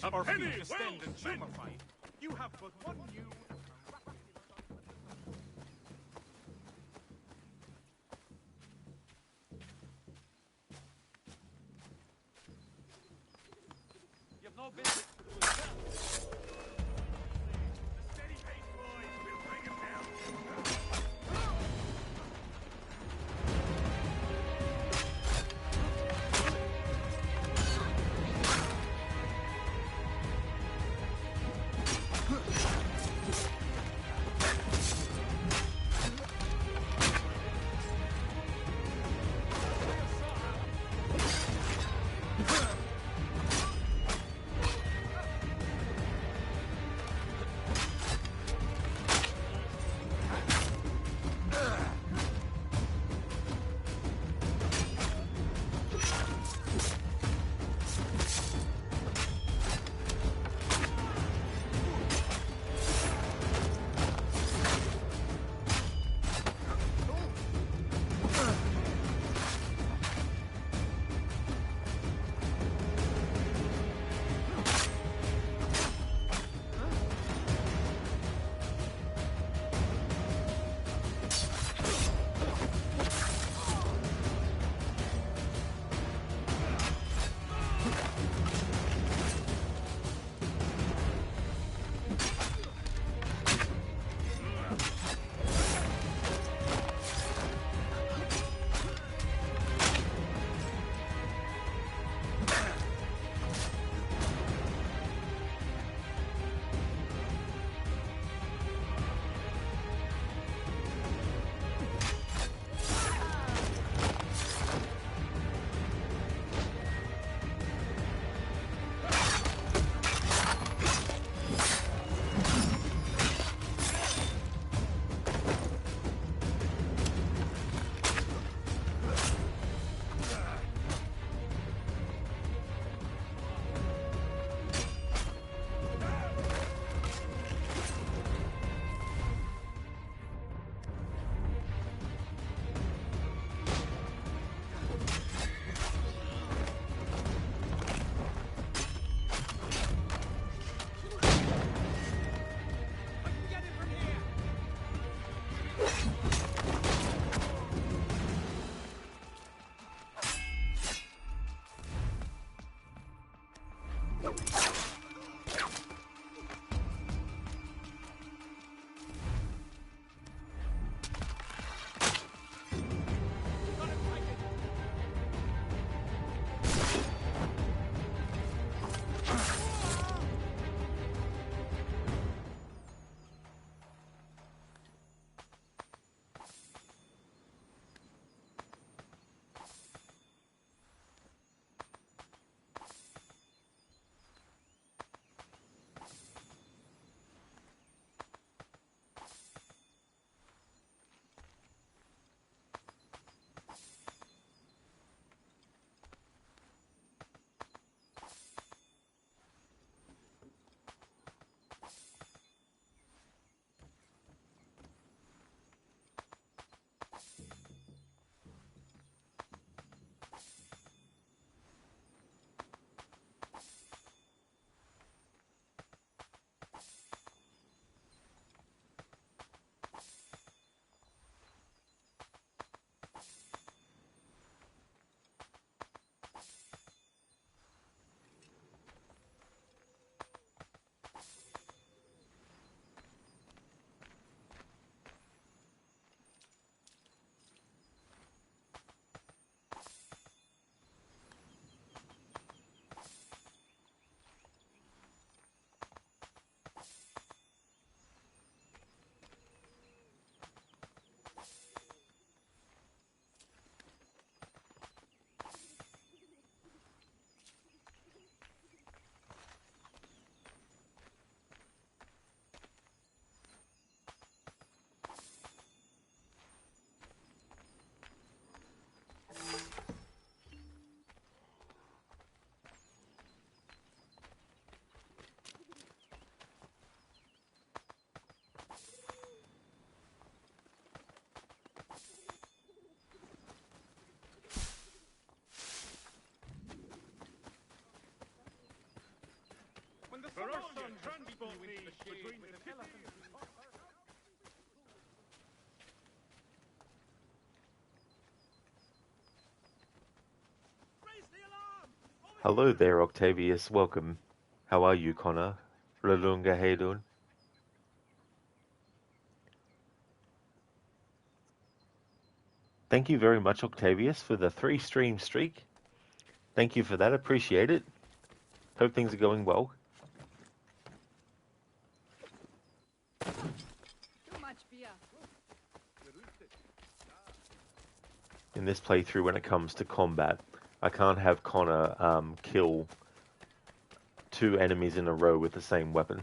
A penny well spent. You have but one new. You have no business. Steady pace, boys. We'll bring him down. transport me between the elephant. Hello there, Octavius. Welcome. How are you, Connor? Ralunga, how you doing? Thank you very much, Octavius, for the 3-stream streak. Thank you for that. Appreciate it. Hope things are going well. Too much beer. In this playthrough, when it comes to combat, I can't have Connor kill 2 enemies in a row with the same weapon.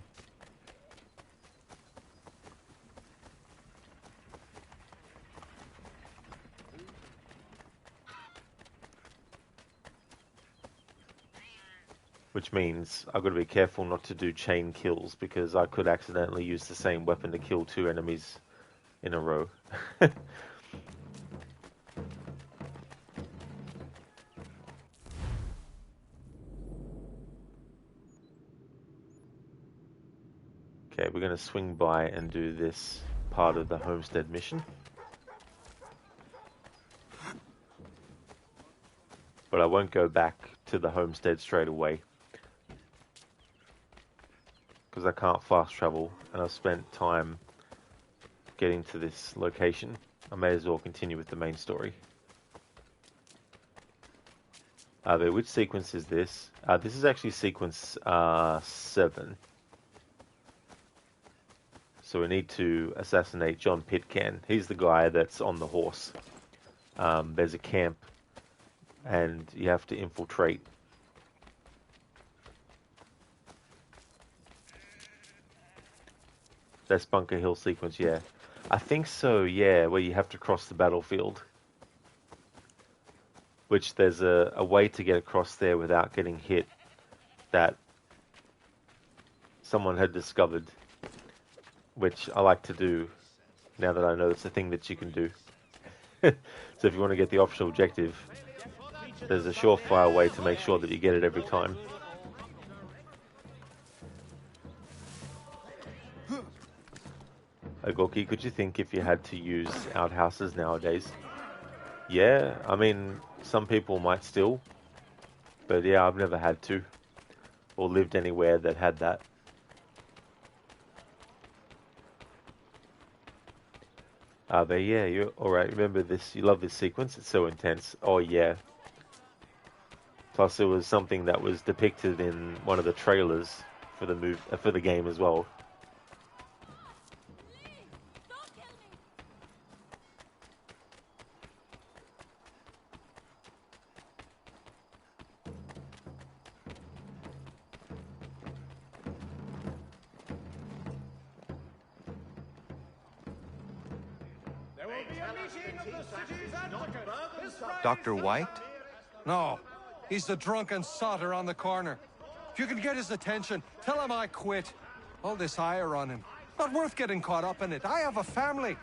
Which means I've got to be careful not to do chain kills, because I could accidentally use the same weapon to kill 2 enemies in a row. Okay, we're going to swing by and do this part of the homestead mission. But I won't go back to the homestead straight away, because I can't fast travel, and I've spent time getting to this location. I may as well continue with the main story. Which sequence is this? This is actually sequence 7. So we need to assassinate John Pitcairn. He's the guy that's on the horse. There's a camp, and you have to infiltrate. That's Bunker Hill sequence, yeah. I think so, yeah, where you have to cross the battlefield. Which there's a way to get across there without getting hit that someone had discovered, which I like to do now that I know it's a thing that you can do. So if you want to get the optional objective, there's a surefire way to make sure that you get it every time. Gorky, could you think if you had to use outhouses nowadays? Yeah, I mean, some people might still, but yeah, I've never had to, or lived anywhere that had that. But yeah, you're alright. Remember this, you love this sequence, it's so intense. Oh yeah. Plus it was something that was depicted in one of the trailers for the game as well. Dr. White? No, he's the drunken sotter on the corner. If you can get his attention, tell him I quit. All this ire on him. Not worth getting caught up in it. I have a family.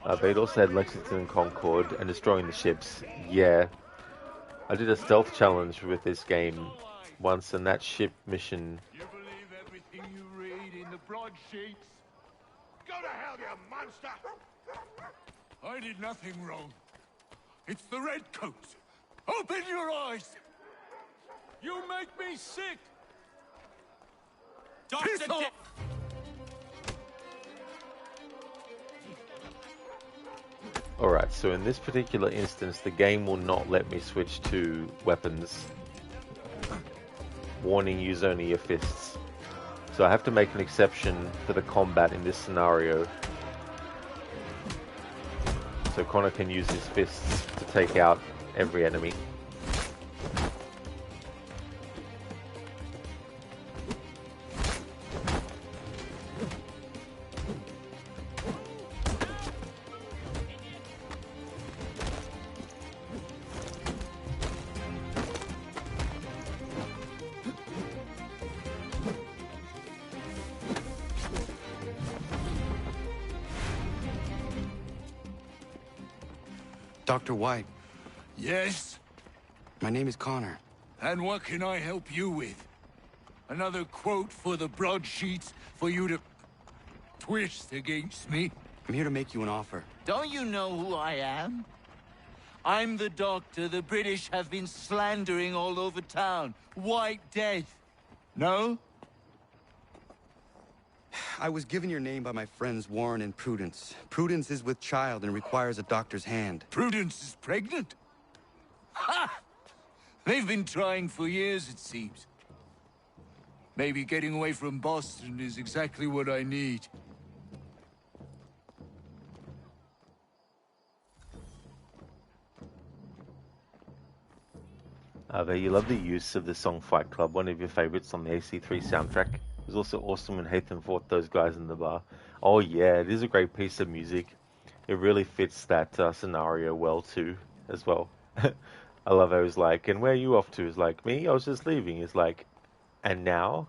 But it also had Lexington and Concord and destroying the ships. Yeah. I did a stealth challenge with this game once, and that ship mission... You believe everything you read in the broadsheets? Go to hell, you monster! I did nothing wrong. It's the redcoats. Open your eyes! You make me sick! Piss off! Alright, so in this particular instance, the game will not let me switch to weapons. Warning, use only your fists. So I have to make an exception for the combat in this scenario. So Connor can use his fists to take out every enemy. Dr. White. Yes? My name is Connor. And what can I help you with? Another quote for the broadsheets for you to twist against me? I'm here to make you an offer. Don't you know who I am? I'm the doctor the British have been slandering all over town. White Death. No? I was given your name by my friends Warren and Prudence. Prudence is with child and requires a doctor's hand. Prudence is pregnant? Ha! They've been trying for years, it seems. Maybe getting away from Boston is exactly what I need. You love the use of the song Fight Club, one of your favorites on the AC3 soundtrack. It was also awesome when Hathan fought those guys in the bar. Oh yeah, it is a great piece of music. It really fits that scenario well too, as well. I love how he's like, and where are you off to? He's like, me? I was just leaving. He's like, and now?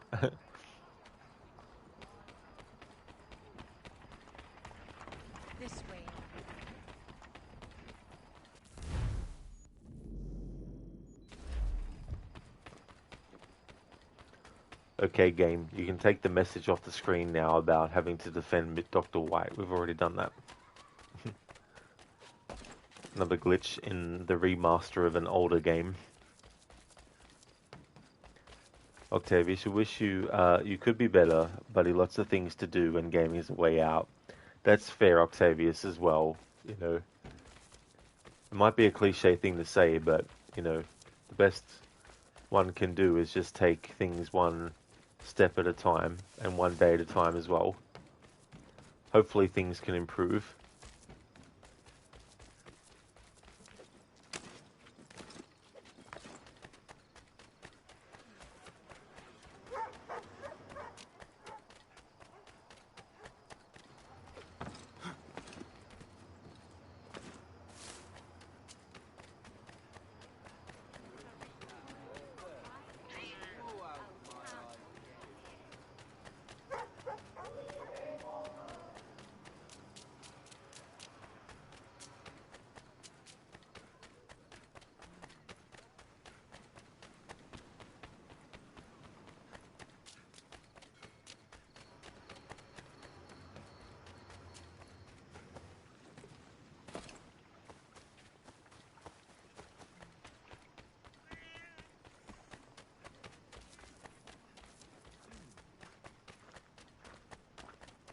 This way. Okay, game, you can take the message off the screen now about having to defend Dr. White. We've already done that. Another glitch in the remaster of an older game. Octavius, we wish you you could be better, buddy. Lots of things to do and gaming is a way out. That's fair, Octavius, as well. You know, it might be a cliche thing to say, but you know, the best one can do is just take things one step at a time and one day at a time as well. Hopefully things can improve.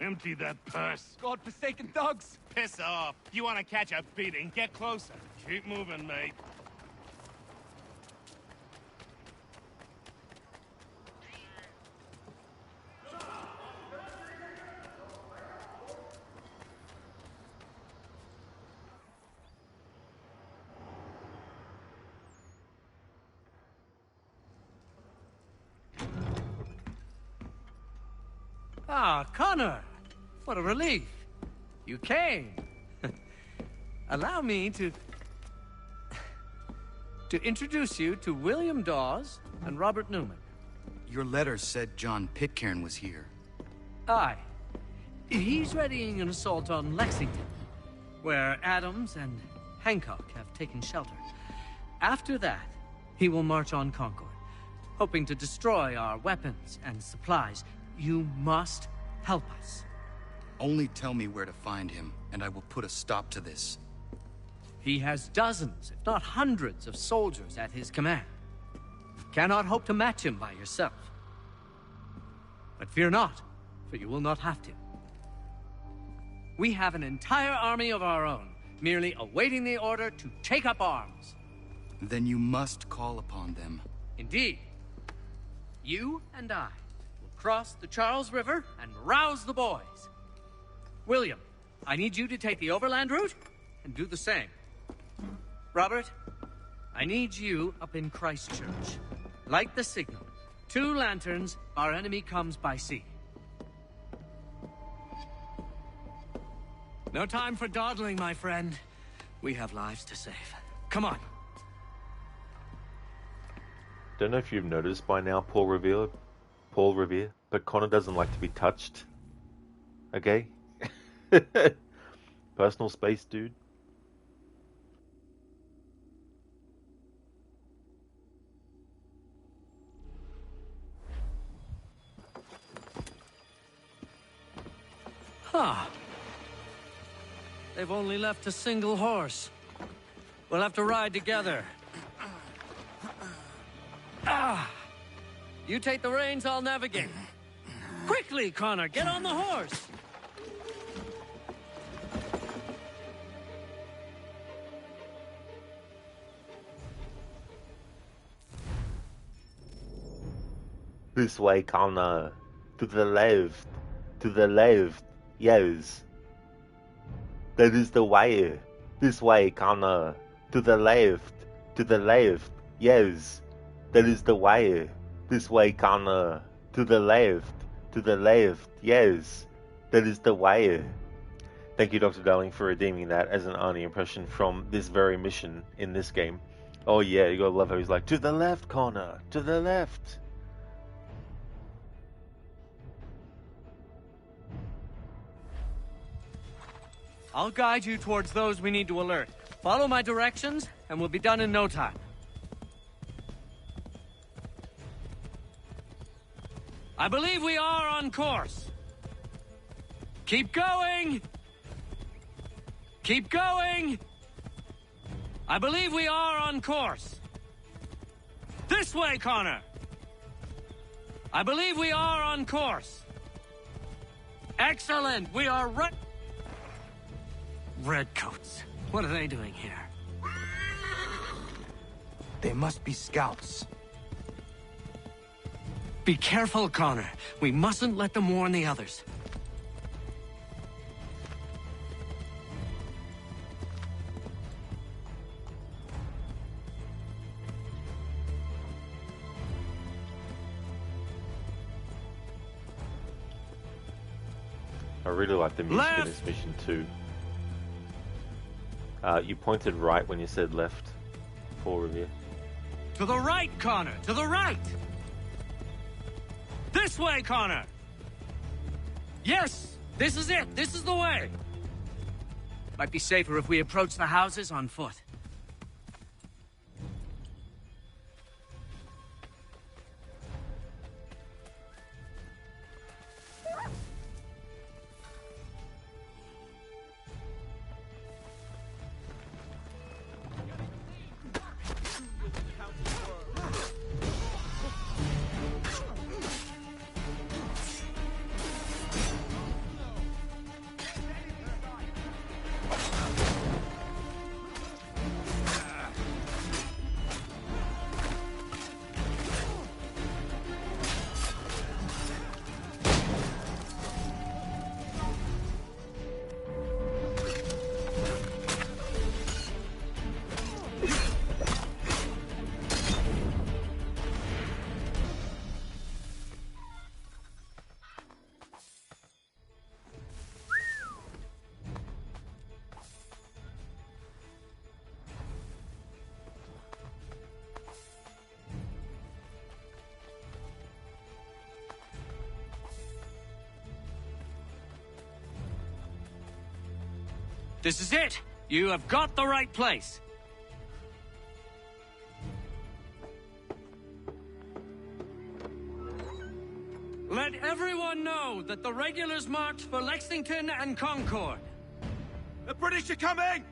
Empty that purse. God-forsaken thugs! Piss off. You want to catch a beating? Get closer. Keep moving, mate. Ah, Connor! What a relief. You came. Allow me to introduce you to William Dawes and Robert Newman. Your letter said John Pitcairn was here. Aye. He's readying an assault on Lexington, where Adams and Hancock have taken shelter. After that, he will march on Concord, hoping to destroy our weapons and supplies. You must help us. Only tell me where to find him, and I will put a stop to this. He has dozens, if not hundreds, of soldiers at his command. You cannot hope to match him by yourself. But fear not, for you will not have to. We have an entire army of our own, merely awaiting the order to take up arms. Then you must call upon them. Indeed. You and I will cross the Charles River and rouse the boys. William, I need you to take the overland route and do the same. Robert, I need you up in Christchurch. Light the signal. 2 lanterns, our enemy comes by sea. No time for dawdling, my friend. We have lives to save. Come on. Don't know if you've noticed by now, Paul Revere, but Connor doesn't like to be touched. Okay? Personal space, dude. Huh. They've only left a single horse. We'll have to ride together. Ah! You take the reins, I'll navigate. Quickly, Connor, get on the horse! This way, Connor. To the left. To the left. Yes. That is the way. This way, Connor. To the left. To the left. Yes. That is the way. This way, Connor. To the left. To the left. Yes. That is the way. Thank you, Dr. Darling, for redeeming that as an Arnie impression from this very mission in this game. Oh yeah, you gotta love how he's like, to the left, Connor. To the left. I'll guide you towards those we need to alert. Follow my directions, and we'll be done in no time. I believe we are on course. Keep going! Keep going! I believe we are on course. This way, Connor! I believe we are on course. Excellent! We are right... Redcoats. What are they doing here? They must be scouts. Be careful, Connor. We mustn't let them warn the others. I really like the music in this mission too. You pointed right when you said left. For review. To the right, Connor! To the right! This way, Connor! Yes! This is it! This is the way! Might be safer if we approach the houses on foot. This is it! You have got the right place! Let everyone know that the regulars marched for Lexington and Concord. The British are coming!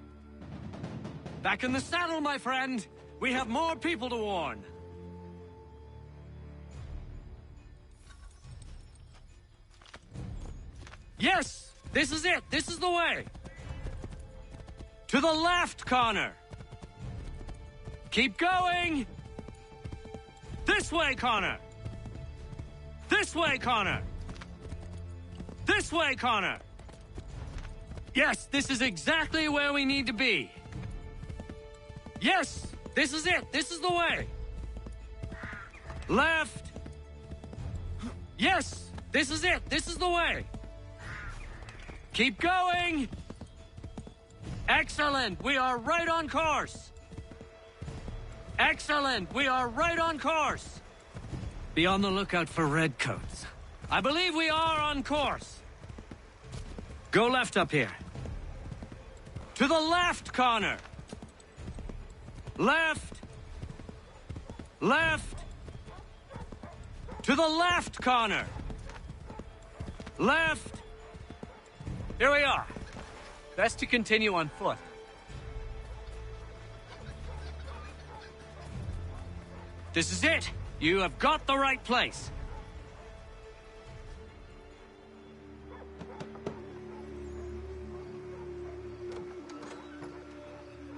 Back in the saddle, my friend! We have more people to warn. Yes! This is it! This is the way! To the left, Connor! Keep going! This way, Connor! This way, Connor! This way, Connor! Yes, this is exactly where we need to be. Yes, this is it. This is the way. Left. Yes, this is it. This is the way. Keep going. Excellent. We are right on course. Excellent. We are right on course. Be on the lookout for redcoats. I believe we are on course. Go left up here. To the left, Connor. Left. Left. To the left, Connor. Left. Here we are. Best to continue on foot. This is it. You have got the right place.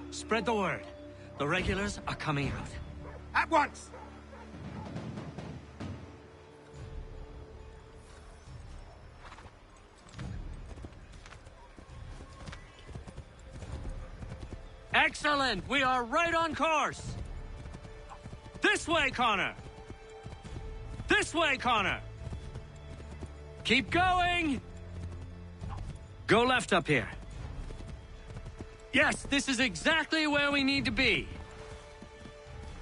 Spread the word. The regulars are coming out. At once! Excellent! We are right on course! This way, Connor! This way, Connor! Keep going! Go left up here. Yes, this is exactly where we need to be.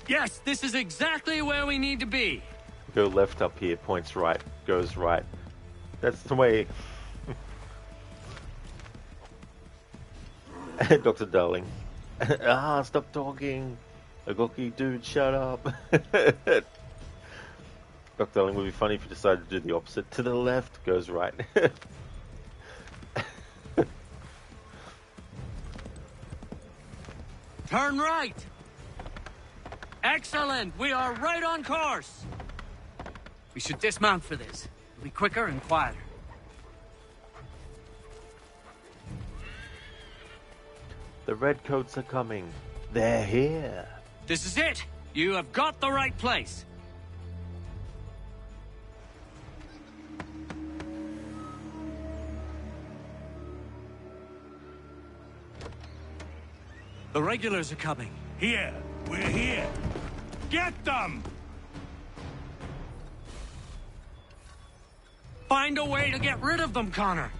Yes, this is exactly where we need to be. Go left up here, points right, goes right. That's the way. Dr. Darling. Stop talking. Agoki, dude, shut up. Dr. Darling, would be funny if you decided to do the opposite. To the left, goes right. Turn right! Excellent! We are right on course! We should dismount for this. It'll be quicker and quieter. The redcoats are coming. They're here. This is it! You have got the right place. The regulars are coming. Here! We're here! Get them! Find a way to get rid of them, Connor.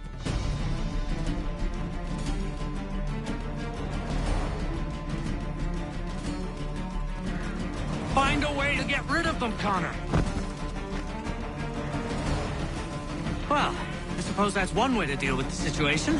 Find a way to get rid of them, Connor. Well, I suppose that's one way to deal with the situation.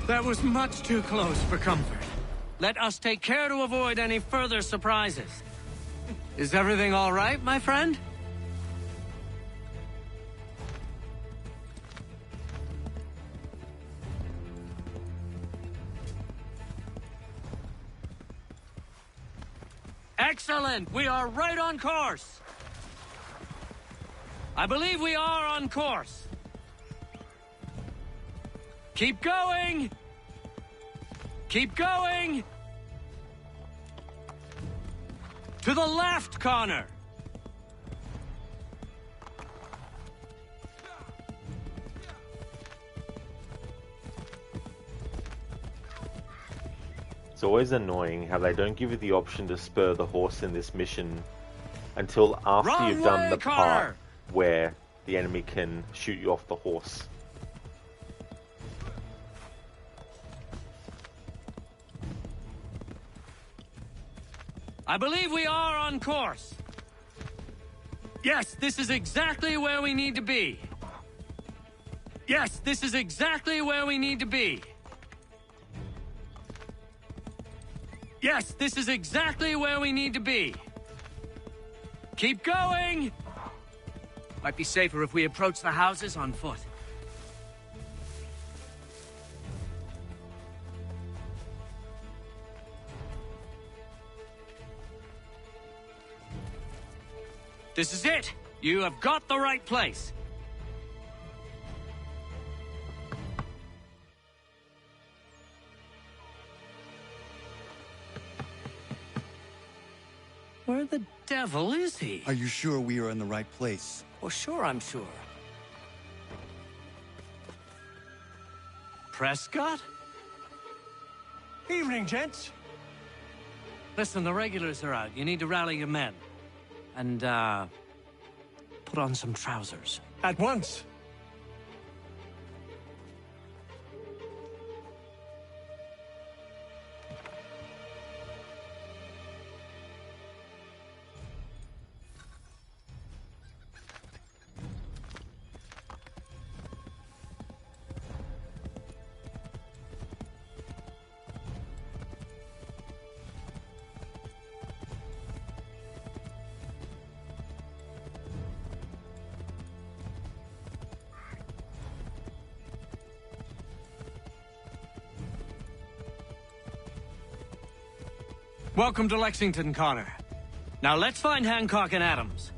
That was much too close for comfort. Let us take care to avoid any further surprises. Is everything all right, my friend? Excellent! We are right on course! I believe we are on course. Keep going! Keep going! To the left, Connor! It's always annoying how they don't give you the option to spur the horse in this mission until after you've done the part where the enemy can shoot you off the horse. I believe we are on course. Yes, this is exactly where we need to be. Yes, this is exactly where we need to be. Yes, this is exactly where we need to be. Keep going! Might be safer if we approach the houses on foot. This is it! You have got the right place! Where the devil is he? Are you sure we are in the right place? Well, sure, I'm sure. Prescott? Evening, gents. Listen, the regulars are out. You need to rally your men. And, put on some trousers. At once. Welcome to Lexington, Connor. Now let's find Hancock and Adams.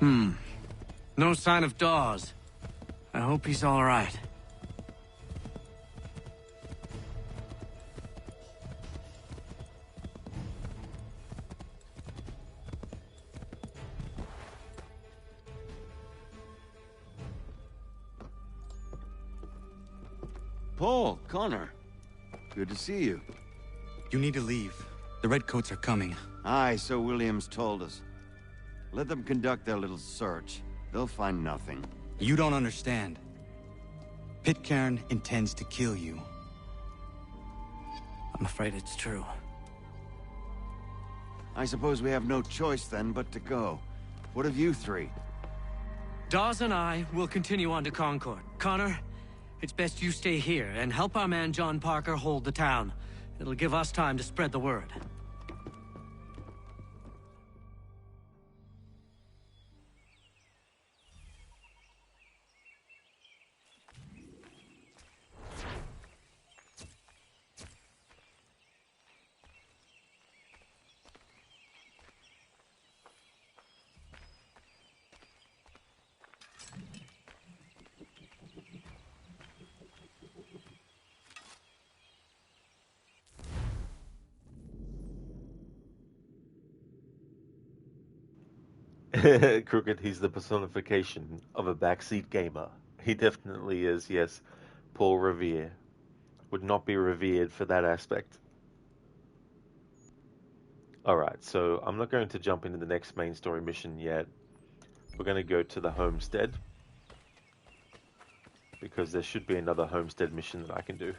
No sign of Dawes. I hope he's all right. Paul, Connor. Good to see you. You need to leave. The Redcoats are coming. Aye, so Williams told us. Let them conduct their little search. They'll find nothing. You don't understand. Pitcairn intends to kill you. I'm afraid it's true. I suppose we have no choice then but to go. What of you three? Dawes and I will continue on to Concord. Connor, it's best you stay here and help our man John Parker hold the town. It'll give us time to spread the word. Crooked, he's the personification of a backseat gamer. He definitely is, yes. Paul Revere. Would not be revered for that aspect. Alright, so I'm not going to jump into the next main story mission yet. We're going to go to the homestead. Because there should be another homestead mission that I can do.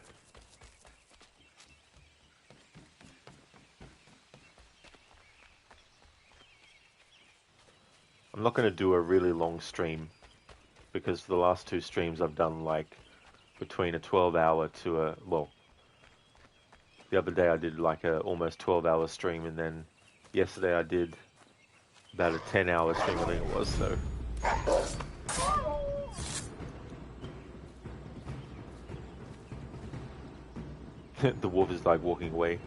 I'm not going to do a really long stream, because the last two streams I've done like between a 12-hour to a, well, the other day I did like a almost 12-hour stream, and then yesterday I did about a 10-hour stream, I think it was, so. The wolf is like walking away.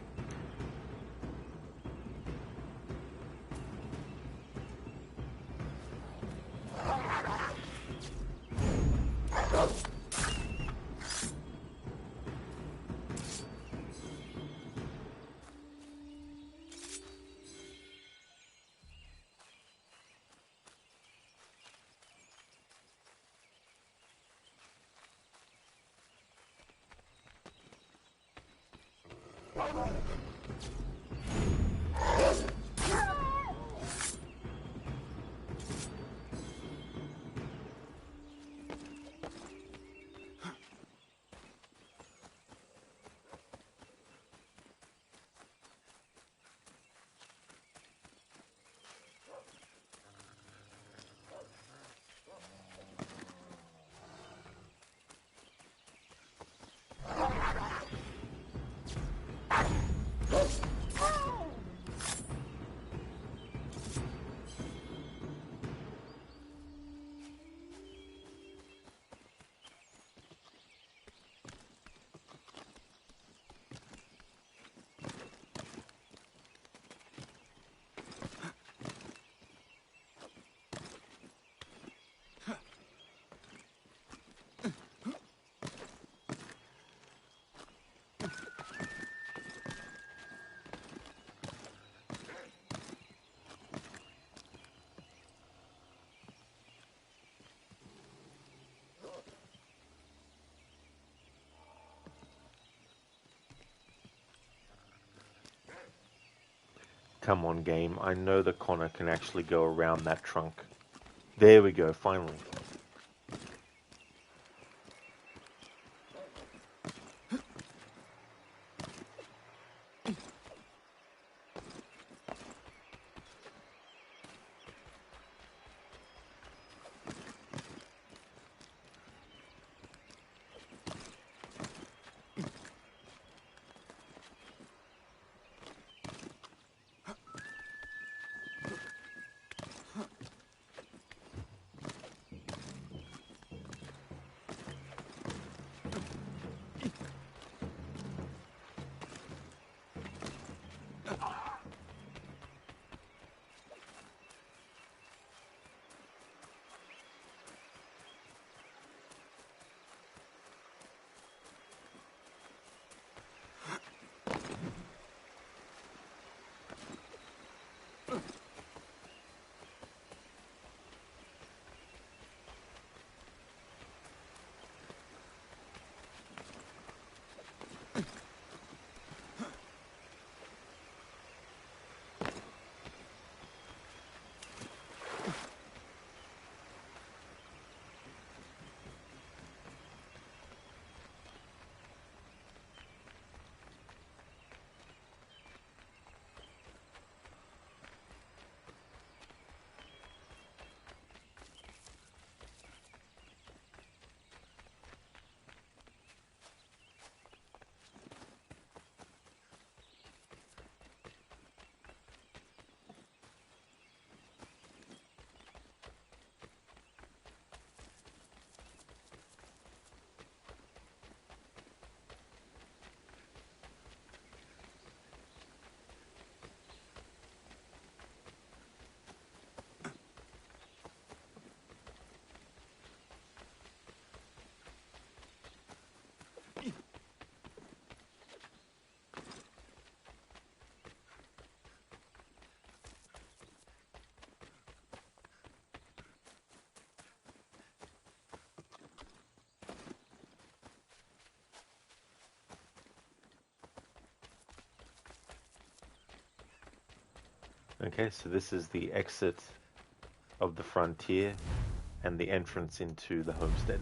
Come on, game. I know that Connor can actually go around that trunk. There we go, finally. Okay, so this is the exit of the frontier and the entrance into the homestead.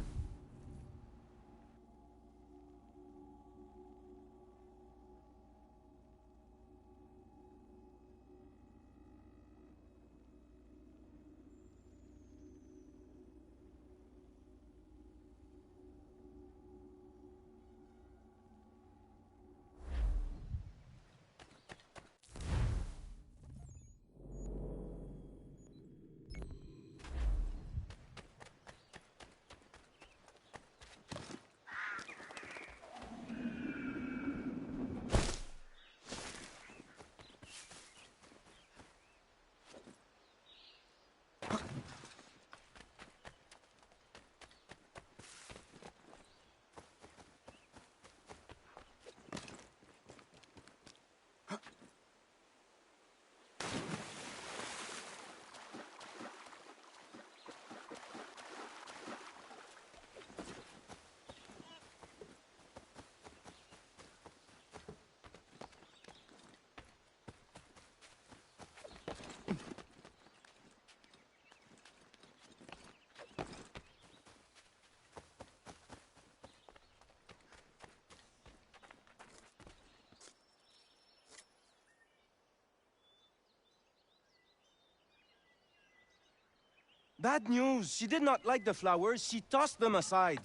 Bad news. She did not like the flowers. She tossed them aside.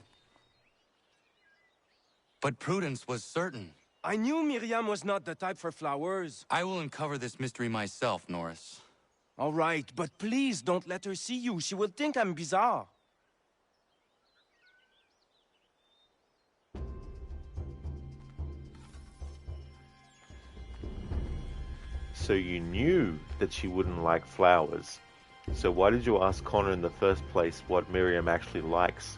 But Prudence was certain. I knew Miriam was not the type for flowers. I will uncover this mystery myself, Norris. All right, but please don't let her see you. She will think I'm bizarre. So you knew that she wouldn't like flowers. So why did you ask Connor in the first place what Miriam actually likes?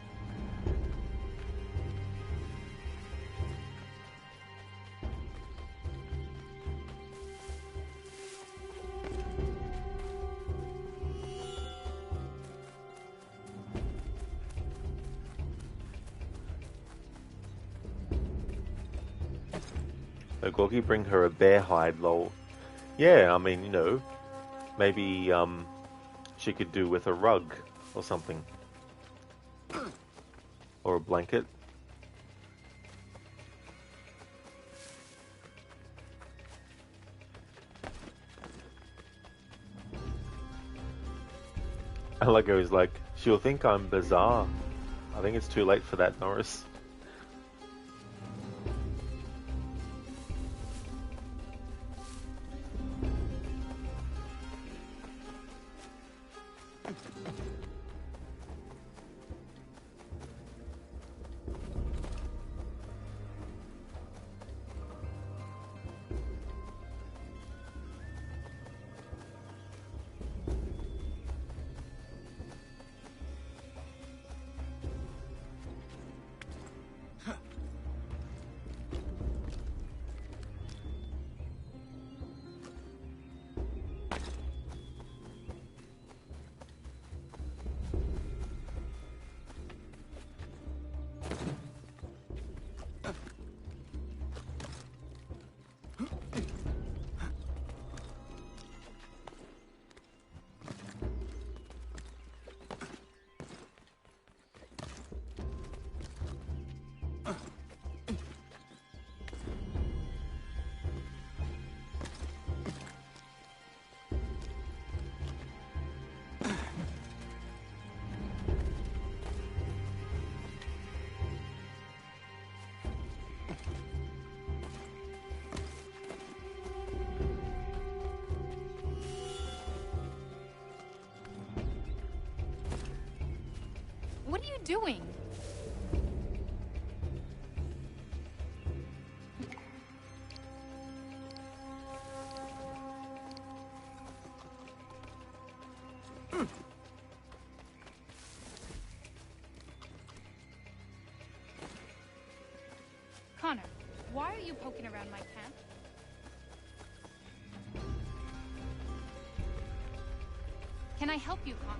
So Gorky bring her a bear hide, lol. Yeah, I mean, maybe she could do with a rug or something. Or a blanket. Alago is like, she'll think I'm bizarre. I think it's too late for that, Norris. What are you doing? Connor, why are you poking around my camp? Can I help you, Connor?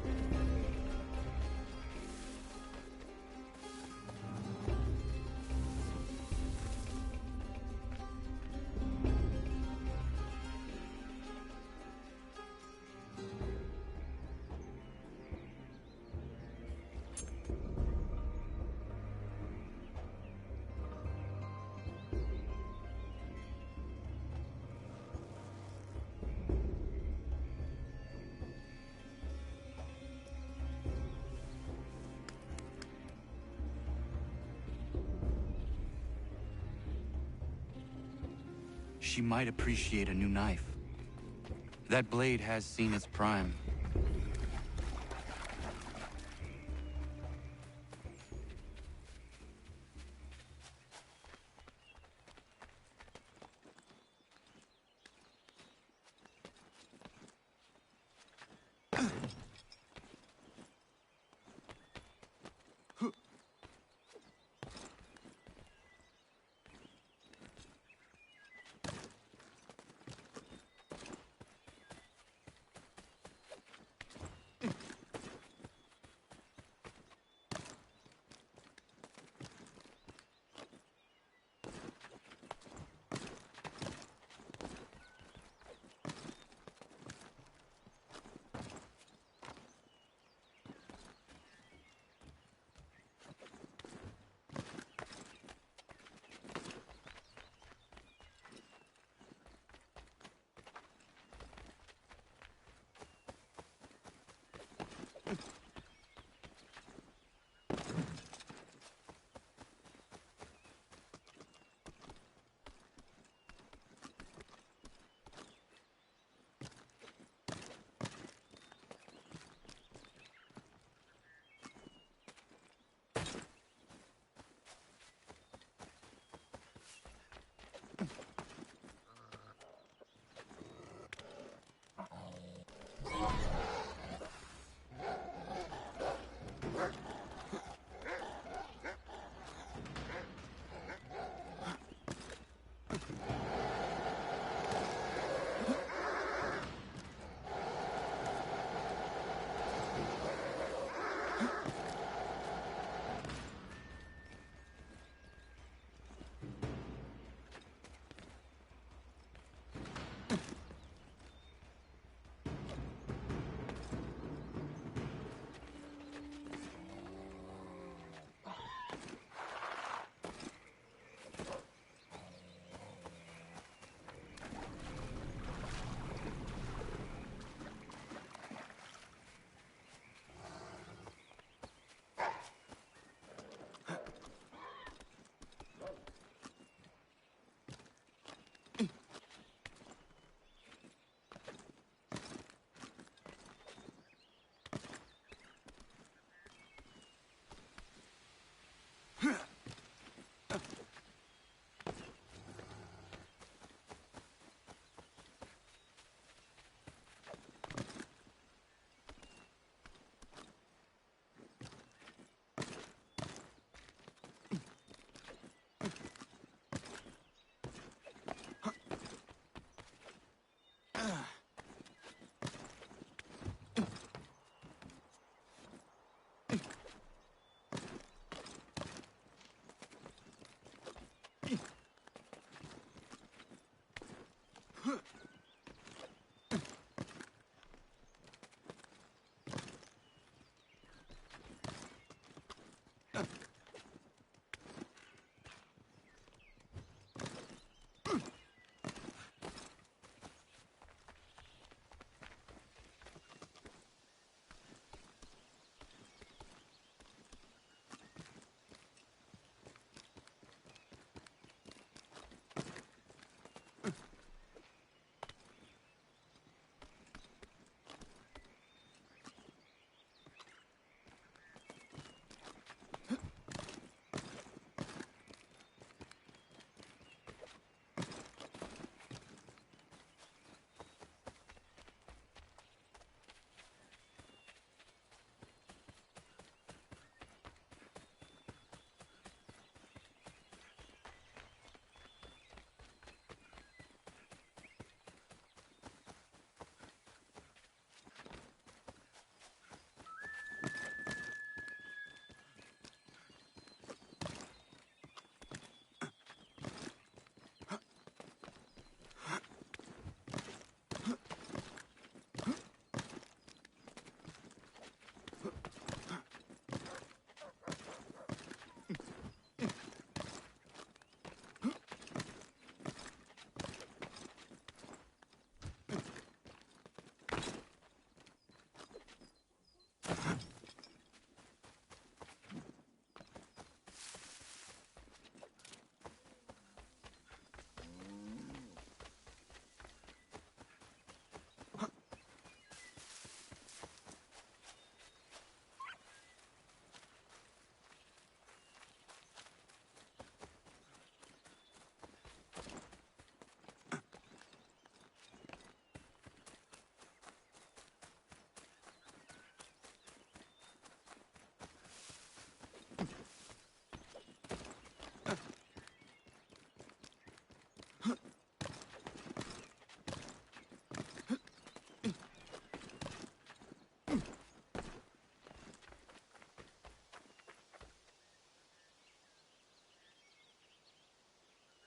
She might appreciate a new knife. That blade has seen its prime.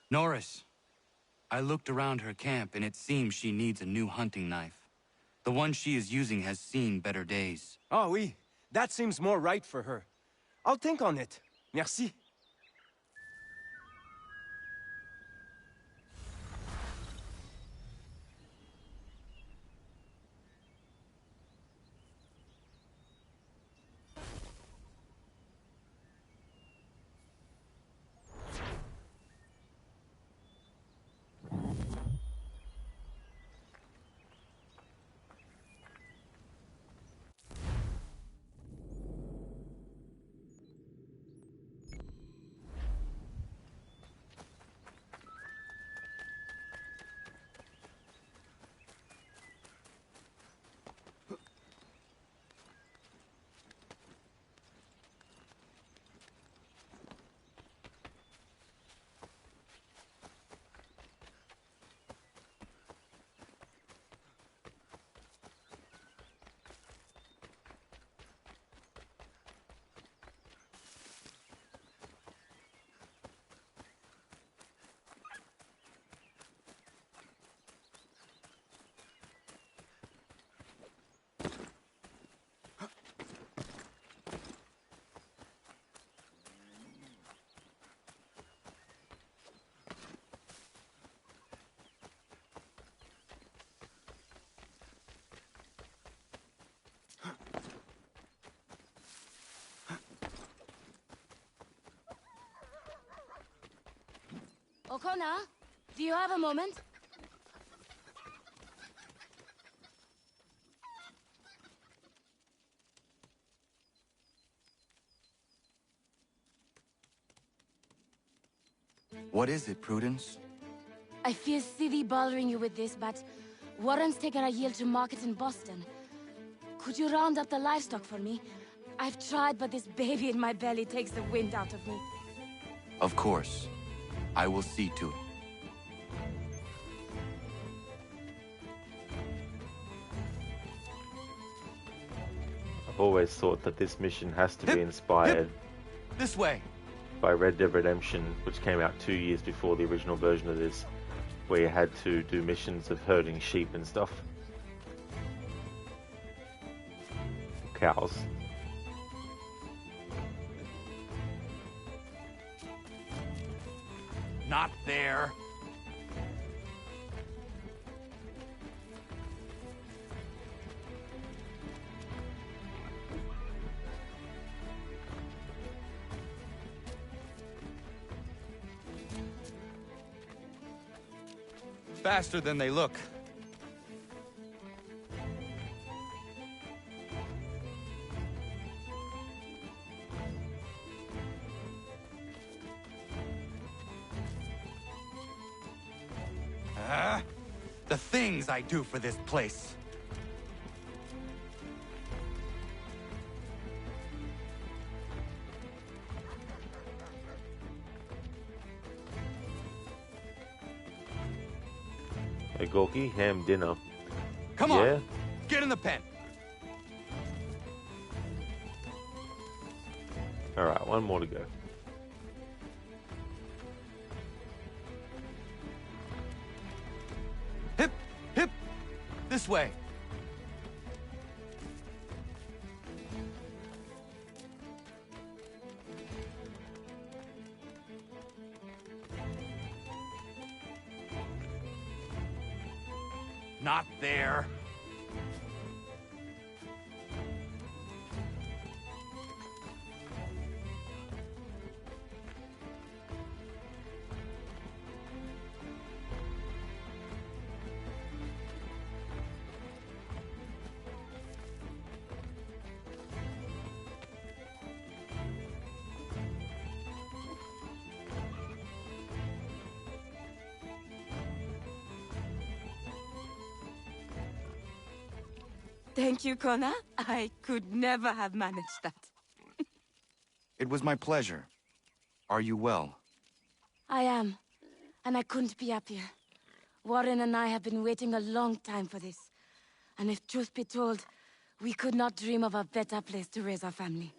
Norris, I looked around her camp and it seems she needs a new hunting knife. The one she is using has seen better days. Oh, oui. That seems more right for her. I'll think on it. Merci. O'Connor, do you have a moment? What is it, Prudence? I feel silly bothering you with this, but Warren's taken a yield to market in Boston. Could you round up the livestock for me? I've tried, but this baby in my belly takes the wind out of me. Of course. I will see to it. I've always thought that this mission has to be inspired this way by Red Dead Redemption, which came out 2 years before the original version of this, where you had to do missions of herding sheep and stuff. Cows. Not there. Faster than they look. The things I do for this place. Hey Gorky, ham dinner. Come on, get in the pen. Alright, one more to go. Hip, hip, this way. Not there. Thank you, Connor. I could never have managed that. It was my pleasure. Are you well? I am. And I couldn't be happier. Warren and I have been waiting a long time for this. And if truth be told, we could not dream of a better place to raise our family.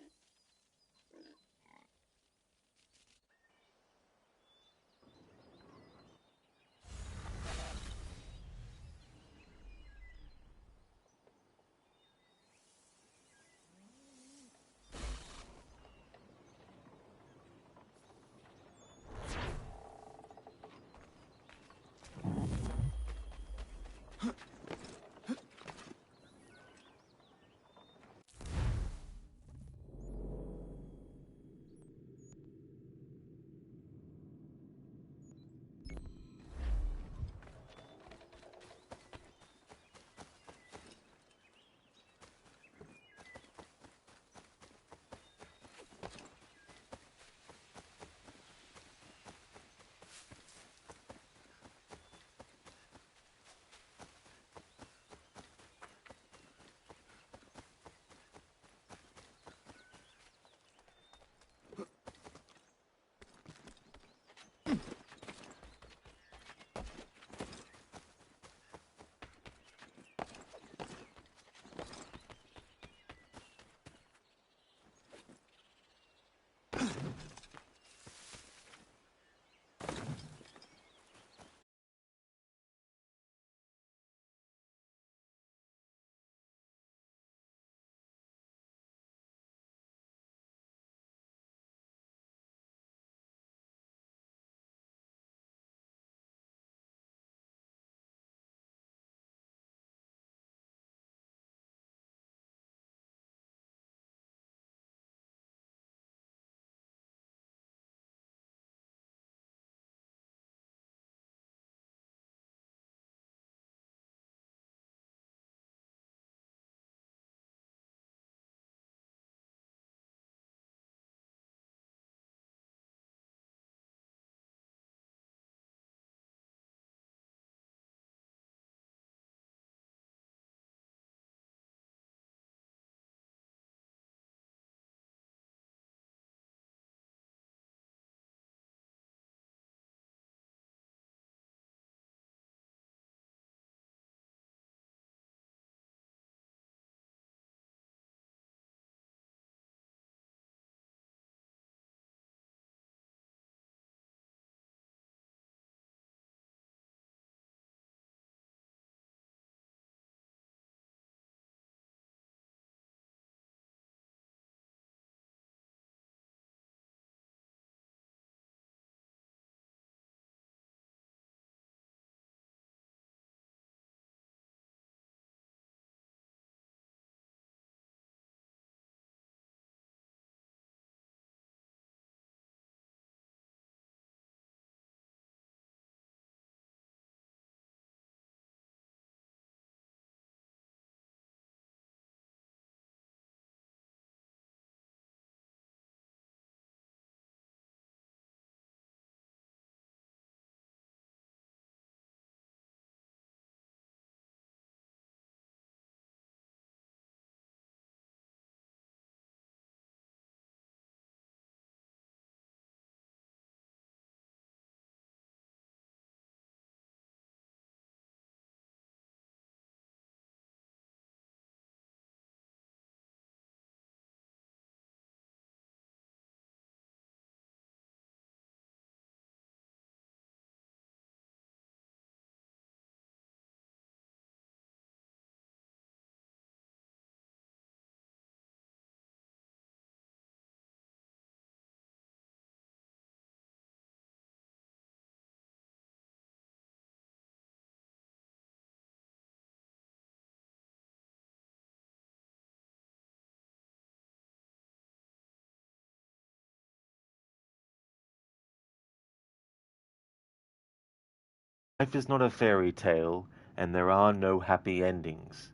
Life is not a fairy tale, and there are no happy endings.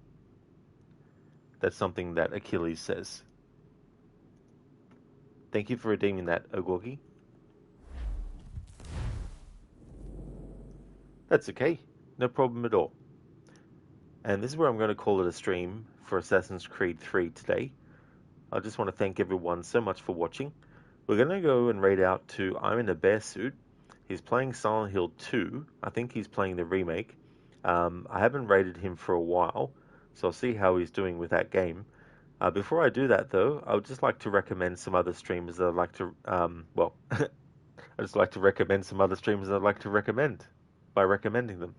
That's something that Achilles says. Thank you for redeeming that, Ogorgi. That's okay. No problem at all. And this is where I'm going to call it a stream for Assassin's Creed 3 today. I just want to thank everyone so much for watching. We're going to go and raid out to I'm in a Bear Suit. He's playing Silent Hill 2. I think he's playing the remake. I haven't raided him for a while, so I'll see how he's doing with that game. Before I do that, though, I would just like to recommend some other streamers that I'd like to, I just like to recommend some other streamers that I'd like to recommend by recommending them.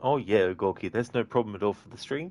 Oh yeah, Gorky, there's no problem at all for the stream.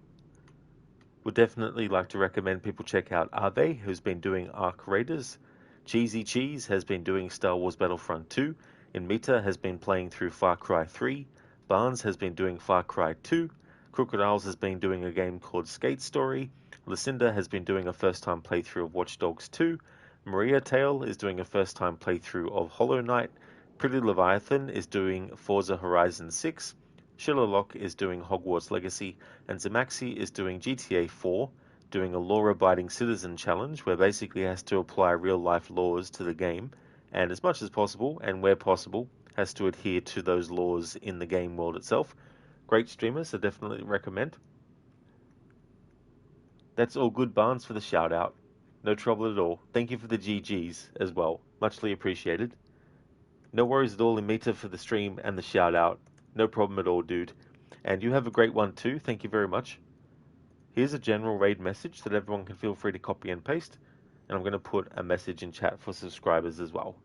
Would definitely like to recommend people check out Ave, who's been doing Ark Raiders. Cheesy Cheese has been doing Star Wars Battlefront 2. Inmita has been playing through Far Cry 3. Barnes has been doing Far Cry 2. Crocodiles has been doing a game called Skate Story. Lucinda has been doing a first-time playthrough of Watch Dogs 2. Maria Tail is doing a first-time playthrough of Hollow Knight. Pretty Leviathan is doing Forza Horizon 6. Shillerlock is doing Hogwarts Legacy, and Zamaxi is doing GTA 4, doing a law-abiding citizen challenge where basically he has to apply real-life laws to the game, and as much as possible, and where possible, has to adhere to those laws in the game world itself. Great streamers, so definitely recommend. That's all good, Barnes, for the shout-out. No trouble at all. Thank you for the GGs as well. Muchly appreciated. No worries at all, Imita, for the stream and the shout-out. No problem at all, dude. And you have a great one too. Thank you very much. Here's a general raid message that everyone can feel free to copy and paste. And I'm going to put a message in chat for subscribers as well.